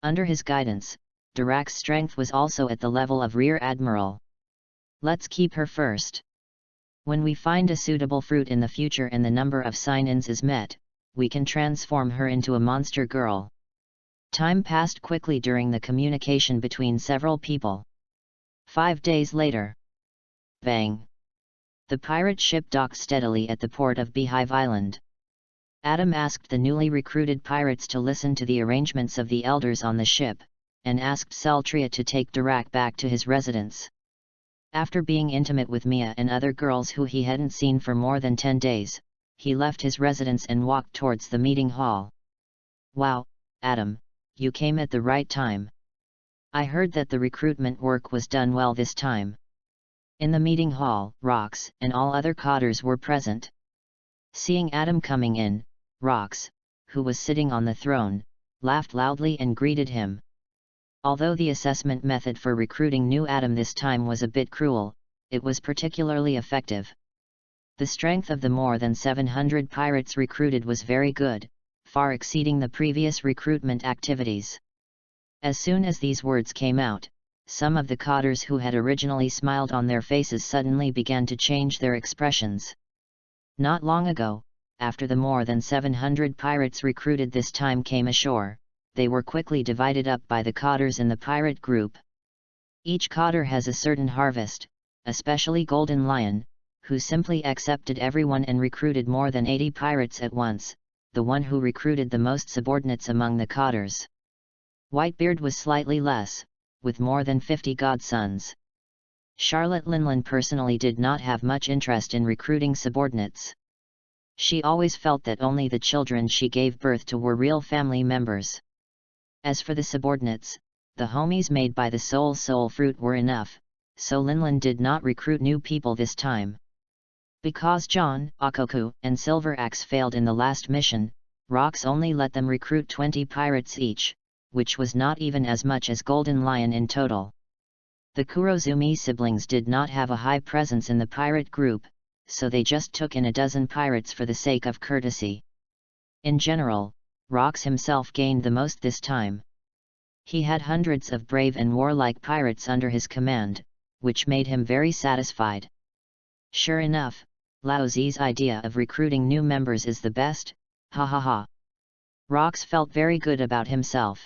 Under his guidance, Dirac's strength was also at the level of Rear Admiral. Let's keep her first. When we find a suitable fruit in the future and the number of sign-ins is met, we can transform her into a monster girl. Time passed quickly during the communication between several people. 5 days later. Bang! The pirate ship docked steadily at the port of Beehive Island. Adam asked the newly recruited pirates to listen to the arrangements of the elders on the ship, and asked Celtria to take Dirac back to his residence. After being intimate with Mia and other girls who he hadn't seen for more than 10 days, he left his residence and walked towards the meeting hall. Wow, Adam, you came at the right time. I heard that the recruitment work was done well this time. In the meeting hall, Rox and all other cotters were present. Seeing Adam coming in, Rox, who was sitting on the throne, laughed loudly and greeted him. Although the assessment method for recruiting new Adam this time was a bit cruel, it was particularly effective. The strength of the more than 700 pirates recruited was very good, far exceeding the previous recruitment activities. As soon as these words came out, some of the cotters who had originally smiled on their faces suddenly began to change their expressions. Not long ago, after the more than 700 pirates recruited this time came ashore, they were quickly divided up by the cotters in the pirate group. Each cotter has a certain harvest, especially Golden Lion, who simply accepted everyone and recruited more than 80 pirates at once, the one who recruited the most subordinates among the cotters. Whitebeard was slightly less, with more than 50 godsons. Charlotte Linlin personally did not have much interest in recruiting subordinates. She always felt that only the children she gave birth to were real family members. As for the subordinates, the homies made by the soul fruit were enough, so Linlin did not recruit new people this time. Because John, Akoku, and Silver Axe failed in the last mission, Rox only let them recruit 20 pirates each, which was not even as much as Golden Lion in total. The Kurozumi siblings did not have a high presence in the pirate group, so they just took in a dozen pirates for the sake of courtesy. In general, Rox himself gained the most this time. He had hundreds of brave and warlike pirates under his command, which made him very satisfied. Sure enough, Lao Zi's idea of recruiting new members is the best, ha ha ha. Rox felt very good about himself.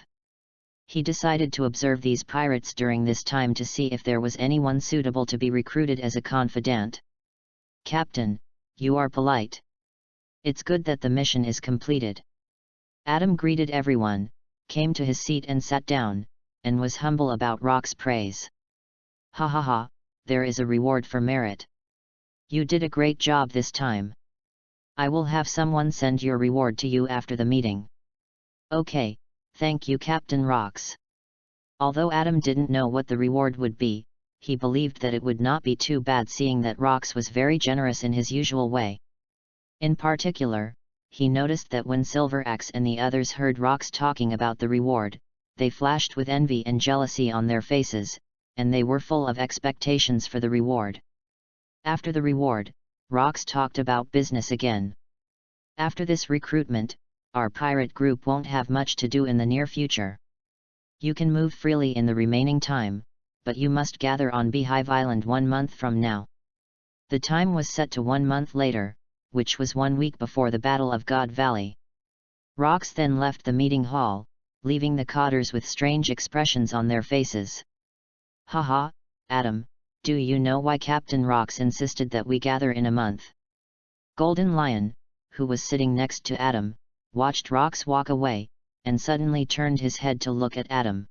He decided to observe these pirates during this time to see if there was anyone suitable to be recruited as a confidant. Captain, you are polite. It's good that the mission is completed. Adam greeted everyone, came to his seat and sat down, and was humble about Rox's praise. Ha ha ha, there is a reward for merit. You did a great job this time. I will have someone send your reward to you after the meeting. Okay, thank you Captain Rox. Although Adam didn't know what the reward would be, he believed that it would not be too bad seeing that Rox was very generous in his usual way. In particular, he noticed that when Silver Axe and the others heard Rox talking about the reward, they flashed with envy and jealousy on their faces, and they were full of expectations for the reward. After the reward, Rox talked about business again. After this recruitment, our pirate group won't have much to do in the near future. You can move freely in the remaining time, but you must gather on Beehive Island 1 month from now. The time was set to 1 month later, which was 1 week before the Battle of God Valley. Rox then left the meeting hall, leaving the cotters with strange expressions on their faces. Haha, Adam, do you know why Captain Rox insisted that we gather in a month? Golden Lion, who was sitting next to Adam, watched Rox walk away, and suddenly turned his head to look at Adam.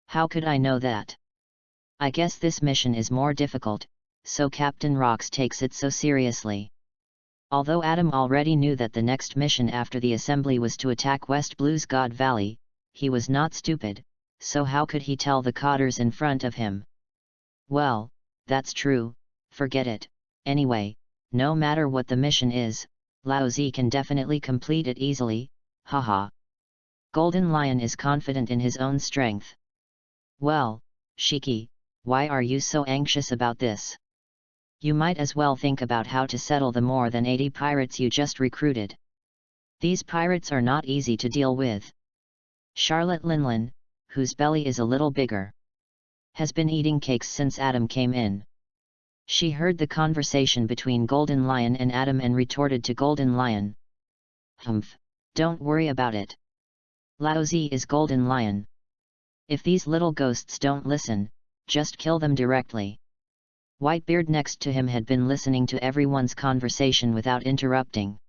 How could I know that? I guess this mission is more difficult, so Captain Rox takes it so seriously. Although Adam already knew that the next mission after the assembly was to attack West Blue's God Valley, he was not stupid, so how could he tell the cotters in front of him? Well, that's true, forget it. Anyway, no matter what the mission is, Lao Zi can definitely complete it easily, haha. Golden Lion is confident in his own strength. Well, Shiki, why are you so anxious about this? You might as well think about how to settle the more than 80 pirates you just recruited. These pirates are not easy to deal with. Charlotte Linlin, whose belly is a little bigger, has been eating cakes since Adam came in. She heard the conversation between Golden Lion and Adam and retorted to Golden Lion. Humph, don't worry about it. Lao Zi is Golden Lion. If these little ghosts don't listen, just kill them directly. Whitebeard next to him had been listening to everyone's conversation without interrupting.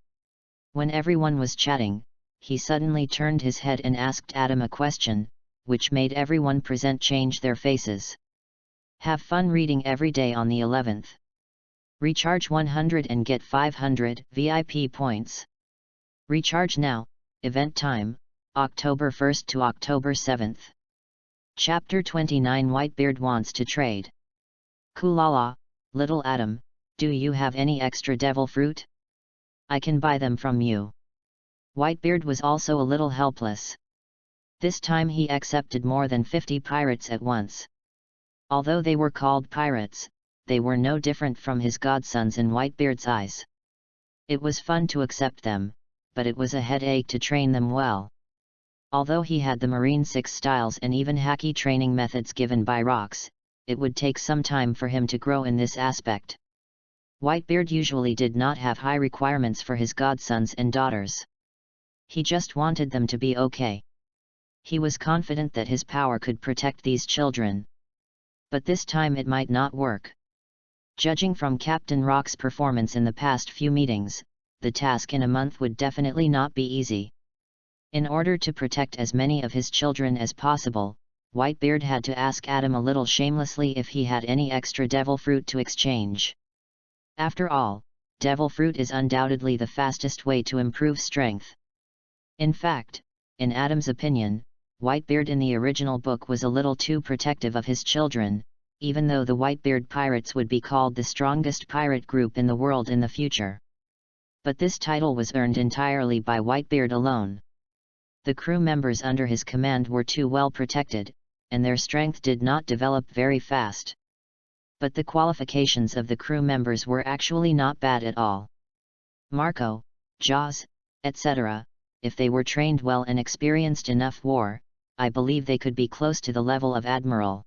When everyone was chatting, he suddenly turned his head and asked Adam a question, which made everyone present change their faces. Have fun reading every day on the 11th. Recharge 100 and get 500 VIP points. Recharge now, event time, October 1st to October 7th. Chapter 29 Whitebeard wants to trade. Kulala, little Adam, do you have any extra devil fruit? I can buy them from you. Whitebeard was also a little helpless. This time he accepted more than 50 pirates at once. Although they were called pirates, they were no different from his godsons in Whitebeard's eyes. It was fun to accept them, but it was a headache to train them well. Although he had the Marine 6 styles and even hacky training methods given by Rox, it would take some time for him to grow in this aspect. Whitebeard usually did not have high requirements for his godsons and daughters. He just wanted them to be okay. He was confident that his power could protect these children. But this time it might not work. Judging from Captain Rox's performance in the past few meetings, the task in a month would definitely not be easy. In order to protect as many of his children as possible, Whitebeard had to ask Adam a little shamelessly if he had any extra devil fruit to exchange. After all, devil fruit is undoubtedly the fastest way to improve strength. In fact, in Adam's opinion, Whitebeard in the original book was a little too protective of his children, even though the Whitebeard pirates would be called the strongest pirate group in the world in the future. But this title was earned entirely by Whitebeard alone. The crew members under his command were too well protected, and their strength did not develop very fast. But the qualifications of the crew members were actually not bad at all. Marco, Jaws, etc., if they were trained well and experienced enough war, I believe they could be close to the level of Admiral.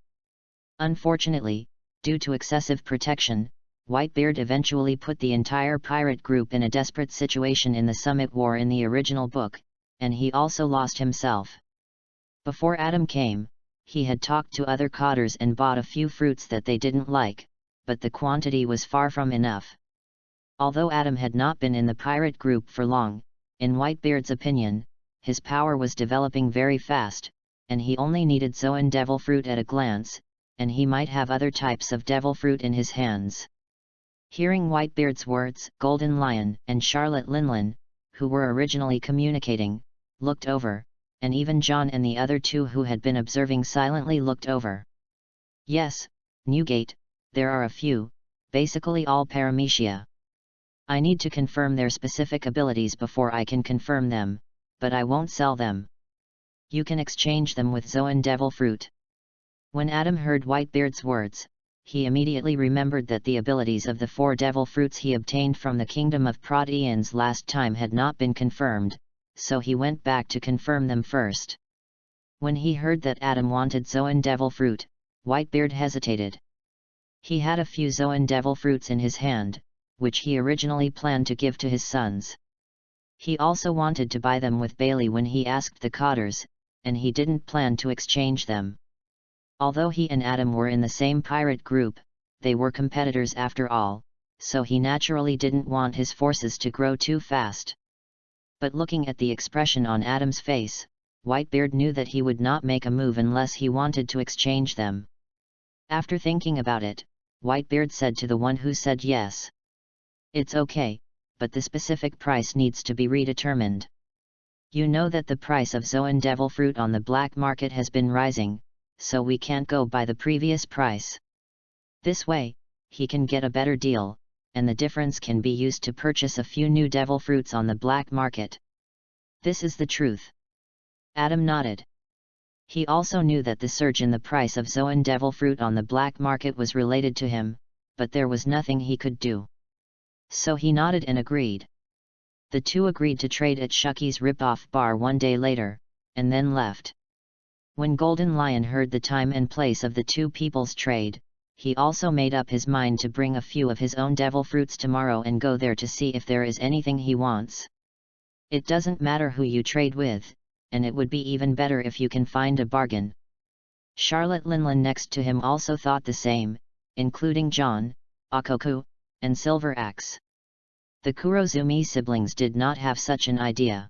Unfortunately, due to excessive protection, Whitebeard eventually put the entire pirate group in a desperate situation in the Summit War in the original book, and he also lost himself. Before Adam came, he had talked to other cotters and bought a few fruits that they didn't like, but the quantity was far from enough. Although Adam had not been in the pirate group for long, in Whitebeard's opinion, his power was developing very fast, and he only needed Zoan devil fruit at a glance, and he might have other types of devil fruit in his hands. Hearing Whitebeard's words, Golden Lion and Charlotte Linlin, who were originally communicating, looked over, and even John and the other two who had been observing silently looked over. Yes, Newgate, there are a few, basically all Paramecia. I need to confirm their specific abilities before I can confirm them, but I won't sell them. You can exchange them with Zoan devil fruit. When Adam heard Whitebeard's words, he immediately remembered that the abilities of the 4 devil fruits he obtained from the kingdom of Proteans last time had not been confirmed, so he went back to confirm them first. When he heard that Adam wanted Zoan devil fruit, Whitebeard hesitated. He had a few Zoan devil fruits in his hand, which he originally planned to give to his sons. He also wanted to buy them with Bailey when he asked the cotters, and he didn't plan to exchange them. Although he and Adam were in the same pirate group, they were competitors after all, so he naturally didn't want his forces to grow too fast. But looking at the expression on Adam's face, Whitebeard knew that he would not make a move unless he wanted to exchange them. After thinking about it, Whitebeard said to the one who said yes, "It's okay, but the specific price needs to be redetermined. You know that the price of Zoan devil fruit on the black market has been rising, so we can't go by the previous price. This way, he can get a better deal, and the difference can be used to purchase a few new devil fruits on the black market. This is the truth." Adam nodded. He also knew that the surge in the price of Zoan devil fruit on the black market was related to him, but there was nothing he could do. So he nodded and agreed. The two agreed to trade at Shucky's rip-off bar one day later, and then left. When Golden Lion heard the time and place of the two people's trade, he also made up his mind to bring a few of his own devil fruits tomorrow and go there to see if there is anything he wants. It doesn't matter who you trade with, and it would be even better if you can find a bargain. Charlotte Linlin next to him also thought the same, including John, Akoku, and Silver Axe. The Kurozumi siblings did not have such an idea.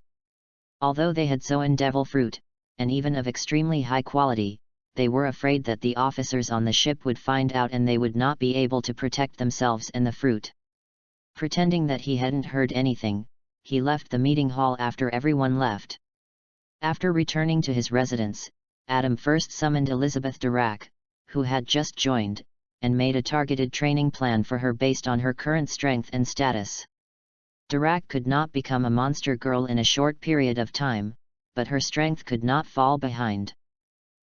Although they had Zoan devil fruit, and even of extremely high quality, they were afraid that the officers on the ship would find out and they would not be able to protect themselves and the fruit. Pretending that he hadn't heard anything, he left the meeting hall after everyone left. After returning to his residence, Adam first summoned Elizabeth Dirac, who had just joined, and made a targeted training plan for her based on her current strength and status. Dirac could not become a monster girl in a short period of time, but her strength could not fall behind.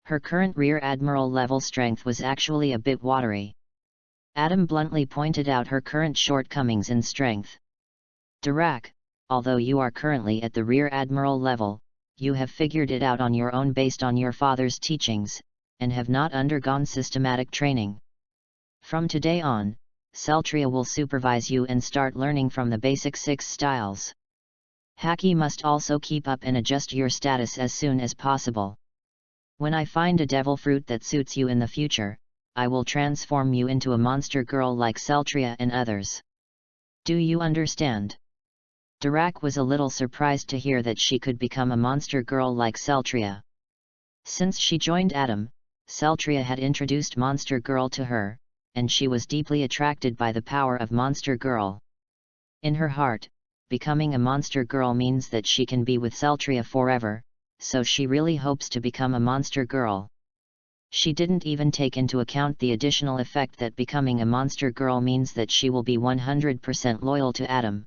Her current Rear Admiral level strength was actually a bit watery. Adam bluntly pointed out her current shortcomings in strength. "Dirac, although you are currently at the Rear Admiral level, you have figured it out on your own based on your father's teachings, and have not undergone systematic training. From today on, Celtria will supervise you and start learning from the basic 6 styles. Haki must also keep up and adjust your status as soon as possible. When I find a devil fruit that suits you in the future, I will transform you into a monster girl like Celtria and others. Do you understand?" Dirac was a little surprised to hear that she could become a monster girl like Celtria. Since she joined Adam, Celtria had introduced Monster Girl to her, and she was deeply attracted by the power of Monster Girl. In her heart, becoming a monster girl means that she can be with Celtria forever, so she really hopes to become a monster girl. She didn't even take into account the additional effect that becoming a monster girl means that she will be 100% loyal to Adam.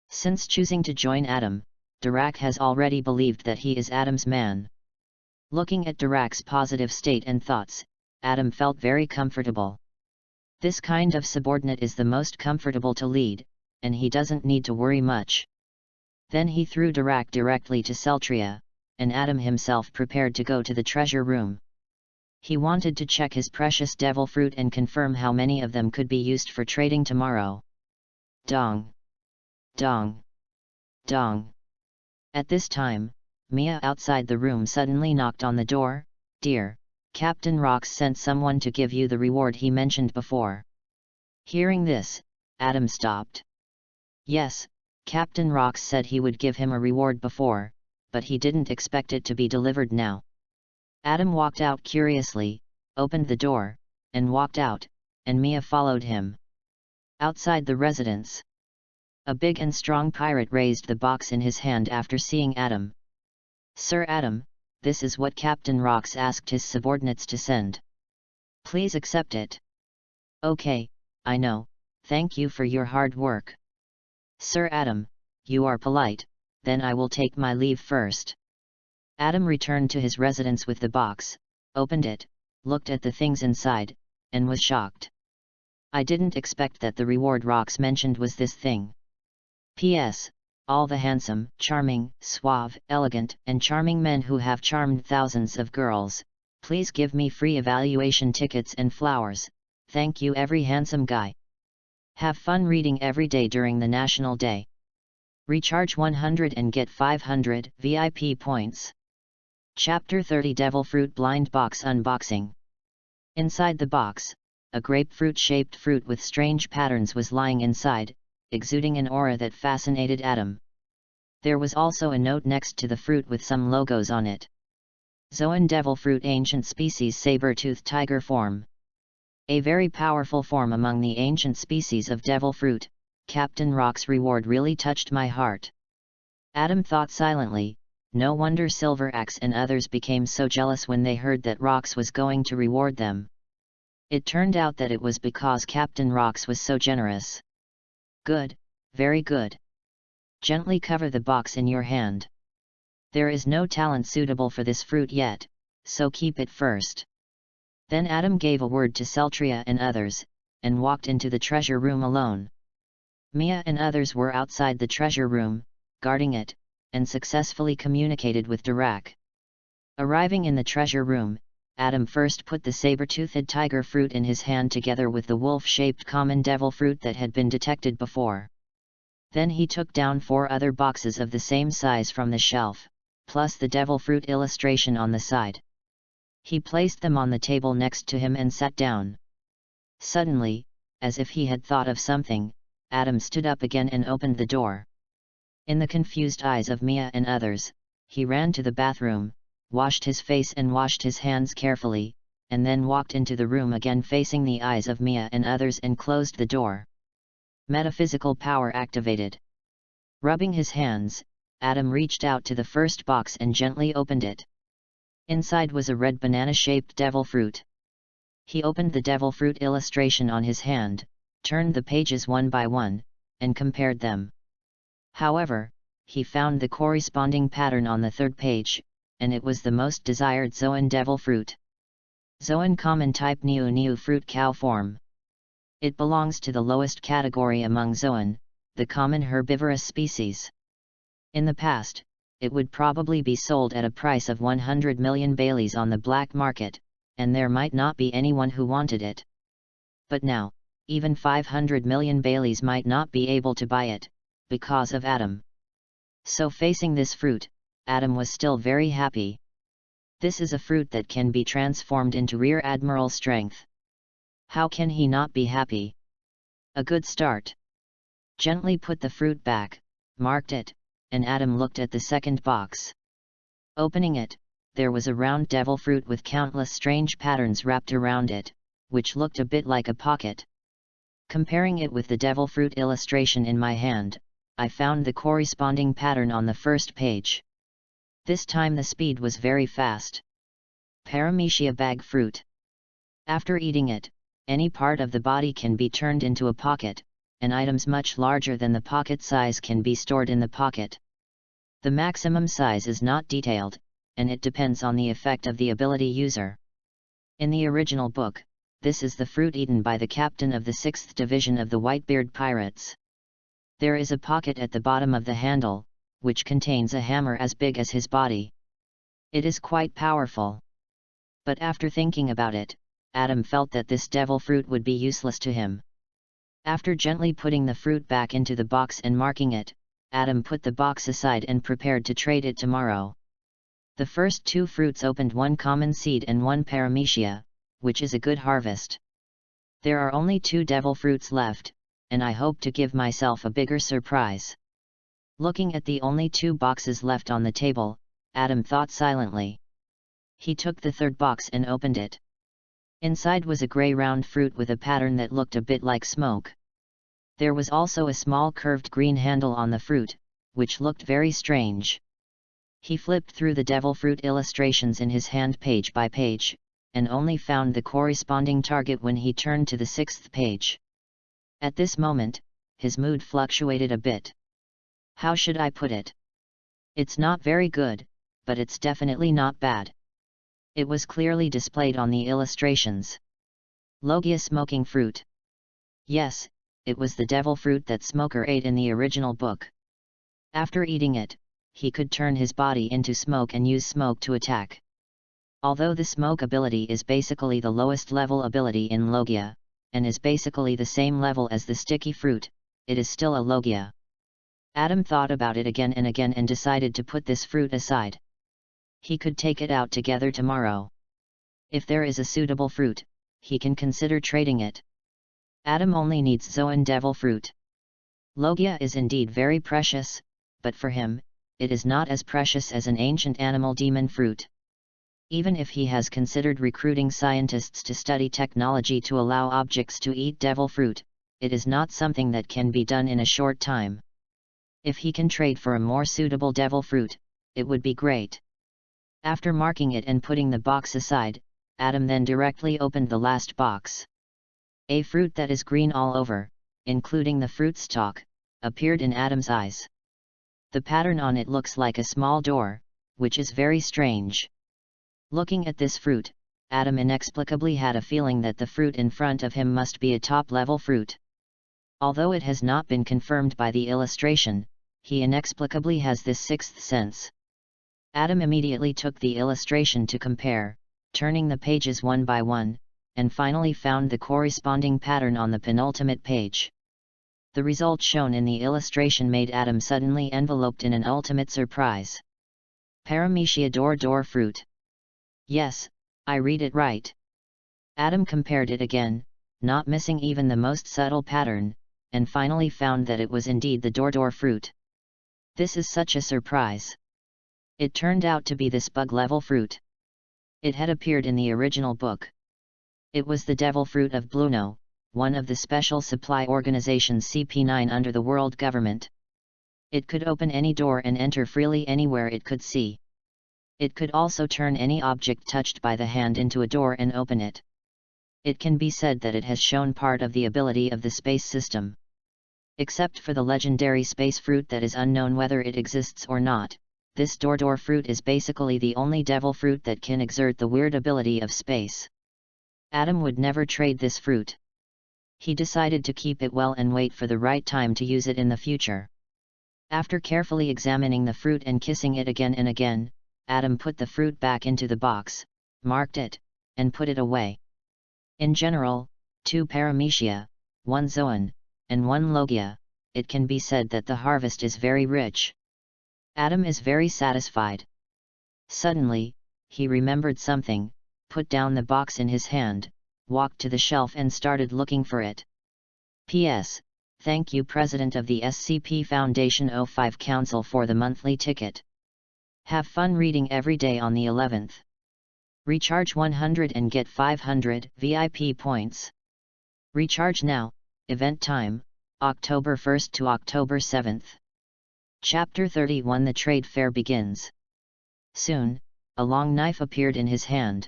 Since choosing to join Adam, Dirac has already believed that he is Adam's man. Looking at Dirac's positive state and thoughts, Adam felt very comfortable. This kind of subordinate is the most comfortable to lead, and he doesn't need to worry much. Then he threw Dirac directly to Celtria, and Adam himself prepared to go to the treasure room. He wanted to check his precious devil fruit and confirm how many of them could be used for trading tomorrow. Dong! Dong! Dong! At this time, Mia outside the room suddenly knocked on the door. "Dear, Captain Rox sent someone to give you the reward he mentioned before." Hearing this, Adam stopped. Yes, Captain Rox said he would give him a reward before, but he didn't expect it to be delivered now. Adam walked out curiously, opened the door, and walked out, and Mia followed him. Outside the residence, a big and strong pirate raised the box in his hand after seeing Adam. "Sir Adam, this is what Captain Rox asked his subordinates to send. Please accept it." "Okay, I know, thank you for your hard work." "Sir Adam, you are polite, then I will take my leave first." Adam returned to his residence with the box, opened it, looked at the things inside, and was shocked. "I didn't expect that the reward Rox mentioned was this thing. P.S. All the handsome, charming, suave, elegant, and charming men who have charmed thousands of girls, please give me free evaluation tickets and flowers, thank you every handsome guy. Have fun reading every day during the National Day. Recharge 100 and get 500 VIP points." Chapter 30 Devil Fruit Blind Box Unboxing. Inside the box, a grapefruit-shaped fruit with strange patterns was lying inside, exuding an aura that fascinated Adam. There was also a note next to the fruit with some logos on it. Zoan devil fruit, ancient species, saber-toothed tiger form. A very powerful form among the ancient species of devil fruit. Captain Rock's reward really touched my heart. Adam thought silently, no wonder Silver Axe and others became so jealous when they heard that Rox was going to reward them. It turned out that it was because Captain Rox was so generous. Good, very good. Gently cover the box in your hand. There is no talent suitable for this fruit yet, so keep it first. Then Adam gave a word to Celtria and others, and walked into the treasure room alone. Mia and others were outside the treasure room, guarding it, and successfully communicated with Dirac. Arriving in the treasure room, Adam first put the saber-toothed tiger fruit in his hand together with the wolf-shaped common devil fruit that had been detected before. Then he took down 4 other boxes of the same size from the shelf, plus the devil fruit illustration on the side. He placed them on the table next to him and sat down. Suddenly, as if he had thought of something, Adam stood up again and opened the door. In the confused eyes of Mia and others, he ran to the bathroom, washed his face and washed his hands carefully, and then walked into the room again facing the eyes of Mia and others and closed the door. Metaphysical power activated. Rubbing his hands, Adam reached out to the first box and gently opened it. Inside was a red banana-shaped devil fruit. He opened the devil fruit illustration on his hand, turned the pages one by one, and compared them. However, he found the corresponding pattern on the 3rd page, and it was the most desired Zoan devil fruit. Zoan common type Neo fruit cow form. It belongs to the lowest category among Zoan, the common herbivorous species. In the past, it would probably be sold at a price of 100 million Baileys on the black market, and there might not be anyone who wanted it. But now, even 500 million Baileys might not be able to buy it, because of Adam. So facing this fruit, Adam was still very happy. This is a fruit that can be transformed into Rear Admiral strength. How can he not be happy? A good start. Gently put the fruit back, marked it, and Adam looked at the second box. Opening it, there was a round devil fruit with countless strange patterns wrapped around it, which looked a bit like a pocket. Comparing it with the devil fruit illustration in my hand, I found the corresponding pattern on the 1st page. This time the speed was very fast. Paramecia bag fruit. After eating it, any part of the body can be turned into a pocket, and items much larger than the pocket size can be stored in the pocket. The maximum size is not detailed, and it depends on the effect of the ability user. In the original book, this is the fruit eaten by the captain of the 6th Division of the Whitebeard Pirates. There is a pocket at the bottom of the handle, which contains a hammer as big as his body. It is quite powerful. But after thinking about it, Adam felt that this devil fruit would be useless to him. After gently putting the fruit back into the box and marking it, Adam put the box aside and prepared to trade it tomorrow. The first 2 fruits opened 1 common seed and 1 paramecia, which is a good harvest. There are only 2 devil fruits left, and I hope to give myself a bigger surprise. Looking at the only 2 boxes left on the table, Adam thought silently. He took the 3rd box and opened it. Inside was a grey round fruit with a pattern that looked a bit like smoke. There was also a small curved green handle on the fruit, which looked very strange. He flipped through the devil fruit illustrations in his hand page by page, and only found the corresponding target when he turned to the 6th page. At this moment, his mood fluctuated a bit. How should I put it? It's not very good, but it's definitely not bad. It was clearly displayed on the illustrations. Logia smoking fruit. Yes, it was the devil fruit that Smoker ate in the original book. After eating it, he could turn his body into smoke and use smoke to attack. Although the smoke ability is basically the lowest level ability in Logia, and is basically the same level as the sticky fruit, it is still a Logia. Adam thought about it again and decided to put this fruit aside. He could take it out together tomorrow. If there is a suitable fruit, he can consider trading it. Adam only needs Zoan devil fruit. Logia is indeed very precious, but for him, it is not as precious as an ancient animal demon fruit. Even if he has considered recruiting scientists to study technology to allow objects to eat devil fruit, it is not something that can be done in a short time. If he can trade for a more suitable devil fruit, it would be great. After marking it and putting the box aside, Adam then directly opened the last box. A fruit that is green all over, including the fruit stalk, appeared in Adam's eyes. The pattern on it looks like a small door, which is very strange. Looking at this fruit, Adam inexplicably had a feeling that the fruit in front of him must be a top-level fruit. Although it has not been confirmed by the illustration, he inexplicably has this sixth sense. Adam immediately took the illustration to compare, turning the pages one by one, and finally found the corresponding pattern on the penultimate page. The result shown in the illustration made Adam suddenly enveloped in an ultimate surprise. Paramecia door fruit. Yes, I read it right. Adam compared it again, not missing even the most subtle pattern, and finally found that it was indeed the door fruit. This is such a surprise. It turned out to be this bug-level fruit. It had appeared in the original book. It was the devil fruit of Bluno, one of the special supply organizations CP9 under the world government. It could open any door and enter freely anywhere it could see. It could also turn any object touched by the hand into a door and open it. It can be said that it has shown part of the ability of the space system. Except for the legendary space fruit that is unknown whether it exists or not, this door fruit is basically the only devil fruit that can exert the weird ability of space. Adam would never trade this fruit. He decided to keep it well and wait for the right time to use it in the future. After carefully examining the fruit and kissing it again and again, Adam put the fruit back into the box, marked it, and put it away. In general, 2 paramecia, 1 zoan, and 1 logia, it can be said that the harvest is very rich. Adam is very satisfied. Suddenly, he remembered something, put down the box in his hand, walked to the shelf and started looking for it. P.S. Thank you President of the SCP Foundation 05 Council for the monthly ticket. Have fun reading every day on the 11th. Recharge 100 and get 500 VIP points. Recharge now, event time, October 1st to October 7th. Chapter 31 The Trade Fair begins. Soon, a long knife appeared in his hand.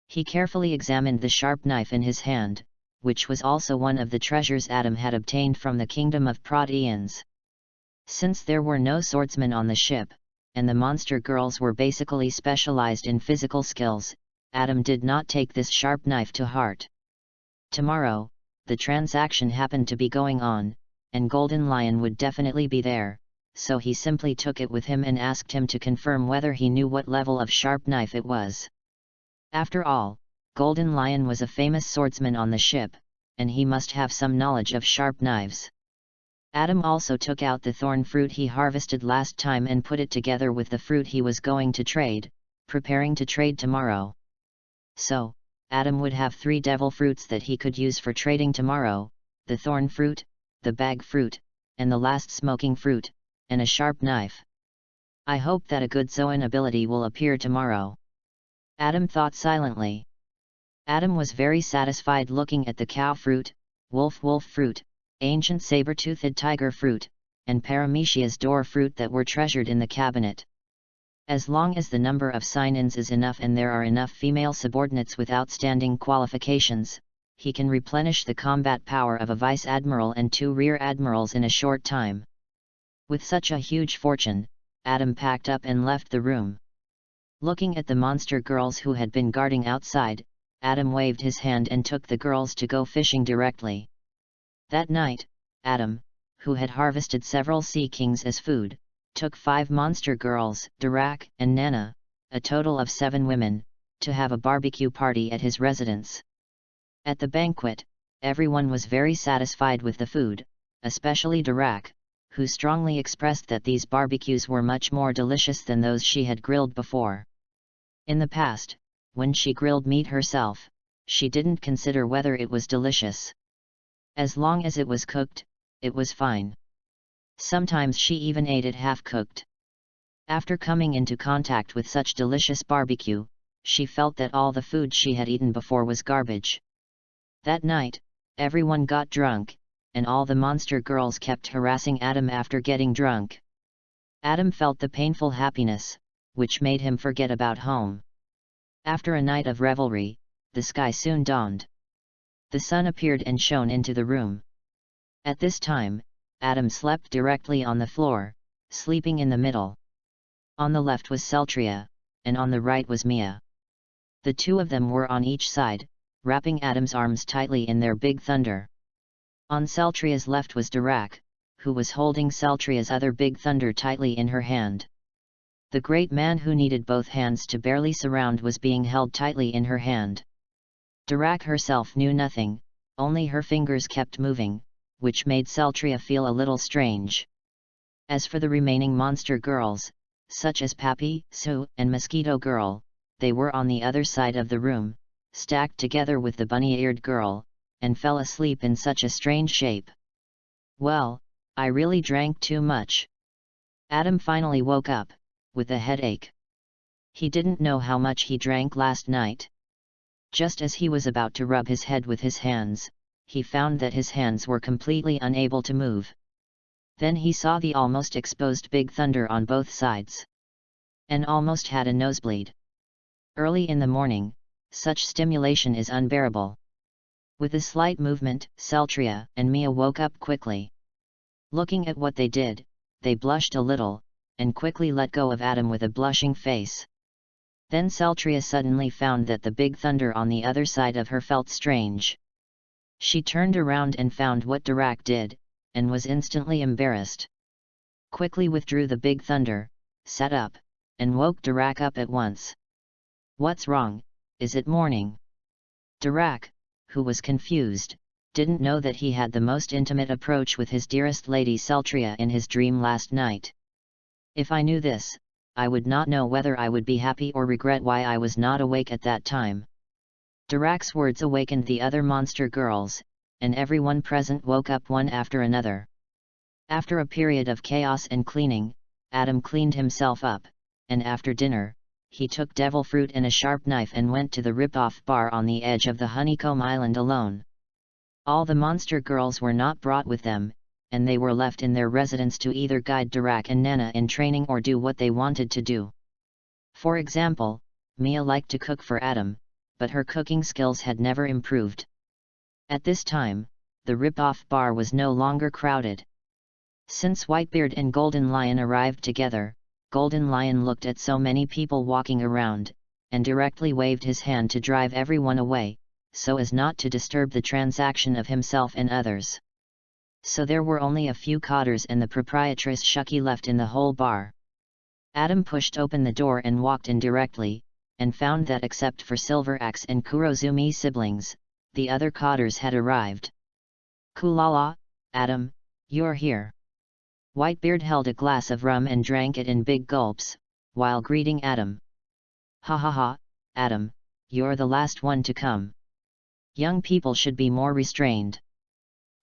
He carefully examined the sharp knife in his hand, which was also one of the treasures Adam had obtained from the kingdom of Proteans. Since there were no swordsmen on the ship, and the monster girls were basically specialized in physical skills, Adam did not take this sharp knife to heart. Tomorrow, the transaction happened to be going on, and Golden Lion would definitely be there, so he simply took it with him and asked him to confirm whether he knew what level of sharp knife it was. After all, Golden Lion was a famous swordsman on the ship, and he must have some knowledge of sharp knives. Adam also took out the thorn fruit he harvested last time and put it together with the fruit he was going to trade, preparing to trade tomorrow. So, Adam would have 3 devil fruits that he could use for trading tomorrow, the thorn fruit, the bag fruit, and the last smoking fruit, and a sharp knife. I hope that a good Zoan ability will appear tomorrow. Adam thought silently. Adam was very satisfied looking at the cow fruit, wolf fruit, ancient saber-toothed tiger fruit, and Paramecia's door fruit that were treasured in the cabinet. As long as the number of sign-ins is enough and there are enough female subordinates with outstanding qualifications, he can replenish the combat power of a vice admiral and 2 rear admirals in a short time. With such a huge fortune, Adam packed up and left the room. Looking at the monster girls who had been guarding outside, Adam waved his hand and took the girls to go fishing directly. That night, Adam, who had harvested several sea kings as food, took 5 monster girls, Darak and Nana, a total of 7 women, to have a barbecue party at his residence. At the banquet, everyone was very satisfied with the food, especially Darak, who strongly expressed that these barbecues were much more delicious than those she had grilled before. In the past, when she grilled meat herself, she didn't consider whether it was delicious. As long as it was cooked, it was fine. Sometimes she even ate it half-cooked. After coming into contact with such delicious barbecue, she felt that all the food she had eaten before was garbage. That night, everyone got drunk, and all the monster girls kept harassing Adam after getting drunk. Adam felt the painful happiness, which made him forget about home. After a night of revelry, the sky soon dawned. The sun appeared and shone into the room. At this time, Adam slept directly on the floor, sleeping in the middle. On the left was Celtria, and on the right was Mia. The two of them were on each side, wrapping Adam's arms tightly in their big thunder. On Celtria's left was Dirac, who was holding Celtria's other big thunder tightly in her hand. The great man who needed both hands to barely surround was being held tightly in her hand. Dirac herself knew nothing, only her fingers kept moving, which made Celtria feel a little strange. As for the remaining monster girls, such as Pappy, Sue, and Mosquito Girl, they were on the other side of the room, stacked together with the bunny-eared girl, and fell asleep in such a strange shape. Well, I really drank too much. Adam finally woke up, with a headache. He didn't know how much he drank last night. Just as he was about to rub his head with his hands, he found that his hands were completely unable to move. Then he saw the almost exposed big thunder on both sides. And almost had a nosebleed. Early in the morning, such stimulation is unbearable. With a slight movement, Celtria and Mia woke up quickly. Looking at what they did, they blushed a little, and quickly let go of Adam with a blushing face. Then Celtria suddenly found that the big thunder on the other side of her felt strange. She turned around and found what Dirac did, and was instantly embarrassed. Quickly withdrew the big thunder, sat up, and woke Dirac up at once. "What's wrong? Is it morning?" Dirac, who was confused, didn't know that he had the most intimate approach with his dearest lady Celtria in his dream last night. "If I knew this, I would not know whether I would be happy or regret why I was not awake at that time." Dirac's words awakened the other monster girls, and everyone present woke up one after another. After a period of chaos and cleaning, Adam cleaned himself up, and after dinner, he took devil fruit and a sharp knife and went to the rip-off bar on the edge of the Honeycomb Island alone. All the monster girls were not brought with them, and they were left in their residence to either guide Dirac and Nana in training or do what they wanted to do. For example, Mia liked to cook for Adam, but her cooking skills had never improved. At this time, the rip-off bar was no longer crowded. Since Whitebeard and Golden Lion arrived together, Golden Lion looked at so many people walking around, and directly waved his hand to drive everyone away, so as not to disturb the transaction of himself and others. So there were only a few cotters and the proprietress Shucky left in the whole bar. Adam pushed open the door and walked in directly, and found that except for Silver Axe and Kurozumi siblings, the other cotters had arrived. "Kulala, Adam, you're here." Whitebeard held a glass of rum and drank it in big gulps, while greeting Adam. "Ha ha ha, Adam, you're the last one to come. Young people should be more restrained,"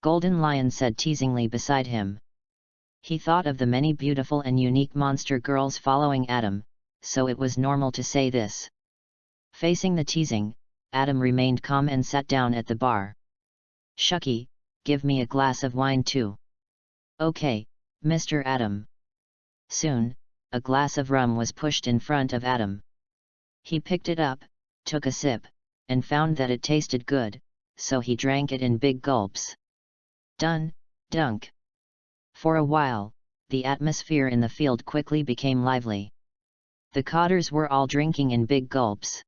Golden Lion said teasingly beside him. He thought of the many beautiful and unique monster girls following Adam, so it was normal to say this. Facing the teasing, Adam remained calm and sat down at the bar. "Shucky, give me a glass of wine too." "Okay, Mr. Adam." Soon, a glass of rum was pushed in front of Adam. He picked it up, took a sip, and found that it tasted good, so he drank it in big gulps. Dun, dunk. For a while, the atmosphere in the field quickly became lively. The cotters were all drinking in big gulps.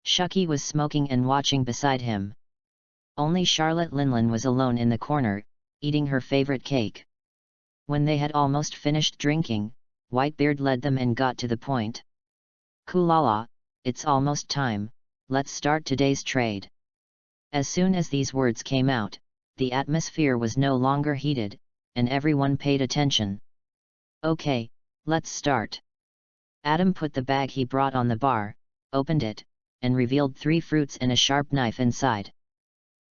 Shucky was smoking and watching beside him. Only Charlotte Linlin was alone in the corner, eating her favorite cake. When they had almost finished drinking, Whitebeard led them and got to the point. "Kulala, it's almost time, let's start today's trade." As soon as these words came out, the atmosphere was no longer heated, and everyone paid attention. "Okay, let's start." Adam put the bag he brought on the bar, opened it, and revealed 3 fruits and a sharp knife inside.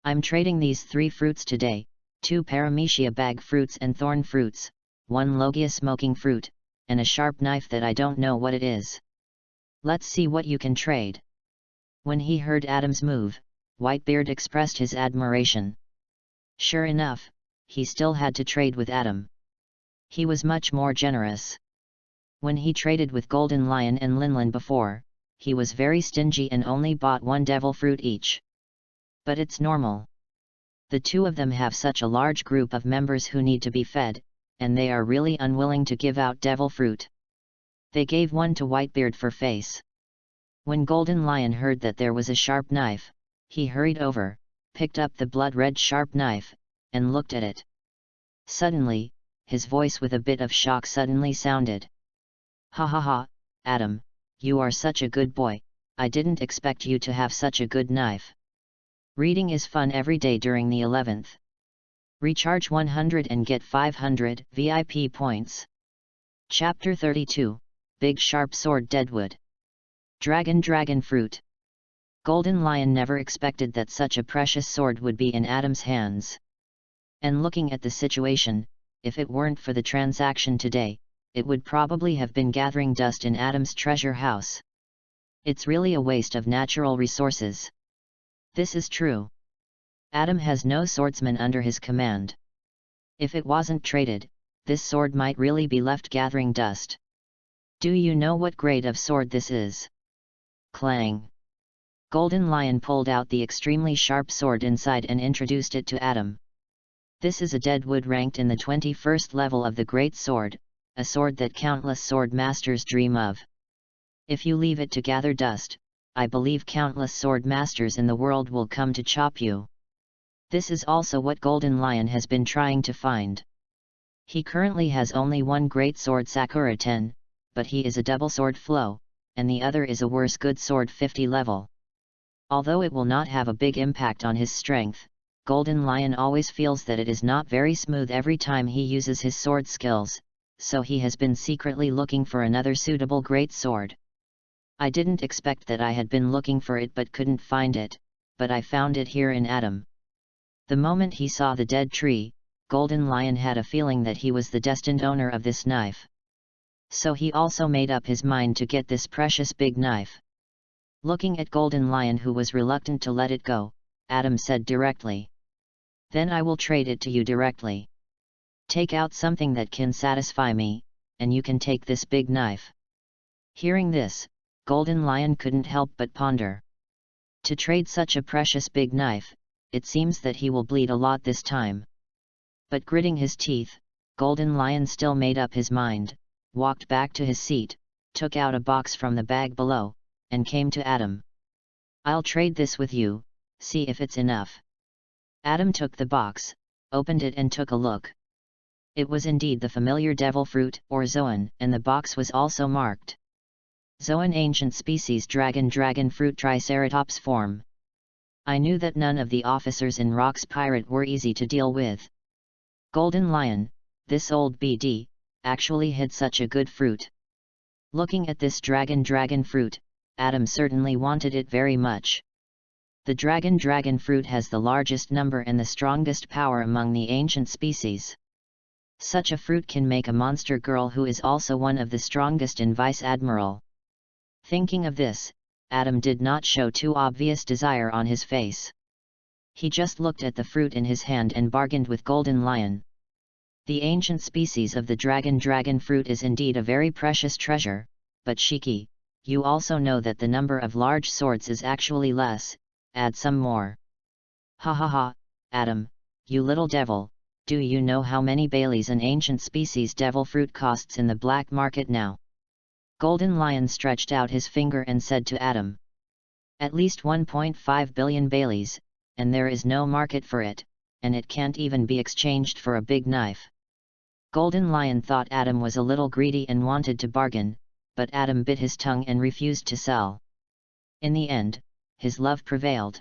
"I'm trading these 3 fruits today, 2 paramecia bag fruits and thorn fruits, 1 logia smoking fruit, and a sharp knife that I don't know what it is. Let's see what you can trade." When he heard Adam's move, Whitebeard expressed his admiration. Sure enough, he still had to trade with Adam. He was much more generous. When he traded with Golden Lion and Linlin before, he was very stingy and only bought 1 devil fruit each. But it's normal. The 2 of them have such a large group of members who need to be fed, and they are really unwilling to give out devil fruit. They gave 1 to Whitebeard for face. When Golden Lion heard that there was a sharp knife, he hurried over, picked up the blood-red sharp knife, and looked at it. Suddenly, his voice with a bit of shock suddenly sounded. "Ha ha ha, Adam, you are such a good boy, I didn't expect you to have such a good knife. Reading is fun every day during the 11th. Recharge 100 and get 500 VIP points." Chapter 32, Big Sharp Sword Deadwood. Dragon Fruit. Golden Lion never expected that such a precious sword would be in Adam's hands. And looking at the situation, if it weren't for the transaction today, it would probably have been gathering dust in Adam's treasure house. It's really a waste of natural resources. This is true. Adam has no swordsman under his command. If it wasn't traded, this sword might really be left gathering dust. Do you know what grade of sword this is? Clang. Golden Lion pulled out the extremely sharp sword inside and introduced it to Adam. This is a deadwood ranked in the 21st level of the Great Sword, a sword that countless sword masters dream of. If you leave it to gather dust, I believe countless sword masters in the world will come to chop you. This is also what Golden Lion has been trying to find. He currently has only 1 great sword Sakura 10, but he is a double sword flow, and the other is a worse good sword 50 level. Although it will not have a big impact on his strength, Golden Lion always feels that it is not very smooth every time he uses his sword skills, so he has been secretly looking for another suitable great sword. "I didn't expect that I had been looking for it but couldn't find it, but I found it here in Adam." The moment he saw the dead tree, Golden Lion had a feeling that he was the destined owner of this knife. So he also made up his mind to get this precious big knife. Looking at Golden Lion, who was reluctant to let it go, Adam said directly, "Then I will trade it to you directly. Take out something that can satisfy me, and you can take this big knife." Hearing this, Golden Lion couldn't help but ponder. To trade such a precious big knife, it seems that he will bleed a lot this time. But gritting his teeth, Golden Lion still made up his mind, walked back to his seat, took out a box from the bag below, and came to Adam. "I'll trade this with you, see if it's enough." Adam took the box, opened it and took a look. It was indeed the familiar devil fruit, or Zoan, and the box was also marked. Zoan, ancient species dragon fruit, triceratops form. I knew that none of the officers in Rock's Pirate were easy to deal with. Golden Lion, this old BD, actually hid such a good fruit. Looking at this dragon fruit, Adam certainly wanted it very much. The dragon fruit has the largest number and the strongest power among the ancient species. Such a fruit can make a monster girl who is also one of the strongest in Vice Admiral. Thinking of this, Adam did not show too obvious desire on his face. He just looked at the fruit in his hand and bargained with Golden Lion. The ancient species of the dragon fruit is indeed a very precious treasure, but Shiki, you also know that the number of large swords is actually less, add some more. Ha ha ha, Adam, you little devil, do you know how many Baileys an ancient species devil fruit costs in the black market now? Golden Lion stretched out his finger and said to Adam. At least 1.5 billion Baileys, and there is no market for it, and it can't even be exchanged for a big knife. Golden Lion thought Adam was a little greedy and wanted to bargain, but Adam bit his tongue and refused to sell. In the end, his love prevailed.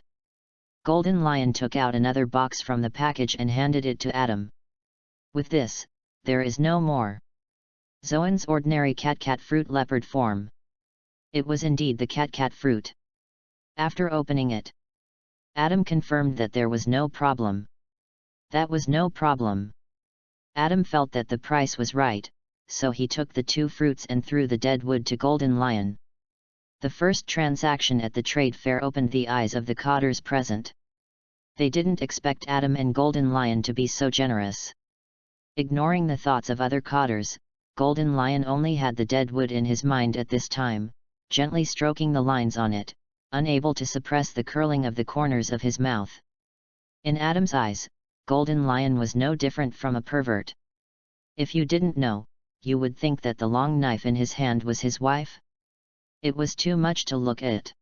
Golden Lion took out another box from the package and handed it to Adam. With this, there is no more. Zoan's ordinary cat fruit leopard form. It was indeed the cat fruit. After opening it, Adam confirmed that there was no problem. That was no problem. Adam felt that the price was right, so he took the 2 fruits and threw the dead wood to Golden Lion. The first transaction at the trade fair opened the eyes of the cotters present. They didn't expect Adam and Golden Lion to be so generous. Ignoring the thoughts of other cotters, Golden Lion only had the dead wood in his mind at this time, gently stroking the lines on it, unable to suppress the curling of the corners of his mouth. In Adam's eyes, Golden Lion was no different from a pervert. If you didn't know, you would think that the long knife in his hand was his wife? It was too much to look at.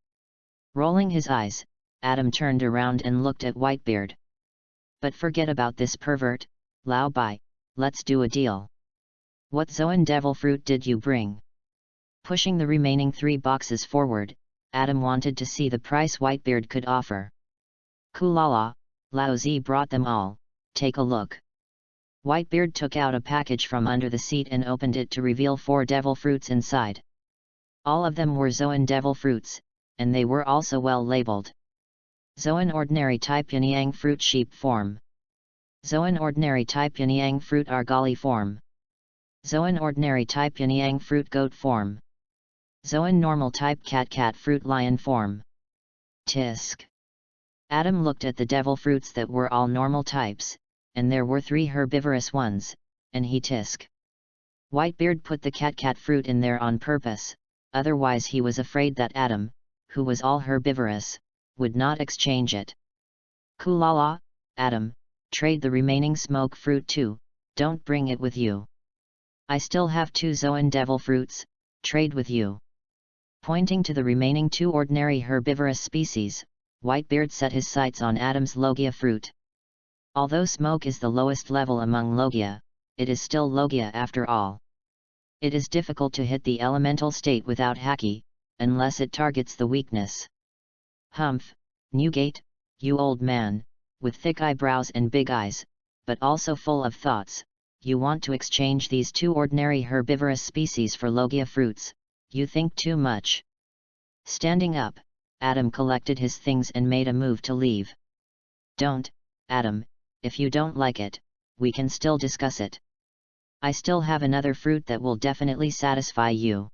Rolling his eyes, Adam turned around and looked at Whitebeard. But forget about this pervert, Lao Bai, let's do a deal. What Zoan devil fruit did you bring? Pushing the remaining 3 boxes forward, Adam wanted to see the price Whitebeard could offer. Kulala, Lao Zi brought them all, take a look. Whitebeard took out a package from under the seat and opened it to reveal 4 devil fruits inside. All of them were Zoan devil fruits, and they were also well labeled. Zoan ordinary type Yanyang fruit sheep form. Zoan ordinary type Yanyang fruit argali form. Zoan ordinary type Yanyang fruit goat form. Zoan normal type cat fruit lion form. Tisk. Adam looked at the devil fruits that were all normal types, and there were 3 herbivorous ones, and he tisk. Whitebeard put the cat fruit in there on purpose, otherwise he was afraid that Adam, who was all herbivorous, would not exchange it. Kulala, Adam, trade the remaining smoke fruit too, don't bring it with you. I still have 2 Zoan devil fruits, trade with you. Pointing to the remaining 2 ordinary herbivorous species, Whitebeard set his sights on Adam's Logia fruit. Although smoke is the lowest level among Logia, it is still Logia after all. It is difficult to hit the elemental state without haki, unless it targets the weakness. Humph, Newgate, you old man, with thick eyebrows and big eyes, but also full of thoughts, you want to exchange these 2 ordinary herbivorous species for Logia fruits, you think too much. Standing up, Adam collected his things and made a move to leave. Don't, Adam, if you don't like it, we can still discuss it. I still have another fruit that will definitely satisfy you.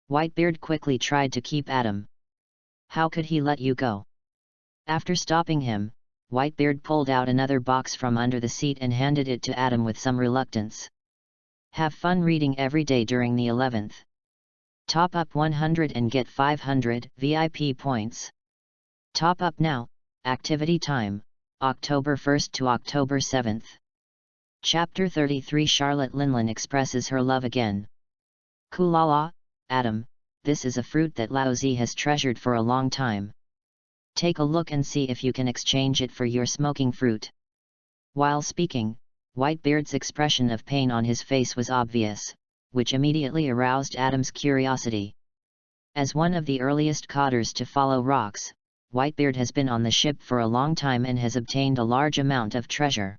Whitebeard quickly tried to keep Adam. How could he let you go? After stopping him, Whitebeard pulled out another box from under the seat and handed it to Adam with some reluctance. Have fun reading every day during the 11th. Top up 100 and get 500 VIP points. Top up now, activity time, October 1st to October 7th. Chapter 33 Charlotte Linlin expresses her love again. Kulala, Adam, this is a fruit that Lao Zi has treasured for a long time. Take a look and see if you can exchange it for your smoking fruit. While speaking, Whitebeard's expression of pain on his face was obvious, which immediately aroused Adam's curiosity. As one of the earliest cotters to follow rocks, Whitebeard has been on the ship for a long time and has obtained a large amount of treasure.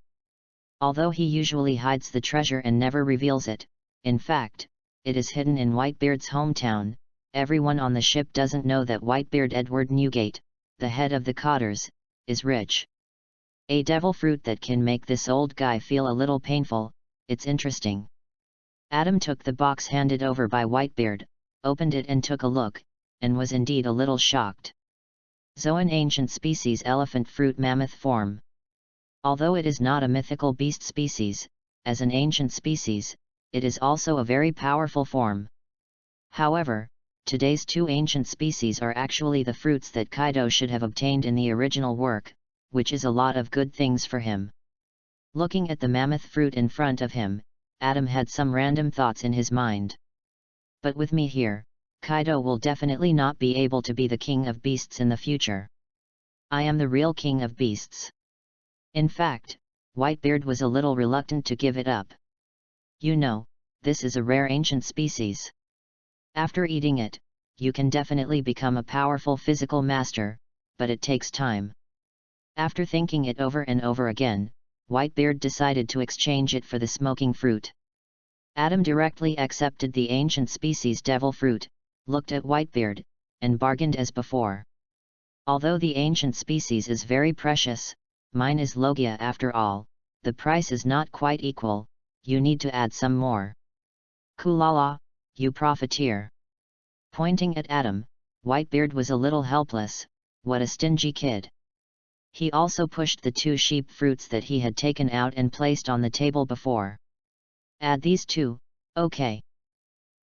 Although he usually hides the treasure and never reveals it, in fact, it is hidden in Whitebeard's hometown. Everyone on the ship doesn't know that Whitebeard Edward Newgate, the head of the cotters, is rich. A devil fruit that can make this old guy feel a little painful, it's interesting. Adam took the box handed over by Whitebeard, opened it and took a look, and was indeed a little shocked. Zoan ancient species elephant fruit mammoth form. Although it is not a mythical beast species, as an ancient species, it is also a very powerful form. However, today's 2 ancient species are actually the fruits that Kaido should have obtained in the original work, which is a lot of good things for him. Looking at the mammoth fruit in front of him, Adam had some random thoughts in his mind. But with me here, Kaido will definitely not be able to be the king of beasts in the future. I am the real king of beasts. In fact, Whitebeard was a little reluctant to give it up. You know, this is a rare ancient species. After eating it, you can definitely become a powerful physical master, but it takes time. After thinking it over and over again, Whitebeard decided to exchange it for the smoking fruit. Adam directly accepted the ancient species devil fruit, looked at Whitebeard, and bargained as before. Although the ancient species is very precious, mine is Logia after all, the price is not quite equal, you need to add some more. Kulala, you profiteer. Pointing at Adam, Whitebeard was a little helpless, what a stingy kid. He also pushed the 2 sheep fruits that he had taken out and placed on the table before. Add these 2, okay.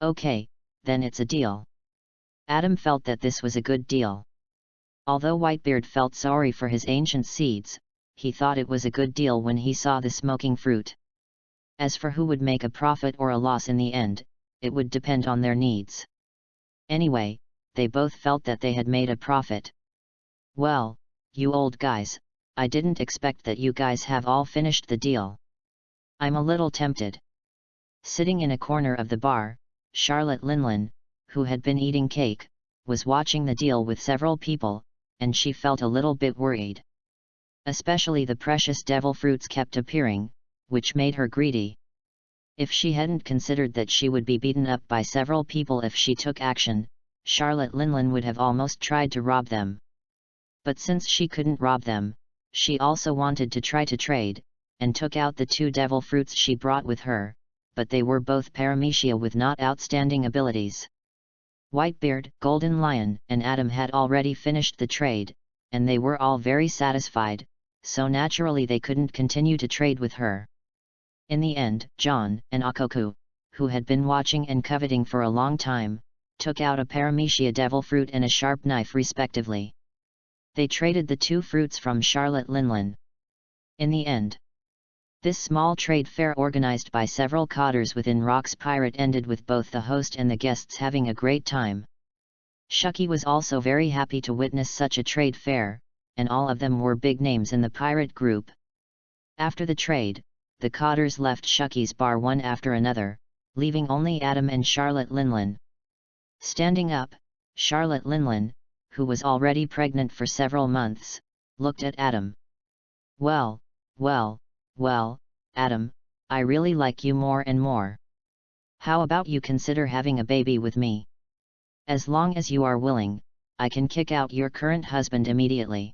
Okay, then it's a deal. Adam felt that this was a good deal. Although Whitebeard felt sorry for his ancient seeds, he thought it was a good deal when he saw the smoking fruit. As for who would make a profit or a loss in the end, it would depend on their needs. Anyway, they both felt that they had made a profit. Well, you old guys, I didn't expect that you guys have all finished the deal. I'm a little tempted. Sitting in a corner of the bar, Charlotte Linlin, who had been eating cake, was watching the deal with several people, and she felt a little bit worried. Especially the precious devil fruits kept appearing, which made her greedy. If she hadn't considered that she would be beaten up by several people if she took action, Charlotte Linlin would have almost tried to rob them. But since she couldn't rob them, she also wanted to try to trade, and took out the 2 devil fruits she brought with her, but they were both paramecia with not outstanding abilities. Whitebeard, Golden Lion, and Adam had already finished the trade, and they were all very satisfied, so naturally they couldn't continue to trade with her. In the end, John and Akoku, who had been watching and coveting for a long time, took out a paramecia devil fruit and a sharp knife respectively. They traded the 2 fruits from Charlotte Linlin. In the end, this small trade fair organized by several cotters within Rock's Pirate ended with both the host and the guests having a great time. Shucky was also very happy to witness such a trade fair, and all of them were big names in the pirate group. After the trade, the cotters left Shucky's bar one after another, leaving only Adam and Charlotte Linlin. Standing up, Charlotte Linlin, who was already pregnant for several months, looked at Adam. Well, Adam, I really like you more and more. How about you consider having a baby with me? As long as you are willing, I can kick out your current husband immediately.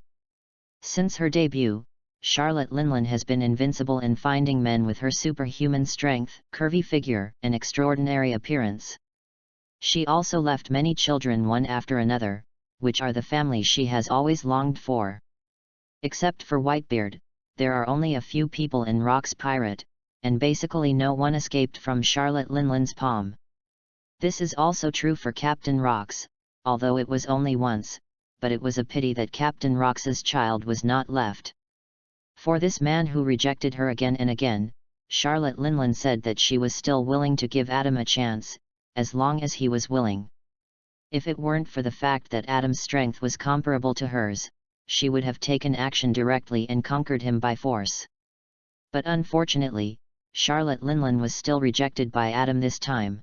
Since her debut, Charlotte Linlin has been invincible in finding men with her superhuman strength, curvy figure, and extraordinary appearance. She also left many children one after another, which are the family she has always longed for. Except for Whitebeard, there are only a few people in Rock's Pirate, and basically no one escaped from Charlotte Linlin's palm. This is also true for Captain Rox, although it was only once, but it was a pity that Captain Rox's child was not left. For this man who rejected her again and again, Charlotte Linlin said that she was still willing to give Adam a chance, as long as he was willing. If it weren't for the fact that Adam's strength was comparable to hers, she would have taken action directly and conquered him by force. But unfortunately, Charlotte Linlin was still rejected by Adam this time.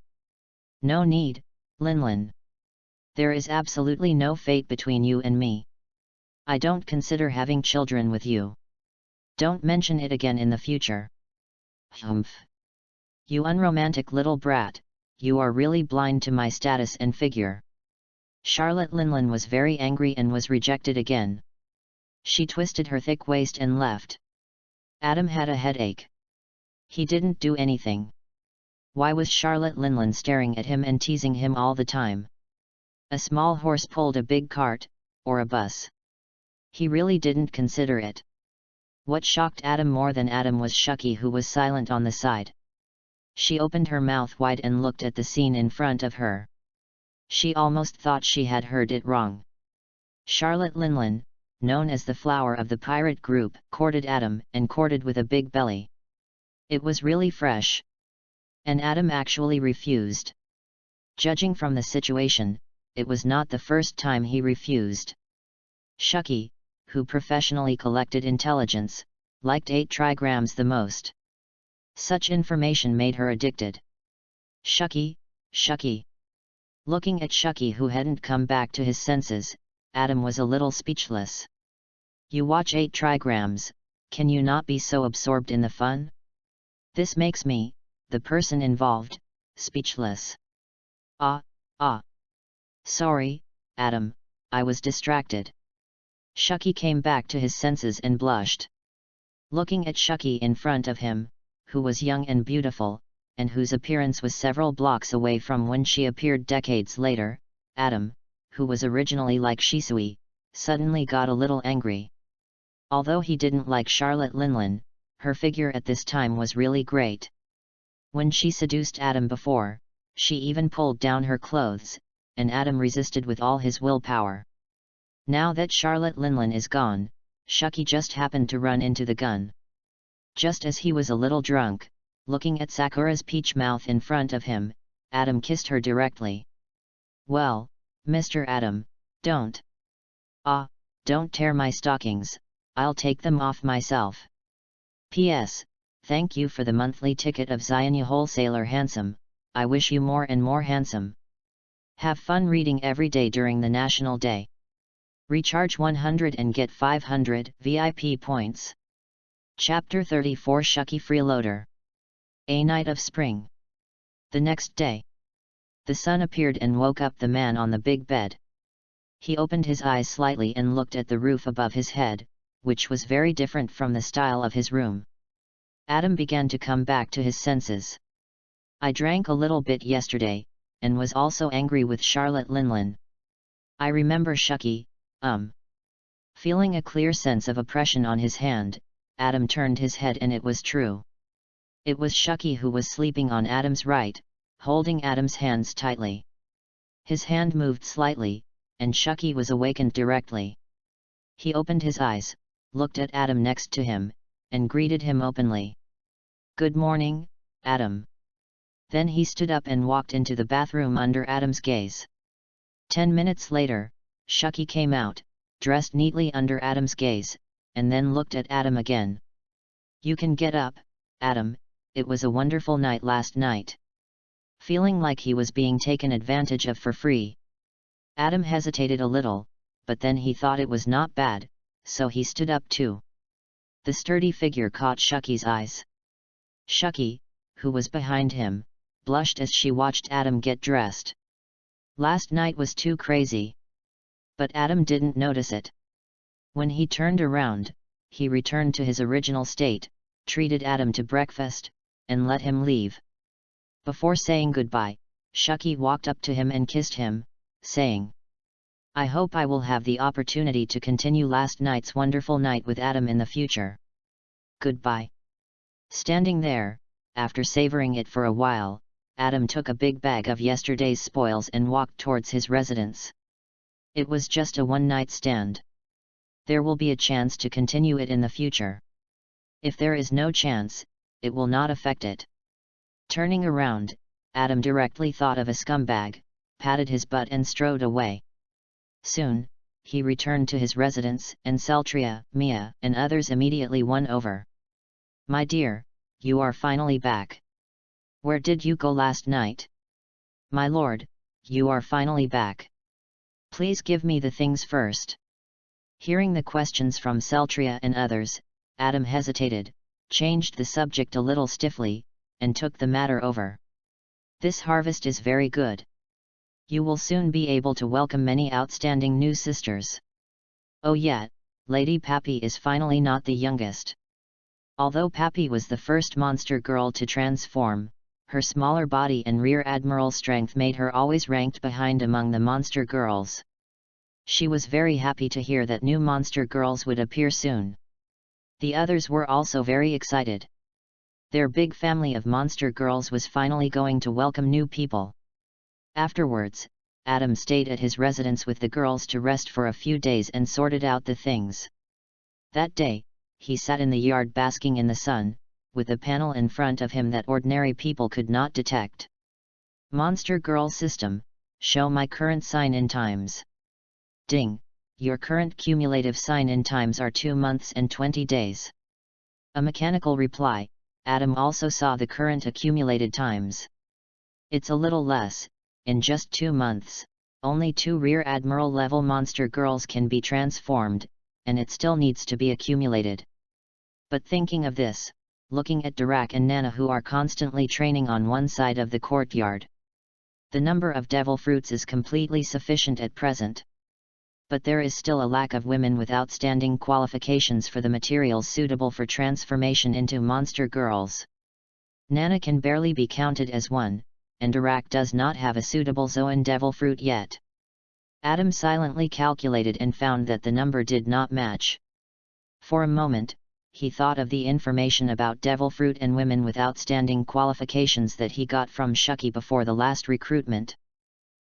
No need, Linlin. There is absolutely no fate between you and me. I don't consider having children with you. Don't mention it again in the future. Humph. You unromantic little brat, you are really blind to my status and figure. Charlotte Linlin was very angry and was rejected again. She twisted her thick waist and left. Adam had a headache. He didn't do anything. Why was Charlotte Linlin staring at him and teasing him all the time? A small horse pulled a big cart, or a bus. He really didn't consider it. What shocked Adam more than Adam was Shucky, who was silent on the side. She opened her mouth wide and looked at the scene in front of her. She almost thought she had heard it wrong. Charlotte Linlin, known as the flower of the pirate group, courted Adam, and courted with a big belly. It was really fresh. And Adam actually refused. Judging from the situation, it was not the first time he refused. Shucky, who professionally collected intelligence, liked 8 trigrams the most. Such information made her addicted. Shucky, Shucky. Looking at Shucky, who hadn't come back to his senses, Adam was a little speechless. You watch 8 trigrams, can you not be so absorbed in the fun? This makes me, the person involved, speechless. Sorry, Adam, I was distracted. Shucky came back to his senses and blushed. Looking at Shucky in front of him, who was young and beautiful, and whose appearance was several blocks away from when she appeared decades later, Adam, who was originally like Shisui, suddenly got a little angry. Although he didn't like Charlotte Linlin, her figure at this time was really great. When she seduced Adam before, she even pulled down her clothes, and Adam resisted with all his willpower. Now that Charlotte Linlin is gone, Shucky just happened to run into the gun. Just as he was a little drunk, looking at Sakura's peach mouth in front of him, Adam kissed her directly. "Well, Mr. Adam, don't. Don't tear my stockings, I'll take them off myself. P.S. Thank you for the monthly ticket of Zion Wholesaler Handsome, I wish you more and more handsome. Have fun reading every day during the National Day. Recharge 100 and get 500 VIP points." Chapter 34 Shucky Freeloader. A Night of Spring. The next day, the sun appeared and woke up the man on the big bed. He opened his eyes slightly and looked at the roof above his head, which was very different from the style of his room. Adam began to come back to his senses. "I drank a little bit yesterday, and was also angry with Charlotte Linlin. I remember Shucky, Feeling a clear sense of oppression on his hand, Adam turned his head and it was true. It was Shucky who was sleeping on Adam's right, holding Adam's hands tightly. His hand moved slightly, and Shucky was awakened directly. He opened his eyes, looked at Adam next to him, and greeted him openly. "Good morning, Adam." Then he stood up and walked into the bathroom under Adam's gaze. 10 minutes later, Shucky came out, dressed neatly under Adam's gaze, and then looked at Adam again. "You can get up, Adam, it was a wonderful night last night." Feeling like he was being taken advantage of for free, Adam hesitated a little, but then he thought it was not bad, so he stood up too. The sturdy figure caught Shucky's eyes. Shucky, who was behind him, blushed as she watched Adam get dressed. Last night was too crazy. But Adam didn't notice it. When he turned around, he returned to his original state, treated Adam to breakfast, and let him leave. Before saying goodbye, Shucky walked up to him and kissed him, saying, "I hope I will have the opportunity to continue last night's wonderful night with Adam in the future. Goodbye." Standing there, after savoring it for a while, Adam took a big bag of yesterday's spoils and walked towards his residence. It was just a one-night stand. There will be a chance to continue it in the future. If there is no chance, it will not affect it. Turning around, Adam directly thought of a scumbag, patted his butt and strode away. Soon, he returned to his residence and Celtria, Mia, and others immediately won over. "My dear, you are finally back. Where did you go last night? My lord, you are finally back. Please give me the things first." Hearing the questions from Celtria and others, Adam hesitated, changed the subject a little stiffly, and took the matter over. "This harvest is very good. You will soon be able to welcome many outstanding new sisters. Oh yeah, Lady Pappy is finally not the youngest. Although Pappy was the first monster girl to transform, her smaller body and rear admiral strength made her always ranked behind among the monster girls. She was very happy to hear that new monster girls would appear soon. The others were also very excited. Their big family of monster girls was finally going to welcome new people. Afterwards, Adam stayed at his residence with the girls to rest for a few days and sorted out the things. That day, he sat in the yard basking in the sun, with a panel in front of him that ordinary people could not detect. "Monster Girl System, show my current sign-in times." Ding, your current cumulative sign-in times are 2 months and 20 days. A mechanical reply, Adam also saw the current accumulated times. It's a little less, in just 2 months, only 2 Rear Admiral level monster girls can be transformed, and it still needs to be accumulated. But thinking of this, looking at Darak and Nana who are constantly training on one side of the courtyard. The number of devil fruits is completely sufficient at present. but there is still a lack of women with outstanding qualifications for the materials suitable for transformation into monster girls. Nana can barely be counted as one, and Iraq does not have a suitable Zoan devil fruit yet. Adam silently calculated and found that the number did not match. For a moment, he thought of the information about devil fruit and women with outstanding qualifications that he got from Shucky before the last recruitment.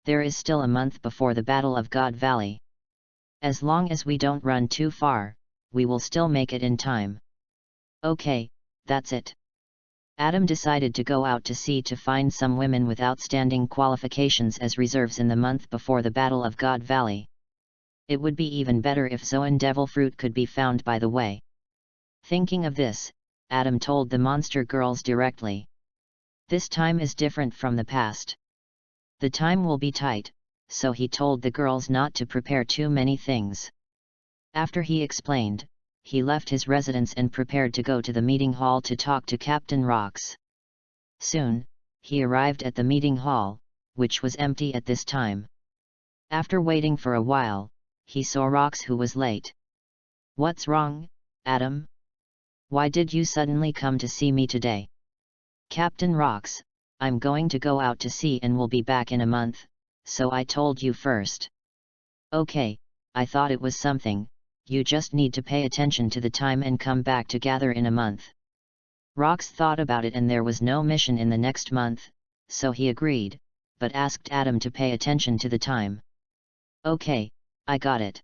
There is still a month before the Battle of God Valley. As long as we don't run too far, we will still make it in time. Okay, that's it. Adam decided to go out to sea to find some women with outstanding qualifications as reserves in the month before the Battle of God Valley. It would be even better if Zoan devil fruit could be found by the way. Thinking of this, Adam told the monster girls directly. This time is different from the past. The time will be tight, so he told the girls not to prepare too many things. After he explained, he left his residence and prepared to go to the meeting hall to talk to Captain Rox. Soon, he arrived at the meeting hall, which was empty at this time. After waiting for a while, he saw Rox, who was late. "What's wrong, Adam? Why did you suddenly come to see me today?" "Captain Rox, I'm going to go out to sea and will be back in a month, so I told you first." "Okay, I thought it was something. You just need to pay attention to the time and come back to gather in a month." Rox thought about it and there was no mission in the next month, so he agreed, but asked Adam to pay attention to the time. "Okay, I got it."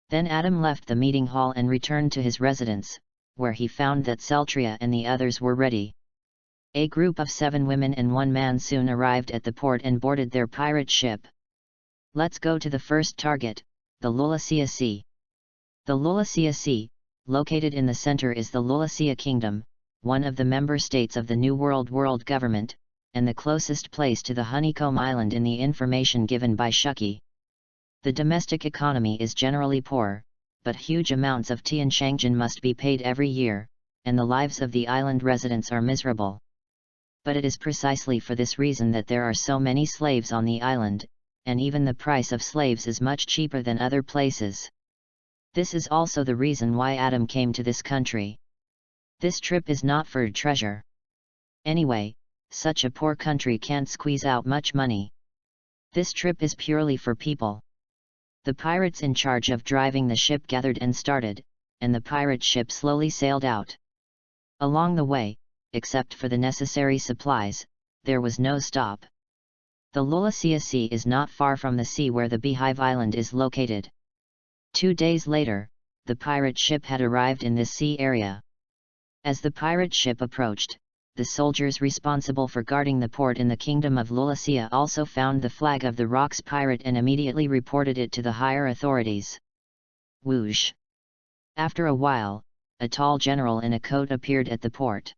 Then Adam left the meeting hall and returned to his residence, where he found that Celtria and the others were ready. A group of 7 women and 1 man soon arrived at the port and boarded their pirate ship. "Let's go to the first target, the Lulacia Sea." The Lulacia Sea, located in the center, is the Lulacia Kingdom, one of the member states of the New World government, and the closest place to the Honeycomb Island in the information given by Shucky. The domestic economy is generally poor, but huge amounts of Tianshangjian must be paid every year, and the lives of the island residents are miserable. But it is precisely for this reason that there are so many slaves on the island, and even the price of slaves is much cheaper than other places. This is also the reason why Adam came to this country. This trip is not for treasure. Anyway, such a poor country can't squeeze out much money. This trip is purely for people. The pirates in charge of driving the ship gathered and started, and the pirate ship slowly sailed out. Along the way, except for the necessary supplies, there was no stop. The Lulacia Sea is not far from the sea where the Beehive Island is located. 2 days later, the pirate ship had arrived in this sea area. As the pirate ship approached, the soldiers responsible for guarding the port in the kingdom of Lulacia also found the flag of the Rox pirate and immediately reported it to the higher authorities. Whoosh! After a while, a tall general in a coat appeared at the port.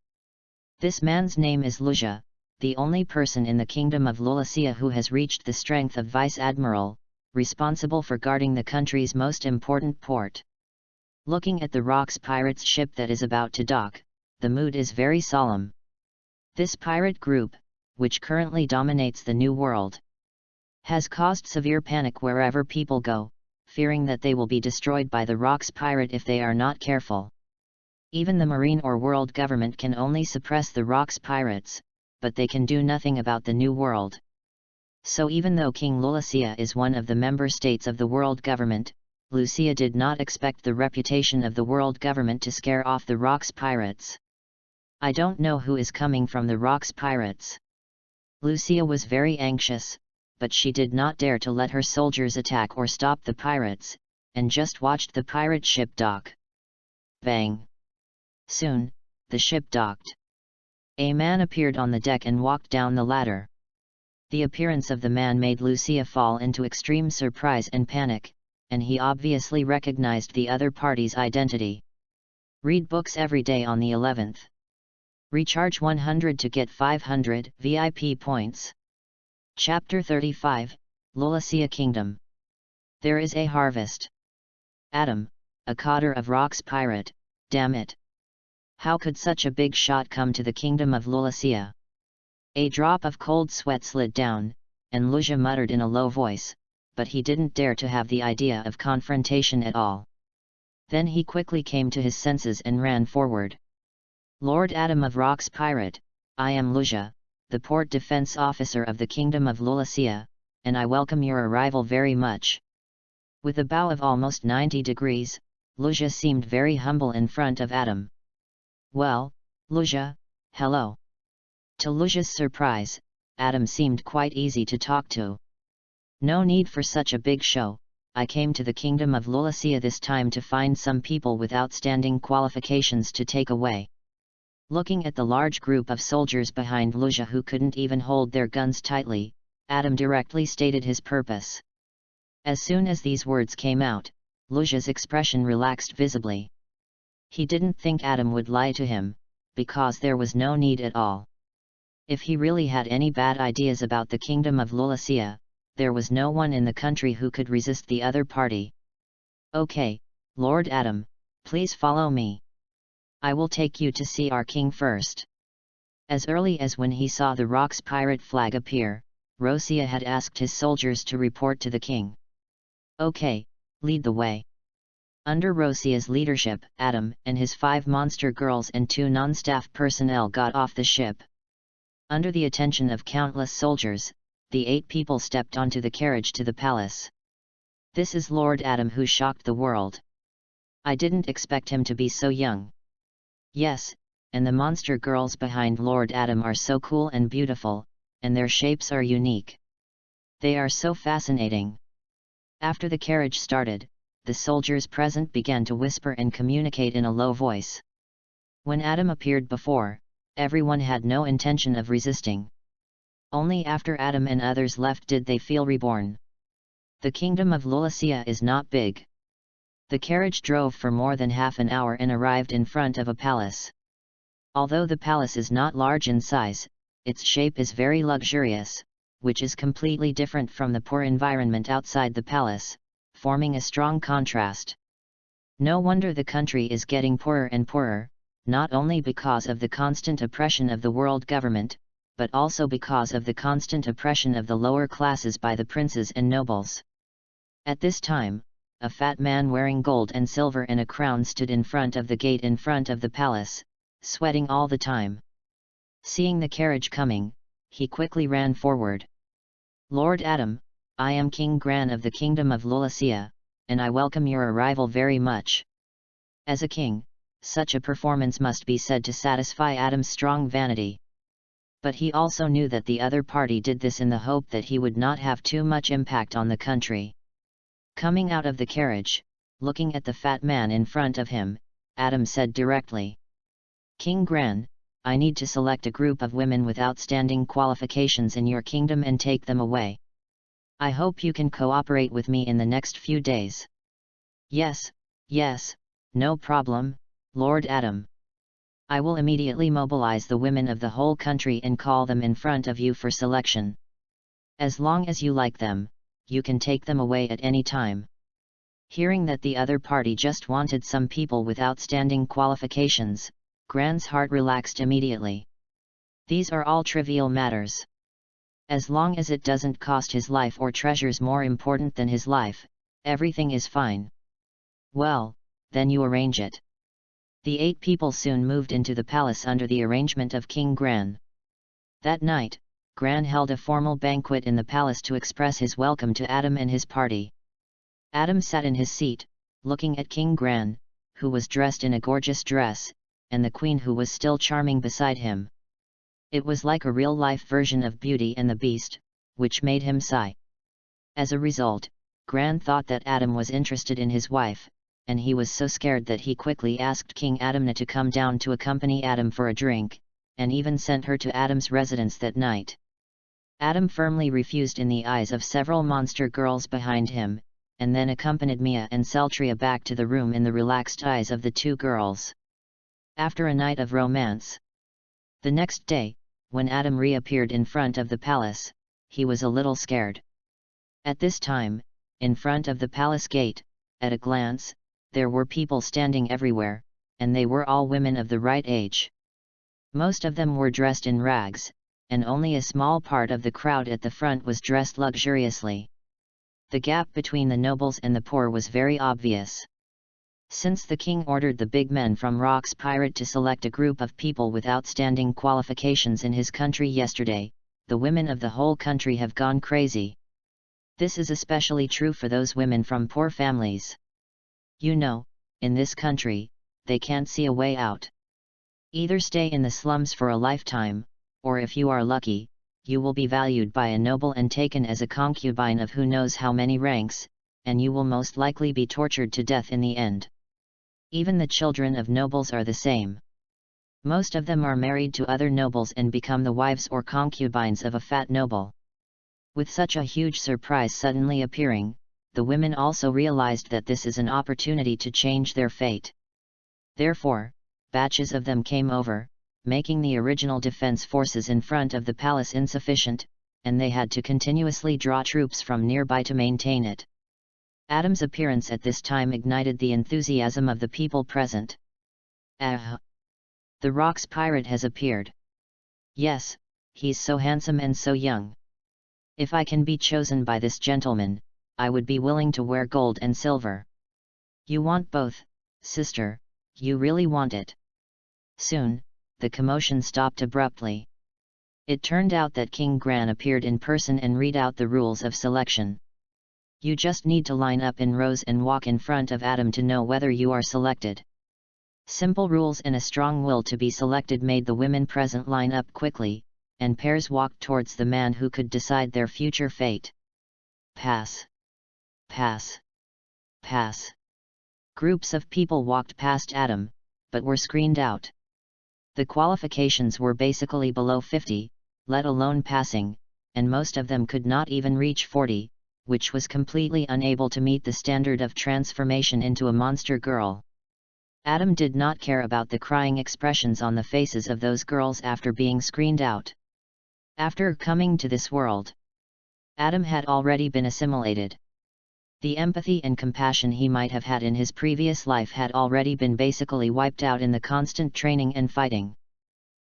This man's name is Luja, the only person in the kingdom of Lulacia who has reached the strength of vice admiral, responsible for guarding the country's most important port. Looking at the Rox pirates' ship that is about to dock, the mood is very solemn. This pirate group, which currently dominates the New World, has caused severe panic wherever people go, fearing that they will be destroyed by the Rox pirate if they are not careful. Even the Marine or World government can only suppress the Rox pirates, but they can do nothing about the New World. So even though King Lulacia is one of the member states of the world government, Lucia did not expect the reputation of the world government to scare off the Rox pirates. "I don't know who is coming from the Rox pirates." Lucia was very anxious, but she did not dare to let her soldiers attack or stop the pirates, and just watched the pirate ship dock. Bang! Soon, the ship docked. A man appeared on the deck and walked down the ladder. The appearance of the man made Lucia fall into extreme surprise and panic, and he obviously recognized the other party's identity. Read books every day on the 11th. Recharge 100 to get 500 VIP points. Chapter 35, Lulacia Kingdom. There is a harvest. Adam, a cotter of Rox pirate, damn it. How could such a big shot come to the kingdom of Lulacia? A drop of cold sweat slid down, and Luja muttered in a low voice, but he didn't dare to have the idea of confrontation at all. Then he quickly came to his senses and ran forward. "Lord Adam of Rock's Pirate, I am Lucia, the port defense officer of the Kingdom of Lullacia, and I welcome your arrival very much." With a bow of almost 90 degrees, Lucia seemed very humble in front of Adam. "Well, Lucia, hello." To Lucia's surprise, Adam seemed quite easy to talk to. "No need for such a big show, I came to the Kingdom of Lullacia this time to find some people with outstanding qualifications to take away." Looking at the large group of soldiers behind Lucia who couldn't even hold their guns tightly, Adam directly stated his purpose. As soon as these words came out, Lucia's expression relaxed visibly. He didn't think Adam would lie to him, because there was no need at all. If he really had any bad ideas about the Kingdom of Lullacia, there was no one in the country who could resist the other party. "Okay, Lord Adam, please follow me. I will take you to see our king first." As early as when he saw the Rock's pirate flag appear, Rosia had asked his soldiers to report to the king. "Okay, lead the way." Under Rosia's leadership, Adam and his 5 monster girls and 2 non-staff personnel got off the ship. Under the attention of countless soldiers, the 8 people stepped onto the carriage to the palace. "This is Lord Adam who shocked the world. I didn't expect him to be so young." "Yes, and the monster girls behind Lord Adam are so cool and beautiful, and their shapes are unique. They are so fascinating." After the carriage started, the soldiers present began to whisper and communicate in a low voice. When Adam appeared before, everyone had no intention of resisting. Only after Adam and others left did they feel reborn. The Kingdom of Lullacia is not big. The carriage drove for more than half an hour and arrived in front of a palace. Although the palace is not large in size, its shape is very luxurious, which is completely different from the poor environment outside the palace, forming a strong contrast. No wonder the country is getting poorer and poorer, not only because of the constant oppression of the world government, but also because of the constant oppression of the lower classes by the princes and nobles. At this time, a fat man wearing gold and silver and a crown stood in front of the gate in front of the palace, sweating all the time. Seeing the carriage coming, he quickly ran forward. "Lord Adam, I am King Gran of the Kingdom of Lullacia, and I welcome your arrival very much." As a king, such a performance must be said to satisfy Adam's strong vanity. But he also knew that the other party did this in the hope that he would not have too much impact on the country. Coming out of the carriage, looking at the fat man in front of him, Adam said directly, "King Gran, I need to select a group of women with outstanding qualifications in your kingdom and take them away. I hope you can cooperate with me in the next few days." Yes, no problem, Lord Adam. I will immediately mobilize the women of the whole country and call them in front of you for selection. As long as you like them, you can take them away at any time." Hearing that the other party just wanted some people with outstanding qualifications, Gran's heart relaxed immediately. These are all trivial matters. As long as it doesn't cost his life or treasures more important than his life, everything is fine. "Well, then you arrange it." The 8 people soon moved into the palace under the arrangement of King Gran. That night, Gran held a formal banquet in the palace to express his welcome to Adam and his party. Adam sat in his seat, looking at King Gran, who was dressed in a gorgeous dress, and the queen who was still charming beside him. It was like a real-life version of Beauty and the Beast, which made him sigh. As a result, Gran thought that Adam was interested in his wife, and he was so scared that he quickly asked King Adamna to come down to accompany Adam for a drink, and even sent her to Adam's residence that night. Adam firmly refused in the eyes of several monster girls behind him, and then accompanied Mia and Celtria back to the room in the relaxed eyes of the 2 girls. After a night of romance. The next day, when Adam reappeared in front of the palace, he was a little scared. At this time, in front of the palace gate, at a glance, there were people standing everywhere, and they were all women of the right age. Most of them were dressed in rags, and only a small part of the crowd at the front was dressed luxuriously. The gap between the nobles and the poor was very obvious. Since the king ordered the big men from Rock's Pirate to select a group of people with outstanding qualifications in his country yesterday, the women of the whole country have gone crazy. This is especially true for those women from poor families. You know, in this country, they can't see a way out. Either stay in the slums for a lifetime, or if you are lucky, you will be valued by a noble and taken as a concubine of who knows how many ranks, and you will most likely be tortured to death in the end. Even the children of nobles are the same. Most of them are married to other nobles and become the wives or concubines of a fat noble. With such a huge surprise suddenly appearing, the women also realized that this is an opportunity to change their fate. Therefore, batches of them came over, making the original defense forces in front of the palace insufficient, and they had to continuously draw troops from nearby to maintain it. Adam's appearance at this time ignited the enthusiasm of the people present. Ah! The Rock's pirate has appeared. Yes, he's so handsome and so young. If I can be chosen by this gentleman, I would be willing to wear gold and silver. You want both, sister, you really want it. Soon, the commotion stopped abruptly. It turned out that King Gran appeared in person and read out the rules of selection. You just need to line up in rows and walk in front of Adam to know whether you are selected. Simple rules and a strong will to be selected made the women present line up quickly, and pairs walked towards the man who could decide their future fate. Pass. Pass. Pass. Groups of people walked past Adam, but were screened out. The qualifications were basically below 50, let alone passing, and most of them could not even reach 40, which was completely unable to meet the standard of transformation into a monster girl. Adam did not care about the crying expressions on the faces of those girls after being screened out. After coming to this world, Adam had already been assimilated. The empathy and compassion he might have had in his previous life had already been basically wiped out in the constant training and fighting.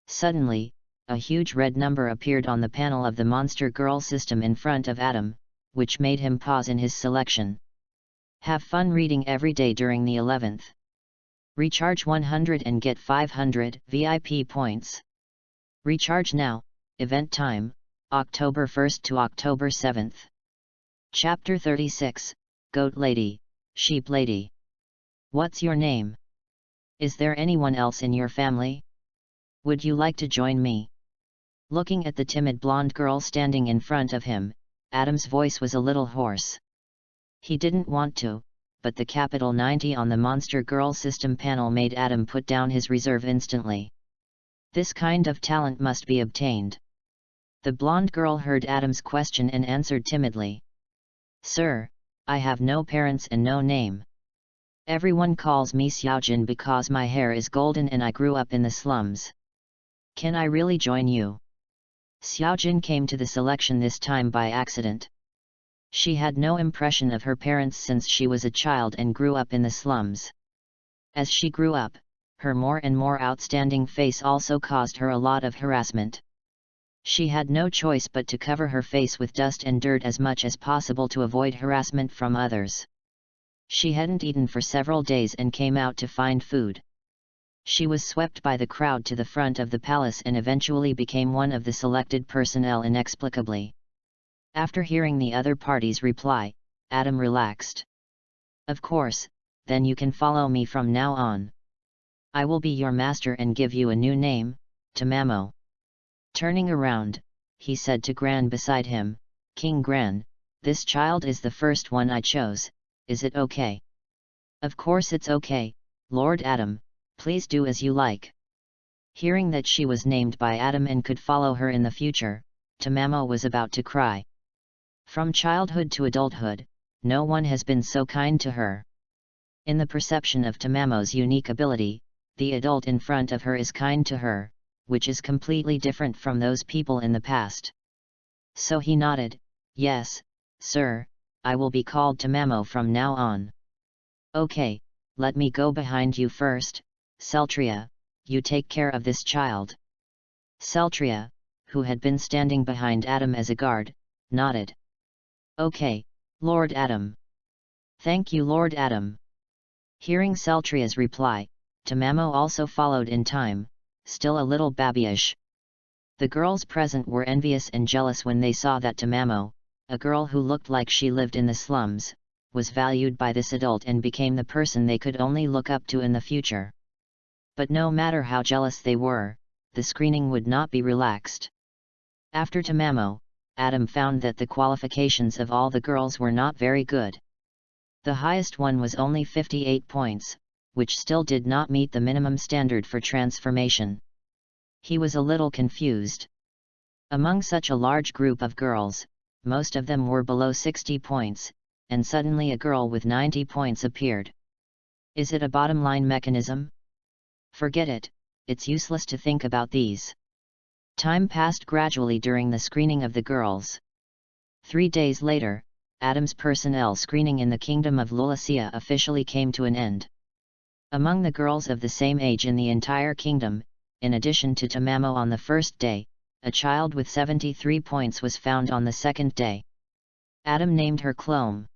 Suddenly, a huge red number appeared on the panel of the monster girl system in front of Adam, which made him pause in his selection. Have fun reading every day during the 11th. Recharge 100 and get 500 VIP points. Recharge now, event time, October 1st to October 7th. Chapter 36, Goat Lady, Sheep Lady. What's your name? Is there anyone else in your family? Would you like to join me? Looking at the timid blonde girl standing in front of him, Adam's voice was a little hoarse. He didn't want to, but the capital 90 on the Monster Girl system panel made Adam put down his reserve instantly. This kind of talent must be obtained. The blonde girl heard Adam's question and answered timidly. Sir, I have no parents and no name. Everyone calls me Xiaojin because my hair is golden and I grew up in the slums. Can I really join you? Xiaojin came to the selection this time by accident. She had no impression of her parents since she was a child and grew up in the slums. As she grew up, her more and more outstanding face also caused her a lot of harassment. She had no choice but to cover her face with dust and dirt as much as possible to avoid harassment from others. She hadn't eaten for several days and came out to find food. She was swept by the crowd to the front of the palace and eventually became one of the selected personnel inexplicably. After hearing the other party's reply, Adam relaxed. Of course, then you can follow me from now on. I will be your master and give you a new name, Tamamo. Turning around, he said to Gran beside him, King Gran, this child is the first one I chose, is it okay? Of course it's okay, Lord Adam, please do as you like. Hearing that she was named by Adam and could follow her in the future, Tamamo was about to cry. From childhood to adulthood, no one has been so kind to her. In the perception of Tamamo's unique ability, the adult in front of her is kind to her, which is completely different from those people in the past. So he nodded, yes, sir, I will be called Tamamo from now on. Okay, let me go behind you first, Celtria, you take care of this child. Celtria, who had been standing behind Adam as a guard, nodded. Okay, Lord Adam. Thank you, Lord Adam. Hearing Celtria's reply, Tamamo also followed in time, still a little babyish. The girls present were envious and jealous when they saw that Tamamo, a girl who looked like she lived in the slums, was valued by this adult and became the person they could only look up to in the future. But no matter how jealous they were, the screening would not be relaxed. After Tamamo, Adam found that the qualifications of all the girls were not very good. The highest one was only 58 points, which still did not meet the minimum standard for transformation. He was a little confused. Among such a large group of girls, most of them were below 60 points, and suddenly a girl with 90 points appeared. Is it a bottom-line mechanism? Forget it, it's useless to think about these. Time passed gradually during the screening of the girls. 3 days later, Adam's personnel screening in the Kingdom of Lulacia officially came to an end. Among the girls of the same age in the entire kingdom, in addition to Tamamo on the first day, a child with 73 points was found on the second day. Adam named her Clome.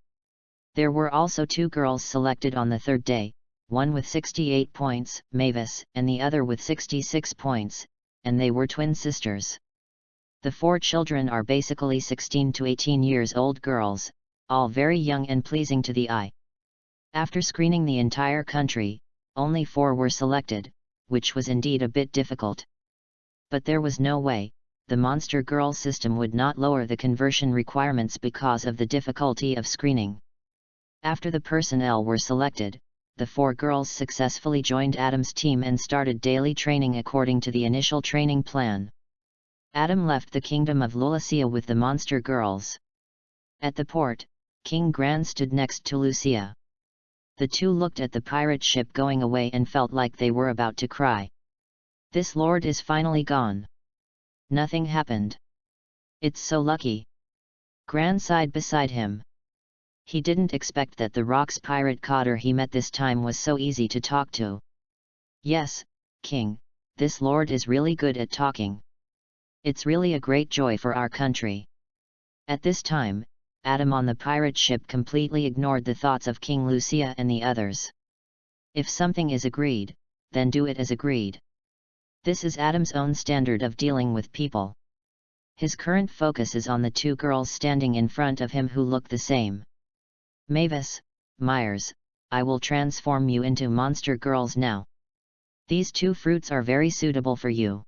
There were also 2 girls selected on the third day, one with 68 points, Mavis, and the other with 66 points, and they were twin sisters. The 4 children are basically 16 to 18 years old girls, all very young and pleasing to the eye. After screening the entire country, only 4 were selected, which was indeed a bit difficult. But there was no way, the Monster Girl system would not lower the conversion requirements because of the difficulty of screening. After the personnel were selected, the 4 girls successfully joined Adam's team and started daily training according to the initial training plan. Adam left the Kingdom of Lulacia with the Monster Girls. At the port, King Gran stood next to Lucia. The 2 looked at the pirate ship going away and felt like they were about to cry. This lord is finally gone. Nothing happened. It's so lucky. Gran sighed beside him. He didn't expect that the Rocks pirate cotter he met this time was so easy to talk to. Yes, King, this lord is really good at talking. It's really a great joy for our country. At this time, Adam on the pirate ship completely ignored the thoughts of King Lucia and the others. If something is agreed, then do it as agreed. This is Adam's own standard of dealing with people. His current focus is on the 2 girls standing in front of him who look the same. Mavis, Myers, I will transform you into monster girls now. These 2 fruits are very suitable for you.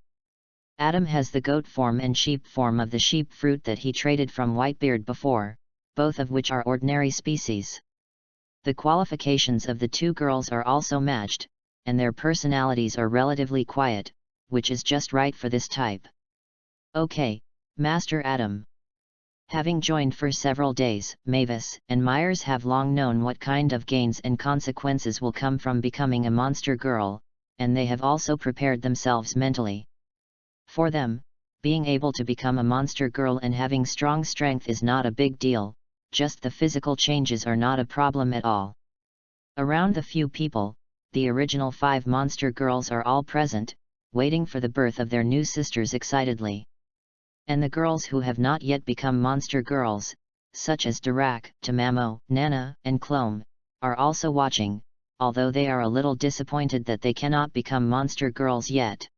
Adam has the goat form and sheep form of the sheep fruit that he traded from Whitebeard before, both of which are ordinary species. The qualifications of the 2 girls are also matched, and their personalities are relatively quiet, which is just right for this type. Okay, Master Adam. Having joined for several days, Mavis and Myers have long known what kind of gains and consequences will come from becoming a monster girl, and they have also prepared themselves mentally. For them, being able to become a monster girl and having strong strength is not a big deal, just the physical changes are not a problem at all. Around the few people, the original 5 monster girls are all present, waiting for the birth of their new sisters excitedly. And the girls who have not yet become monster girls, such as Dirac, Tamamo, Nana, and Clome, are also watching, although they are a little disappointed that they cannot become monster girls yet.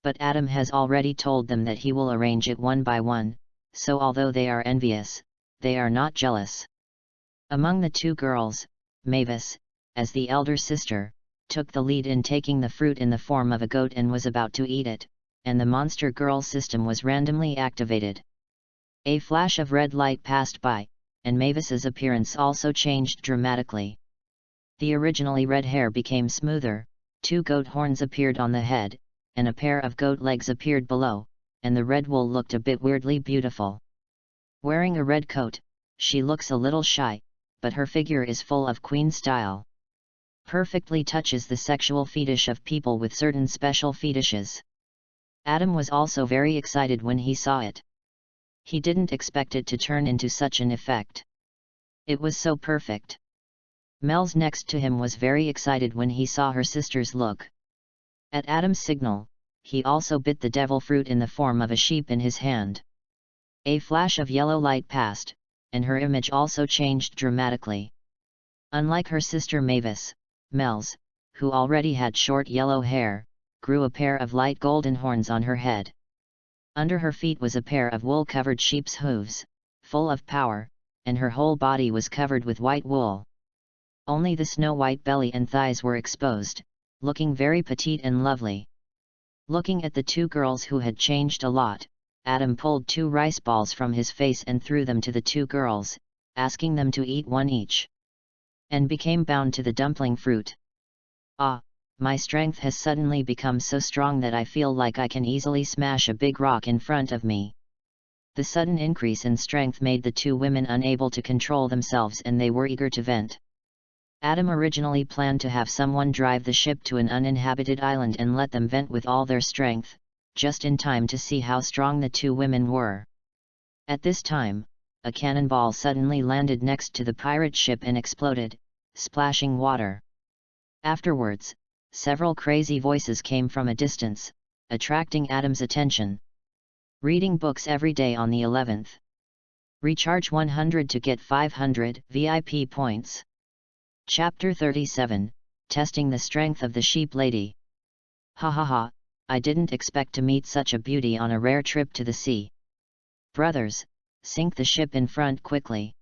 But Adam has already told them that he will arrange it one by one, so although they are envious, they are not jealous. Among the 2 girls, Mavis, as the elder sister, took the lead in taking the fruit in the form of a goat and was about to eat it, and the monster girl system was randomly activated. A flash of red light passed by, and Mavis's appearance also changed dramatically. The originally red hair became smoother, 2 goat horns appeared on the head, and a pair of goat legs appeared below, and the red wool looked a bit weirdly beautiful. Wearing a red coat, she looks a little shy, but her figure is full of queen style. Perfectly touches the sexual fetish of people with certain special fetishes. Adam was also very excited when he saw it. He didn't expect it to turn into such an effect. It was so perfect. Mel's next to him was very excited when he saw her sister's look. At Adam's signal, he also bit the devil fruit in the form of a sheep in his hand. A flash of yellow light passed, and her image also changed dramatically. Unlike her sister Mavis, Mel's, who already had short yellow hair, grew a pair of light golden horns on her head. Under her feet was a pair of wool-covered sheep's hooves, full of power, and her whole body was covered with white wool. Only the snow-white belly and thighs were exposed, looking very petite and lovely. Looking at the two girls who had changed a lot, Adam pulled 2 rice balls from his face and threw them to the 2 girls, asking them to eat 1 each. And became bound to the dumpling fruit. Ah, my strength has suddenly become so strong that I feel like I can easily smash a big rock in front of me. The sudden increase in strength made the 2 women unable to control themselves and they were eager to vent. Adam originally planned to have someone drive the ship to an uninhabited island and let them vent with all their strength, just in time to see how strong the 2 women were. At this time, a cannonball suddenly landed next to the pirate ship and exploded, splashing water. Afterwards, several crazy voices came from a distance, attracting Adam's attention. Reading books every day on the 11th. Recharge 100 to get 500 VIP points. Chapter 37, Testing the Strength of the Sheep Lady. Ha ha ha, I didn't expect to meet such a beauty on a rare trip to the sea. Brothers, sink the ship in front quickly.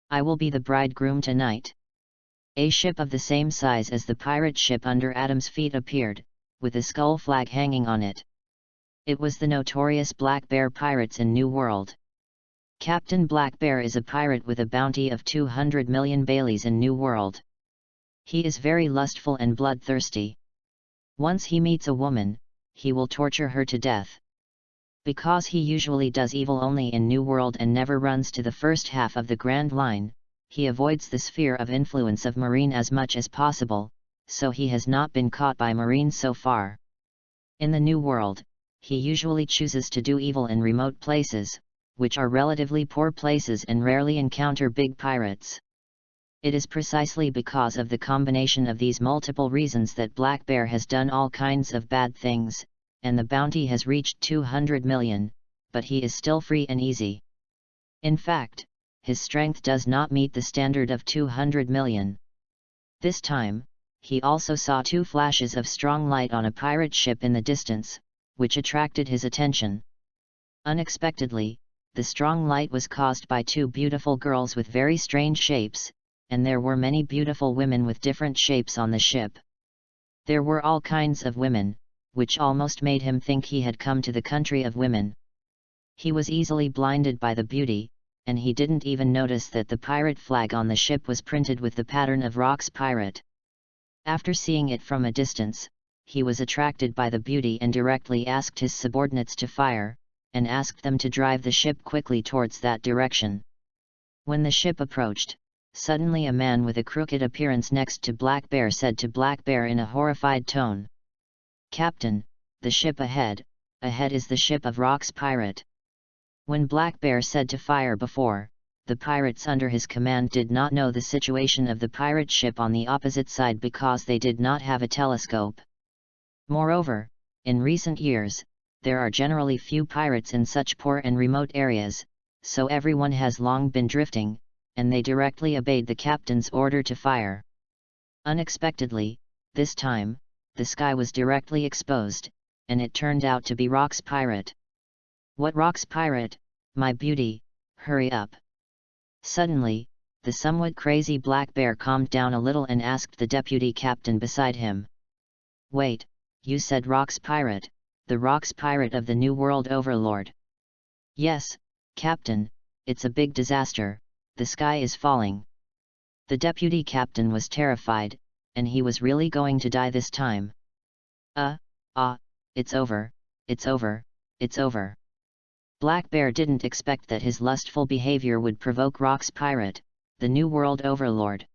I will be the bridegroom tonight. A ship of the same size as the pirate ship under Adam's feet appeared, with a skull flag hanging on it. It was the notorious Black Bear pirates in New World. Captain Black Bear is a pirate with a bounty of 200 million Baileys in New World. He is very lustful and bloodthirsty. Once he meets a woman, he will torture her to death. Because he usually does evil only in New World and never runs to the first half of the Grand Line, he avoids the sphere of influence of Marine as much as possible, so he has not been caught by Marine so far. In the New World, he usually chooses to do evil in remote places, which are relatively poor places and rarely encounter big pirates. It is precisely because of the combination of these multiple reasons that Black Bear has done all kinds of bad things, and the bounty has reached 200 million, but he is still free and easy. In fact, his strength does not meet the standard of 200 million. This time, he also saw 2 flashes of strong light on a pirate ship in the distance, which attracted his attention. Unexpectedly, the strong light was caused by 2 beautiful girls with very strange shapes, and there were many beautiful women with different shapes on the ship. There were all kinds of women, which almost made him think he had come to the country of women. He was easily blinded by the beauty, and he didn't even notice that the pirate flag on the ship was printed with the pattern of Rock's pirate. After seeing it from a distance, he was attracted by the beauty and directly asked his subordinates to fire, and asked them to drive the ship quickly towards that direction. When the ship approached, suddenly a man with a crooked appearance next to Black Bear said to Black Bear in a horrified tone, "Captain, the ship ahead is the ship of Rock's pirate." When Black Bear said to fire before, the pirates under his command did not know the situation of the pirate ship on the opposite side because they did not have a telescope. Moreover, in recent years, there are generally few pirates in such poor and remote areas, so everyone has long been drifting, and they directly obeyed the captain's order to fire. Unexpectedly, this time, the sky was directly exposed, and it turned out to be Rock's pirate. "What Rock's pirate, my beauty, hurry up." Suddenly, the somewhat crazy Black Bear calmed down a little and asked the deputy captain beside him, "Wait, you said Rock's pirate, the Rock's pirate of the New World Overlord?" "Yes, Captain, it's a big disaster, the sky is falling." The deputy captain was terrified, and he was really going to die this time. It's over, it's over, it's over." Black Bear didn't expect that his lustful behavior would provoke Rock's pirate, the New World Overlord.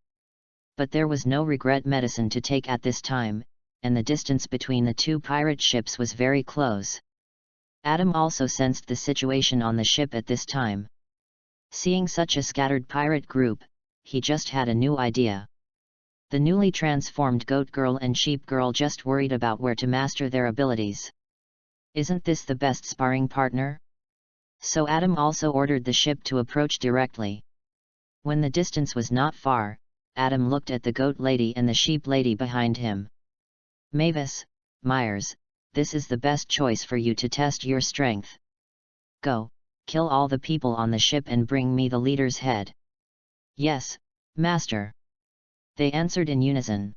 But there was no regret medicine to take at this time, and the distance between the 2 pirate ships was very close. Adam also sensed the situation on the ship at this time. Seeing such a scattered pirate group, he just had a new idea. The newly transformed Goat Girl and Sheep Girl just worried about where to master their abilities. "Isn't this the best sparring partner?" So Adam also ordered the ship to approach directly. When the distance was not far, Adam looked at the goat lady and the sheep lady behind him. Mavis, Myers, this is the best choice for you to test your strength. Go, kill all the people on the ship and bring me the leader's head. Yes, master. They answered in unison.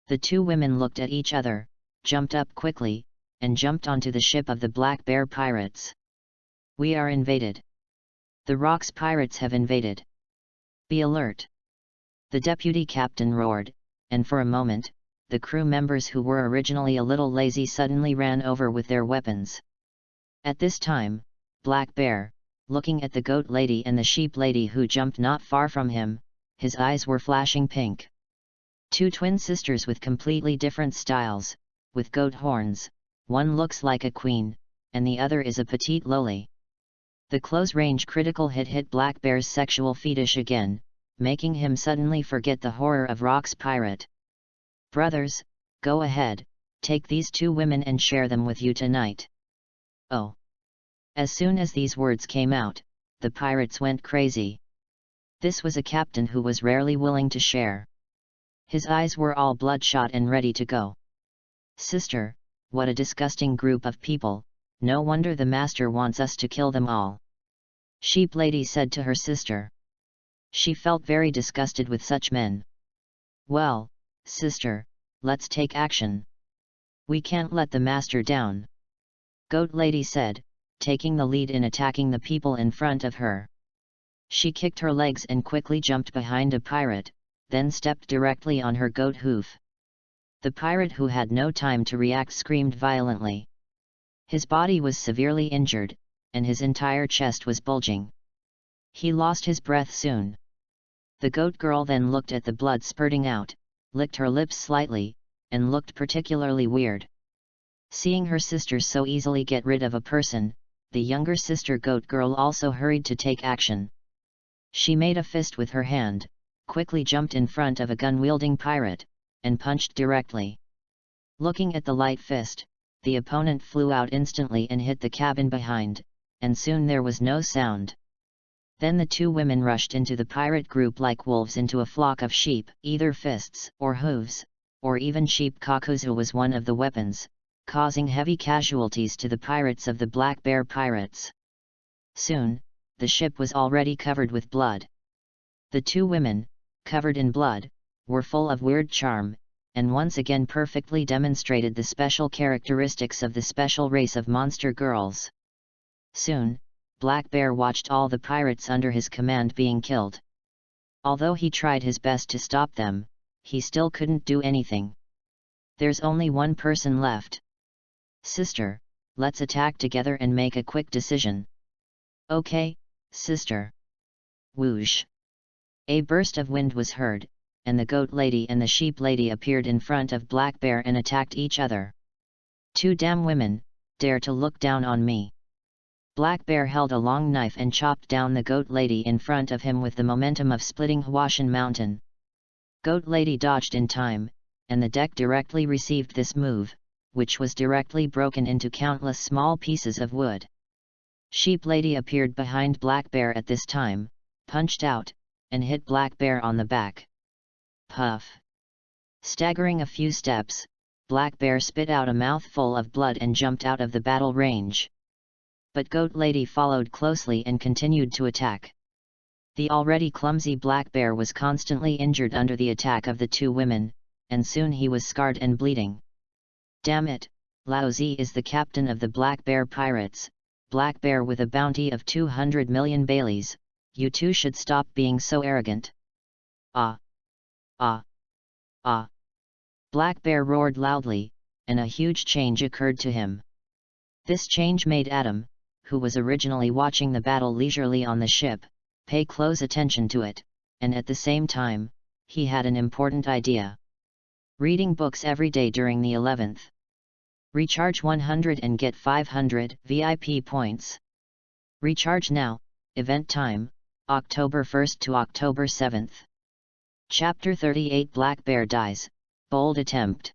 The two women looked at each other, jumped up quickly, and jumped onto the ship of the Black Bear pirates. We are invaded. The Rocks pirates have invaded. Be alert. The deputy captain roared, and for a moment, the crew members who were originally a little lazy suddenly ran over with their weapons. At this time, Black Bear, looking at the goat lady and the sheep lady who jumped not far from him, his eyes were flashing pink. Two twin sisters with completely different styles, with goat horns, one looks like a queen, and the other is a petite lowly. The close-range critical hit Black Bear's sexual fetish again, making him suddenly forget the horror of Rock's pirate. Brothers, go ahead, take these two women and share them with you tonight. Oh! As soon as these words came out, the pirates went crazy. This was a captain who was rarely willing to share. His eyes were all bloodshot and ready to go. Sister, what a disgusting group of people, no wonder the master wants us to kill them all. Sheep lady said to her sister. She felt very disgusted with such men. Well, sister, let's take action. We can't let the master down. Goat lady said, taking the lead in attacking the people in front of her. She kicked her legs and quickly jumped behind a pirate, then stepped directly on her goat hoof. The pirate, who had no time to react, screamed violently. His body was severely injured, and his entire chest was bulging. He lost his breath soon. The goat girl then looked at the blood spurting out, licked her lips slightly, and looked particularly weird. Seeing her sister so easily get rid of a person, the younger sister goat girl also hurried to take action. She made a fist with her hand, quickly jumped in front of a gun-wielding pirate, and punched directly. Looking at the light fist, the opponent flew out instantly and hit the cabin behind, and soon there was no sound. Then the two women rushed into the pirate group like wolves into a flock of sheep, either fists or hooves, or even sheep. Kakuzu was one of the weapons, causing heavy casualties to the pirates of the Black Bear pirates. Soon, the ship was already covered with blood. The two women, covered in blood, were full of weird charm, and once again perfectly demonstrated the special characteristics of the special race of monster girls. Soon, Black Bear watched all the pirates under his command being killed. Although he tried his best to stop them, he still couldn't do anything. There's only one person left. Sister, let's attack together and make a quick decision. Okay, sister. Whoosh! A burst of wind was heard, and the goat lady and the sheep lady appeared in front of Black Bear and attacked each other. Two damn women, dare to look down on me. Black Bear held a long knife and chopped down the goat lady in front of him with the momentum of splitting Huashan Mountain. Goat lady dodged in time, and the deck directly received this move, which was directly broken into countless small pieces of wood. Sheep lady appeared behind Black Bear at this time, punched out, and hit Black Bear on the back. Puff! Staggering a few steps, Black Bear spit out a mouthful of blood and jumped out of the battle range. But Goat lady followed closely and continued to attack. The already clumsy Black Bear was constantly injured under the attack of the two women, and soon he was scarred and bleeding. Damn it, Lao Zi is the captain of the Black Bear pirates, Black Bear with a bounty of 200 million Baileys, you two should stop being so arrogant. Ah! Ah! Ah! Black Bear roared loudly, and a huge change occurred to him. This change made Adam, who was originally watching the battle leisurely on the ship, pay close attention to it, and at the same time, he had an important idea. Reading books every day during the 11th. Recharge 100 and get 500 VIP points. Recharge now, event time, October 1st to October 7th. Chapter 38 Black Bear dies, bold attempt.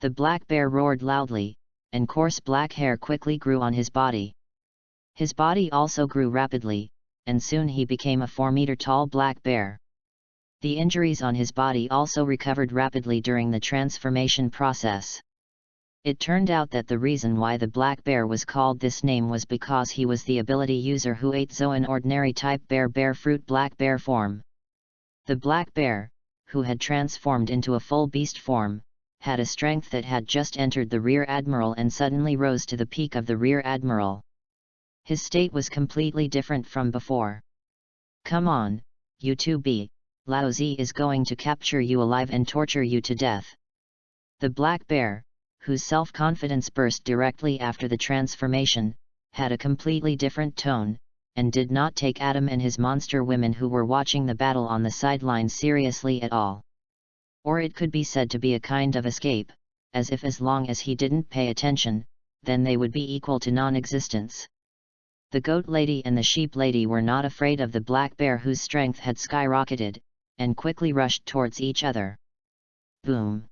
The Black Bear roared loudly, and coarse black hair quickly grew on his body. His body also grew rapidly, and soon he became a 4-meter-tall black bear. The injuries on his body also recovered rapidly during the transformation process. It turned out that the reason why the black bear was called this name was because he was the ability user who ate Zoan ordinary type bear fruit black bear form. The black bear, who had transformed into a full beast form, had a strength that had just entered the Rear Admiral and suddenly rose to the peak of the Rear Admiral. His state was completely different from before. "Come on, you 2B, Lao Zi is going to capture you alive and torture you to death." The black bear, whose self-confidence burst directly after the transformation, had a completely different tone, and did not take Adam and his monster women who were watching the battle on the sidelines seriously at all. Or it could be said to be a kind of escape, as if as long as he didn't pay attention, then they would be equal to non-existence. The goat lady and the sheep lady were not afraid of the black bear whose strength had skyrocketed, and quickly rushed towards each other. Boom!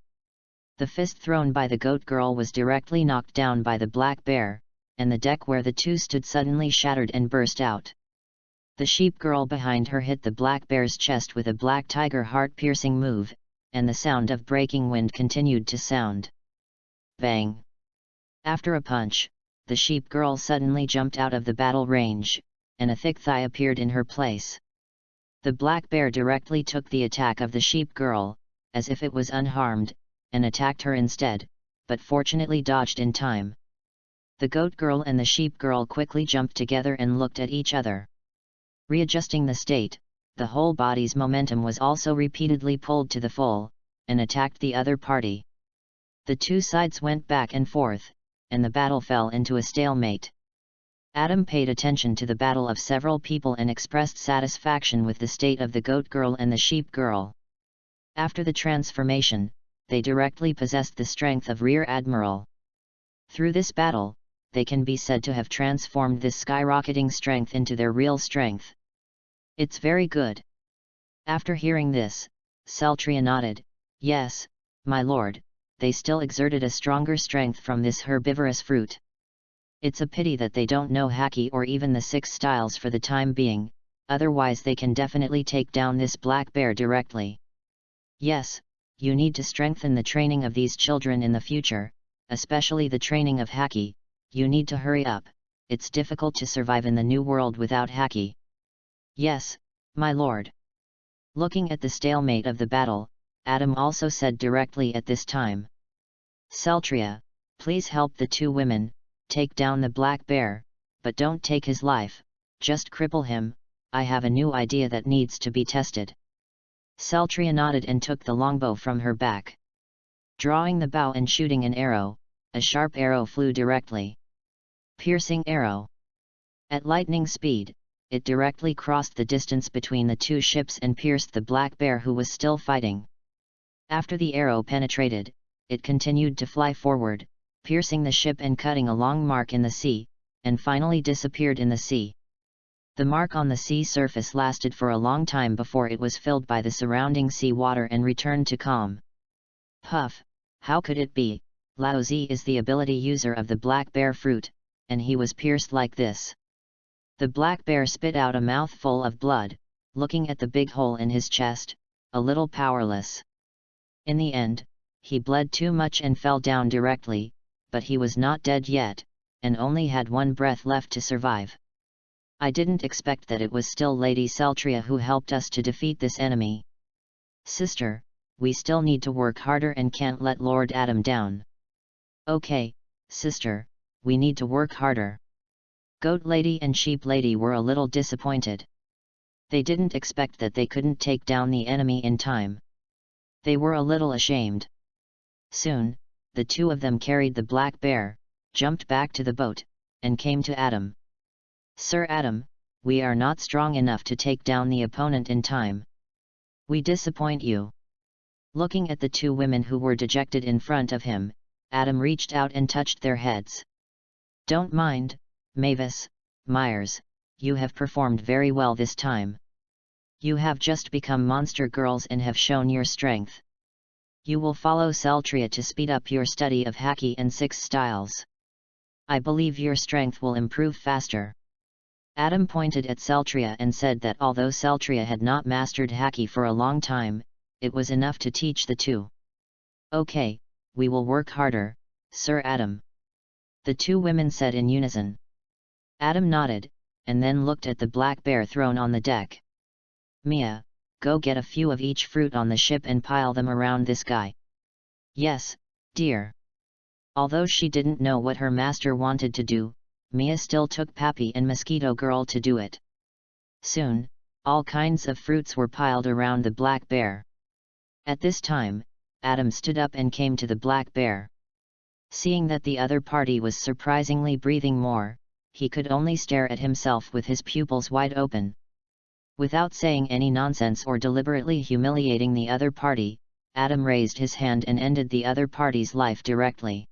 The fist thrown by the goat girl was directly knocked down by the black bear, and the deck where the two stood suddenly shattered and burst out. The sheep girl behind her hit the black bear's chest with a black tiger heart-piercing move, and the sound of breaking wind continued to sound. Bang! After a punch, the sheep girl suddenly jumped out of the battle range, and a thick thigh appeared in her place. The black bear directly took the attack of the sheep girl, as if it was unharmed, and attacked her instead, but fortunately dodged in time. The goat girl and the sheep girl quickly jumped together and looked at each other. Readjusting the state, the whole body's momentum was also repeatedly pulled to the full, and attacked the other party. The two sides went back and forth, and the battle fell into a stalemate. Adam paid attention to the battle of several people and expressed satisfaction with the state of the goat girl and the sheep girl. After the transformation, they directly possessed the strength of Rear Admiral. Through this battle, they can be said to have transformed this skyrocketing strength into their real strength. It's very good. After hearing this, Celtria nodded. Yes, my lord, they still exerted a stronger strength from this herbivorous fruit. It's a pity that they don't know Haki or even the 6 styles for the time being, otherwise they can definitely take down this black bear directly. Yes, you need to strengthen the training of these children in the future, especially the training of Haki. You need to hurry up, it's difficult to survive in the new world without Haki. Yes, my lord. Looking at the stalemate of the battle, Adam also said directly at this time. Celtria, please help the 2 women, take down the black bear, but don't take his life, just cripple him. I have a new idea that needs to be tested. Celtria nodded and took the longbow from her back. Drawing the bow and shooting an arrow, a sharp arrow flew directly. Piercing arrow. At lightning speed, it directly crossed the distance between the 2 ships and pierced the black bear who was still fighting. After the arrow penetrated, it continued to fly forward, piercing the ship and cutting a long mark in the sea, and finally disappeared in the sea. The mark on the sea surface lasted for a long time before it was filled by the surrounding sea water and returned to calm. Puff, how could it be? Lao Zi is the ability user of the black bear fruit, and he was pierced like this. The black bear spit out a mouthful of blood, looking at the big hole in his chest, a little powerless. In the end, he bled too much and fell down directly, but he was not dead yet, and only had 1 breath left to survive. I didn't expect that it was still Lady Celtria who helped us to defeat this enemy. Sister, we still need to work harder and can't let Lord Adam down. Okay, sister, we need to work harder. Goat Lady and Sheep Lady were a little disappointed. They didn't expect that they couldn't take down the enemy in time. They were a little ashamed. Soon, the 2 of them carried the black bear, jumped back to the boat, and came to Adam. Sir Adam, we are not strong enough to take down the opponent in time. We disappoint you. Looking at the 2 women who were dejected in front of him, Adam reached out and touched their heads. Don't mind, Mavis, Myers, you have performed very well this time. You have just become monster girls and have shown your strength. You will follow Celtria to speed up your study of Haki and 6 styles. I believe your strength will improve faster. Adam pointed at Celtria and said that although Celtria had not mastered Haki for a long time, it was enough to teach the two. Okay, we will work harder, Sir Adam. The two women said in unison. Adam nodded, and then looked at the black bear thrown on the deck. Mia, go get a few of each fruit on the ship and pile them around this guy. Yes, dear. Although she didn't know what her master wanted to do, Mia still took Pappy and Mosquito Girl to do it. Soon, all kinds of fruits were piled around the black bear. At this time, Adam stood up and came to the black bear. Seeing that the other party was surprisingly breathing more, he could only stare at himself with his pupils wide open. Without saying any nonsense or deliberately humiliating the other party, Adam raised his hand and ended the other party's life directly.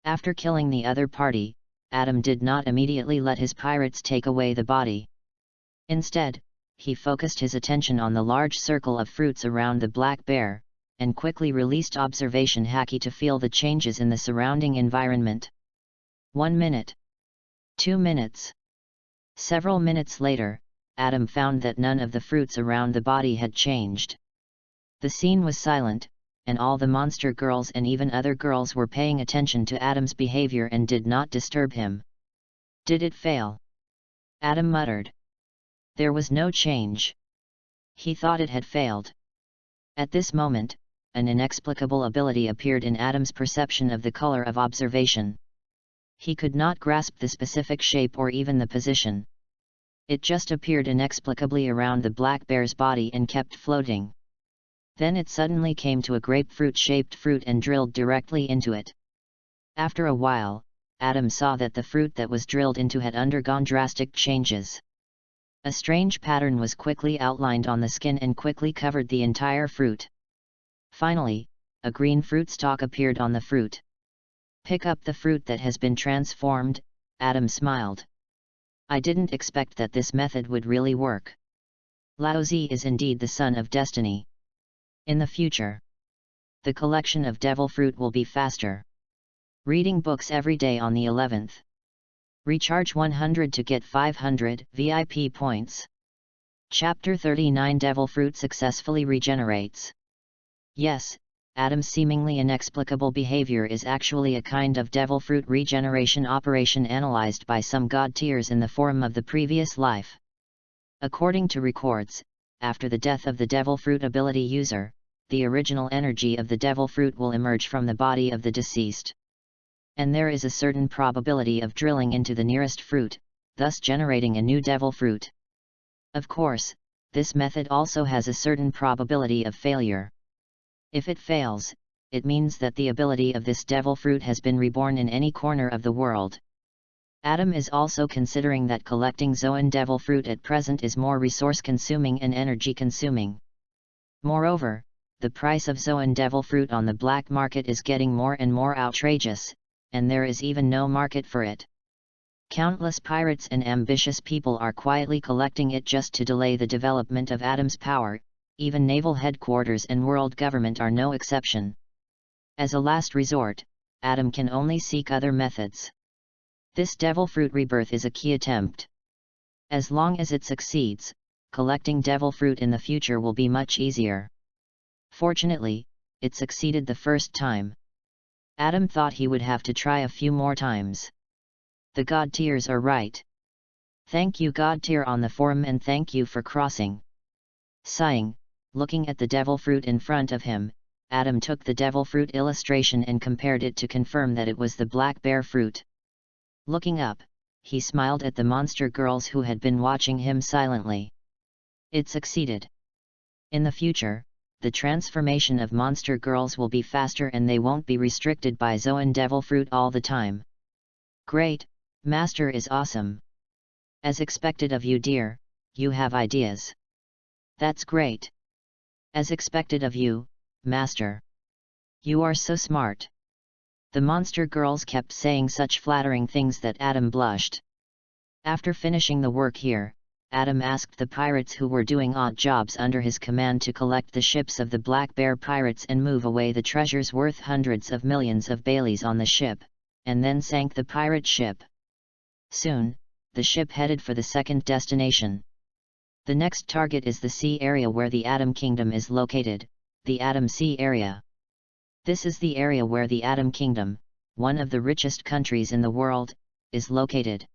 After killing the other party, Adam did not immediately let his pirates take away the body. Instead, he focused his attention on the large circle of fruits around the black bear, and quickly released observation Haki to feel the changes in the surrounding environment. 1 minute. 2 minutes. Several minutes later, Adam found that none of the fruits around the body had changed. The scene was silent, and all the monster girls and even other girls were paying attention to Adam's behavior and did not disturb him. Did it fail? Adam muttered. There was no change. He thought it had failed. At this moment, an inexplicable ability appeared in Adam's perception of the color of observation. He could not grasp the specific shape or even the position. It just appeared inexplicably around the black bear's body and kept floating. Then it suddenly came to a grapefruit-shaped fruit and drilled directly into it. After a while, Adam saw that the fruit that was drilled into had undergone drastic changes. A strange pattern was quickly outlined on the skin and quickly covered the entire fruit. Finally, a green fruit stalk appeared on the fruit. Pick up the fruit that has been transformed, Adam smiled. I didn't expect that this method would really work. Laozi is indeed the son of destiny. In the future, the collection of devil fruit will be faster. Reading books every day on the 11th. Recharge 100 to get 500 VIP points. Chapter 39 Devil Fruit successfully regenerates. Yes, Adam's seemingly inexplicable behavior is actually a kind of devil fruit regeneration operation analyzed by some god tiers in the form of the previous life. According to records, after the death of the devil fruit ability user, the original energy of the devil fruit will emerge from the body of the deceased. And there is a certain probability of drilling into the nearest fruit, thus generating a new devil fruit. Of course, this method also has a certain probability of failure. If it fails, it means that the ability of this devil fruit has been reborn in any corner of the world. Adam is also considering that collecting Zoan devil fruit at present is more resource-consuming and energy-consuming. Moreover, the price of Zoan devil fruit on the black market is getting more and more outrageous, and there is even no market for it. Countless pirates and ambitious people are quietly collecting it just to delay the development of Adam's power. Even naval headquarters and world government are no exception. As a last resort, Adam can only seek other methods. This devil fruit rebirth is a key attempt. As long as it succeeds, collecting devil fruit in the future will be much easier. Fortunately, it succeeded the first time. Adam thought he would have to try a few more times. The god tiers are right. Thank you god tier on the forum and thank you for crossing. Sighing, looking at the devil fruit in front of him, Adam took the devil fruit illustration and compared it to confirm that it was the black bear fruit. Looking up, he smiled at the monster girls who had been watching him silently. It succeeded. In the future, the transformation of monster girls will be faster and they won't be restricted by Zoan devil fruit all the time. Great, Master is awesome. As expected of you dear, you have ideas. That's great. As expected of you, Master. You are so smart. The monster girls kept saying such flattering things that Adam blushed. After finishing the work here, Adam asked the pirates who were doing odd jobs under his command to collect the ships of the Black Bear pirates and move away the treasures worth hundreds of millions of Baileys on the ship, and then sank the pirate ship. Soon, the ship headed for the second destination. The next target is the sea area where the Atom Kingdom is located, the Atom Sea area. This is the area where the Atom Kingdom, one of the richest countries in the world, is located.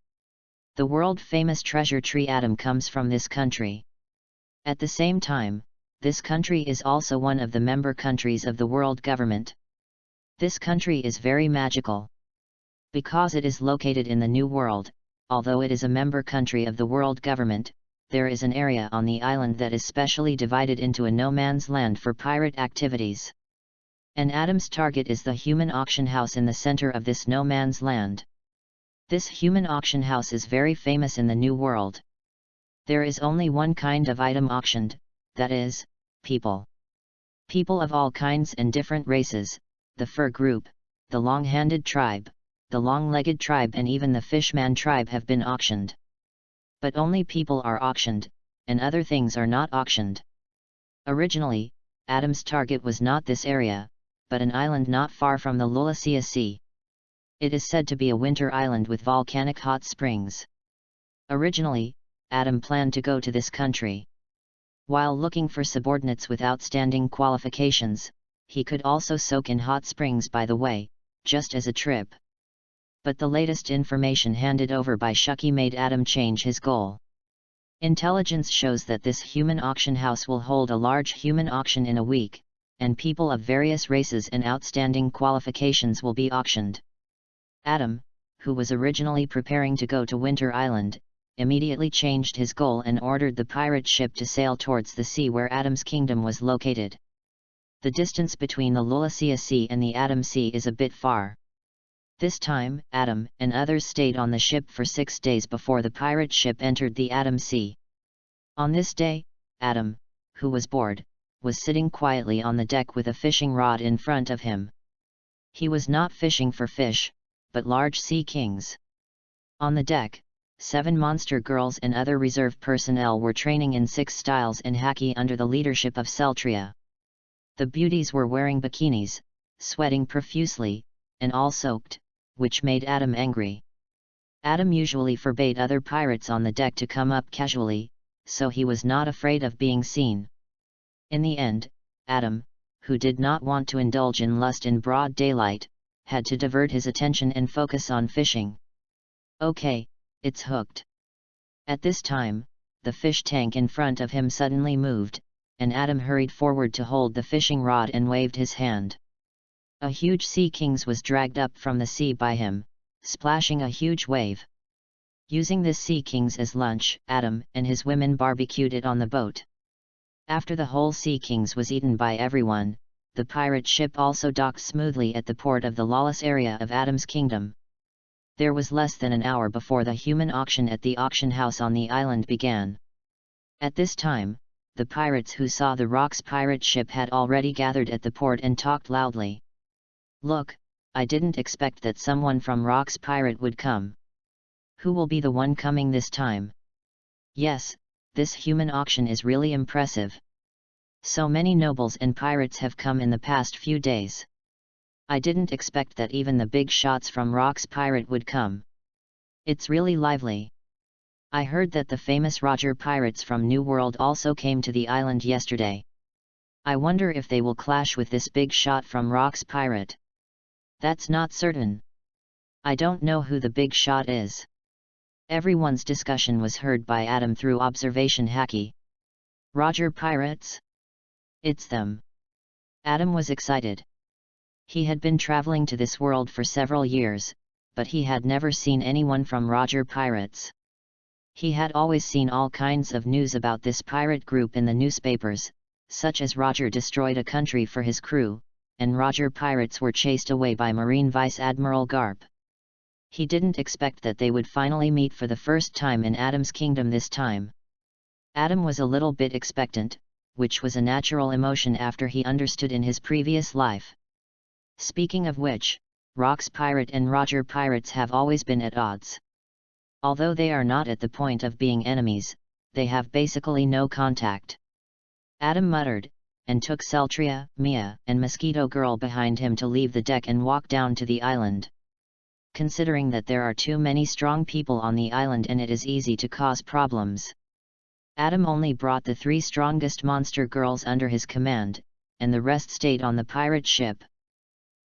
The world-famous treasure tree Atom comes from this country. At the same time, this country is also one of the member countries of the world government. This country is very magical. Because it is located in the New World, although it is a member country of the world government, there is an area on the island that is specially divided into a no-man's land for pirate activities. And Atom's target is the human auction house in the center of this no-man's land. This human auction house is very famous in the New World. There is only one kind of item auctioned, that is, people. People of all kinds and different races, the fur group, the long-handed tribe, the long-legged tribe and even the fishman tribe have been auctioned. But only people are auctioned, and other things are not auctioned. Originally, Atom's target was not this area, but an island not far from the Lullacia Sea. It is said to be a winter island with volcanic hot springs. Originally, Atom planned to go to this country. While looking for subordinates with outstanding qualifications, he could also soak in hot springs by the way, just as a trip. But the latest information handed over by Shucky made Atom change his goal. Intelligence shows that this human auction house will hold a large human auction in a week, and people of various races and outstanding qualifications will be auctioned. Atom, who was originally preparing to go to Winter Island, immediately changed his goal and ordered the pirate ship to sail towards the sea where Atom's kingdom was located. The distance between the Lullacia Sea and the Atom Sea is a bit far. This time, Atom and others stayed on the ship for 6 days before the pirate ship entered the Atom Sea. On this day, Atom, who was bored, was sitting quietly on the deck with a fishing rod in front of him. He was not fishing for fish, but large sea kings. On the deck, 7 monster girls and other reserve personnel were training in 6 styles and haki under the leadership of Celtria. The beauties were wearing bikinis, sweating profusely, and all soaked, which made Atom angry. Atom usually forbade other pirates on the deck to come up casually, so he was not afraid of being seen. In the end, Atom, who did not want to indulge in lust in broad daylight, had to divert his attention and focus on fishing. Okay, it's hooked. At this time, the fish tank in front of him suddenly moved, and Atom hurried forward to hold the fishing rod and waved his hand. A huge sea king was dragged up from the sea by him, splashing a huge wave. Using this sea king as lunch, Atom and his women barbecued it on the boat. After the whole sea king was eaten by everyone, the pirate ship also docked smoothly at the port of the lawless area of Atom's kingdom. There was less than an hour before the human auction at the auction house on the island began. At this time, the pirates who saw the Rock's pirate ship had already gathered at the port and talked loudly. "Look, I didn't expect that someone from Rock's pirate would come. Who will be the one coming this time? Yes, this human auction is really impressive. So many nobles and pirates have come in the past few days. I didn't expect that even the big shots from Rock's pirate would come. It's really lively. I heard that the famous Roger pirates from New World also came to the island yesterday. I wonder if they will clash with this big shot from Rock's pirate. That's not certain. I don't know who the big shot is." Everyone's discussion was heard by Atom through observation haki. "Roger pirates? It's them." Atom was excited. He had been traveling to this world for several years, but he had never seen anyone from Roger pirates. He had always seen all kinds of news about this pirate group in the newspapers, such as Roger destroyed a country for his crew, and Roger pirates were chased away by Marine Vice Admiral Garp. He didn't expect that they would finally meet for the first time in Atom's kingdom this time. Atom was a little bit expectant, which was a natural emotion after he understood in his previous life. Speaking of which, Rock's pirate and Roger pirates have always been at odds. Although they are not at the point of being enemies, they have basically no contact. Atom muttered, and took Celtria, Mia, and Mosquito Girl behind him to leave the deck and walk down to the island. considering that there are too many strong people on the island and it is easy to cause problems. Adam only brought the 3 strongest monster girls under his command, and the rest stayed on the pirate ship.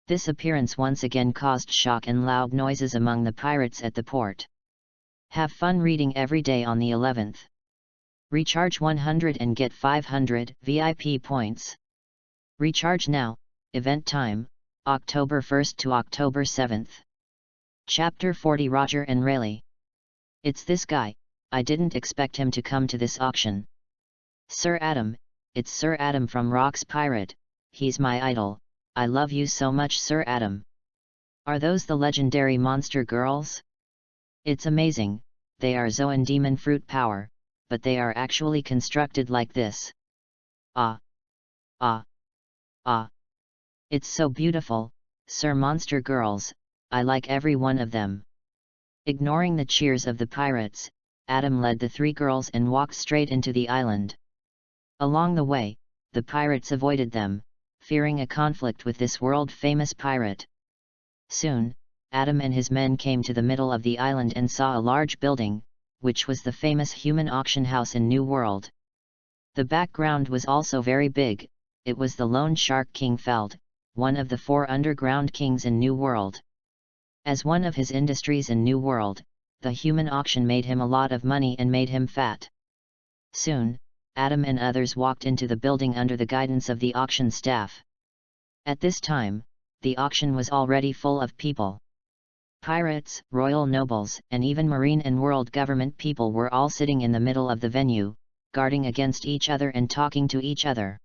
This appearance once again caused shock and loud noises among the pirates at the port. Have fun reading every day on the 11th. Recharge 100 and get 500 VIP points. Recharge now. Event time, October 1st to October 7th. Chapter 40 Roger and Rayleigh. It's this guy, I didn't expect him to come to this auction. Sir Adam, it's Sir Adam from Rock's Pirate, he's my idol, I love you so much Sir Adam. Are those the legendary monster girls? It's amazing, they are Zoan demon fruit power, but they are actually constructed like this. Ah! Ah! Ah! It's so beautiful, Sir Monster Girls, I like every one of them. Ignoring the cheers of the pirates, Adam led the 3 girls and walked straight into the island. Along the way, the pirates avoided them, fearing a conflict with this world-famous pirate. Soon, Adam and his men came to the middle of the island and saw a large building, which was the famous human auction house in New World. The background was also very big, it was the Lone Shark King Feld, one of the 4 underground kings in New World. As one of his industries in New World, the human auction made him a lot of money and made him fat. Soon, Adam and others walked into the building under the guidance of the auction staff. At this time, the auction was already full of people. Pirates, royal nobles, and even marine and world government people were all sitting in the middle of the venue, guarding against each other and talking to each other.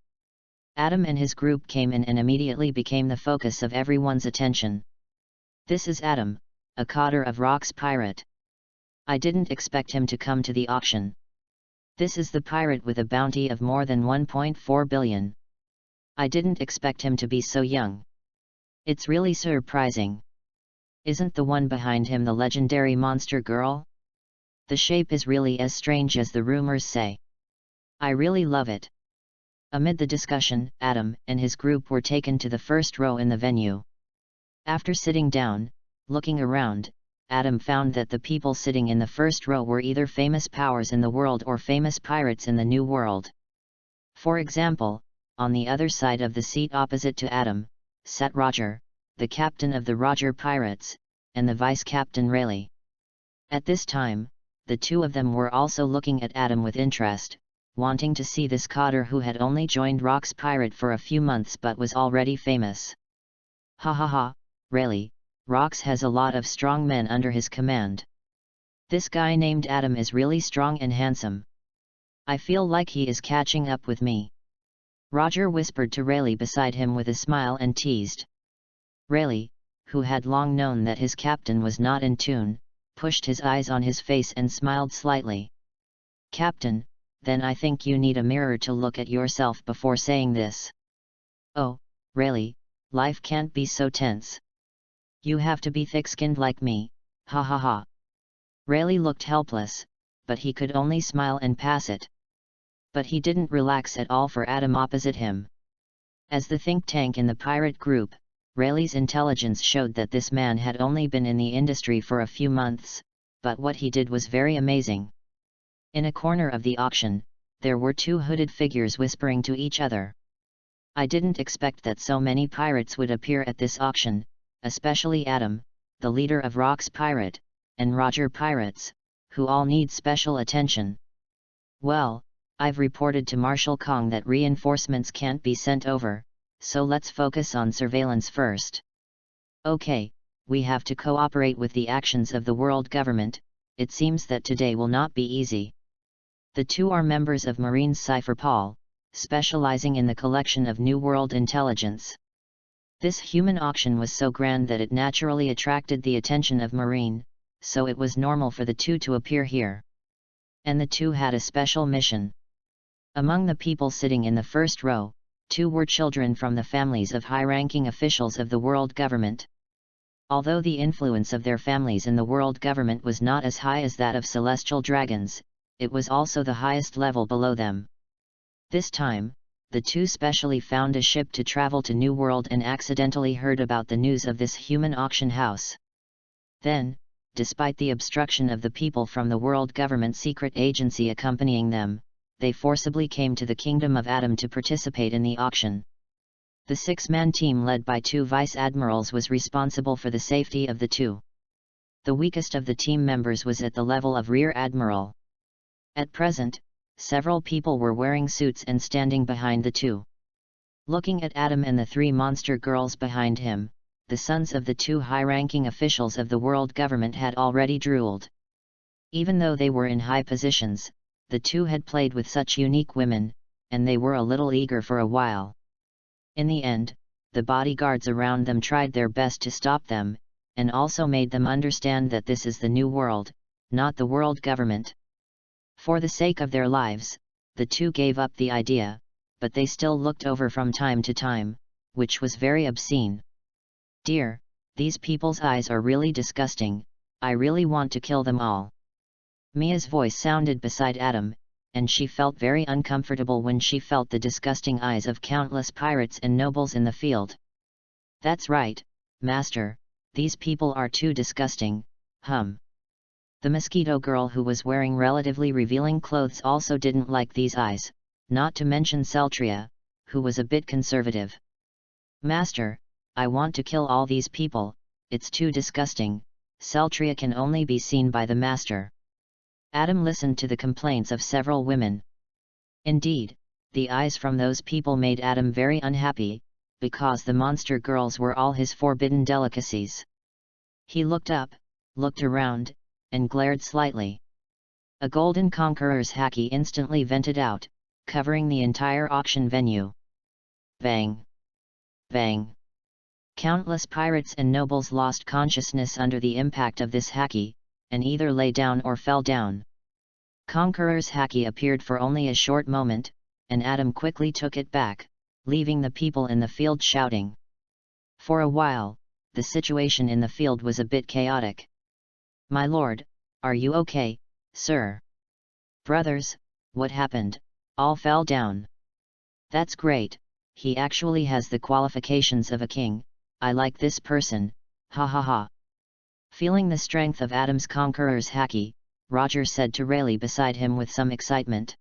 Adam and his group came in and immediately became the focus of everyone's attention. This is Adam, a coder of Rock's Pirate. I didn't expect him to come to the auction. This is the pirate with a bounty of more than 1.4 billion. I didn't expect him to be so young. It's really surprising. Isn't the one behind him the legendary monster girl? The shape is really as strange as the rumors say. I really love it. Amid the discussion, Adam and his group were taken to the first row in the venue. After sitting down, looking around, Adam found that the people sitting in the first row were either famous powers in the world or famous pirates in the New World. For example, on the other side of the seat opposite to Adam, sat Roger, the captain of the Roger Pirates, and the vice-captain Rayleigh. At this time, the 2 of them were also looking at Adam with interest, wanting to see this coder who had only joined Rock's Pirate for a few months but was already famous. Ha ha ha, Rayleigh, Rock's has a lot of strong men under his command. This guy named Adam is really strong and handsome. I feel like he is catching up with me. Roger whispered to Rayleigh beside him with a smile and teased. Rayleigh, who had long known that his captain was not in tune, pushed his eyes on his face and smiled slightly. Captain, then I think you need a mirror to look at yourself before saying this. Oh, Rayleigh, life can't be so tense. You have to be thick-skinned like me, ha ha ha. Rayleigh looked helpless, but he could only smile and pass it. But he didn't relax at all for Adam opposite him. As the think tank in the pirate group, Rayleigh's intelligence showed that this man had only been in the industry for a few months, but what he did was very amazing. In a corner of the auction, there were 2 hooded figures whispering to each other. I didn't expect that so many pirates would appear at this auction, especially Adam, the leader of Rock's Pirate, and Roger Pirates, who all need special attention. Well, I've reported to Marshal Kong that reinforcements can't be sent over, so let's focus on surveillance first. Okay, we have to cooperate with the actions of the world government, it seems that today will not be easy. The 2 are members of Marine Cipher Paul, specializing in the collection of New World intelligence. This human auction was so grand that it naturally attracted the attention of Marine, so it was normal for the 2 to appear here. And the 2 had a special mission. Among the people sitting in the first row, 2 were children from the families of high-ranking officials of the world government. Although the influence of their families in the world government was not as high as that of celestial dragons, it was also the highest level below them. This time, the 2 specially found a ship to travel to New World and accidentally heard about the news of this human auction house. Then, despite the obstruction of the people from the World Government Secret Agency accompanying them, they forcibly came to the Kingdom of Adam to participate in the auction. The 6-man team led by 2 vice-admirals was responsible for the safety of the 2. The weakest of the team members was at the level of rear admiral. At present, several people were wearing suits and standing behind the 2. Looking at Adam and the 3 monster girls behind him, the sons of the 2 high-ranking officials of the world government had already drooled. Even though they were in high positions, the 2 had played with such unique women, and they were a little eager for a while. In the end, the bodyguards around them tried their best to stop them, and also made them understand that this is the new world, not the world government. For the sake of their lives, the 2 gave up the idea, but they still looked over from time to time, which was very obscene. "Dear, these people's eyes are really disgusting, I really want to kill them all." Mia's voice sounded beside Adam, and she felt very uncomfortable when she felt the disgusting eyes of countless pirates and nobles in the field. "That's right, Master, these people are too disgusting, The mosquito girl who was wearing relatively revealing clothes also didn't like these eyes, not to mention Celtria, who was a bit conservative. "Master, I want to kill all these people, it's too disgusting, Celtria can only be seen by the Master." Adam listened to the complaints of several women. Indeed, the eyes from those people made Adam very unhappy, because the monster girls were all his forbidden delicacies. He looked up, looked around, and glared slightly. A golden conqueror's haki instantly vented out, covering the entire auction venue. Bang! Bang! Countless pirates and nobles lost consciousness under the impact of this haki, and either lay down or fell down. Conqueror's haki appeared for only a short moment, and Adam quickly took it back, leaving the people in the field shouting. For a while, the situation in the field was a bit chaotic. "My lord, are you okay, sir?" "Brothers, what happened? All fell down." "That's great, he actually has the qualifications of a king, I like this person, ha ha ha." Feeling the strength of Adam's conqueror's haki, Roger said to Rayleigh beside him with some excitement.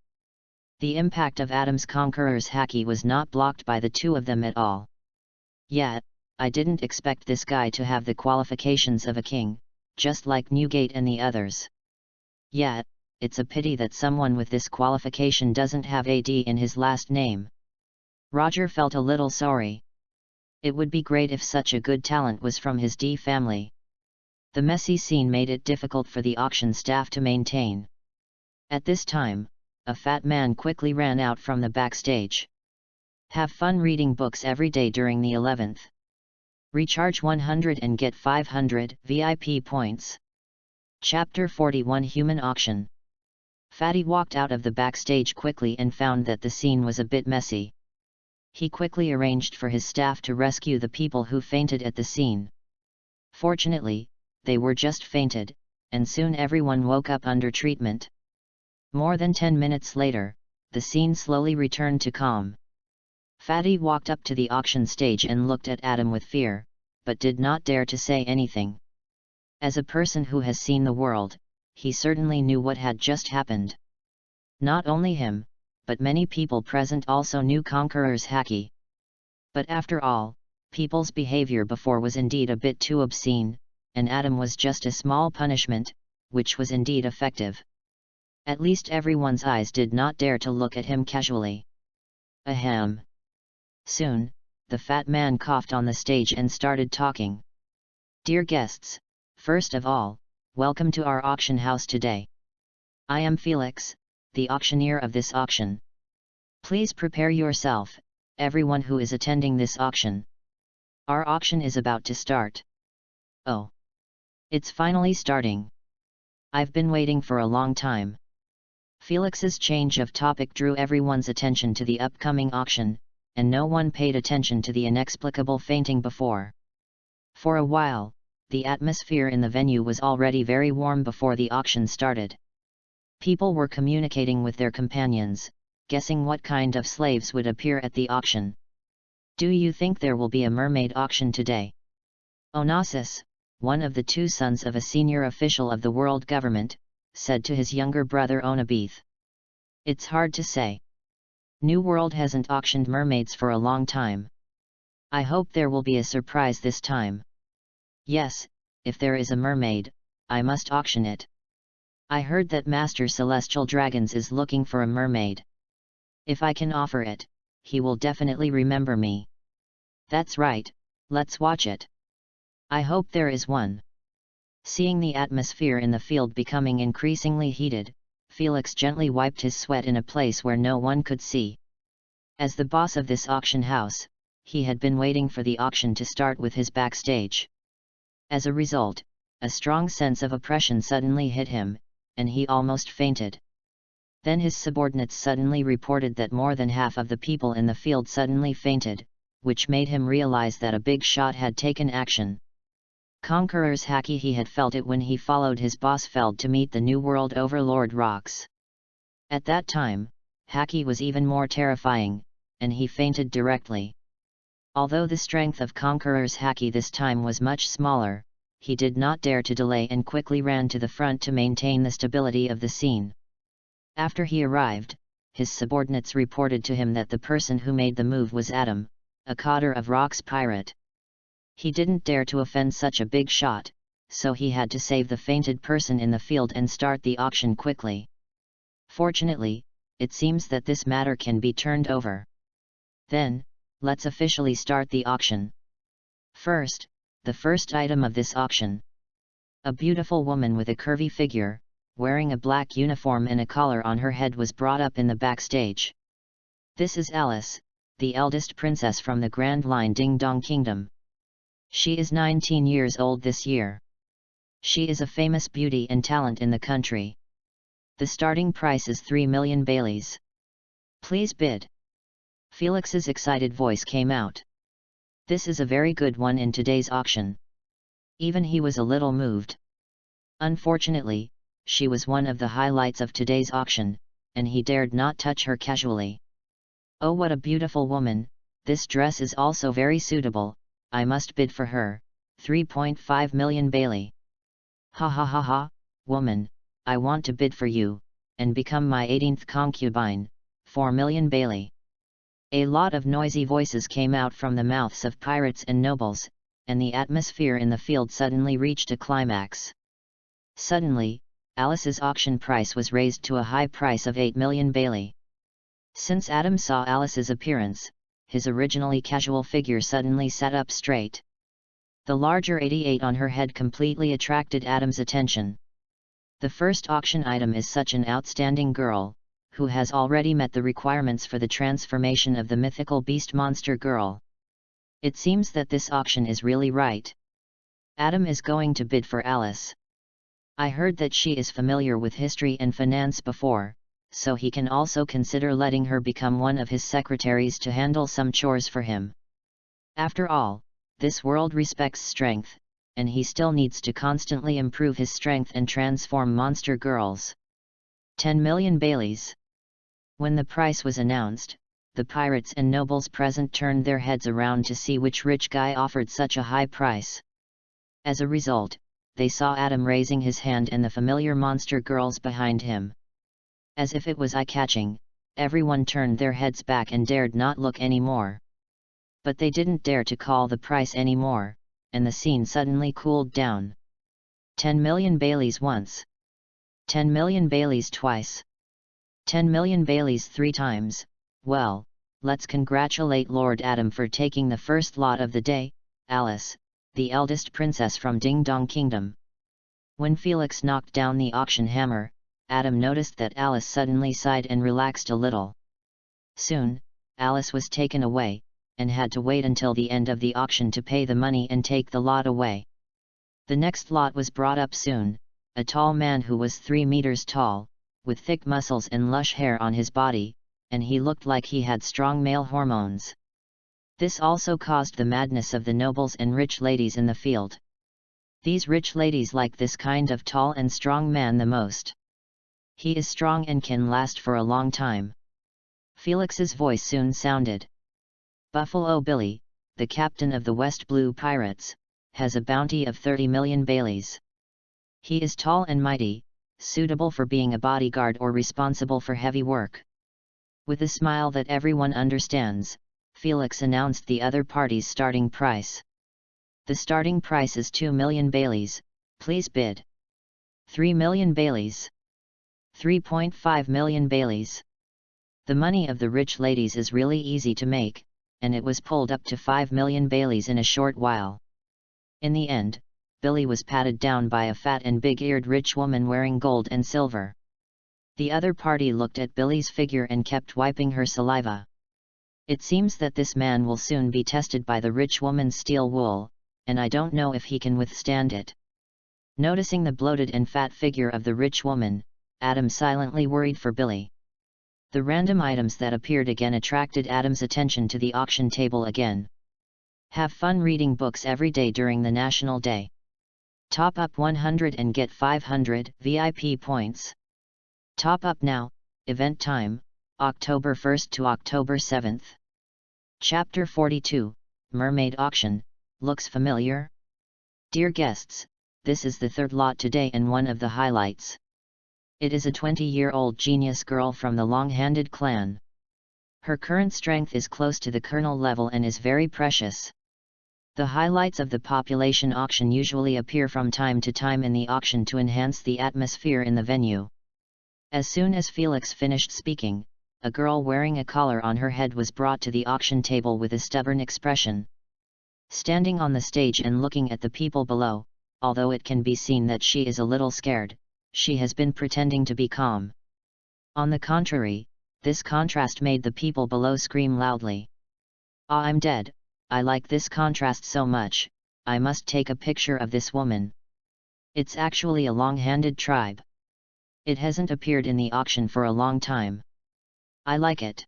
The impact of Adam's conqueror's haki was not blocked by the 2 of them at all. "Yeah, I didn't expect this guy to have the qualifications of a king, just like Newgate and the others. Yeah, it's a pity that someone with this qualification doesn't have AD in his last name." Roger felt a little sorry. It would be great if such a good talent was from his D family. The messy scene made it difficult for the auction staff to maintain. At this time, a fat man quickly ran out from the backstage. "Have fun reading books every day during the 11th. Recharge 100 and get 500 VIP points. Chapter 41 Human Auction." Fatty walked out of the backstage quickly and found that the scene was a bit messy. He quickly arranged for his staff to rescue the people who fainted at the scene. Fortunately, they were just fainted, and soon everyone woke up under treatment. More than 10 minutes later, the scene slowly returned to calm. Fatty walked up to the auction stage and looked at Adam with fear, but did not dare to say anything. As a person who has seen the world, he certainly knew what had just happened. Not only him, but many people present also knew Conqueror's haki. But after all, people's behavior before was indeed a bit too obscene, and Adam was just a small punishment, which was indeed effective. At least everyone's eyes did not dare to look at him casually. Ahem. Soon, the fat man coughed on the stage and started talking. "Dear guests, first of all, welcome to our auction house today. I am Felix, the auctioneer of this auction. Please prepare yourself, everyone who is attending this auction. Our auction is about to start." "Oh. It's finally starting. I've been waiting for a long time." Felix's change of topic drew everyone's attention to the upcoming auction, and no one paid attention to the inexplicable fainting before. For a while, the atmosphere in the venue was already very warm before the auction started. People were communicating with their companions, guessing what kind of slaves would appear at the auction. "Do you think there will be a mermaid auction today? Onassis, one of the two sons of a senior official of the world government, said to his younger brother Onabith. It's hard to say. New World hasn't auctioned mermaids for a long time. I hope there will be a surprise this time. Yes, if there is a mermaid, I must auction it. I heard that Master Celestial Dragons is looking for a mermaid. If I can offer it, he will definitely remember me. That's right, let's watch it. I hope there is one. Seeing the atmosphere in the field becoming increasingly heated, Felix gently wiped his sweat in a place where no one could see. As the boss of this auction house, he had been waiting for the auction to start with his backstage. As a result, a strong sense of oppression suddenly hit him, and he almost fainted. Then his subordinates suddenly reported that more than half of the people in the field suddenly fainted, which made him realize that a big shot had taken action. Conqueror's Haki. He had felt it when he followed his boss Feld to meet the New World Overlord Rox. At that time, Haki was even more terrifying, and he fainted directly. Although the strength of Conqueror's Haki this time was much smaller, he did not dare to delay and quickly ran to the front to maintain the stability of the scene. After he arrived, his subordinates reported to him that the person who made the move was Adam, a cotter of Rox pirate. He didn't dare to offend such a big shot, so he had to save the fainted person in the field and start the auction quickly. Fortunately, it seems that this matter can be turned over. Then, let's officially start the auction. First, the first item of this auction. A beautiful woman with a curvy figure, wearing a black uniform and a collar on her head was brought up in the backstage. This is Alice, the eldest princess from the Grand Line Ding Dong Kingdom. She is 19 years old this year. She is a famous beauty and talent in the country. The starting price is 3 million Baileys. Please bid. Felix's excited voice came out. This is a very good one in today's auction. Even he was a little moved. Unfortunately, she was one of the highlights of today's auction, and he dared not touch her casually. Oh, what a beautiful woman, this dress is also very suitable, I must bid for her, 3.5 million Bailey. Ha ha ha ha, woman, I want to bid for you, and become my 18th concubine, 4 million Bailey. A lot of noisy voices came out from the mouths of pirates and nobles, and the atmosphere in the field suddenly reached a climax. Suddenly, Alice's auction price was raised to a high price of 8 million Bailey. Since Adam saw Alice's appearance, his originally casual figure suddenly sat up straight. The larger 88 on her head completely attracted Adam's attention. The first auction item is such an outstanding girl, who has already met the requirements for the transformation of the mythical beast monster girl. It seems that this auction is really right. Adam is going to bid for Alice. I heard that she is familiar with history and finance before, so he can also consider letting her become one of his secretaries to handle some chores for him. After all, this world respects strength, and he still needs to constantly improve his strength and transform monster girls. 10 million Baileys. When the price was announced, the pirates and nobles present turned their heads around to see which rich guy offered such a high price. As a result, they saw Adam raising his hand and the familiar monster girls behind him. As if it was eye-catching, everyone turned their heads back and dared not look anymore. But they didn't dare to call the price anymore, and the scene suddenly cooled down. 10 million Baileys once. 10 million Baileys twice. 10 million Baileys 3 times. Well, let's congratulate Lord Adam for taking the first lot of the day, Alice, the eldest princess from Ding Dong Kingdom. When Felix knocked down the auction hammer, Adam noticed that Alice suddenly sighed and relaxed a little. Soon, Alice was taken away, and had to wait until the end of the auction to pay the money and take the lot away. The next lot was brought up soon, a tall man who was 3 meters tall, with thick muscles and lush hair on his body, and he looked like he had strong male hormones. This also caused the madness of the nobles and rich ladies in the field. These rich ladies like this kind of tall and strong man the most. He is strong and can last for a long time. Felix's voice soon sounded. Buffalo Billy, the captain of the West Blue Pirates, has a bounty of 30 million Baileys. He is tall and mighty, suitable for being a bodyguard or responsible for heavy work. With a smile that everyone understands, Felix announced the other party's starting price. The starting price is 2 million Baileys, please bid. 3 million Baileys. 3.5 million Baileys. The money of the rich ladies is really easy to make, and it was pulled up to 5 million Baileys in a short while. In the end, Billy was patted down by a fat and big-eared rich woman wearing gold and silver. The other party looked at Billy's figure and kept wiping her saliva. It seems that this man will soon be tested by the rich woman's steel wool, and I don't know if he can withstand it. Noticing the bloated and fat figure of the rich woman, Adam silently worried for Billy. The random items that appeared again attracted Adam's attention to the auction table again. Have fun reading books every day during the National Day. Top up 100 and get 500 VIP points. Top up now, event time, October 1st to October 7th. Chapter 42, Mermaid Auction, looks familiar? Dear guests, this is the third lot today and one of the highlights. It is a 20-year-old genius girl from the Long-Handed clan. Her current strength is close to the colonel level and is very precious. The highlights of the population auction usually appear from time to time in the auction to enhance the atmosphere in the venue. As soon as Felix finished speaking, a girl wearing a collar on her head was brought to the auction table with a stubborn expression. Standing on the stage and looking at the people below, although it can be seen that she is a little scared, she has been pretending to be calm. On the contrary, this contrast made the people below scream loudly. "Ah, I'm dead, I like this contrast so much, I must take a picture of this woman. It's actually a long-handed tribe. It hasn't appeared in the auction for a long time. I like it.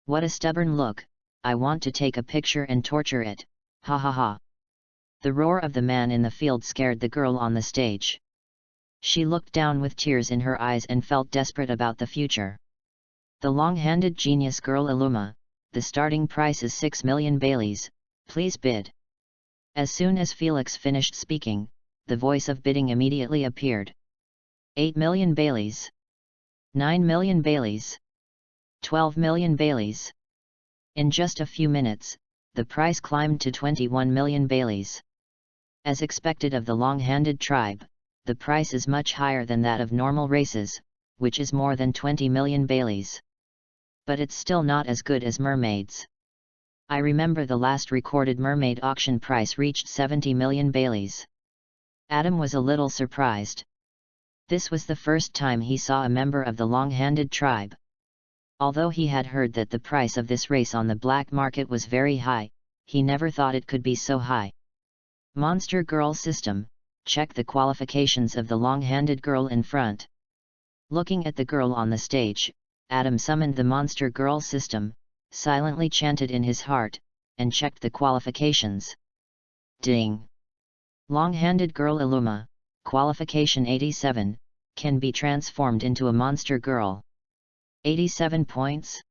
What a stubborn look, I want to take a picture and torture it, ha ha ha." The roar of the man in the field scared the girl on the stage. She looked down with tears in her eyes and felt desperate about the future. The long-handed genius girl Illuma, the starting price is 6 million Baileys, please bid. As soon as Felix finished speaking, the voice of bidding immediately appeared. 8 million Baileys. 9 million Baileys. 12 million Baileys. In just a few minutes, the price climbed to 21 million Baileys. As expected of the long-handed tribe, the price is much higher than that of normal races, which is more than 20 million Baileys. But it's still not as good as mermaids. I remember the last recorded mermaid auction price reached 70 million Baileys. Adam was a little surprised. This was the first time he saw a member of the long-handed tribe. Although he had heard that the price of this race on the black market was very high, he never thought it could be so high. Monster Girl System, check the qualifications of the long-handed girl in front. Looking at the girl on the stage, Adam summoned the Monster Girl System, silently chanted in his heart, and checked the qualifications. Ding! Long-handed girl Illuma, qualification 87, can be transformed into a monster girl. 87 points?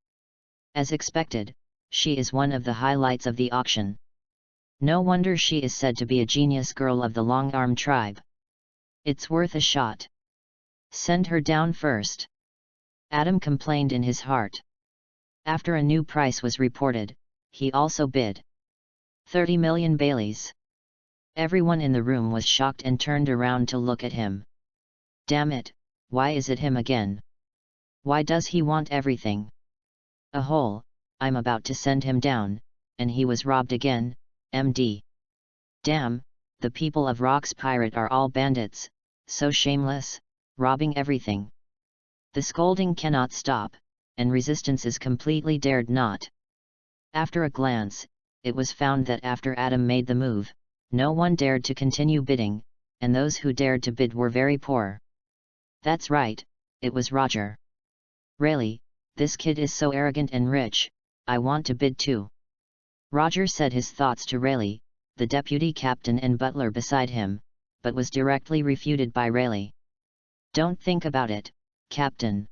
As expected, she is one of the highlights of the auction. No wonder she is said to be a genius girl of the long-arm tribe. It's worth a shot. Send her down first. Adam complained in his heart. After a new price was reported, he also bid 30 million Baileys. Everyone in the room was shocked and turned around to look at him. Damn it, why is it him again? Why does he want everything? A hole, I'm about to send him down, and he was robbed again, MD. Damn, the people of Rock's Pirate are all bandits, so shameless, robbing everything. The scolding cannot stop, and resistance is completely dared not. After a glance, it was found that after Adam made the move, no one dared to continue bidding, and those who dared to bid were very poor. That's right, it was Roger. Really, this kid is so arrogant and rich, I want to bid too. Roger said his thoughts to Rayleigh, the deputy captain and butler beside him, but was directly refuted by Rayleigh. Don't think about it, Captain.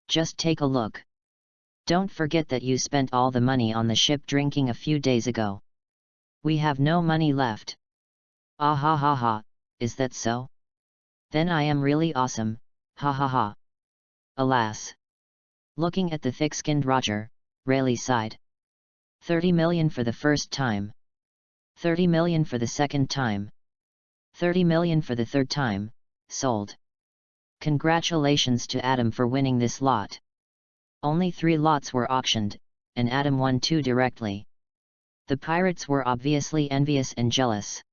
Just take a look. Don't forget that you spent all the money on the ship drinking a few days ago. We have no money left. Ah ha ha ha, is that so? Then I am really awesome, ha ha ha. Alas! Looking at the thick-skinned Roger, Rayleigh sighed. 30 million for the first time. 30 million for the second time. 30 million for the third time, sold. Congratulations to Adam for winning this lot. Only 3 lots were auctioned, and Adam won 2 directly. The pirates were obviously envious and jealous.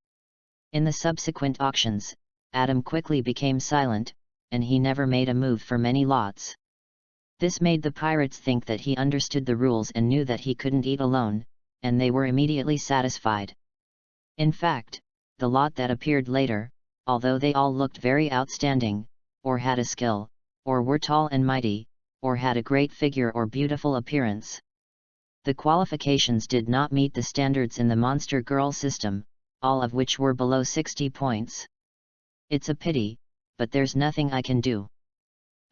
In the subsequent auctions, Adam quickly became silent, and he never made a move for many lots. This made the pirates think that he understood the rules and knew that he couldn't eat alone, and they were immediately satisfied. In fact, the lot that appeared later, although they all looked very outstanding, or had a skill, or were tall and mighty, or had a great figure or beautiful appearance, the qualifications did not meet the standards in the Monster Girl system, all of which were below 60 points. It's a pity, but there's nothing I can do.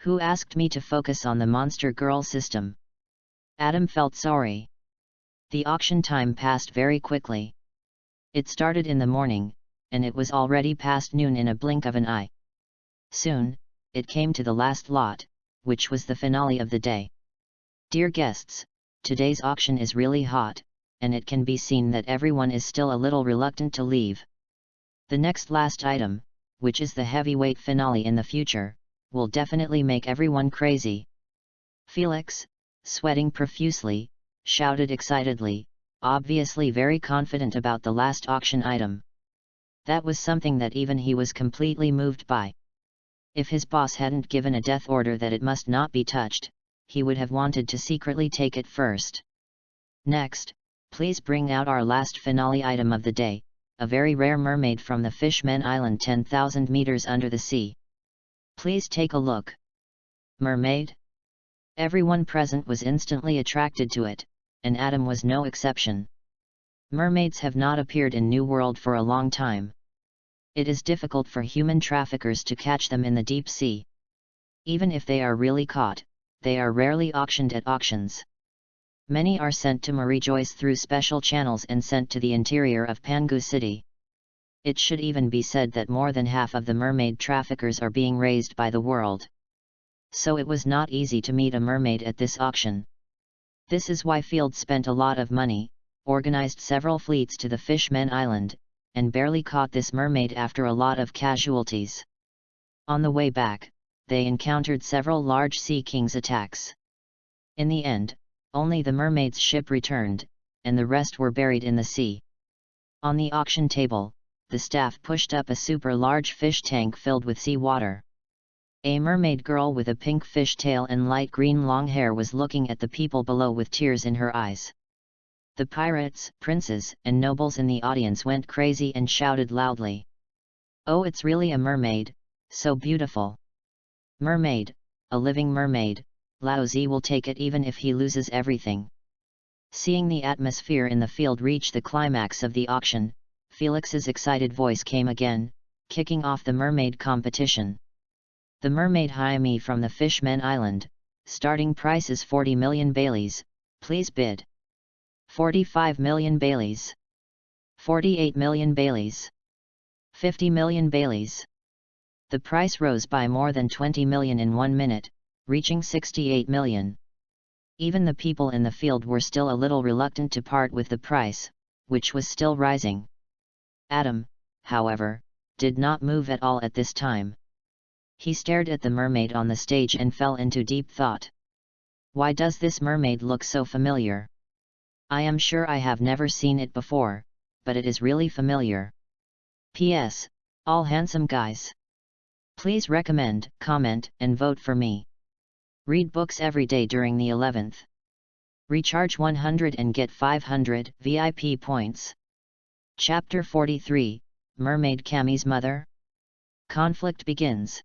Who asked me to focus on the Monster Girl system? Adam felt sorry. The auction time passed very quickly. It started in the morning, and it was already past noon in a blink of an eye. Soon, it came to the last lot, which was the finale of the day. Dear guests, today's auction is really hot, and it can be seen that everyone is still a little reluctant to leave. The next last item, which is the heavyweight finale in the future, will definitely make everyone crazy. Felix, sweating profusely, shouted excitedly, obviously very confident about the last auction item. That was something that even he was completely moved by. If his boss hadn't given a death order that it must not be touched, he would have wanted to secretly take it first. Next, please bring out our last finale item of the day, a very rare mermaid from the Fishmen Island 10,000 meters under the sea. Please take a look. Mermaid? Everyone present was instantly attracted to it, and Adam was no exception. Mermaids have not appeared in New World for a long time. It is difficult for human traffickers to catch them in the deep sea. Even if they are really caught, they are rarely auctioned at auctions. Many are sent to Marie Joyce through special channels and sent to the interior of Pangu City. It should even be said that more than half of the mermaid traffickers are being raised by the world. So it was not easy to meet a mermaid at this auction. This is why Field spent a lot of money, organized several fleets to the Fishmen Island, and barely caught this mermaid after a lot of casualties. On the way back, they encountered several large Sea Kings attacks. In the end, only the mermaid's ship returned, and the rest were buried in the sea. On the auction table, the staff pushed up a super large fish tank filled with seawater. A mermaid girl with a pink fish tail and light green long hair was looking at the people below with tears in her eyes. The pirates, princes, and nobles in the audience went crazy and shouted loudly. "Oh, it's really a mermaid, so beautiful! Mermaid, a living mermaid, Lao Zi will take it even if he loses everything." Seeing the atmosphere in the field reach the climax of the auction, Felix's excited voice came again, kicking off the mermaid competition. The mermaid Hyame from the Fishmen Island, starting price is 40 million Baileys, please bid. 45 million Baileys. 48 million Baileys. 50 million Baileys. The price rose by more than 20 million in 1 minute, reaching 68 million. Even the people in the field were still a little reluctant to part with the price, which was still rising. Adam, however, did not move at all at this time. He stared at the mermaid on the stage and fell into deep thought. Why does this mermaid look so familiar? I am sure I have never seen it before, but it is really familiar. P.S. All handsome guys. Please recommend, comment, and vote for me. Read books every day during the 11th. Recharge 100 and get 500 VIP points. Chapter 43, Mermaid Cammie's Mother? Conflict begins.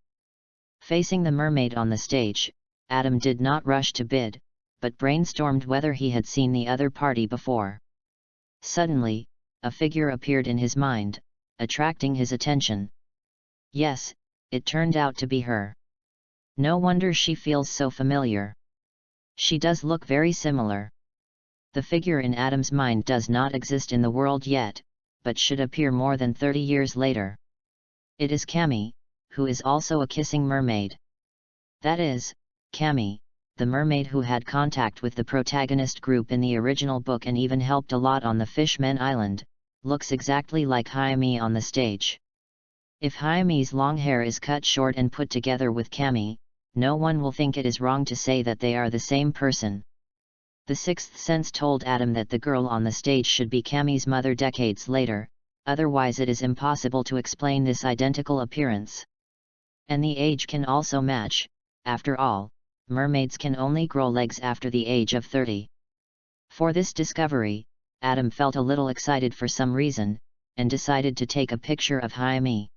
Facing the mermaid on the stage, Adam did not rush to bid, but brainstormed whether he had seen the other party before. Suddenly, a figure appeared in his mind, attracting his attention. Yes, it turned out to be her. No wonder she feels so familiar. She does look very similar. The figure in Adam's mind does not exist in the world yet, but should appear more than 30 years later. It is Cami, who is also a kissing mermaid. That is, Cami, the mermaid who had contact with the protagonist group in the original book and even helped a lot on the Fishmen Island, looks exactly like Hayami on the stage. If Hayami's long hair is cut short and put together with Cami, no one will think it is wrong to say that they are the same person. The sixth sense told Adam that the girl on the stage should be Cami's mother decades later, otherwise it is impossible to explain this identical appearance. And the age can also match. After all, mermaids can only grow legs after the age of 30. For this discovery, Adam felt a little excited for some reason, and decided to take a picture of Hayami.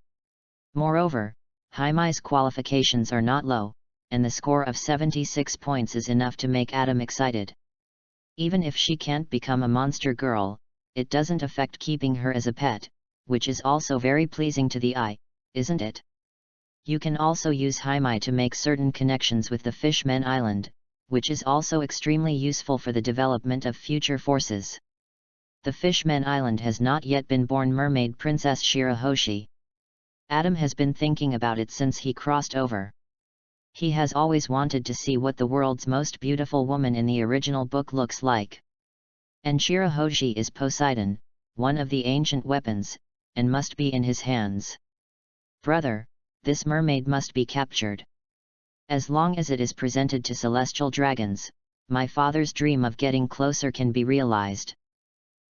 Moreover, Hayami's qualifications are not low, and the score of 76 points is enough to make Adam excited. Even if she can't become a monster girl, it doesn't affect keeping her as a pet, which is also very pleasing to the eye, isn't it? You can also use Hayami to make certain connections with the Fishmen Island, which is also extremely useful for the development of future forces. The Fishmen Island has not yet been born mermaid Princess Shirahoshi. Adam has been thinking about it since he crossed over. He has always wanted to see what the world's most beautiful woman in the original book looks like. And Shirahoshi is Poseidon, one of the ancient weapons, and must be in his hands. Brother, this mermaid must be captured. As long as it is presented to celestial dragons, my father's dream of getting closer can be realized.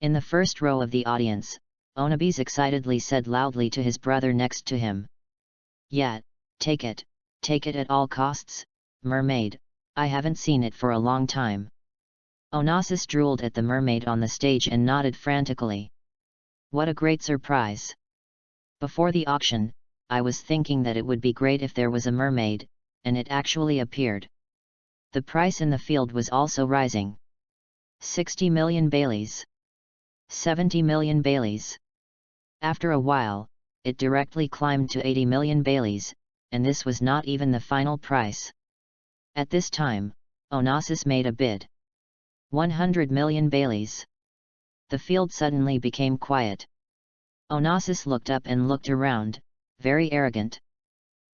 In the first row of the audience, Onabis excitedly said loudly to his brother next to him. Yeah, take it at all costs, mermaid, I haven't seen it for a long time. Onassis drooled at the mermaid on the stage and nodded frantically. What a great surprise! Before the auction, I was thinking that it would be great if there was a mermaid, and it actually appeared. The price in the field was also rising. 60 million Baileys. 70 million Baileys. After a while, it directly climbed to 80 million Baileys, and this was not even the final price. At this time, Onassis made a bid. 100 million Baileys. The field suddenly became quiet. Onassis looked up and looked around, very arrogant.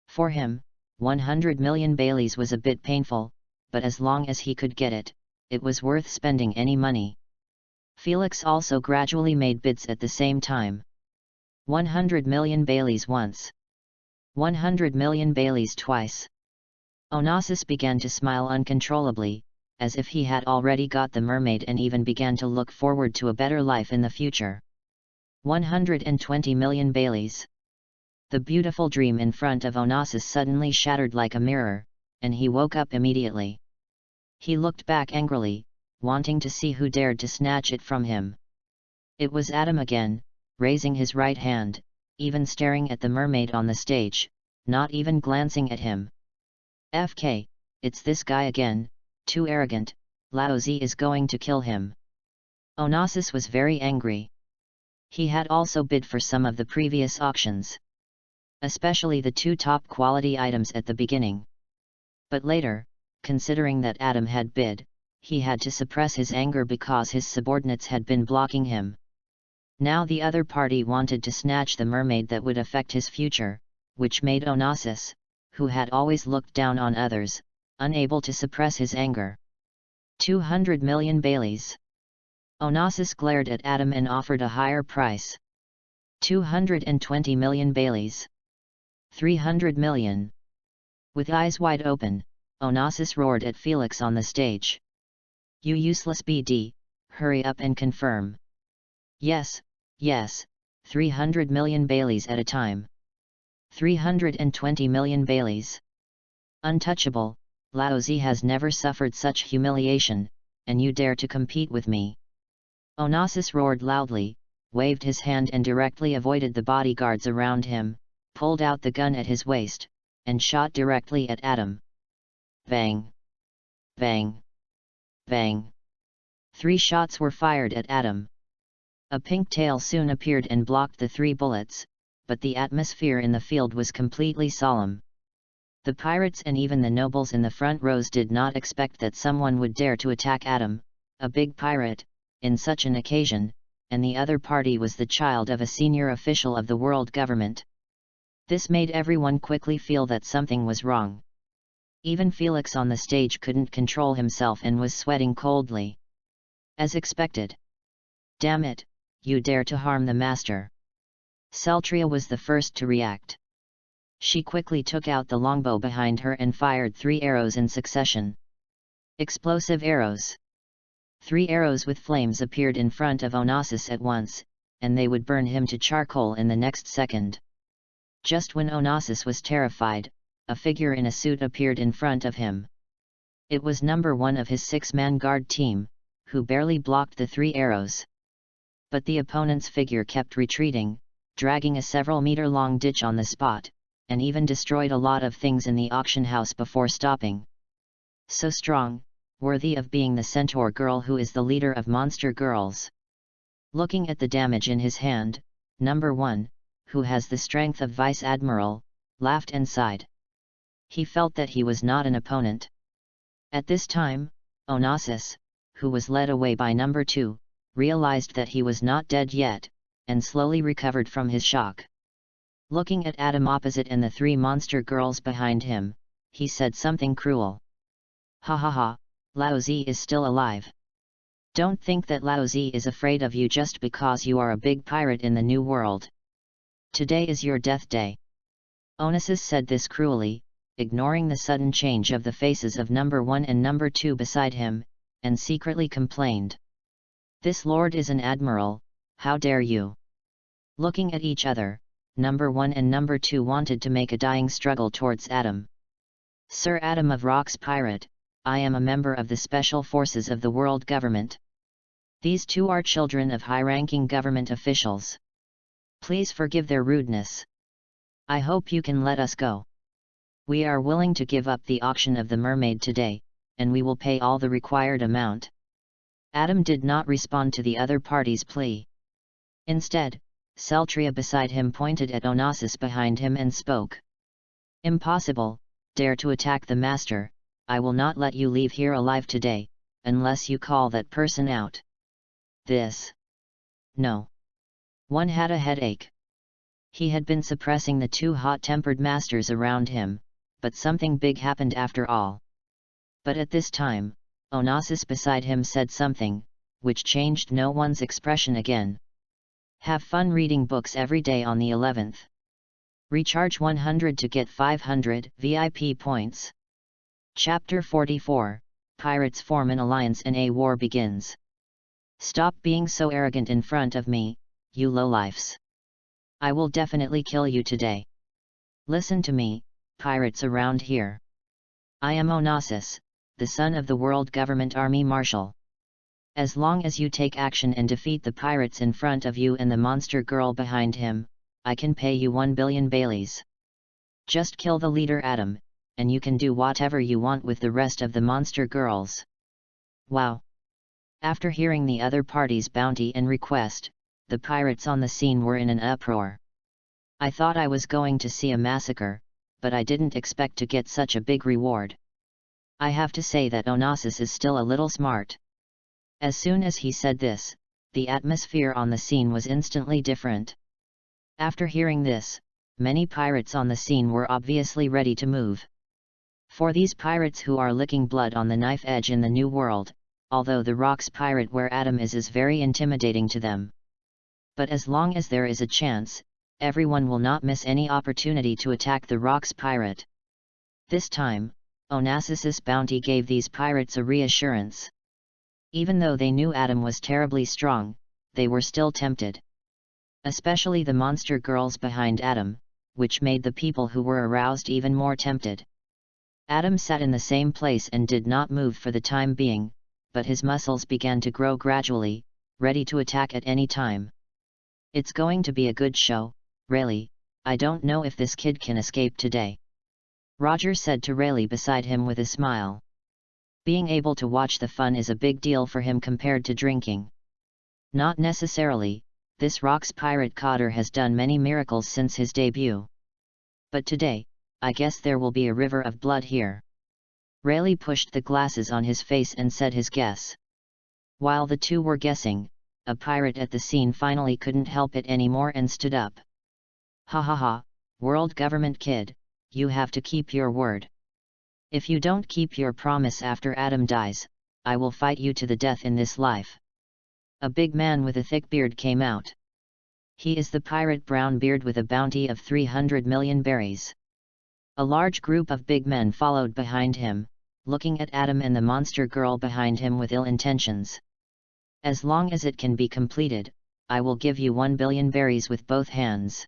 For him, 100 million Baileys was a bit painful, but as long as he could get it, it was worth spending any money. Felix also gradually made bids at the same time. 100 million Baileys once. 100 million Baileys twice. Onassis began to smile uncontrollably, as if he had already got the mermaid and even began to look forward to a better life in the future. 120 million Baileys. The beautiful dream in front of Onassis suddenly shattered like a mirror, and he woke up immediately. He looked back angrily, wanting to see who dared to snatch it from him. It was Adam again, raising his right hand, even staring at the mermaid on the stage, not even glancing at him. FK, it's this guy again, too arrogant, Laozi is going to kill him. Onassis was very angry. He had also bid for some of the previous auctions, especially the two top quality items at the beginning. But later, considering that Adam had bid, he had to suppress his anger because his subordinates had been blocking him. Now the other party wanted to snatch the mermaid that would affect his future, which made Onassis, who had always looked down on others, unable to suppress his anger. 200 million Baileys. Onassis glared at Adam and offered a higher price. 220 million Baileys. 300 million. With eyes wide open, Onassis roared at Felix on the stage. You useless BD, hurry up and confirm. Yes, 300 million Baileys at a time. 320 million Baileys. Untouchable, Laozi has never suffered such humiliation, and you dare to compete with me. Onassis roared loudly, waved his hand and directly avoided the bodyguards around him, pulled out the gun at his waist, and shot directly at Adam. Bang! Bang! Bang! 3 shots were fired at Adam. A pink tail soon appeared and blocked the 3 bullets, but the atmosphere in the field was completely solemn. The pirates and even the nobles in the front rows did not expect that someone would dare to attack Adam, a big pirate, in such an occasion, and the other party was the child of a senior official of the world government. This made everyone quickly feel that something was wrong. Even Felix on the stage couldn't control himself and was sweating coldly. As expected. "Damn it, you dare to harm the master." Celtria was the first to react. She quickly took out the longbow behind her and fired 3 arrows in succession. Explosive arrows. 3 arrows with flames appeared in front of Onassis at once, and they would burn him to charcoal in the next second. Just when Onassis was terrified, a figure in a suit appeared in front of him. It was number 1 of his 6-man guard team, who barely blocked the 3 arrows. But the opponent's figure kept retreating, dragging a several-meter-long ditch on the spot, and even destroyed a lot of things in the auction house before stopping. So strong, worthy of being the centaur girl who is the leader of monster girls. Looking at the damage in his hand, number 1, who has the strength of Vice Admiral, laughed and sighed. He felt that he was not an opponent. At this time, Onassis, who was led away by number 2, realized that he was not dead yet, and slowly recovered from his shock. Looking at Adam opposite and the 3 monster girls behind him, he said something cruel. "Ha ha ha, Laozi is still alive. Don't think that Laozi is afraid of you just because you are a big pirate in the new world. Today is your death day." Onassis said this cruelly, ignoring the sudden change of the faces of number 1 and number 2 beside him, and secretly complained. "This lord is an admiral, how dare you?" Looking at each other, number 1 and number 2 wanted to make a dying struggle towards Adam. "Sir Adam of Rock's Pirate, I am a member of the Special Forces of the World Government. These 2 are children of high-ranking government officials. Please forgive their rudeness. I hope you can let us go. We are willing to give up the auction of the mermaid today, and we will pay all the required amount." Adam did not respond to the other party's plea. Instead, Celtria beside him pointed at Onassis behind him and spoke. "Impossible, dare to attack the master, I will not let you leave here alive today, unless you call that person out." "This? No." One had a headache. He had been suppressing the 2 hot-tempered masters around him, but something big happened after all. But at this time, Onassis beside him said something, which changed no one's expression again. "Have fun reading books every day on the 11th. Recharge 100 to get 500 VIP points. Chapter 44, Pirates form an alliance and a war begins. Stop being so arrogant in front of me, you lowlifes. I will definitely kill you today. Listen to me, pirates around here. I am Onassis, the son of the World Government Army Marshal. As long as you take action and defeat the pirates in front of you and the monster girl behind him, I can pay you 1 billion Baileys. Just kill the leader Adam, and you can do whatever you want with the rest of the monster girls." Wow! After hearing the other party's bounty and request, the pirates on the scene were in an uproar. "I thought I was going to see a massacre, but I didn't expect to get such a big reward." I have to say that Onassis is still a little smart. As soon as he said this, the atmosphere on the scene was instantly different. After hearing this, many pirates on the scene were obviously ready to move. For these pirates who are licking blood on the knife edge in the new world, although the Rocks pirate where Adam is very intimidating to them. But as long as there is a chance, everyone will not miss any opportunity to attack the Rocks pirate. This time, Onassis's bounty gave these pirates a reassurance. Even though they knew Adam was terribly strong, they were still tempted. Especially the monster girls behind Adam, which made the people who were aroused even more tempted. Adam sat in the same place and did not move for the time being, but his muscles began to grow gradually, ready to attack at any time. "It's going to be a good show, Rayleigh. I don't know if this kid can escape today," Roger said to Rayleigh beside him with a smile. Being able to watch the fun is a big deal for him compared to drinking. Not necessarily, this Rocks pirate Cotter has done many miracles since his debut. But today, I guess there will be a river of blood here. Rayleigh pushed the glasses on his face and said his guess. While the two were guessing, a pirate at the scene finally couldn't help it anymore and stood up. Ha ha ha, world government kid, you have to keep your word. If you don't keep your promise after Adam dies, I will fight you to the death in this life. A big man with a thick beard came out. He is the pirate Brownbeard with a bounty of 300 million berries. A large group of big men followed behind him, looking at Adam and the monster girl behind him with ill intentions. As long as it can be completed, I will give you 1 billion berries with both hands.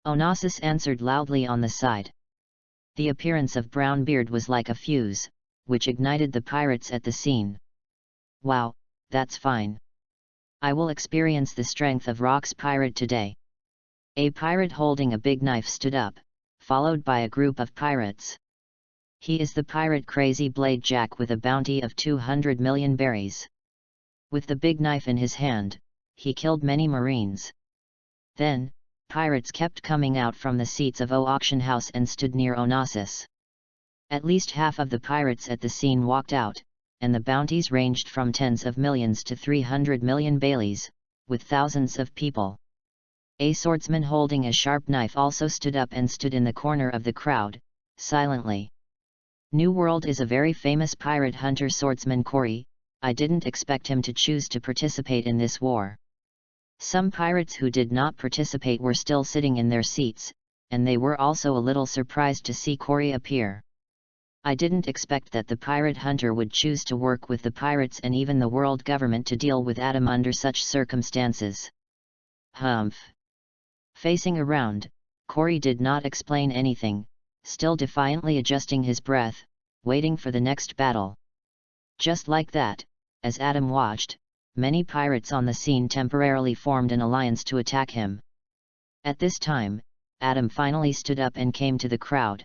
Onassis answered loudly on the side. The appearance of Brownbeard was like a fuse, which ignited the pirates at the scene. Wow, that's fine. I will experience the strength of Rock's pirate today. A pirate holding a big knife stood up, followed by a group of pirates. He is the pirate Crazy Blade Jack with a bounty of 200 million berries. With the big knife in his hand, he killed many marines. Then, pirates kept coming out from the seats of auction house and stood near Onassis. At least half of the pirates at the scene walked out, and the bounties ranged from tens of millions to 300 million baileys, with thousands of people. A swordsman holding a sharp knife also stood up and stood in the corner of the crowd, silently. New World is a very famous pirate hunter swordsman Cory. I didn't expect him to choose to participate in this war. Some pirates who did not participate were still sitting in their seats, and they were also a little surprised to see Cory appear. I didn't expect that the pirate hunter would choose to work with the pirates and even the world government to deal with Adam under such circumstances. Humph. Facing around, Cory did not explain anything, still defiantly adjusting his breath, waiting for the next battle. Just like that, as Adam watched, many pirates on the scene temporarily formed an alliance to attack him. At this time, Adam finally stood up and came to the crowd.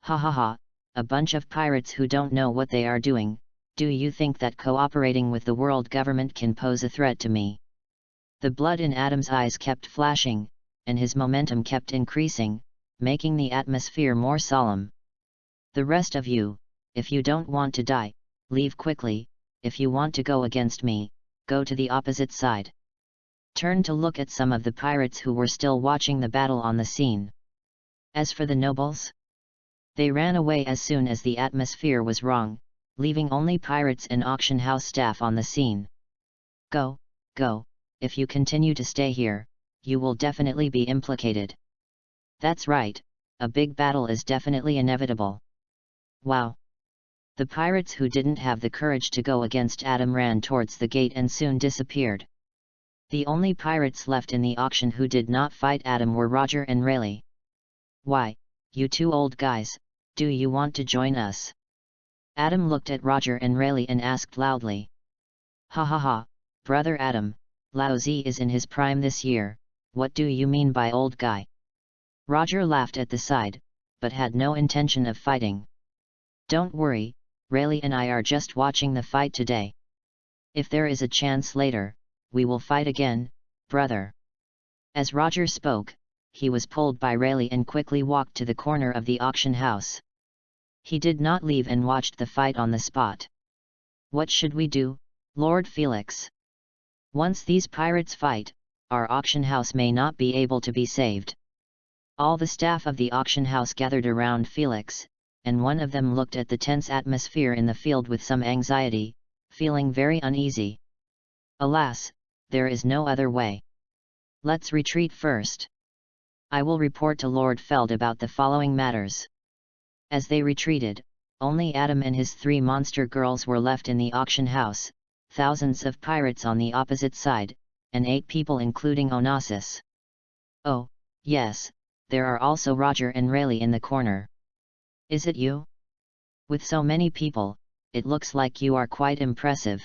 Ha ha ha, a bunch of pirates who don't know what they are doing. Do you think that cooperating with the world government can pose a threat to me? The blood in Adam's eyes kept flashing, and his momentum kept increasing, making the atmosphere more solemn. The rest of you, if you don't want to die, leave quickly. If you want to go against me, go to the opposite side. Turn to look at some of the pirates who were still watching the battle on the scene. As for the nobles, they ran away as soon as the atmosphere was wrong, leaving only pirates and auction house staff on the scene. Go, go, if you continue to stay here, you will definitely be implicated. That's right, a big battle is definitely inevitable. Wow. The pirates who didn't have the courage to go against Adam ran towards the gate and soon disappeared. The only pirates left in the auction who did not fight Adam were Roger and Rayleigh. Why, you two old guys, do you want to join us? Adam looked at Roger and Rayleigh and asked loudly. Ha ha ha, brother Adam, Laozi is in his prime this year, what do you mean by old guy? Roger laughed at the side, but had no intention of fighting. Don't worry, Rayleigh and I are just watching the fight today. If there is a chance later, we will fight again, brother. As Roger spoke, he was pulled by Rayleigh and quickly walked to the corner of the auction house. He did not leave and watched the fight on the spot. What should we do, Lord Felix? Once these pirates fight, our auction house may not be able to be saved. All the staff of the auction house gathered around Felix, and one of them looked at the tense atmosphere in the field with some anxiety, feeling very uneasy. Alas, there is no other way. Let's retreat first. I will report to Lord Feld about the following matters. As they retreated, only Adam and his 3 monster girls were left in the auction house, thousands of pirates on the opposite side, and 8 people including Onassis. Oh, yes, there are also Roger and Rayleigh in the corner. Is it you? With so many people, it looks like you are quite impressive.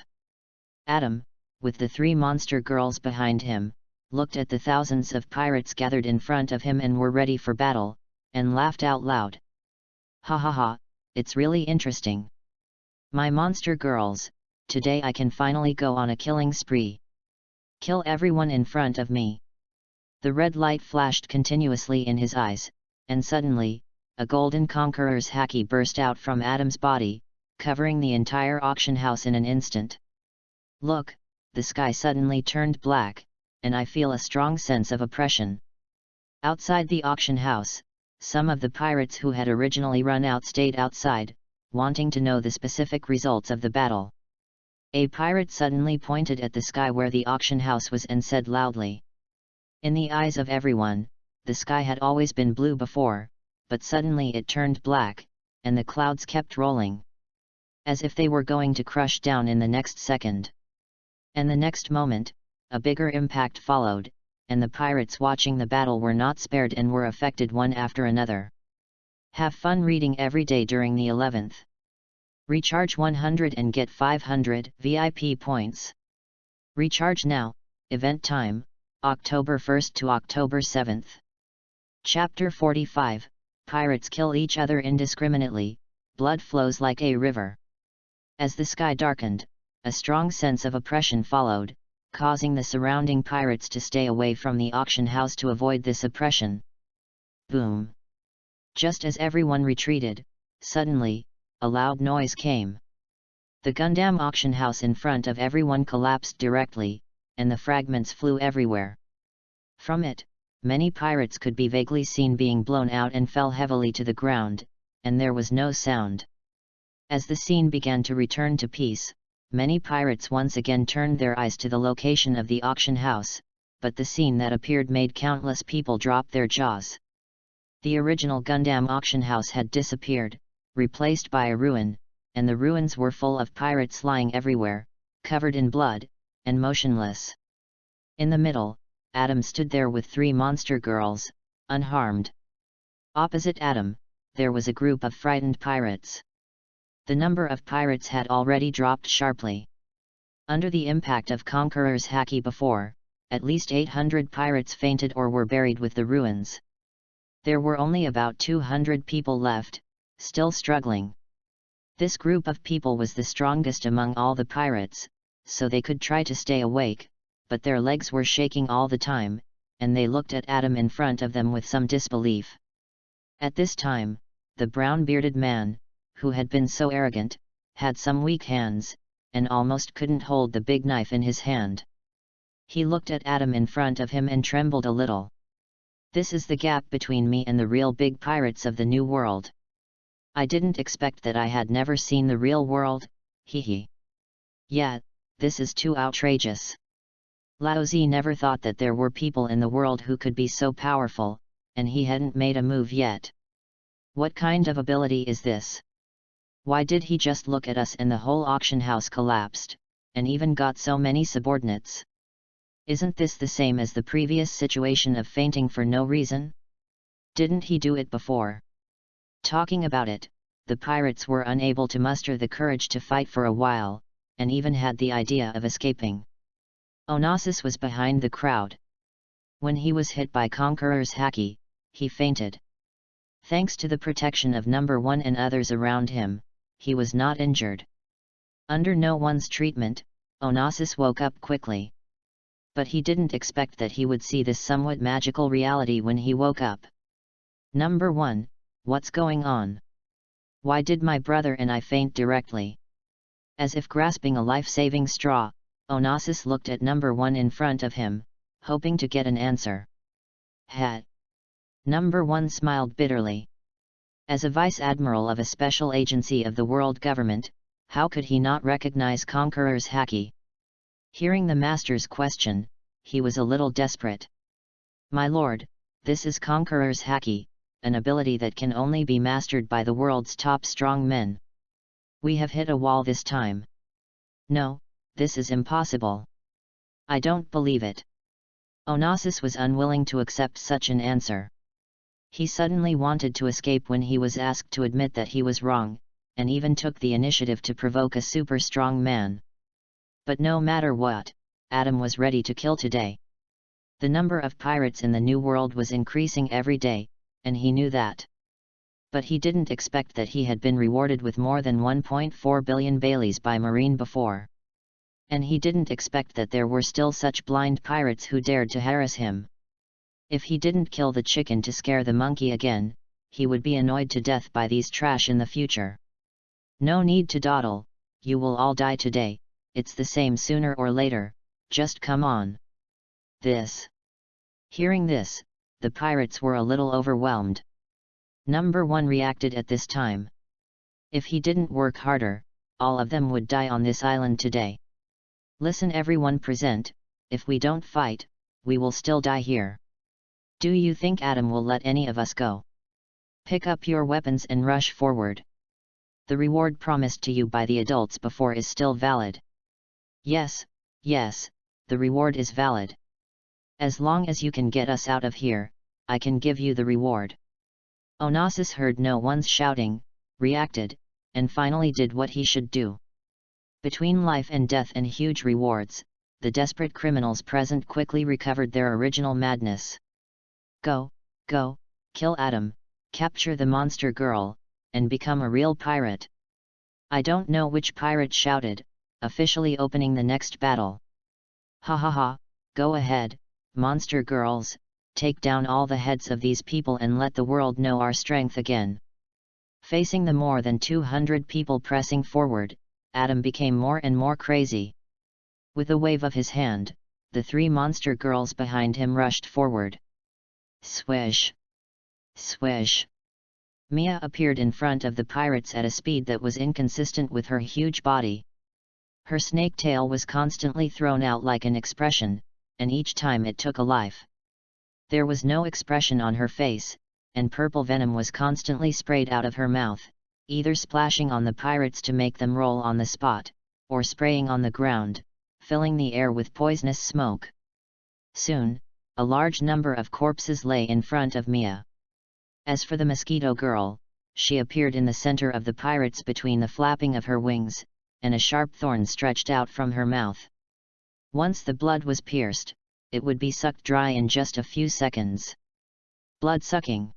Adam, with the 3 monster girls behind him, looked at the thousands of pirates gathered in front of him and were ready for battle, and laughed out loud. Ha ha ha, it's really interesting. My monster girls, today I can finally go on a killing spree. Kill everyone in front of me. The red light flashed continuously in his eyes, and suddenly, a golden conqueror's haki burst out from Adam's body, covering the entire auction house in an instant. Look, the sky suddenly turned black, and I feel a strong sense of oppression. Outside the auction house, some of the pirates who had originally run out stayed outside, wanting to know the specific results of the battle. A pirate suddenly pointed at the sky where the auction house was and said loudly. In the eyes of everyone, the sky had always been blue before, but suddenly it turned black, and the clouds kept rolling, as if they were going to crush down in the next second. And the next moment, a bigger impact followed, and the pirates watching the battle were not spared and were affected one after another. Have fun reading every day during the 11th. Recharge 100 and get 500 VIP points. Recharge now. Event time, October 1st to October 7th. Chapter 45, Pirates kill each other indiscriminately, blood flows like a river. As the sky darkened, a strong sense of oppression followed, causing the surrounding pirates to stay away from the auction house to avoid this oppression. Boom! Just as everyone retreated, suddenly, a loud noise came. The Gundam auction house in front of everyone collapsed directly, and the fragments flew everywhere. From it, many pirates could be vaguely seen being blown out and fell heavily to the ground, and there was no sound. As the scene began to return to peace, many pirates once again turned their eyes to the location of the auction house, but the scene that appeared made countless people drop their jaws. The original Gundam auction house had disappeared, replaced by a ruin, and the ruins were full of pirates lying everywhere, covered in blood, and motionless. In the middle, Adam stood there with 3 monster girls, unharmed. Opposite Adam, there was a group of frightened pirates. The number of pirates had already dropped sharply. Under the impact of Conqueror's haki before, at least 800 pirates fainted or were buried with the ruins. There were only about 200 people left, still struggling. This group of people was the strongest among all the pirates, so they could try to stay awake, but their legs were shaking all the time, and they looked at Adam in front of them with some disbelief. At this time, the brown-bearded man, who had been so arrogant, had some weak hands, and almost couldn't hold the big knife in his hand. He looked at Adam in front of him and trembled a little. This is the gap between me and the real big pirates of the New World. I didn't expect that. I had never seen the real world, hee. Yeah, this is too outrageous. Lao Zi never thought that there were people in the world who could be so powerful, and he hadn't made a move yet. What kind of ability is this? Why did he just look at us and the whole auction house collapsed, and even got so many subordinates? Isn't this the same as the previous situation of fainting for no reason? Didn't he do it before? Talking about it, the pirates were unable to muster the courage to fight for a while, and even had the idea of escaping. Onassis was behind the crowd. When he was hit by Conqueror's haki, he fainted. Thanks to the protection of number 1 and others around him, he was not injured. Under no one's treatment, Onassis woke up quickly. But he didn't expect that he would see this somewhat magical reality when he woke up. Number 1, what's going on? Why did my brother and I faint directly? As if grasping a life-saving straw, Onassis looked at number 1 in front of him, hoping to get an answer. Hat. Number 1 smiled bitterly. As a vice-admiral of a special agency of the world government, how could he not recognize Conqueror's haki? Hearing the master's question, he was a little desperate. My lord, this is Conqueror's haki, an ability that can only be mastered by the world's top strong men. We have hit a wall this time. No, this is impossible. I don't believe it. Onassis was unwilling to accept such an answer. He suddenly wanted to escape when he was asked to admit that he was wrong, and even took the initiative to provoke a super strong man. But no matter what, Adam was ready to kill today. The number of pirates in the New World was increasing every day, and he knew that. But he didn't expect that he had been rewarded with more than 1.4 billion Baileys by Marine before. And he didn't expect that there were still such blind pirates who dared to harass him. If he didn't kill the chicken to scare the monkey again, he would be annoyed to death by these trash in the future. No need to dawdle, you will all die today, it's the same sooner or later, just come on. Hearing this, the pirates were a little overwhelmed. Number 1 reacted at this time. If he didn't work harder, all of them would die on this island today. Listen everyone present, if we don't fight, we will still die here. Do you think Adam will let any of us go? Pick up your weapons and rush forward. The reward promised to you by the adults before is still valid. Yes, the reward is valid. As long as you can get us out of here, I can give you the reward. Onassis heard no one's shouting, reacted, and finally did what he should do. Between life and death and huge rewards, the desperate criminals present quickly recovered their original madness. Go, kill Adam, capture the monster girl, and become a real pirate. I don't know which pirate shouted, officially opening the next battle. Ha ha ha, go ahead, monster girls, take down all the heads of these people and let the world know our strength again. Facing the more than 200 people pressing forward, Adam became more and more crazy. With a wave of his hand, the 3 monster girls behind him rushed forward. Swish! Swish! Mia appeared in front of the pirates at a speed that was inconsistent with her huge body. Her snake tail was constantly thrown out like an expression, and each time it took a life. There was no expression on her face, and purple venom was constantly sprayed out of her mouth, either splashing on the pirates to make them roll on the spot, or spraying on the ground, filling the air with poisonous smoke. Soon, a large number of corpses lay in front of Mia. As for the mosquito girl, she appeared in the center of the pirates between the flapping of her wings, and a sharp thorn stretched out from her mouth. Once the blood was pierced, it would be sucked dry in just a few seconds. Blood-sucking.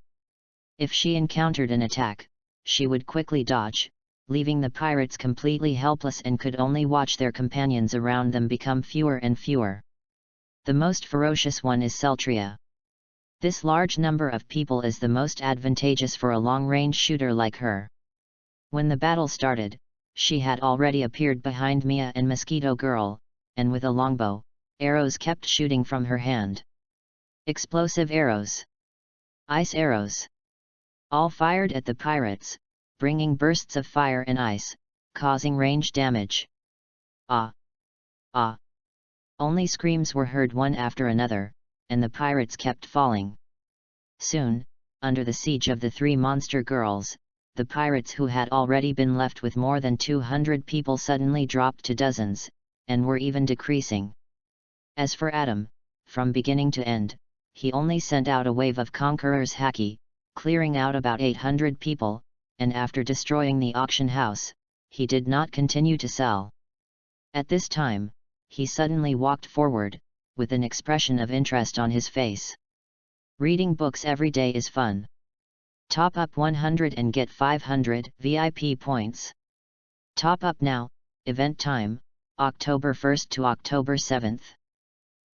If she encountered an attack, she would quickly dodge, leaving the pirates completely helpless and could only watch their companions around them become fewer and fewer. The most ferocious one is Celtria. This large number of people is the most advantageous for a long-range shooter like her. When the battle started, she had already appeared behind Mia and Mosquito Girl, and with a longbow, arrows kept shooting from her hand. Explosive arrows. Ice arrows. All fired at the pirates, bringing bursts of fire and ice, causing range damage. Ah! Ah! Only screams were heard one after another, and the pirates kept falling. Soon, under the siege of the 3 monster girls, the pirates who had already been left with more than 200 people suddenly dropped to dozens, and were even decreasing. As for Adam, from beginning to end, he only sent out a wave of conquerors haki, clearing out about 800 people, and after destroying the auction house, he did not continue to sell. At this time, he suddenly walked forward, with an expression of interest on his face. Reading books every day is fun. Top up 100 and get 500 VIP points. Top up now, event time, October 1st to October 7th.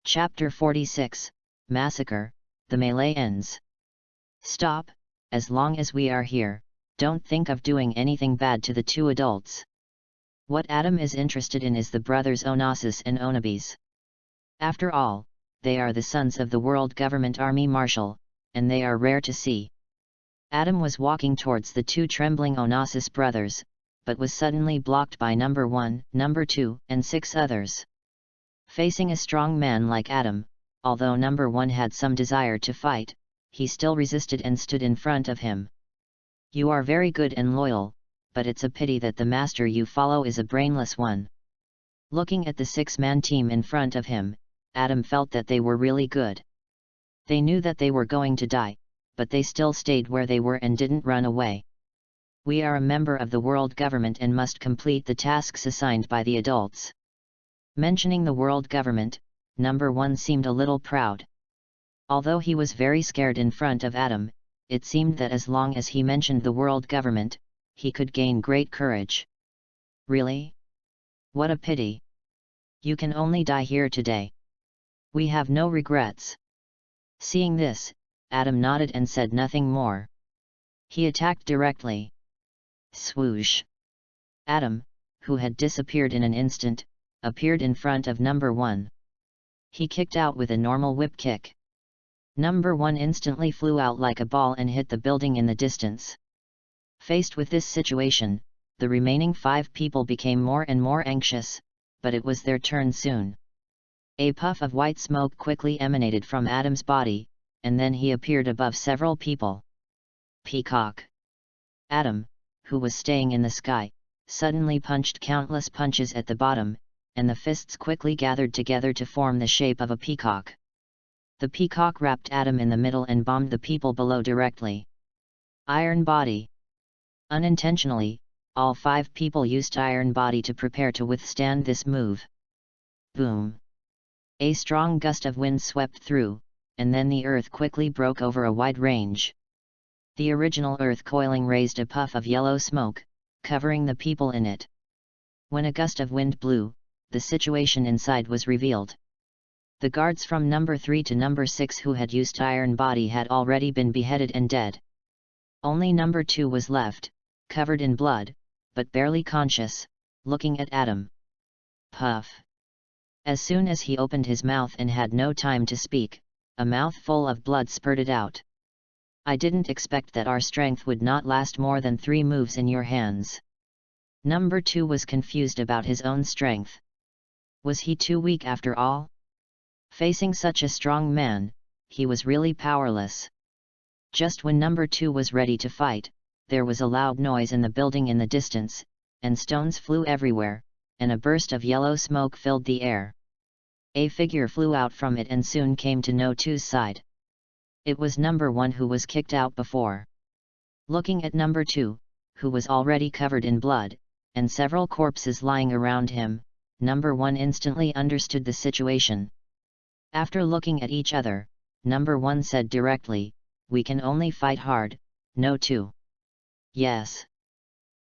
Chapter 46, Massacre, the melee ends. Stop, as long as we are here, don't think of doing anything bad to the 2 adults. What Adam is interested in is the brothers Onassis and Onabes. After all, they are the sons of the World Government Army Marshal, and they are rare to see. Adam was walking towards the 2 trembling Onassis brothers, but was suddenly blocked by number 1, number 2, and 6 others. Facing a strong man like Adam, although number 1 had some desire to fight, he still resisted and stood in front of him. You are very good and loyal, but it's a pity that the master you follow is a brainless one. Looking at the 6-man team in front of him, Adam felt that they were really good. They knew that they were going to die, but they still stayed where they were and didn't run away. We are a member of the world government and must complete the tasks assigned by the adults. Mentioning the world government, number 1 seemed a little proud. Although he was very scared in front of Adam, it seemed that as long as he mentioned the world government, he could gain great courage. Really? What a pity. You can only die here today. We have no regrets. Seeing this, Adam nodded and said nothing more. He attacked directly. Swoosh! Adam, who had disappeared in an instant, appeared in front of number 1. He kicked out with a normal whip kick. Number 1 instantly flew out like a ball and hit the building in the distance. Faced with this situation, the remaining 5 people became more and more anxious, but it was their turn soon. A puff of white smoke quickly emanated from Adam's body, and then he appeared above several people. Peacock. Adam, who was staying in the sky, suddenly punched countless punches at the bottom, and the fists quickly gathered together to form the shape of a peacock. The peacock wrapped Adam in the middle and bombed the people below directly. Iron Body. Unintentionally, all 5 people used Iron Body to prepare to withstand this move. Boom! A strong gust of wind swept through, and then the earth quickly broke over a wide range. The original earth coiling raised a puff of yellow smoke, covering the people in it. When a gust of wind blew, the situation inside was revealed. The guards from number 3 to number 6 who had used Iron Body had already been beheaded and dead. Only number 2 was left, covered in blood, but barely conscious, looking at Adam. Puff! As soon as he opened his mouth and had no time to speak, a mouthful of blood spurted out. I didn't expect that our strength would not last more than 3 moves in your hands. Number 2 was confused about his own strength. Was he too weak after all? Facing such a strong man, he was really powerless. Just when number 2 was ready to fight, there was a loud noise in the building in the distance, and stones flew everywhere, and a burst of yellow smoke filled the air. A figure flew out from it and soon came to No 2's side. It was number 1 who was kicked out before. Looking at number 2, who was already covered in blood, and several corpses lying around him, number 1 instantly understood the situation. After looking at each other, number 1 said directly, "We can only fight hard, No 2." Yes.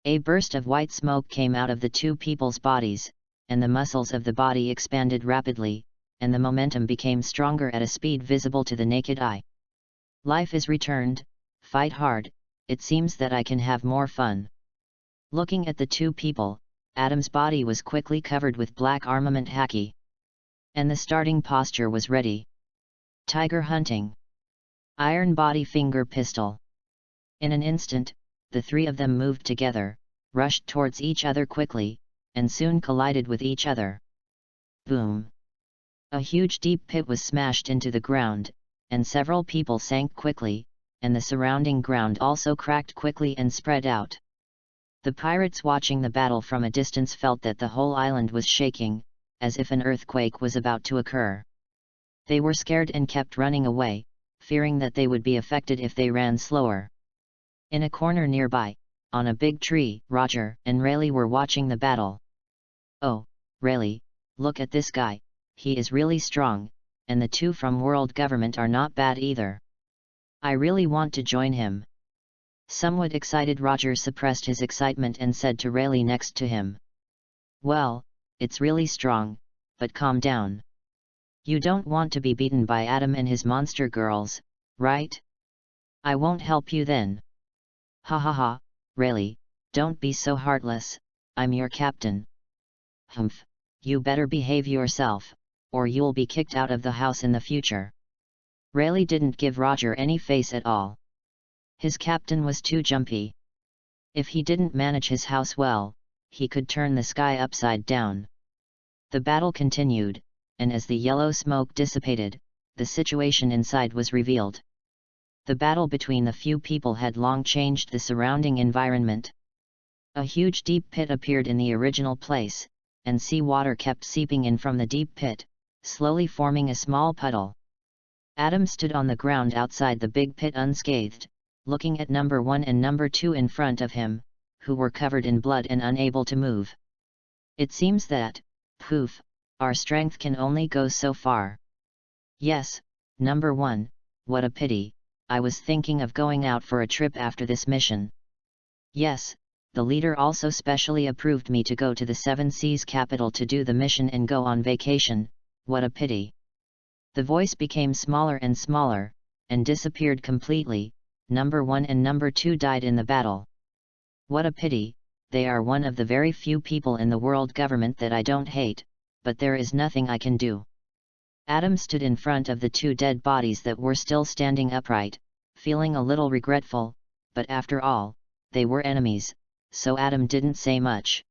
A burst of white smoke came out of the 2 people's bodies, and the muscles of the body expanded rapidly, and the momentum became stronger at a speed visible to the naked eye. Life is returned, fight hard, it seems that I can have more fun. Looking at the 2 people, Adam's body was quickly covered with black armament haki. And the starting posture was ready. Tiger hunting. Iron Body finger pistol. In an instant, the 3 of them moved together, rushed towards each other quickly, and soon collided with each other. Boom! A huge deep pit was smashed into the ground, and several people sank quickly, and the surrounding ground also cracked quickly and spread out. The pirates watching the battle from a distance felt that the whole island was shaking, as if an earthquake was about to occur. They were scared and kept running away, fearing that they would be affected if they ran slower. In a corner nearby, on a big tree, Roger and Rayleigh were watching the battle. "Oh, Rayleigh, look at this guy, he is really strong, and the 2 from world government are not bad either. I really want to join him." Somewhat excited, Roger suppressed his excitement and said to Rayleigh next to him, "Well, it's really strong, but calm down. You don't want to be beaten by Adam and his monster girls, right? I won't help you then." "Ha ha ha, Rayleigh, don't be so heartless, I'm your captain." "Humph, you better behave yourself, or you'll be kicked out of the house in the future." Rayleigh didn't give Roger any face at all. His captain was too jumpy. If he didn't manage his house well, he could turn the sky upside down. The battle continued, and as the yellow smoke dissipated, the situation inside was revealed. The battle between the few people had long changed the surrounding environment. A huge deep pit appeared in the original place, and sea water kept seeping in from the deep pit, slowly forming a small puddle. Adam stood on the ground outside the big pit unscathed, looking at number 1 and number 2 in front of him, who were covered in blood and unable to move. "It seems that, poof, our strength can only go so far." "Yes, number 1, what a pity, I was thinking of going out for a trip after this mission." "Yes, the leader also specially approved me to go to the 7 Seas capital to do the mission and go on vacation, what a pity." The voice became smaller and smaller, and disappeared completely. Number 1 and number 2 died in the battle. "What a pity, they are one of the very few people in the world government that I don't hate, but there is nothing I can do." Adam stood in front of the two dead bodies that were still standing upright, feeling a little regretful, but after all, they were enemies, so Adam didn't say much.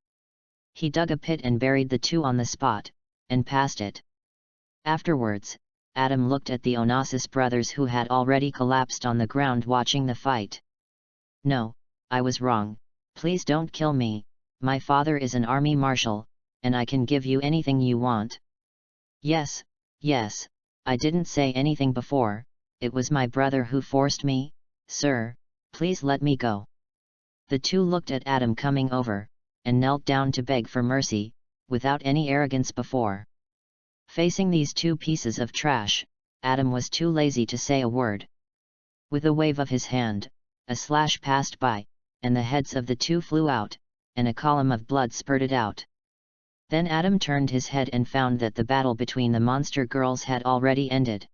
He dug a pit and buried the two on the spot, and passed it. Afterwards, Adam looked at the Onassis brothers who had already collapsed on the ground watching the fight. "No, I was wrong, please don't kill me, my father is an army marshal, and I can give you anything you want." Yes, I didn't say anything before, it was my brother who forced me, sir, please let me go." The two looked at Adam coming over, and knelt down to beg for mercy, without any arrogance before. Facing these two pieces of trash, Adam was too lazy to say a word. With a wave of his hand, a slash passed by, and the heads of the two flew out, and a column of blood spurted out. Then Adam turned his head and found that the battle between the monster girls had already ended.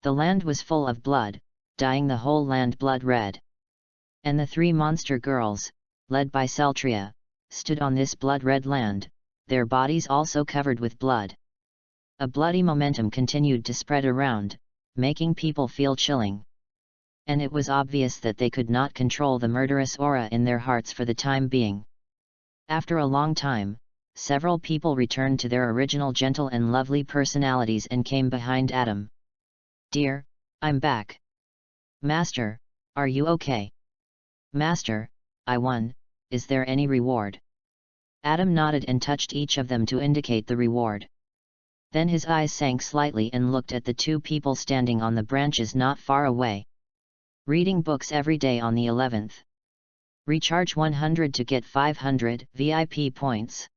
The land was full of blood, dyeing the whole land blood red. And the three monster girls, led by Celtria, stood on this blood-red land, their bodies also covered with blood. A bloody momentum continued to spread around, making people feel chilling. And it was obvious that they could not control the murderous aura in their hearts for the time being. After a long time, several people returned to their original gentle and lovely personalities and came behind Adam. "Dear, I'm back." "Master, are you okay?" "Master, I won, is there any reward?" Adam nodded and touched each of them to indicate the reward. Then his eyes sank slightly and looked at the two people standing on the branches not far away. Reading books every day on the 11th. Recharge 100 to get 500 VIP points.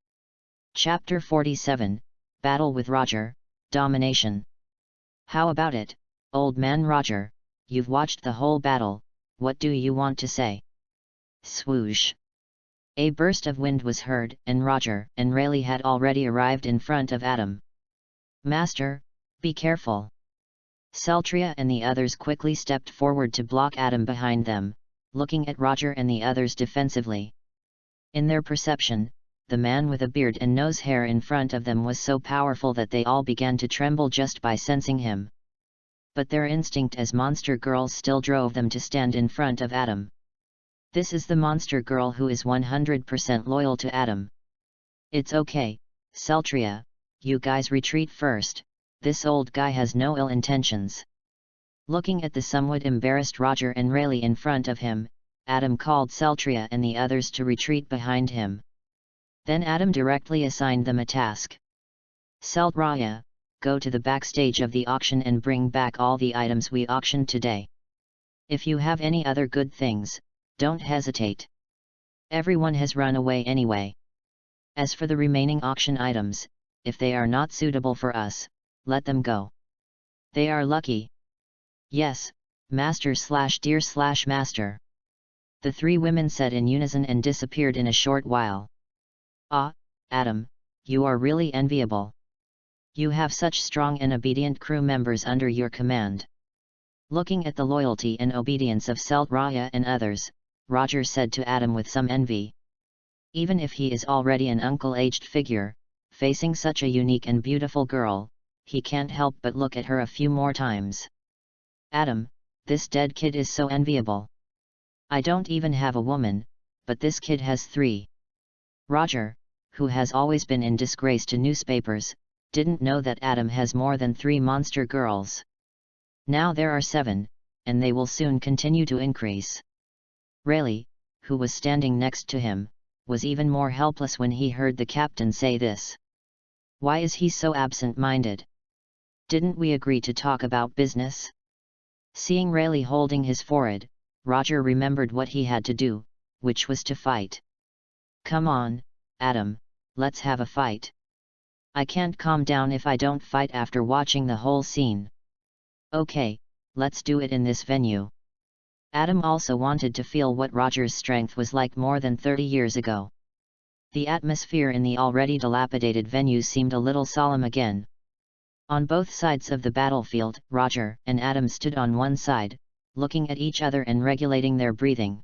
Chapter 47, Battle with Roger, Domination. "How about it, old man Roger, you've watched the whole battle, what do you want to say?" Swoosh! A burst of wind was heard, and Roger and Rayleigh had already arrived in front of Adam. "Master, be careful." Celtria and the others quickly stepped forward to block Adam behind them, looking at Roger and the others defensively. In their perception, the man with a beard and nose hair in front of them was so powerful that they all began to tremble just by sensing him. But their instinct as monster girls still drove them to stand in front of Adam. This is the monster girl who is 100% loyal to Adam. "It's okay, Celtria, you guys retreat first, this old guy has no ill intentions." Looking at the somewhat embarrassed Roger and Rayleigh in front of him, Adam called Celtria and the others to retreat behind him. Then Adam directly assigned them a task. "Celtria, go to the backstage of the auction and bring back all the items we auctioned today. If you have any other good things, don't hesitate. Everyone has run away anyway. As for the remaining auction items, if they are not suitable for us, let them go. They are lucky." "Yes, master/dear/master." The three women said in unison and disappeared in a short while. "Ah, Adam, you are really enviable. You have such strong and obedient crew members under your command." Looking at the loyalty and obedience of Celtria and others, Roger said to Adam with some envy. Even if he is already an uncle-aged figure, facing such a unique and beautiful girl, he can't help but look at her a few more times. "Adam, this dead kid is so enviable. I don't even have a woman, but this kid has 3. Roger, who has always been in disgrace to newspapers, didn't know that Adam has more than 3 monster girls. Now there are 7, and they will soon continue to increase. Rayleigh, who was standing next to him, was even more helpless when he heard the captain say this. Why is he so absent-minded? Didn't we agree to talk about business? Seeing Rayleigh holding his forehead, Roger remembered what he had to do, which was to fight. Come on, Adam, let's have a fight. I can't calm down if I don't fight after watching the whole scene. Okay, let's do it in this venue. Adam also wanted to feel what Roger's strength was like more than 30 years ago. The atmosphere in the already dilapidated venue seemed a little solemn again. On both sides of the battlefield, Roger and Adam stood on one side, looking at each other and regulating their breathing.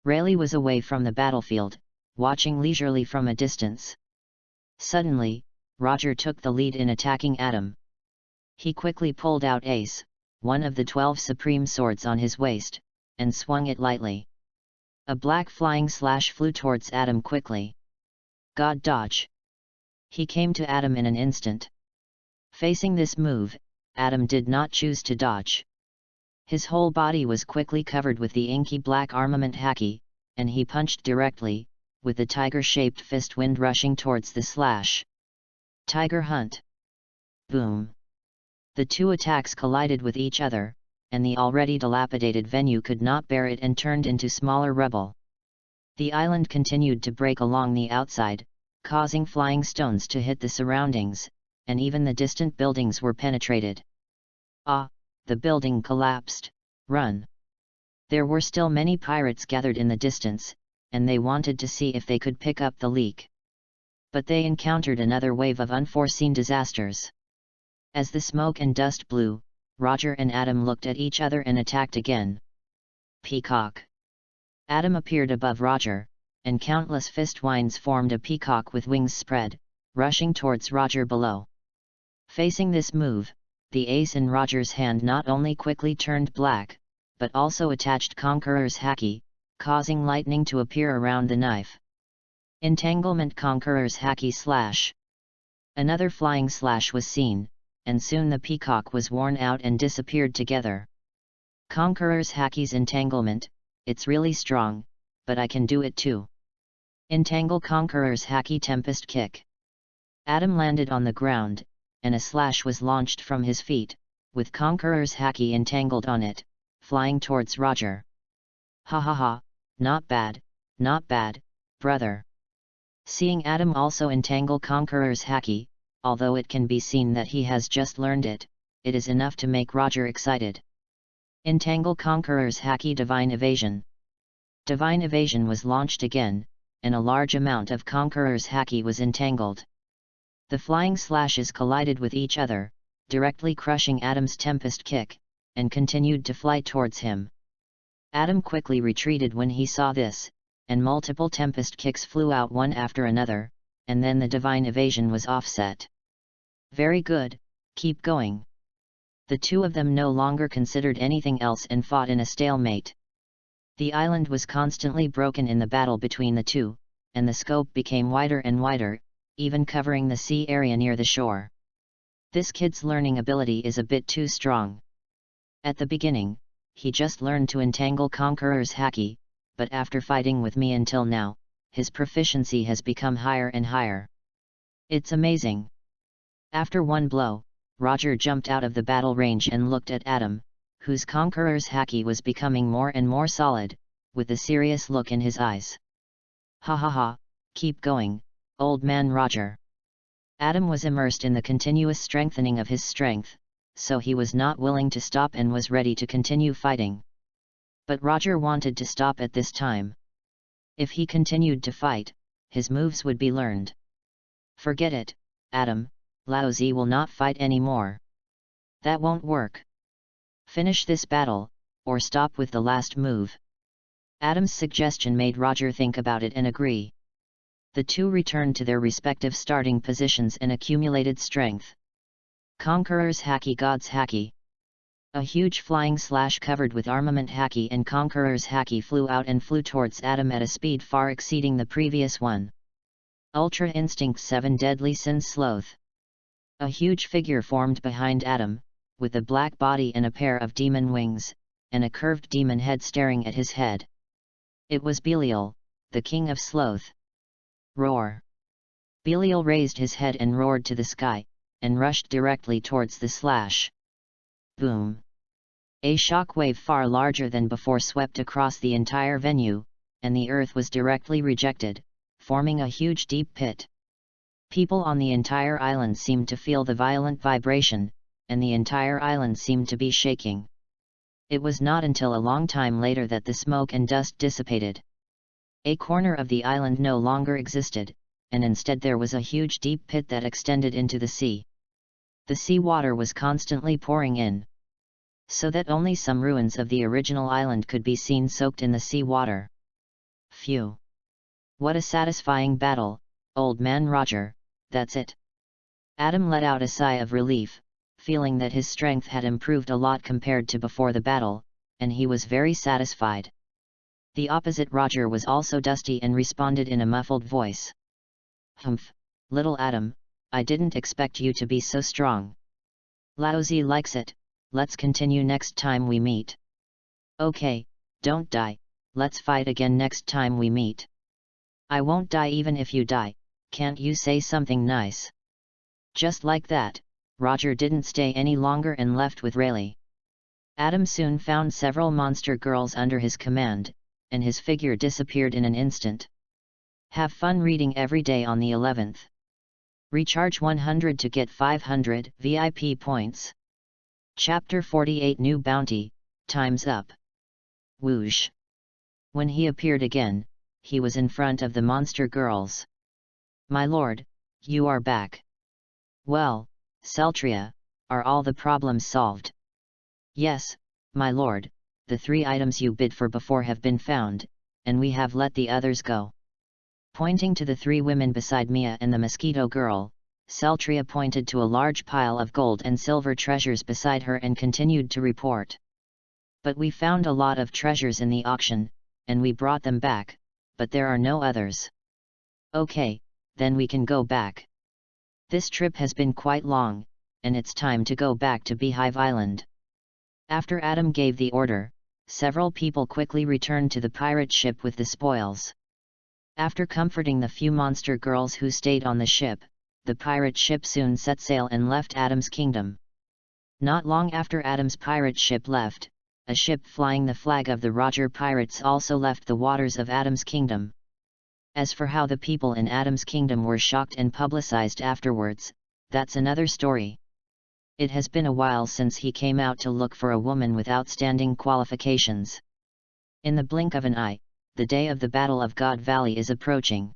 Rayleigh was away from the battlefield, watching leisurely from a distance. Suddenly, Roger took the lead in attacking Adam. He quickly pulled out Ace, one of the 12 supreme swords on his waist, and swung it lightly. A black flying slash flew towards Adam quickly. God dodge! He came to Adam in an instant. Facing this move, Adam did not choose to dodge. His whole body was quickly covered with the inky black armament haki, and he punched directly, with the tiger-shaped fist wind rushing towards the slash. Tiger hunt! Boom! The two attacks collided with each other, and the already dilapidated venue could not bear it and turned into smaller rubble. The island continued to break along the outside, causing flying stones to hit the surroundings, and even the distant buildings were penetrated. Ah! The building collapsed. Run! There were still many pirates gathered in the distance, and they wanted to see if they could pick up the leak. But they encountered another wave of unforeseen disasters. As the smoke and dust blew, Roger and Adam looked at each other and attacked again. Peacock! Adam appeared above Roger, and countless fist winds formed a peacock with wings spread, rushing towards Roger below. Facing this move, the ace in Roger's hand not only quickly turned black, but also attached Conqueror's haki, causing lightning to appear around the knife. Entanglement Conqueror's haki slash. Another flying slash was seen, and soon the peacock was worn out and disappeared together. Conqueror's haki's entanglement, it's really strong, but I can do it too. Entangle Conqueror's haki tempest kick. Adam landed on the ground, and a slash was launched from his feet, with Conqueror's haki entangled on it, flying towards Roger. Ha ha ha, not bad, brother. Seeing Adam also entangle Conqueror's haki, although it can be seen that he has just learned it, it is enough to make Roger excited. Entangle Conqueror's haki Divine Evasion. Divine Evasion was launched again, and a large amount of Conqueror's haki was entangled. The flying slashes collided with each other, directly crushing Adam's tempest kick, and continued to fly towards him. Adam quickly retreated when he saw this, and multiple tempest kicks flew out one after another, and then the divine evasion was offset. Very good, keep going. The two of them no longer considered anything else and fought in a stalemate. The island was constantly broken in the battle between the two, and the scope became wider and wider, even covering the sea area near the shore. This kid's learning ability is a bit too strong. At the beginning, he just learned to entangle Conqueror's haki, but after fighting with me until now, his proficiency has become higher and higher. It's amazing. After one blow, Roger jumped out of the battle range and looked at Adam, whose Conqueror's haki was becoming more and more solid, with a serious look in his eyes. Ha ha ha, keep going, old man Roger. Adam was immersed in the continuous strengthening of his strength, so he was not willing to stop and was ready to continue fighting. But Roger wanted to stop at this time. If he continued to fight, his moves would be learned. Forget it, Adam, Laozi will not fight anymore. That won't work. Finish this battle, or stop with the last move. Adam's suggestion made Roger think about it and agree. The two returned to their respective starting positions and accumulated strength. Conqueror's haki God's haki. A huge flying slash covered with armament haki and Conqueror's haki flew out and flew towards Adam at a speed far exceeding the previous one. Ultra Instinct 7 Deadly Sins Sloth. A huge figure formed behind Adam, with a black body and a pair of demon wings, and a curved demon head staring at his head. It was Belial, the king of sloth. Roar! Belial raised his head and roared to the sky, and rushed directly towards the slash. Boom! A shockwave far larger than before swept across the entire venue, and the earth was directly rejected, forming a huge deep pit. People on the entire island seemed to feel the violent vibration, and the entire island seemed to be shaking. It was not until a long time later that the smoke and dust dissipated. A corner of the island no longer existed, and instead there was a huge deep pit that extended into the sea. The sea water was constantly pouring in, so that only some ruins of the original island could be seen soaked in the sea water. Phew! What a satisfying battle, old man Roger, that's it. Adam let out a sigh of relief, feeling that his strength had improved a lot compared to before the battle, and he was very satisfied. The opposite Roger was also dusty and responded in a muffled voice. "Humph, little Adam, I didn't expect you to be so strong. Lousy likes it, let's continue next time we meet." "Okay, don't die, let's fight again next time we meet." "I won't die even if you die, can't you say something nice?" Just like that, Roger didn't stay any longer and left with Rayleigh. Adam soon found several monster girls under his command, and his figure disappeared in an instant. Have fun reading every day on the 11th. Recharge 100 to get 500 VIP points. Chapter 48 New Bounty, Time's Up. Whoosh. When he appeared again, he was in front of the monster girls. "My lord, you are back. Well, Celtria, are all the problems solved?" "Yes, my lord, the 3 items you bid for before have been found, and we have let the others go." Pointing to the 3 women beside Mia and the mosquito girl, Celtria pointed to a large pile of gold and silver treasures beside her and continued to report. "But we found a lot of treasures in the auction, and we brought them back, but there are no others." "Okay, then we can go back. This trip has been quite long, and it's time to go back to Beehive Island." After Adam gave the order, several people quickly returned to the pirate ship with the spoils. After comforting the few monster girls who stayed on the ship, the pirate ship soon set sail and left Adam's kingdom. Not long after Adam's pirate ship left, a ship flying the flag of the Roger Pirates also left the waters of Adam's kingdom. As for how the people in Adam's kingdom were shocked and publicized afterwards, that's another story. It has been a while since he came out to look for a woman with outstanding qualifications. In the blink of an eye, the day of the Battle of God Valley is approaching.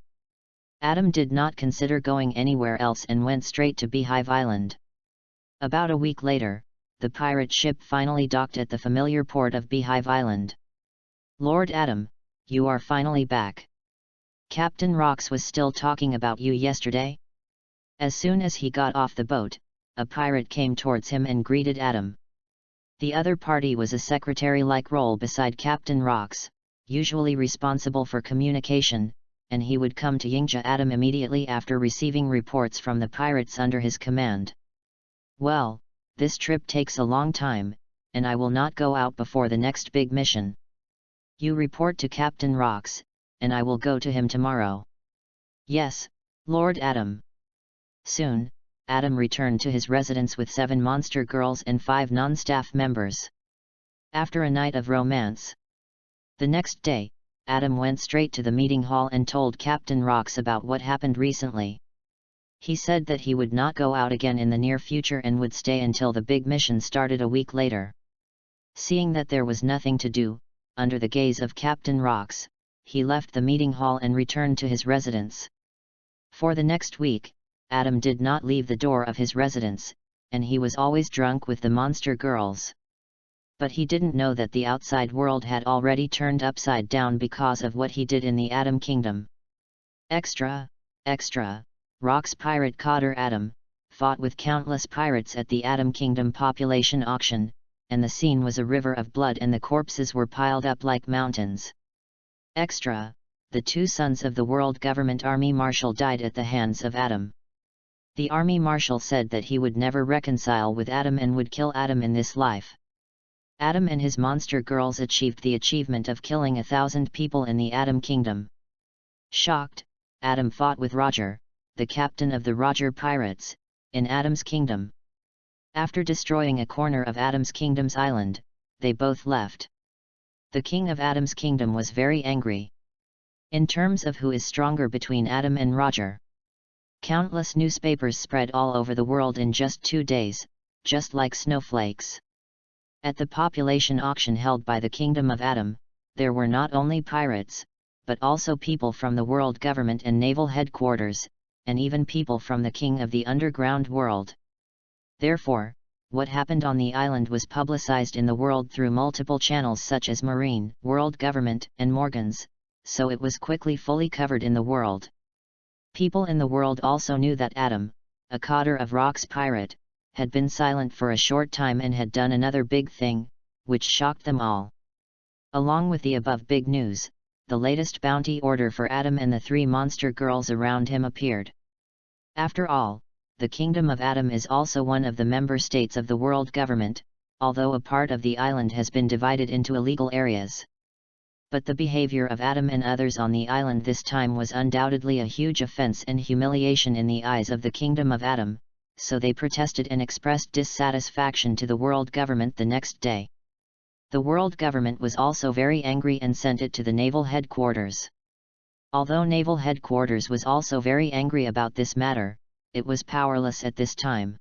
Adam did not consider going anywhere else and went straight to Beehive Island. About a week later, the pirate ship finally docked at the familiar port of Beehive Island. "Lord Adam, you are finally back. Captain Rox was still talking about you yesterday?" As soon as he got off the boat, a pirate came towards him and greeted Adam. The other party was a secretary-like role beside Captain Rox, usually responsible for communication, and he would come to Yingja Adam immediately after receiving reports from the pirates under his command. "Well, this trip takes a long time, and I will not go out before the next big mission. You report to Captain Rox, and I will go to him tomorrow." "Yes, Lord Adam." Soon, Adam returned to his residence with 7 monster girls and 5 non-staff members. After a night of romance. The next day, Adam went straight to the meeting hall and told Captain Rox about what happened recently. He said that he would not go out again in the near future and would stay until the big mission started a week later. Seeing that there was nothing to do, under the gaze of Captain Rox, he left the meeting hall and returned to his residence. For the next week, Adam did not leave the door of his residence, and he was always drunk with the monster girls. But he didn't know that the outside world had already turned upside down because of what he did in the Adam Kingdom. Extra, extra, Rox pirate Cotter Adam fought with countless pirates at the Adam Kingdom population auction, and the scene was a river of blood and the corpses were piled up like mountains. Extra, the 2 sons of the World Government Army Marshal died at the hands of Adam. The Army Marshal said that he would never reconcile with Adam and would kill Adam in this life. Adam and his monster girls achieved the achievement of killing 1,000 people in the Adam Kingdom. Shocked, Adam fought with Roger, the captain of the Roger Pirates, in Adam's kingdom. After destroying a corner of Adam's kingdom's island, they both left. The king of Adam's kingdom was very angry. In terms of who is stronger between Adam and Roger, countless newspapers spread all over the world in just 2 days, just like snowflakes. At the population auction held by the Kingdom of Adam, there were not only pirates, but also people from the world government and naval headquarters, and even people from the king of the underground world. Therefore, what happened on the island was publicized in the world through multiple channels such as Marine, World Government, and Morgan's, so it was quickly fully covered in the world. People in the world also knew that Adam, a cotter of Rox pirate, had been silent for a short time and had done another big thing, which shocked them all. Along with the above big news, the latest bounty order for Adam and the 3 monster girls around him appeared. After all, the Kingdom of Adam is also one of the member states of the world government, although a part of the island has been divided into illegal areas. But the behavior of Adam and others on the island this time was undoubtedly a huge offense and humiliation in the eyes of the Kingdom of Adam, so they protested and expressed dissatisfaction to the world government the next day. The world government was also very angry and sent it to the naval headquarters. Although naval headquarters was also very angry about this matter, it was powerless at this time.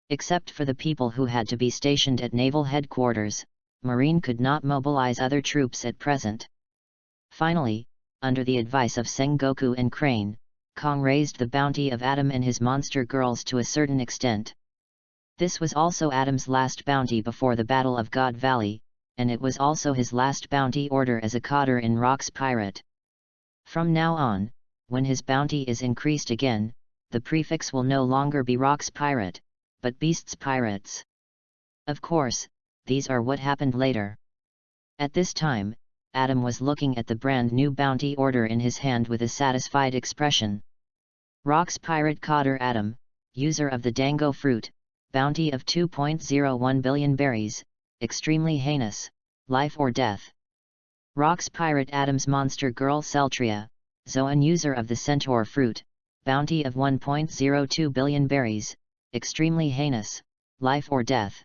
Except for the people who had to be stationed at naval headquarters, Marine could not mobilize other troops at present. Finally, under the advice of Sengoku and Crane, Kong raised the bounty of Adam and his monster girls to a certain extent. This was also Adam's last bounty before the Battle of God Valley, and it was also his last bounty order as a coder in Rock's Pirate. From now on, when his bounty is increased again, the prefix will no longer be Rock's Pirate, but Beast's Pirates. Of course, these are what happened later. At this time, Adam was looking at the brand new bounty order in his hand with a satisfied expression. Rock's Pirate Coder Adam, user of the Dango Fruit, bounty of 2.01 billion berries, extremely heinous, life or death. Rock's Pirate Adam's Monster Girl Celtria, Zoan user of the Centaur Fruit, bounty of 1.02 billion berries, extremely heinous, life or death.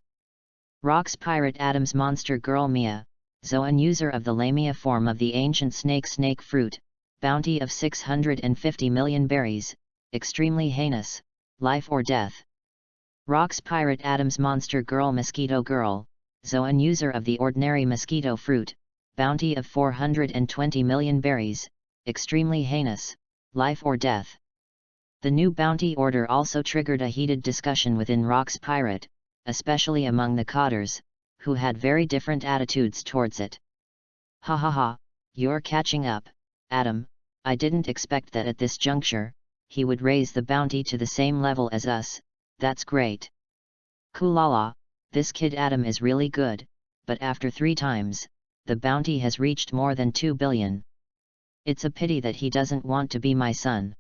Rock's Pirate Adam's Monster Girl Mia, Zoan user of the Lamia form of the ancient snake fruit, bounty of 650 million berries, extremely heinous, life or death. Rock's Pirate Adam's Monster Girl Mosquito Girl, Zoan user of the ordinary mosquito fruit, bounty of 420 million berries, extremely heinous, life or death. The new bounty order also triggered a heated discussion within Rock's Pirate, especially among the coders, who had very different attitudes towards it. Ha ha ha, you're catching up, Adam. I didn't expect that at this juncture, he would raise the bounty to the same level as us. That's great. Kulala, this kid Adam is really good, but after 3 times, the bounty has reached more than 2 billion. It's a pity that he doesn't want to be my son.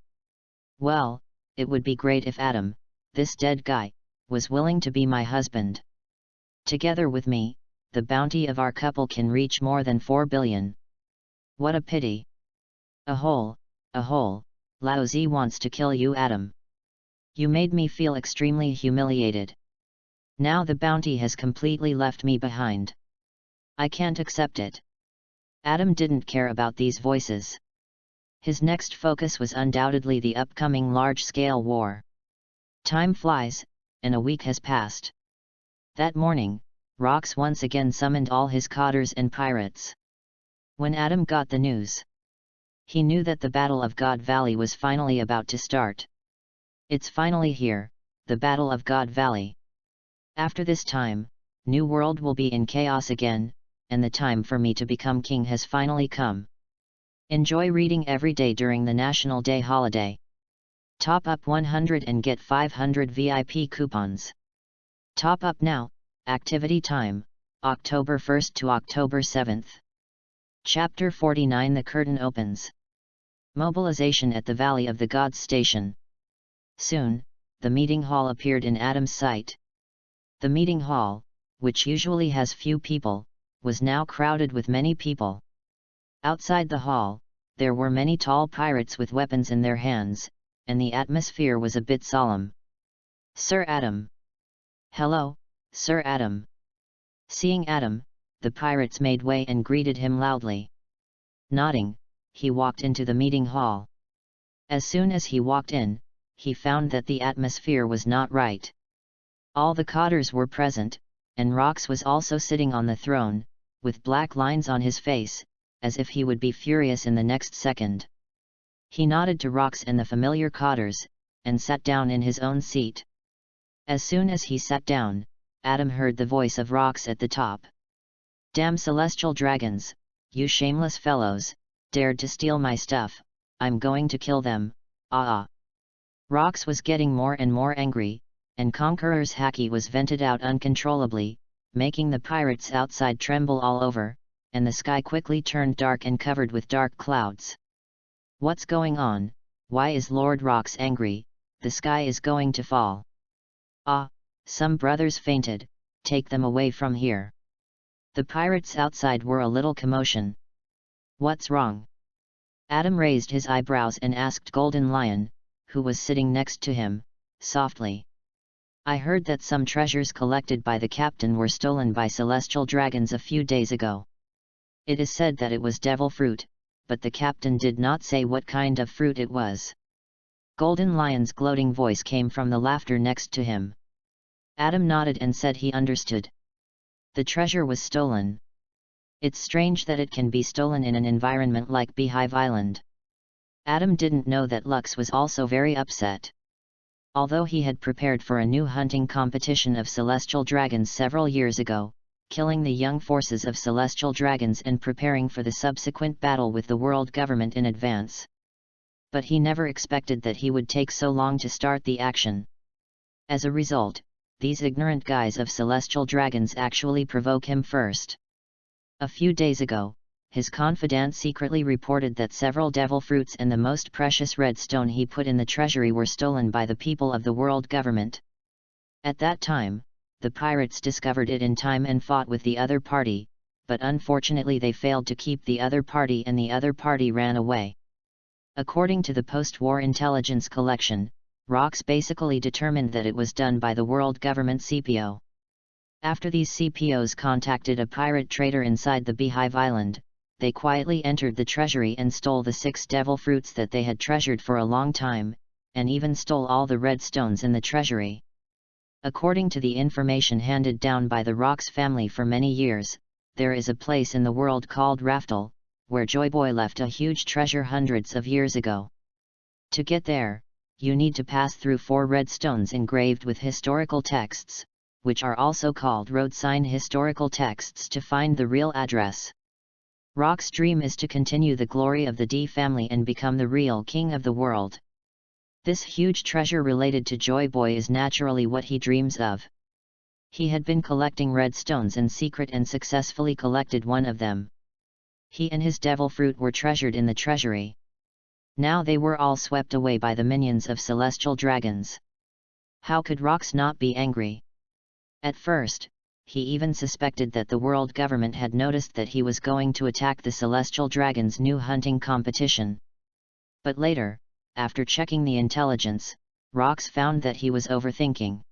Well, it would be great if Adam, this dead guy, was willing to be my husband. Together with me, the bounty of our couple can reach more than 4 billion. What a pity. A hole, Lao Zi wants to kill you, Adam. You made me feel extremely humiliated. Now the bounty has completely left me behind. I can't accept it. Adam didn't care about these voices. His next focus was undoubtedly the upcoming large-scale war. Time flies, and a week has passed. That morning, Rox once again summoned all his coders and pirates. When Adam got the news, he knew that the Battle of God Valley was finally about to start. It's finally here, the Battle of God Valley. After this time, New World will be in chaos again, and the time for me to become king has finally come. Enjoy reading every day during the National Day holiday. Top up 100 and get 500 VIP coupons. Top up now. Activity time, October 1st to October 7th. Chapter 49 The Curtain Opens. Mobilization at the Valley of the Gods Station. Soon, the meeting hall appeared in Adam's sight. The meeting hall, which usually has few people, was now crowded with many people. Outside the hall, there were many tall pirates with weapons in their hands, and the atmosphere was a bit solemn. Sir Adam. Hello, Sir Adam. Seeing Adam, the pirates made way and greeted him loudly. Nodding, he walked into the meeting hall. As soon as he walked in, he found that the atmosphere was not right. All the codders were present, and Rox was also sitting on the throne, with black lines on his face, as if he would be furious in the next second. He nodded to Rox and the familiar codders, and sat down in his own seat. As soon as he sat down, Adam heard the voice of Rox at the top. Damn celestial dragons, you shameless fellows, dared to steal my stuff, I'm going to kill them, ah ah. Rox was getting more and more angry, and Conqueror's haki was vented out uncontrollably, making the pirates outside tremble all over, and the sky quickly turned dark and covered with dark clouds. "What's going on? Why is Lord Rox angry? The sky is going to fall. Ah, some brothers fainted, take them away from here." The pirates outside were a little commotion. "What's wrong?" Adam raised his eyebrows and asked Golden Lion, who was sitting next to him, softly. "I heard that some treasures collected by the captain were stolen by celestial dragons a few days ago. It is said that it was devil fruit, but the captain did not say what kind of fruit it was." Golden Lion's gloating voice came from the laughter next to him. Adam nodded and said he understood. The treasure was stolen. It's strange that it can be stolen in an environment like Beehive Island. Adam didn't know that Lux was also very upset. Although he had prepared for a new hunting competition of celestial dragons several years ago, killing the young forces of celestial dragons and preparing for the subsequent battle with the world government in advance. But he never expected that he would take so long to start the action. As a result, these ignorant guys of celestial dragons actually provoke him first. A few days ago, his confidant secretly reported that several devil fruits and the most precious red stone he put in the treasury were stolen by the people of the world government. At that time, the pirates discovered it in time and fought with the other party, but unfortunately they failed to keep the other party and the other party ran away. According to the post-war intelligence collection, Rox basically determined that it was done by the world government CPO. After these CPOs contacted a pirate trader inside the Beehive Island, they quietly entered the treasury and stole the 6 devil fruits that they had treasured for a long time, and even stole all the red stones in the treasury. According to the information handed down by the Rox family for many years, there is a place in the world called Raftel, where Joyboy left a huge treasure hundreds of years ago. To get there, you need to pass through 4 red stones engraved with historical texts, which are also called road sign historical texts, to find the real address. Rox's dream is to continue the glory of the D family and become the real king of the world. This huge treasure related to Joyboy is naturally what he dreams of. He had been collecting red stones in secret and successfully collected one of them. He and his devil fruit were treasured in the treasury. Now they were all swept away by the minions of celestial dragons. How could Rox not be angry? At first, he even suspected that the world government had noticed that he was going to attack the celestial dragons' new hunting competition. But later, after checking the intelligence, Rox found that he was overthinking.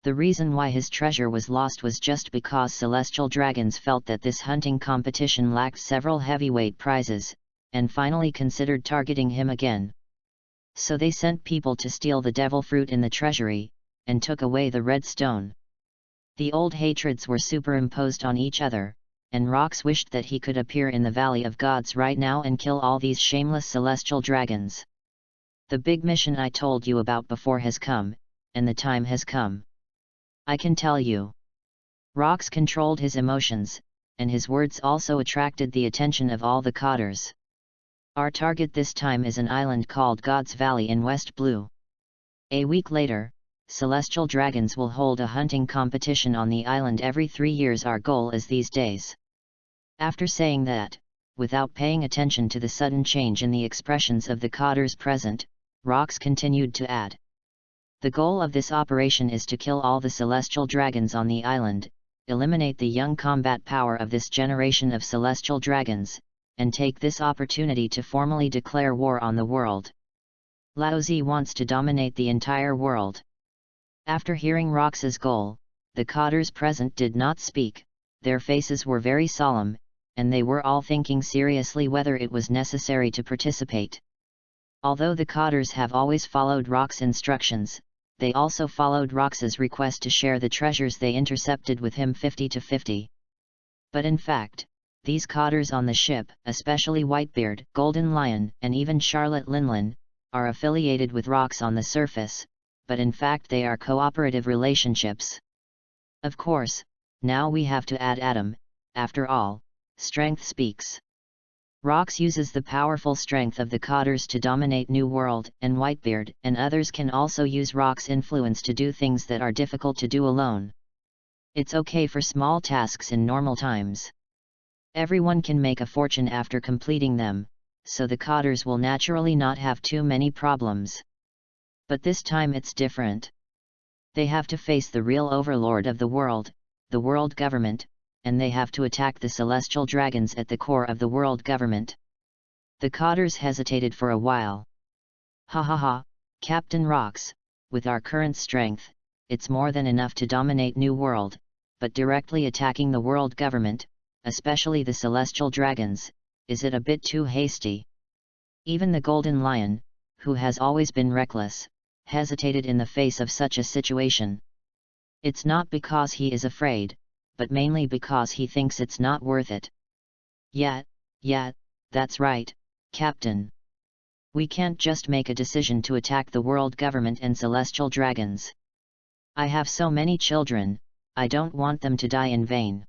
The reason why his treasure was lost was just because celestial dragons felt that this hunting competition lacked several heavyweight prizes, and finally considered targeting him again. So they sent people to steal the devil fruit in the treasury, and took away the red stone. The old hatreds were superimposed on each other, and Rox wished that he could appear in the Valley of Gods right now and kill all these shameless celestial dragons. The big mission I told you about before has come, and the time has come. I can tell you. Rox controlled his emotions, and his words also attracted the attention of all the cotters. Our target this time is an island called God's Valley in West Blue. A week later, celestial dragons will hold a hunting competition on the island every 3 years. Our goal is these days. After saying that, without paying attention to the sudden change in the expressions of the cotters present, Rox continued to add. The goal of this operation is to kill all the celestial dragons on the island, eliminate the young combat power of this generation of celestial dragons, and take this opportunity to formally declare war on the world. Laozi wants to dominate the entire world. After hearing Rox's goal, the cotters present did not speak, their faces were very solemn, and they were all thinking seriously whether it was necessary to participate. Although the cotters have always followed Rox's instructions, they also followed Rox's request to share the treasures they intercepted with him 50-50. But in fact, these cotters on the ship, especially Whitebeard, Golden Lion, and even Charlotte Linlin, are affiliated with Rox on the surface, but in fact they are cooperative relationships. Of course, now we have to add Adam, after all, strength speaks. Rox uses the powerful strength of the Cotters to dominate New World, and Whitebeard and others can also use Rox's influence to do things that are difficult to do alone. It's okay for small tasks in normal times. Everyone can make a fortune after completing them, so the Cotters will naturally not have too many problems. But this time it's different. They have to face the real overlord of the world government, and they have to attack the celestial dragons at the core of the world government. The Cotters hesitated for a while. Ha ha ha, Captain Rox, with our current strength, it's more than enough to dominate New World, but directly attacking the world government, especially the celestial dragons, is it a bit too hasty? Even the Golden Lion, who has always been reckless, hesitated in the face of such a situation. It's not because he is afraid, but mainly because he thinks it's not worth it. Yeah, that's right, Captain. We can't just make a decision to attack the world government and celestial dragons. I have so many children, I don't want them to die in vain.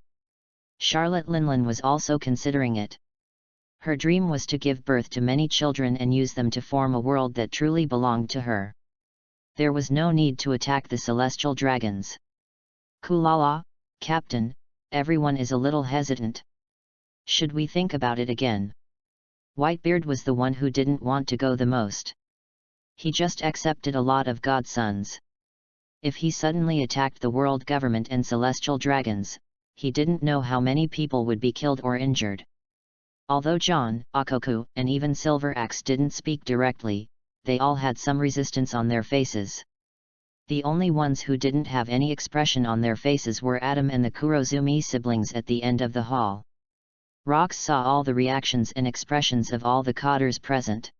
Charlotte Linlin was also considering it. Her dream was to give birth to many children and use them to form a world that truly belonged to her. There was no need to attack the celestial dragons. Kulala, Captain, everyone is a little hesitant. Should we think about it again? Whitebeard was the one who didn't want to go the most. He just accepted a lot of godsons. If he suddenly attacked the world government and celestial dragons, he didn't know how many people would be killed or injured. Although John, Akoku, and even Silveraxe didn't speak directly, they all had some resistance on their faces. The only ones who didn't have any expression on their faces were Adam and the Kurozumi siblings at the end of the hall. Rox saw all the reactions and expressions of all the Cotters present.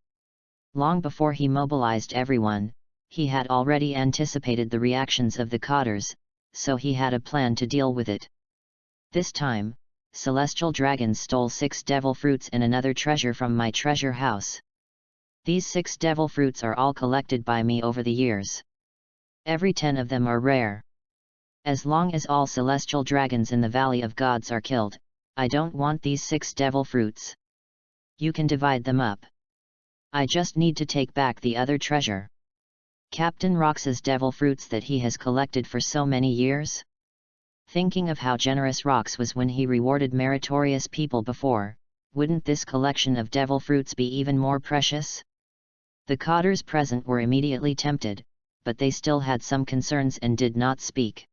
Long before he mobilized everyone, he had already anticipated the reactions of the Cotters, so he had a plan to deal with it. This time, celestial dragons stole 6 devil fruits and another treasure from my treasure house. These 6 devil fruits are all collected by me over the years. Every 10 of them are rare. As long as all celestial dragons in the Valley of Gods are killed, I don't want these 6 devil fruits. You can divide them up. I just need to take back the other treasure. Captain Rox's devil fruits that he has collected for so many years? Thinking of how generous Rox was when he rewarded meritorious people before, wouldn't this collection of devil fruits be even more precious? The Cotters present were immediately tempted, but they still had some concerns and did not speak.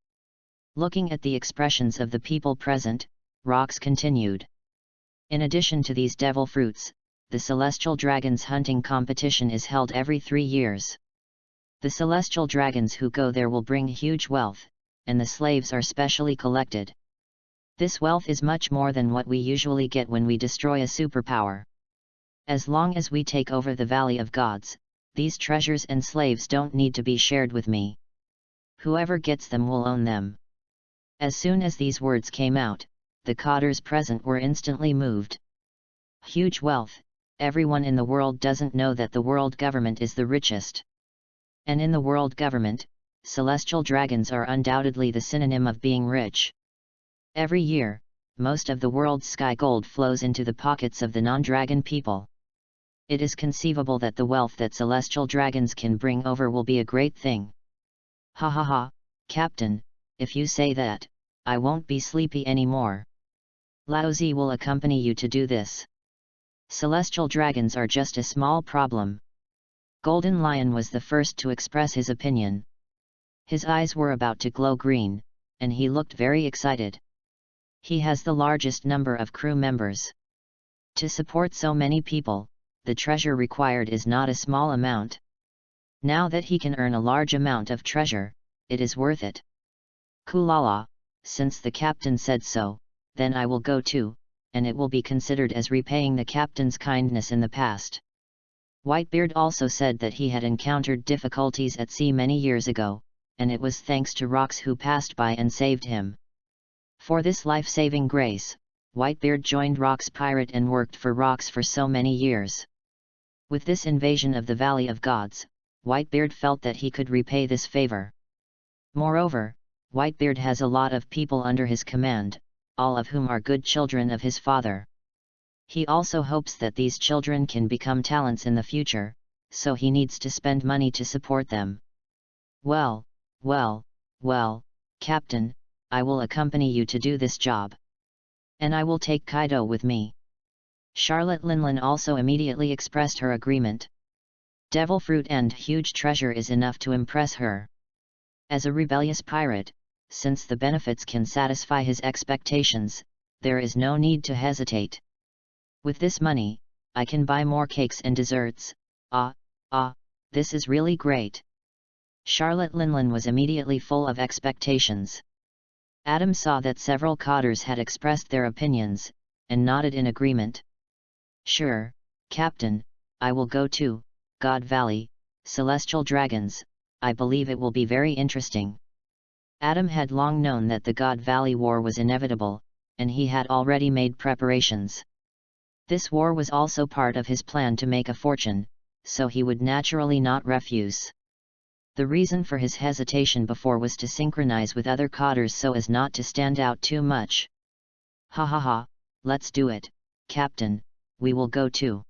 Looking at the expressions of the people present, Rox continued. In addition to these devil fruits, the celestial dragons hunting competition is held every 3 years. The celestial dragons who go there will bring huge wealth, and the slaves are specially collected. This wealth is much more than what we usually get when we destroy a superpower. As long as we take over the Valley of Gods, these treasures and slaves don't need to be shared with me. Whoever gets them will own them. As soon as these words came out, the Cotters present were instantly moved. Huge wealth, everyone in the world doesn't know that the world government is the richest. And in the world government, celestial dragons are undoubtedly the synonym of being rich. Every year, most of the world's sky gold flows into the pockets of the non-dragon people. It is conceivable that the wealth that celestial dragons can bring over will be a great thing. Ha ha ha, Captain, if you say that, I won't be sleepy anymore. Laozi will accompany you to do this. Celestial dragons are just a small problem. Golden Lion was the first to express his opinion. His eyes were about to glow green, and he looked very excited. He has the largest number of crew members. To support so many people, the treasure required is not a small amount. Now that he can earn a large amount of treasure, it is worth it. Kulala, since the captain said so, then I will go too, and it will be considered as repaying the captain's kindness in the past. Whitebeard also said that he had encountered difficulties at sea many years ago, and it was thanks to Rox who passed by and saved him. For this life-saving grace, Whitebeard joined Rox Pirate and worked for Rox for so many years. With this invasion of the Valley of Gods, Whitebeard felt that he could repay this favor. Moreover, Whitebeard has a lot of people under his command, all of whom are good children of his father. He also hopes that these children can become talents in the future, so he needs to spend money to support them. Well, Captain, I will accompany you to do this job. And I will take Kaido with me. Charlotte Linlin also immediately expressed her agreement. Devil fruit and huge treasure is enough to impress her. As a rebellious pirate, since the benefits can satisfy his expectations, there is no need to hesitate. With this money, I can buy more cakes and desserts. This is really great. Charlotte Linlin was immediately full of expectations. Adam saw that several cotters had expressed their opinions, and nodded in agreement. Sure, Captain, I will go too. God Valley, Celestial Dragons, I believe it will be very interesting. Adam had long known that the God Valley War was inevitable, and he had already made preparations. This war was also part of his plan to make a fortune, so he would naturally not refuse. The reason for his hesitation before was to synchronize with other cotters so as not to stand out too much. Ha, let's do it, Captain, we will go too.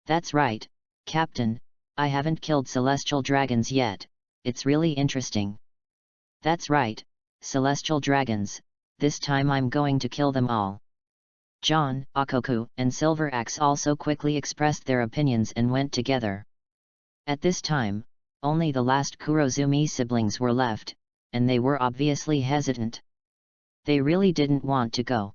That's right, Captain, I haven't killed celestial dragons yet, it's really interesting. That's right, celestial dragons, this time I'm going to kill them all. John, Akoku, and Silver Axe also quickly expressed their opinions and went together. At this time, only the last Kurozumi siblings were left, and they were obviously hesitant. They really didn't want to go.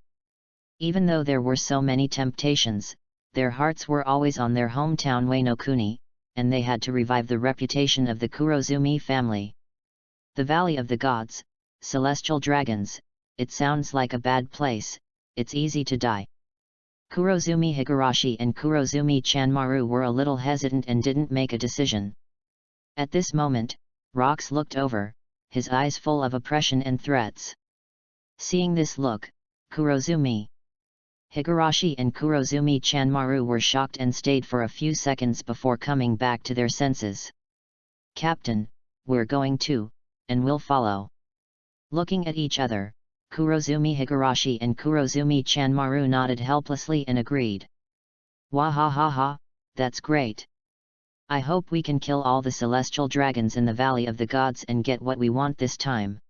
Even though there were so many temptations, their hearts were always on their hometown Wano-kuni, and they had to revive the reputation of the Kurozumi family. The Valley of the Gods, Celestial Dragons, it sounds like a bad place, it's easy to die. Kurozumi Higurashi and Kurozumi Chanmaru were a little hesitant and didn't make a decision. At this moment, Rox looked over, his eyes full of oppression and threats. Seeing this look, Kurozumi Higurashi and Kurozumi Chanmaru were shocked and stayed for a few seconds before coming back to their senses. Captain, we're going too, and we'll follow. Looking at each other, Kurozumi Higurashi and Kurozumi Chanmaru nodded helplessly and agreed. Wahahaha, that's great. I hope we can kill all the celestial dragons in the Valley of the Gods and get what we want this time.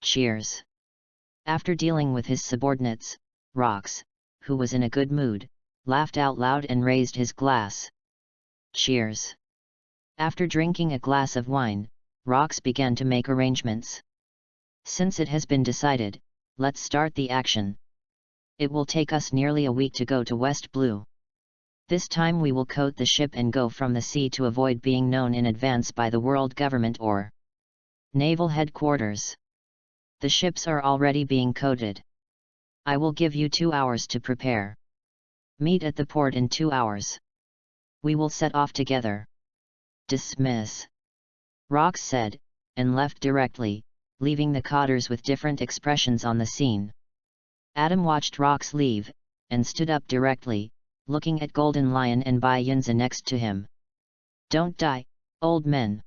Cheers. After dealing with his subordinates, Rox, who was in a good mood, laughed out loud and raised his glass. Cheers. After drinking a glass of wine, Rox began to make arrangements. Since it has been decided, let's start the action. It will take us nearly a week to go to West Blue. This time we will coat the ship and go from the sea to avoid being known in advance by the world government or naval headquarters. The ships are already being coated. I will give you 2 hours to prepare. Meet at the port in 2 hours. We will set off together. Dismiss. Rox said, and left directly, leaving the cotters with different expressions on the scene. Adam watched Rox leave, and stood up directly, looking at Golden Lion and Bai Yunza next to him. Don't die, old men.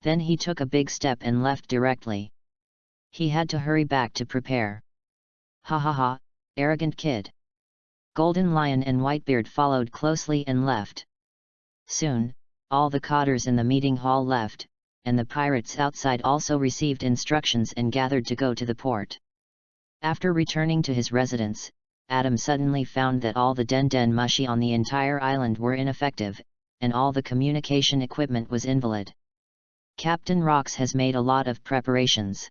Then he took a big step and left directly. He had to hurry back to prepare. Ha, arrogant kid. Golden Lion and Whitebeard followed closely and left. Soon, all the cotters in the meeting hall left, and the pirates outside also received instructions and gathered to go to the port. After returning to his residence, Adam suddenly found that all the den mushi on the entire island were ineffective, and all the communication equipment was invalid. Captain Rox has made a lot of preparations.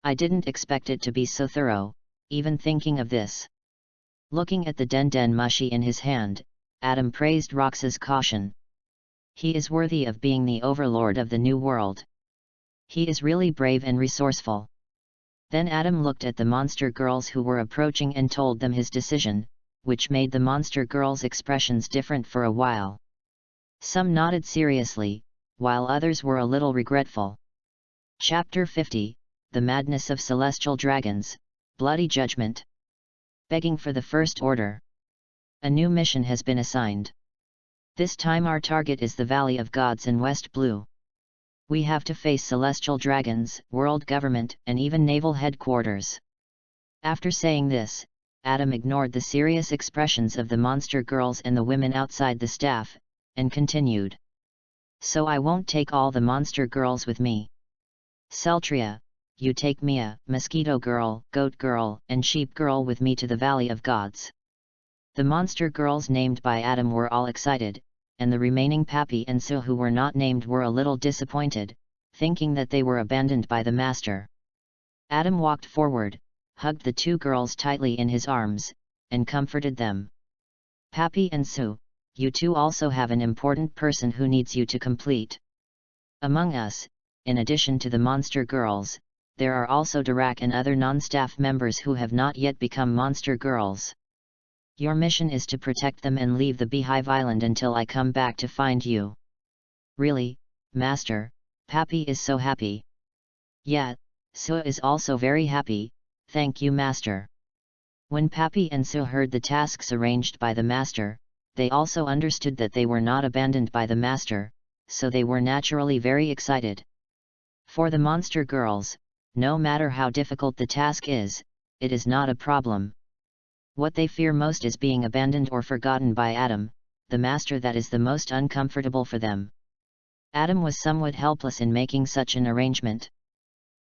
I didn't expect it to be so thorough, even thinking of this. Looking at the den mushi in his hand, Adam praised Rox's caution. He is worthy of being the overlord of the new world. He is really brave and resourceful. Then Adam looked at the monster girls who were approaching and told them his decision, which made the monster girls' expressions different for a while. Some nodded seriously, while others were a little regretful. Chapter 50, The Madness of Celestial Dragons, Bloody Judgment. Begging for the First Order. A new mission has been assigned. This time our target is the Valley of Gods in West Blue. We have to face celestial dragons, world government, and even naval headquarters. After saying this, Adam ignored the serious expressions of the monster girls and the women outside the staff, and continued. So I won't take all the monster girls with me. Celtria, you take Mia, Mosquito Girl, Goat Girl, and Sheep Girl with me to the Valley of Gods. The monster girls named by Adam were all excited, and the remaining Pappy and Sue who were not named were a little disappointed, thinking that they were abandoned by the master. Adam walked forward, hugged the two girls tightly in his arms, and comforted them. Pappy and Sue, you two also have an important person who needs you to complete. Among us, in addition to the monster girls, there are also Dirac and other non-staff members who have not yet become monster girls. Your mission is to protect them and leave the Beehive Island until I come back to find you. Really, Master, Pappy is so happy. Yeah, Sue is also very happy, thank you Master. When Pappy and Sue heard the tasks arranged by the Master, they also understood that they were not abandoned by the Master, so they were naturally very excited. For the monster girls, no matter how difficult the task is, it is not a problem. What they fear most is being abandoned or forgotten by Adam, the master that is the most uncomfortable for them. Adam was somewhat helpless in making such an arrangement.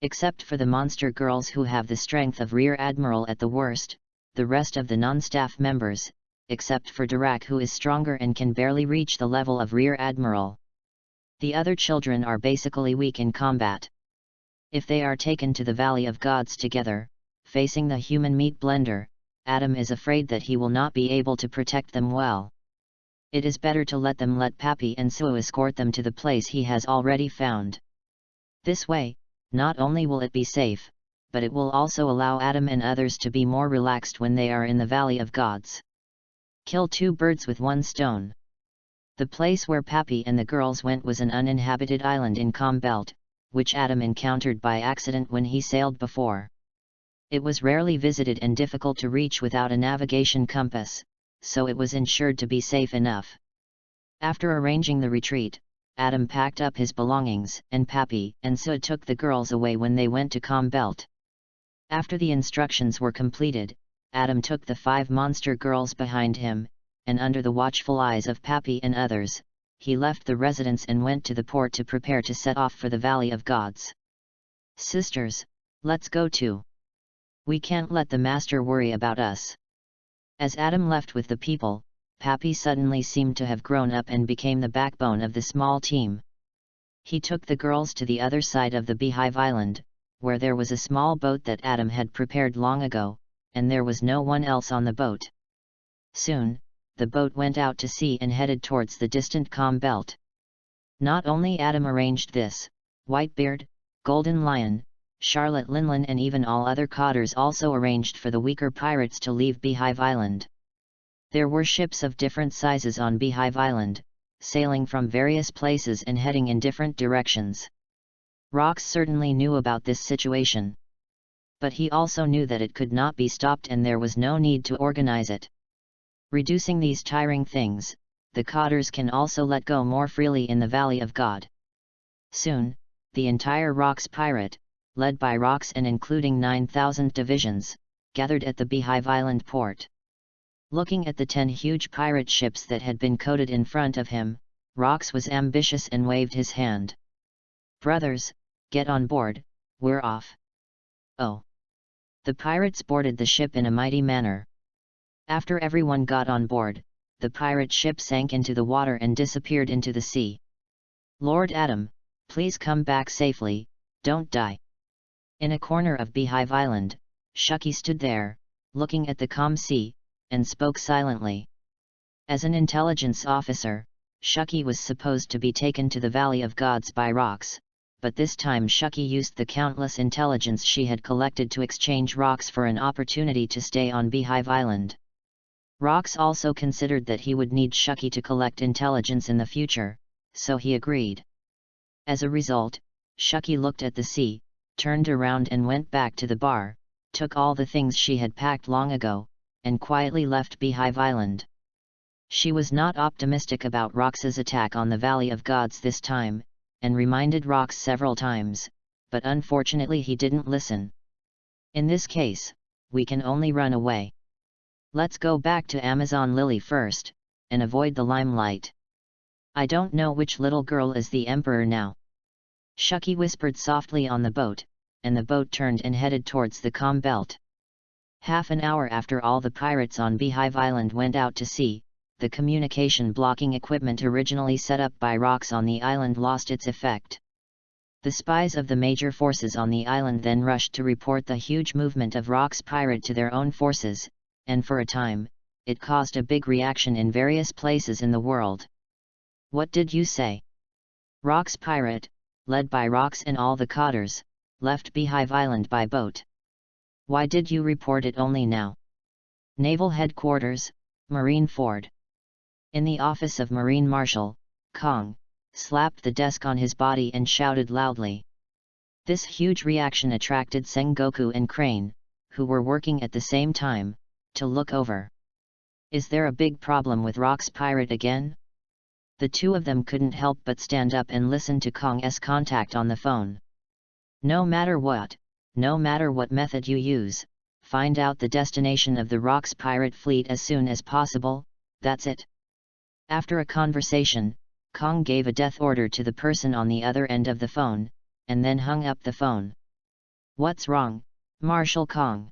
Except for the monster girls who have the strength of Rear Admiral at the worst, the rest of the non-staff members, except for Dirac who is stronger and can barely reach the level of Rear Admiral. The other children are basically weak in combat. If they are taken to the Valley of Gods together, facing the human meat blender, Adam is afraid that he will not be able to protect them well. It is better to let Pappy and Sue escort them to the place he has already found. This way, not only will it be safe, but it will also allow Adam and others to be more relaxed when they are in the Valley of Gods. Kill two birds with one stone. The place where Pappy and the girls went was an uninhabited island in Calm Belt, which Adam encountered by accident when he sailed before. It was rarely visited and difficult to reach without a navigation compass, so it was ensured to be safe enough. After arranging the retreat, Adam packed up his belongings, and Pappy and Sue took the girls away when they went to Calm Belt. After the instructions were completed, Adam took the 5 monster girls behind him, and under the watchful eyes of Pappy and others, he left the residence and went to the port to prepare to set off for the Valley of Gods. Sisters, let's go too. We can't let the master worry about us. As Adam left with the people, Pappy suddenly seemed to have grown up and became the backbone of the small team. He took the girls to the other side of the Beehive Island, where there was a small boat that Adam had prepared long ago, and there was no one else on the boat. Soon, the boat went out to sea and headed towards the distant Calm Belt. Not only Adam arranged this, Whitebeard, Golden Lion, Charlotte Linlin and even all other cotters also arranged for the weaker pirates to leave Beehive Island. There were ships of different sizes on Beehive Island, sailing from various places and heading in different directions. Rox certainly knew about this situation. But he also knew that it could not be stopped and there was no need to organize it. Reducing these tiring things, the cotters can also let go more freely in the Valley of God. Soon, the entire Rox pirate, led by Rox and including 9,000 divisions, gathered at the Beehive Island port. Looking at the 10 huge pirate ships that had been coated in front of him, Rox was ambitious and waved his hand. Brothers, get on board, we're off. Oh! The pirates boarded the ship in a mighty manner. After everyone got on board, the pirate ship sank into the water and disappeared into the sea. Lord Adam, please come back safely, don't die. In a corner of Beehive Island, Shucky stood there, looking at the calm sea, and spoke silently. As an intelligence officer, Shucky was supposed to be taken to the Valley of Gods by Rox, but this time Shucky used the countless intelligence she had collected to exchange Rox for an opportunity to stay on Beehive Island. Rox also considered that he would need Shucky to collect intelligence in the future, so he agreed. As a result, Shucky looked at the sea, turned around and went back to the bar, took all the things she had packed long ago, and quietly left Beehive Island. She was not optimistic about Rox's attack on the Valley of Gods this time, and reminded Rox several times, but unfortunately he didn't listen. In this case, we can only run away. Let's go back to Amazon Lily first, and avoid the limelight. I don't know which little girl is the emperor now. Shucky whispered softly on the boat, and the boat turned and headed towards the calm belt. Half an hour after all the pirates on Beehive Island went out to sea, the communication blocking equipment originally set up by Rox on the island lost its effect. The spies of the major forces on the island then rushed to report the huge movement of Rox pirate to their own forces, and for a time, it caused a big reaction in various places in the world. What did you say? Rox pirate, led by Rox and all the cotters, left Beehive Island by boat. Why did you report it only now? Naval Headquarters, Marine Ford. In the office of Marine Marshal, Kong slapped the desk on his body and shouted loudly. This huge reaction attracted Sengoku and Crane, who were working at the same time, to look over. Is there a big problem with Rox pirate again? The two of them couldn't help but stand up and listen to Kong's contact on the phone. No matter what method you use, find out the destination of the Rox pirate fleet as soon as possible, that's it. After a conversation, Kong gave a death order to the person on the other end of the phone, and then hung up the phone. What's wrong, Marshal Kong?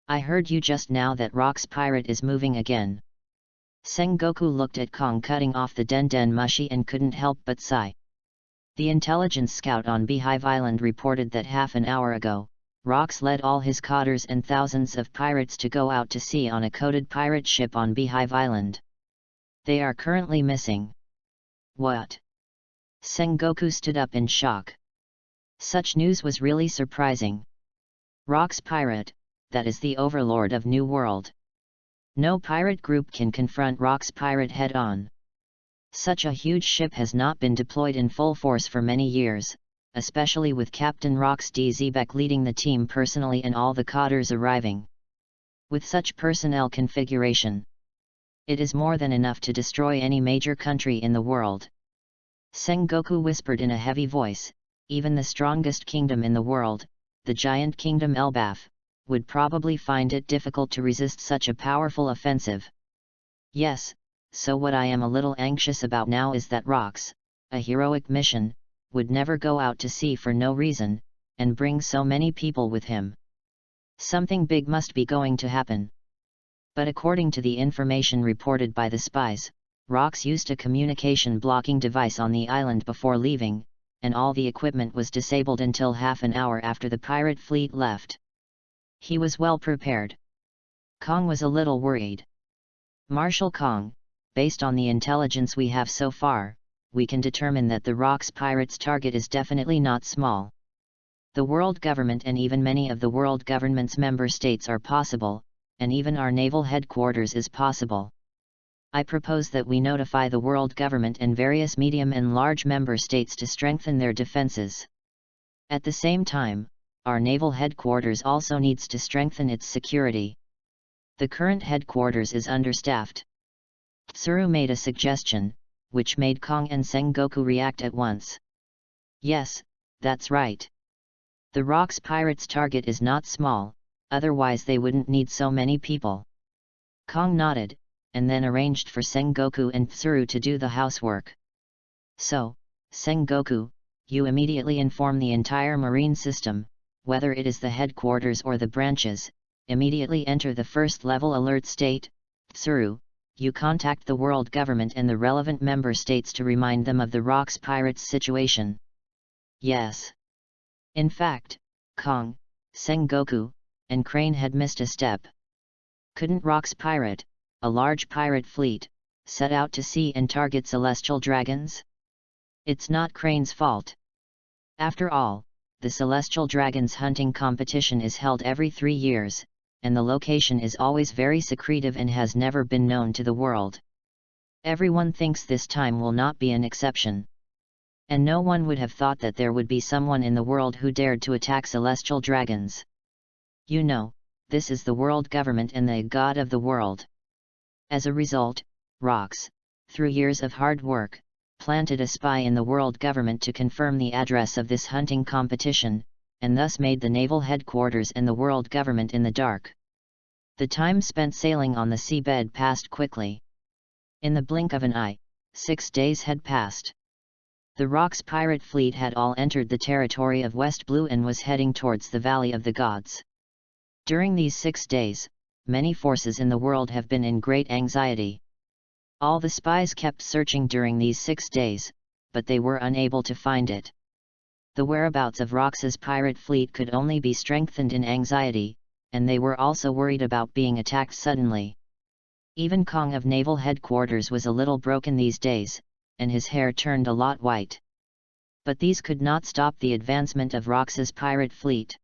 I heard you just now that Rox pirate is moving again. Sengoku looked at Kong cutting off the den mushi and couldn't help but sigh. The intelligence scout on Beehive Island reported that half an hour ago, Rox led all his cotters and thousands of pirates to go out to sea on a coded pirate ship on Beehive Island. They are currently missing. What? Sengoku stood up in shock. Such news was really surprising. Rox pirate, that is the overlord of New World. No pirate group can confront Rox pirate head-on. Such a huge ship has not been deployed in full force for many years, especially with Captain Rox D. Zebek leading the team personally and all the cotters arriving. With such personnel configuration, it is more than enough to destroy any major country in the world. Sengoku whispered in a heavy voice, even the strongest kingdom in the world, the giant kingdom Elbaf, would probably find it difficult to resist such a powerful offensive. Yes, so what I am a little anxious about now is that Rox, a heroic mission, would never go out to sea for no reason, and bring so many people with him. Something big must be going to happen. But according to the information reported by the spies, Rox used a communication blocking device on the island before leaving, and all the equipment was disabled until half an hour after the pirate fleet left. He was well prepared. Kong was a little worried. Marshal Kong, based on the intelligence we have so far, we can determine that the Rox pirates' target is definitely not small. The world government and even many of the world government's member states are possible, and even our naval headquarters is possible. I propose that we notify the world government and various medium and large member states to strengthen their defenses. At the same time, our naval headquarters also needs to strengthen its security. The current headquarters is understaffed. Tsuru made a suggestion, which made Kong and Sengoku react at once. Yes, that's right. The Rox pirates' target is not small, otherwise they wouldn't need so many people. Kong nodded, and then arranged for Sengoku and Tsuru to do the housework. So, Sengoku, you immediately inform the entire marine system, whether it is the headquarters or the branches, immediately enter the first level alert state. Tsuru, you contact the world government and the relevant member states to remind them of the Rox pirates situation. Yes. In fact, Kong, Sengoku, and Crane had missed a step. Couldn't Rox pirate, a large pirate fleet, set out to sea and target celestial dragons? It's not Crane's fault. After all, the celestial dragons hunting competition is held every 3 years, and the location is always very secretive and has never been known to the world. Everyone thinks this time will not be an exception. And no one would have thought that there would be someone in the world who dared to attack celestial dragons. You know, this is the world government and the god of the world. As a result, Rox, through years of hard work, planted a spy in the world government to confirm the address of this hunting competition, and thus made the naval headquarters and the world government in the dark. The time spent sailing on the seabed passed quickly. In the blink of an eye, 6 days had passed. The Rock's pirate fleet had all entered the territory of West Blue and was heading towards the Valley of the Gods. During these 6 days, many forces in the world have been in great anxiety. All the spies kept searching during these 6 days, but they were unable to find it. The whereabouts of Rox's pirate fleet could only be strengthened in anxiety, and they were also worried about being attacked suddenly. Even Kong of Naval Headquarters was a little broken these days, and his hair turned a lot white. But these could not stop the advancement of Rox's pirate fleet.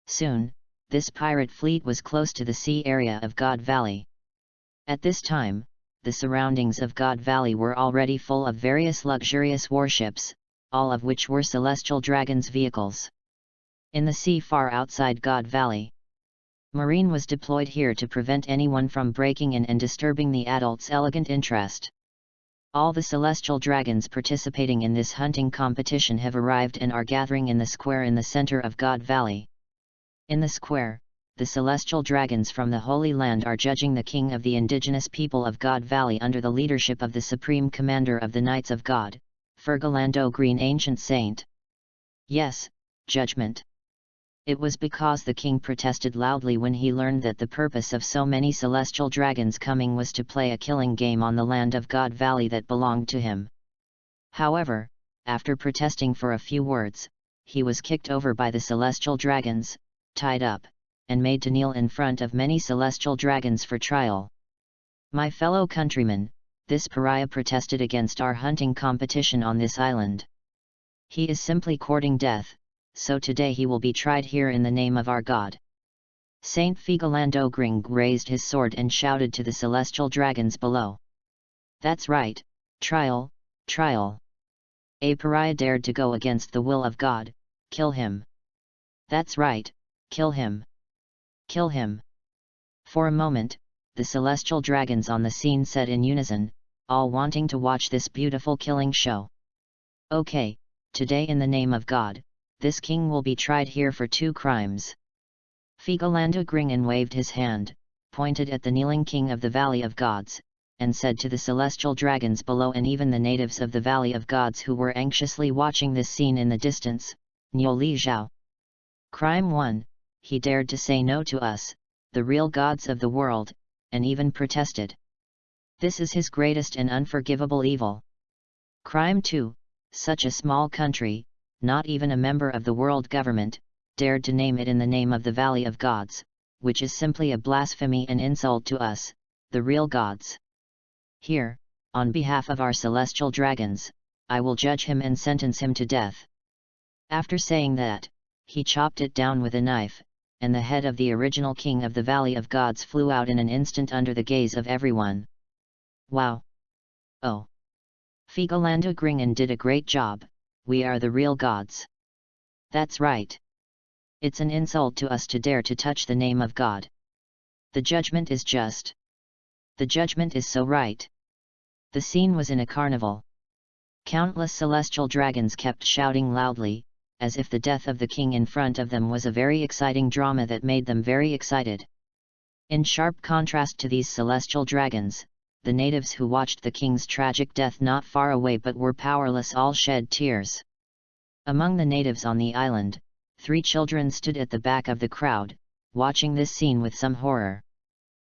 Soon, this pirate fleet was close to the sea area of God Valley. At this time, the surroundings of God Valley were already full of various luxurious warships, all of which were celestial dragons' vehicles. In the sea far outside God Valley, Marine was deployed here to prevent anyone from breaking in and disturbing the adults' elegant interest. All the celestial dragons participating in this hunting competition have arrived and are gathering in the square in the center of God Valley. In the square, the celestial dragons from the Holy Land are judging the king of the indigenous people of God Valley under the leadership of the supreme commander of the Knights of God, Fergalando Green Ancient Saint. Yes, judgment. It was because the king protested loudly when he learned that the purpose of so many celestial dragons coming was to play a killing game on the land of God Valley that belonged to him. However, after protesting for a few words, he was kicked over by the celestial dragons, tied up, and made to kneel in front of many celestial dragons for trial. My fellow countrymen, this pariah protested against our hunting competition on this island. He is simply courting death, so today he will be tried here in the name of our God. Saint Fergalando Gring raised his sword and shouted to the celestial dragons below. That's right, trial, trial. A pariah dared to go against the will of God, kill him. That's right, kill him. Kill him. For a moment, the celestial dragons on the scene said in unison, all wanting to watch this beautiful killing show. Okay, today in the name of God, this king will be tried here for 2 crimes. Fergalando Gringen waved his hand, pointed at the kneeling king of the Valley of Gods, and said to the celestial dragons below and even the natives of the Valley of Gods who were anxiously watching this scene in the distance, Niu Li Zhao. Crime 1, he dared to say no to us, the real gods of the world, and even protested. This is his greatest and unforgivable evil. Crime 2, such a small country, not even a member of the world government, dared to name it in the name of the Valley of Gods, which is simply a blasphemy and insult to us, the real gods. Here, on behalf of our celestial dragons, I will judge him and sentence him to death. After saying that, he chopped it down with a knife, and the head of the original king of the Valley of Gods flew out in an instant under the gaze of everyone. Wow! Oh! Fergalando Gringen did a great job. We are the real gods. That's right. It's an insult to us to dare to touch the name of God. The judgment is just. The judgment is so right. The scene was in a carnival. Countless celestial dragons kept shouting loudly, as if the death of the king in front of them was a very exciting drama that made them very excited. In sharp contrast to these celestial dragons, the natives who watched the king's tragic death not far away but were powerless all shed tears. Among the natives on the island, 3 children stood at the back of the crowd, watching this scene with some horror.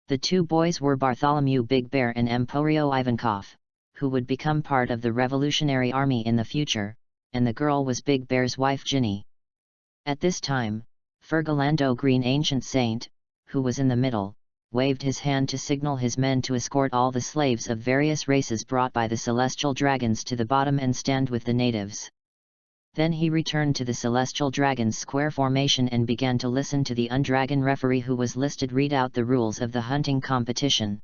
The 2 boys were Bartholomew Big Bear and Emporio Ivankov, who would become part of the Revolutionary Army in the future, and the girl was Big Bear's wife Ginny. At this time, Fergalando Green Ancient Saint, who was in the middle, waved his hand to signal his men to escort all the slaves of various races brought by the celestial dragons to the bottom and stand with the natives. Then he returned to the celestial dragon's square formation and began to listen to the undragon referee who was listed read out the rules of the hunting competition.